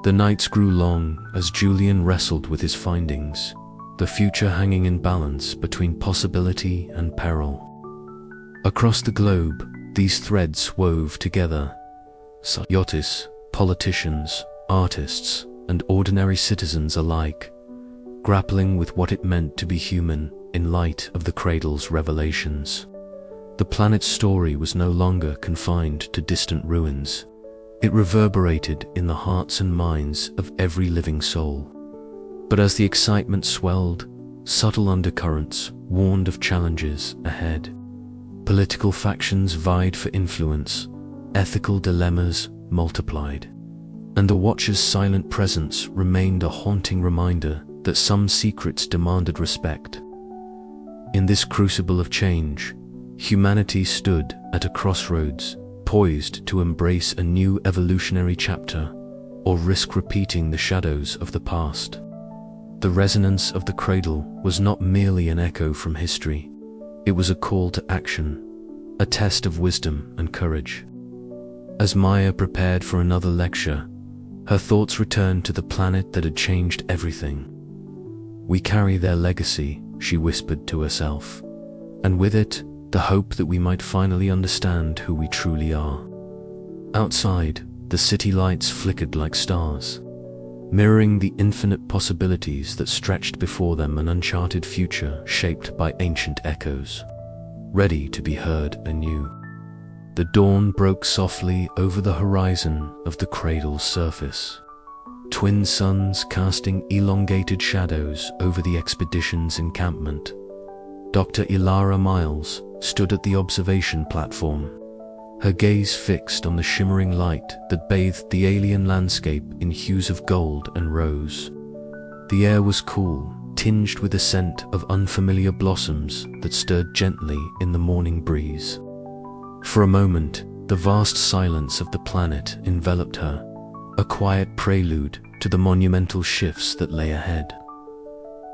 The nights grew long as Julian wrestled with his findings, the future hanging in balance between possibility and peril. Across the globe, these threads wove together. Scientists, politicians, artists, and ordinary citizens alike, grappling with what it meant to be human in light of the Cradle's revelations. The planet's story was no longer confined to distant ruins. It reverberated in the hearts and minds of every living soul. But as the excitement swelled, subtle undercurrents warned of challenges ahead. Political factions vied for influence, ethical dilemmas multiplied, and the Watcher's silent presence remained a haunting reminder that some secrets demanded respect. In this crucible of change, humanity stood at a crossroads, poised to embrace a new evolutionary chapter or risk repeating the shadows of the past. The resonance of the Cradle was not merely an echo from history. It was a call to action, a test of wisdom and courage. As Maya prepared for another lecture, her thoughts returned to the planet that had changed everything. "We carry their legacy," she whispered to herself, "and with it, the hope that we might finally understand who we truly are. Outside, the city lights flickered like stars, mirroring the infinite possibilities that stretched before them, an uncharted future shaped by ancient echoes, ready to be heard anew. The dawn broke softly over the horizon of the Cradle's surface, twin suns casting elongated shadows over the expedition's encampment. Dr. Lyra Miles stood at the observation platform, her gaze fixed on the shimmering light that bathed the alien landscape in hues of gold and rose. The air was cool, tinged with a scent of unfamiliar blossoms that stirred gently in the morning breeze. For a moment, the vast silence of the planet enveloped her, a quiet prelude to the monumental shifts that lay ahead.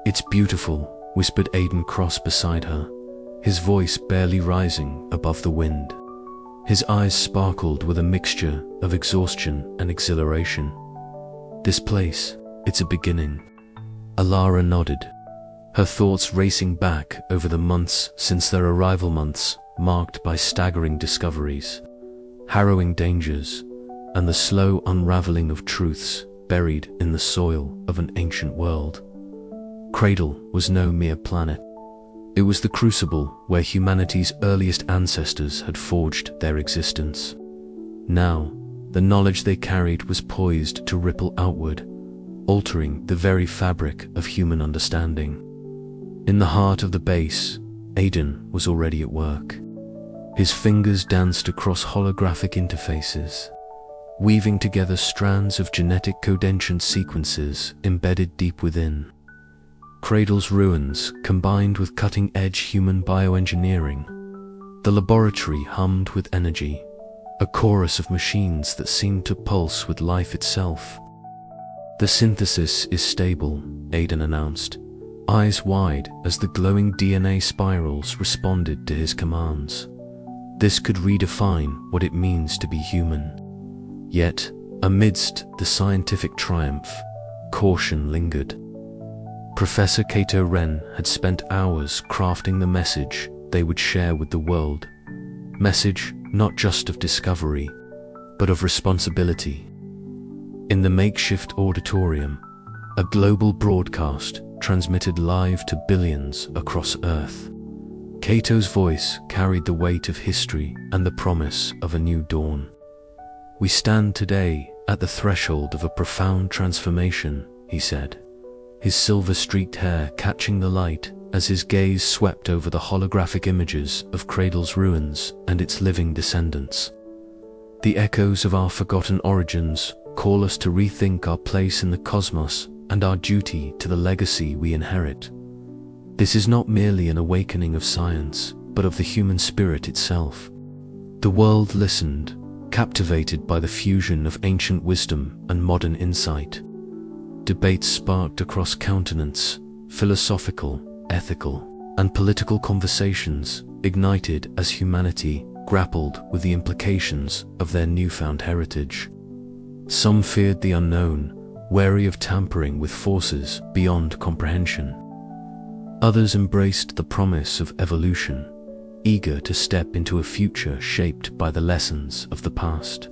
"It's beautiful," whispered Aiden Cross beside her, his voice barely rising above the wind. His eyes sparkled with a mixture of exhaustion and exhilaration. "This place, it's a beginning." Alara nodded, her thoughts racing back over the months since their arrival, months marked by staggering discoveries, harrowing dangers, and the slow unraveling of truths buried in the soil of an ancient world. Cradle was no mere planet. It was the crucible where humanity's earliest ancestors had forged their existence. Now, the knowledge they carried was poised to ripple outward, altering the very fabric of human understanding. In the heart of the base, Aiden was already at work. His fingers danced across holographic interfaces, weaving together strands of genetic codential sequences embedded deep within. Cradle's ruins combined with cutting-edge human bioengineering. The laboratory hummed with energy, a chorus of machines that seemed to pulse with life itself. "The synthesis is stable," Aiden announced, eyes wide as the glowing DNA spirals responded to his commands. This could redefine what it means to be human. Yet, amidst the scientific triumph, caution lingered. Professor Kato Ren had spent hours crafting the message they would share with the world. Message not just of discovery, but of responsibility. In the makeshift auditorium, a global broadcast transmitted live to billions across Earth. Kato's voice carried the weight of history and the promise of a new dawn. "We stand today at the threshold of a profound transformation," he said, his silver-streaked hair catching the light as his gaze swept over the holographic images of Cradle's ruins and its living descendants. "The echoes of our forgotten origins call us to rethink our place in the cosmos and our duty to the legacy we inherit. This is not merely an awakening of science, but of the human spirit itself." The world listened, captivated by the fusion of ancient wisdom and modern insight. Debates sparked across continents, philosophical, ethical, and political conversations ignited as humanity grappled with the implications of their newfound heritage. Some feared the unknown, wary of tampering with forces beyond comprehension. Others embraced the promise of evolution, eager to step into a future shaped by the lessons of the past.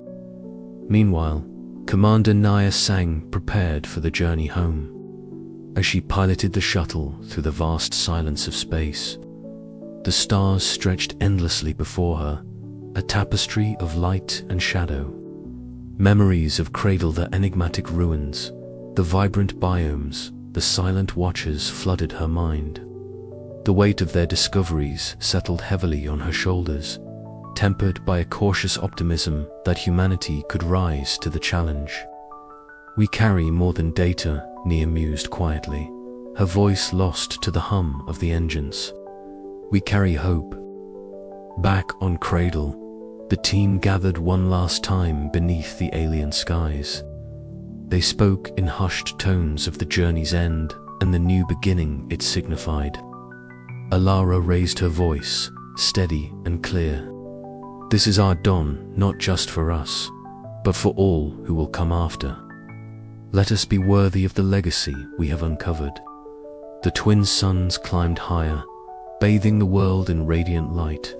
Meanwhile, Commander Naya Sang prepared for the journey home. As she piloted the shuttle through the vast silence of space, the stars stretched endlessly before her, a tapestry of light and shadow. Memories of Cradle, the enigmatic ruins, the vibrant biomes, the silent watchers flooded her mind. The weight of their discoveries settled heavily on her shoulders, tempered by a cautious optimism that humanity could rise to the challenge. "We carry more than data," Nia mused quietly, her voice lost to the hum of the engines. "We carry hope." Back on Cradle, the team gathered one last time beneath the alien skies. They spoke in hushed tones of the journey's end and the new beginning it signified. Alara raised her voice, steady and clear. "This is our dawn, not just for us, but for all who will come after. Let us be worthy of the legacy we have uncovered." The twin suns climbed higher, bathing the world in radiant light.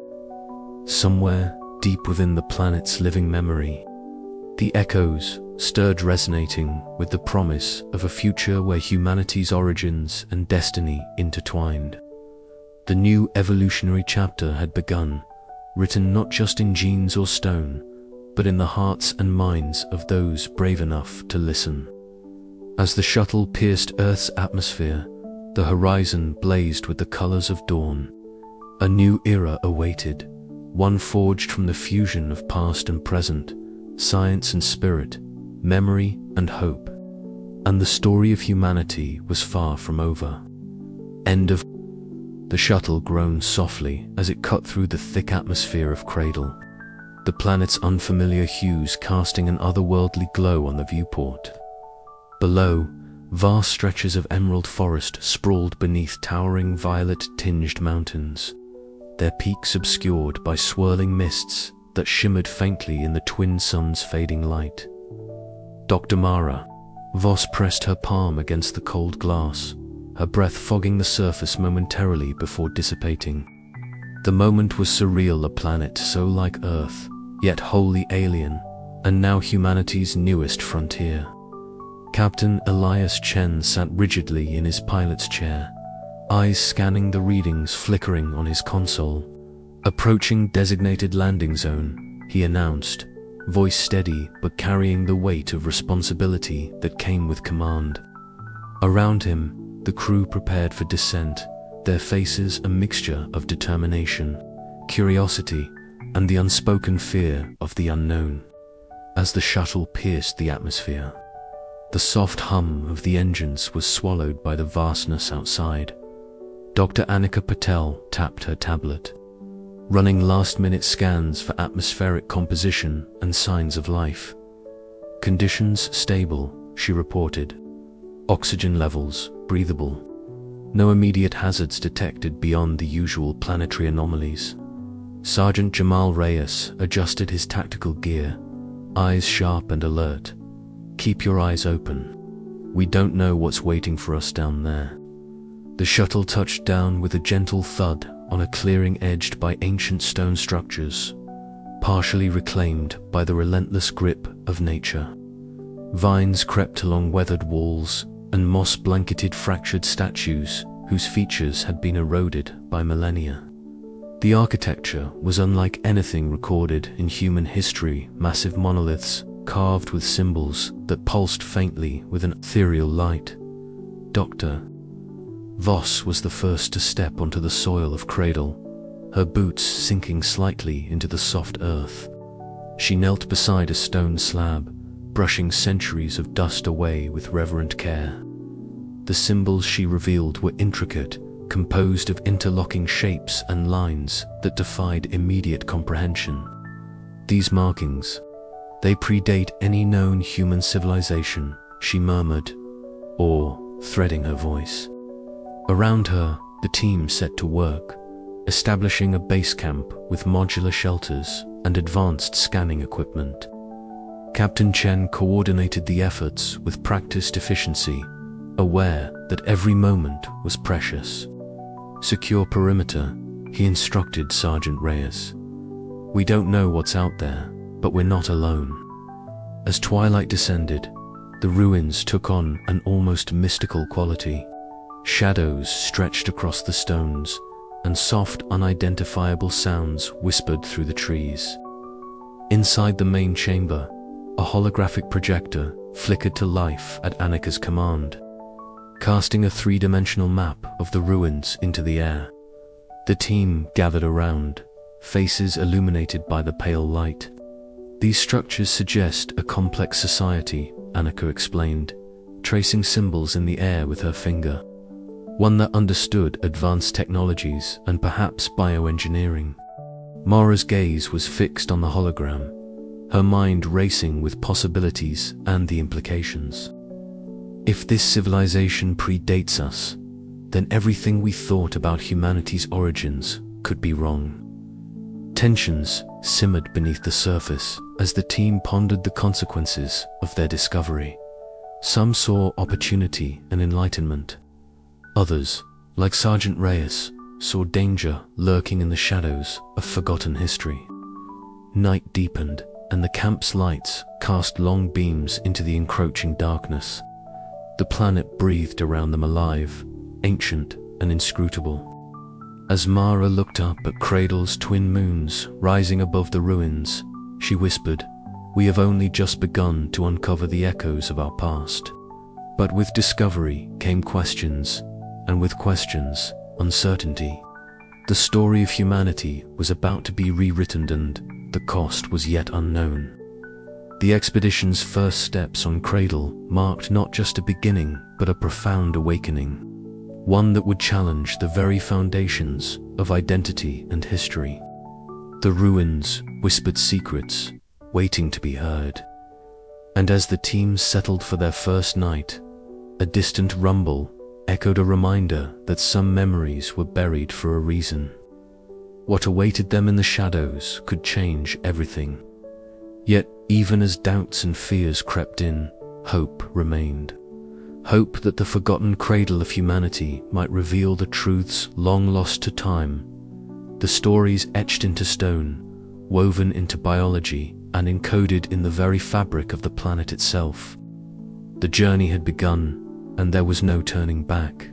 Somewhere, deep within the planet's living memory, the echoes stirred, resonating with the promise of a future where humanity's origins and destiny intertwined. The new evolutionary chapter had begun, written not just in genes or stone, but in the hearts and minds of those brave enough to listen. As the shuttle pierced Earth's atmosphere, the horizon blazed with the colors of dawn. A new era awaited, one forged from the fusion of past and present, science and spirit, memory and hope. And the story of humanity was far from over. End of. The shuttle groaned softly as it cut through the thick atmosphere of Cradle, the planet's unfamiliar hues casting an otherworldly glow on the viewport. Below, vast stretches of emerald forest sprawled beneath towering violet-tinged mountains, their peaks obscured by swirling mists that shimmered faintly in the twin suns' fading light. Dr. Lyra Voss pressed her palm against the cold glass, her breath fogging the surface momentarily before dissipating. The moment was surreal, a planet so like Earth, yet wholly alien, and now humanity's newest frontier. Captain Elias Chen sat rigidly in his pilot's chair, eyes scanning the readings flickering on his console. Approaching designated landing zone, he announced, voice steady but carrying the weight of responsibility that came with command. Around him, the crew prepared for descent, their faces a mixture of determination, curiosity, and the unspoken fear of the unknown. As the shuttle pierced the atmosphere, the soft hum of the engines was swallowed by the vastness outside. Dr. Anika Patel tapped her tablet, running last-minute scans for atmospheric composition and signs of life. Conditions stable, she reported. Oxygen levels breathable. No immediate hazards detected beyond the usual planetary anomalies. Sergeant Jamal Reyes adjusted his tactical gear, eyes sharp and alert. Keep your eyes open. We don't know what's waiting for us down there. The shuttle touched down with a gentle thud on a clearing edged by ancient stone structures, partially reclaimed by the relentless grip of nature. Vines crept along weathered walls, and moss-blanketed fractured statues whose features had been eroded by millennia. The architecture was unlike anything recorded in human history, massive monoliths carved with symbols that pulsed faintly with an ethereal light. Dr. Voss was the first to step onto the soil of Cradle, her boots sinking slightly into the soft earth. She knelt beside a stone slab, brushing centuries of dust away with reverent care. The symbols she revealed were intricate, composed of interlocking shapes and lines that defied immediate comprehension. These markings, they predate any known human civilization, she murmured, awe threading her voice. Around her, the team set to work, establishing a base camp with modular shelters and advanced scanning equipment. Captain Chen coordinated the efforts with practiced efficiency, aware that every moment was precious. Secure perimeter, he instructed Sergeant Reyes. We don't know what's out there, but we're not alone. As twilight descended, the ruins took on an almost mystical quality. Shadows stretched across the stones, and soft, unidentifiable sounds whispered through the trees. Inside the main chamber, a holographic projector flickered to life at Anika's command, casting a three-dimensional map of the ruins into the air. The team gathered around, faces illuminated by the pale light. These structures suggest a complex society, Anika explained, tracing symbols in the air with her finger. One that understood advanced technologies and perhaps bioengineering. Mara's gaze was fixed on the hologram, her mind racing with possibilities and the implications. If this civilization predates us, then everything we thought about humanity's origins could be wrong. Tensions simmered beneath the surface as the team pondered the consequences of their discovery. Some saw opportunity and enlightenment. Others, like Sergeant Reyes, saw danger lurking in the shadows of forgotten history. Night deepened, and the camp's lights cast long beams into the encroaching darkness. The planet breathed around them alive, ancient and inscrutable. As Mara looked up at Cradle's twin moons rising above the ruins, she whispered, "We have only just begun to uncover the echoes of our past." But with discovery came questions, and with questions, uncertainty. The story of humanity was about to be rewritten, and the cost was yet unknown. The expedition's first steps on Cradle marked not just a beginning, but a profound awakening. One that would challenge the very foundations of identity and history. The ruins whispered secrets, waiting to be heard. And as the team settled for their first night, a distant rumble echoed a reminder that some memories were buried for a reason. What awaited them in the shadows could change everything. Yet, even as doubts and fears crept in, hope remained. Hope that the forgotten cradle of humanity might reveal the truths long lost to time, the stories etched into stone, woven into biology, and encoded in the very fabric of the planet itself. The journey had begun, and there was no turning back.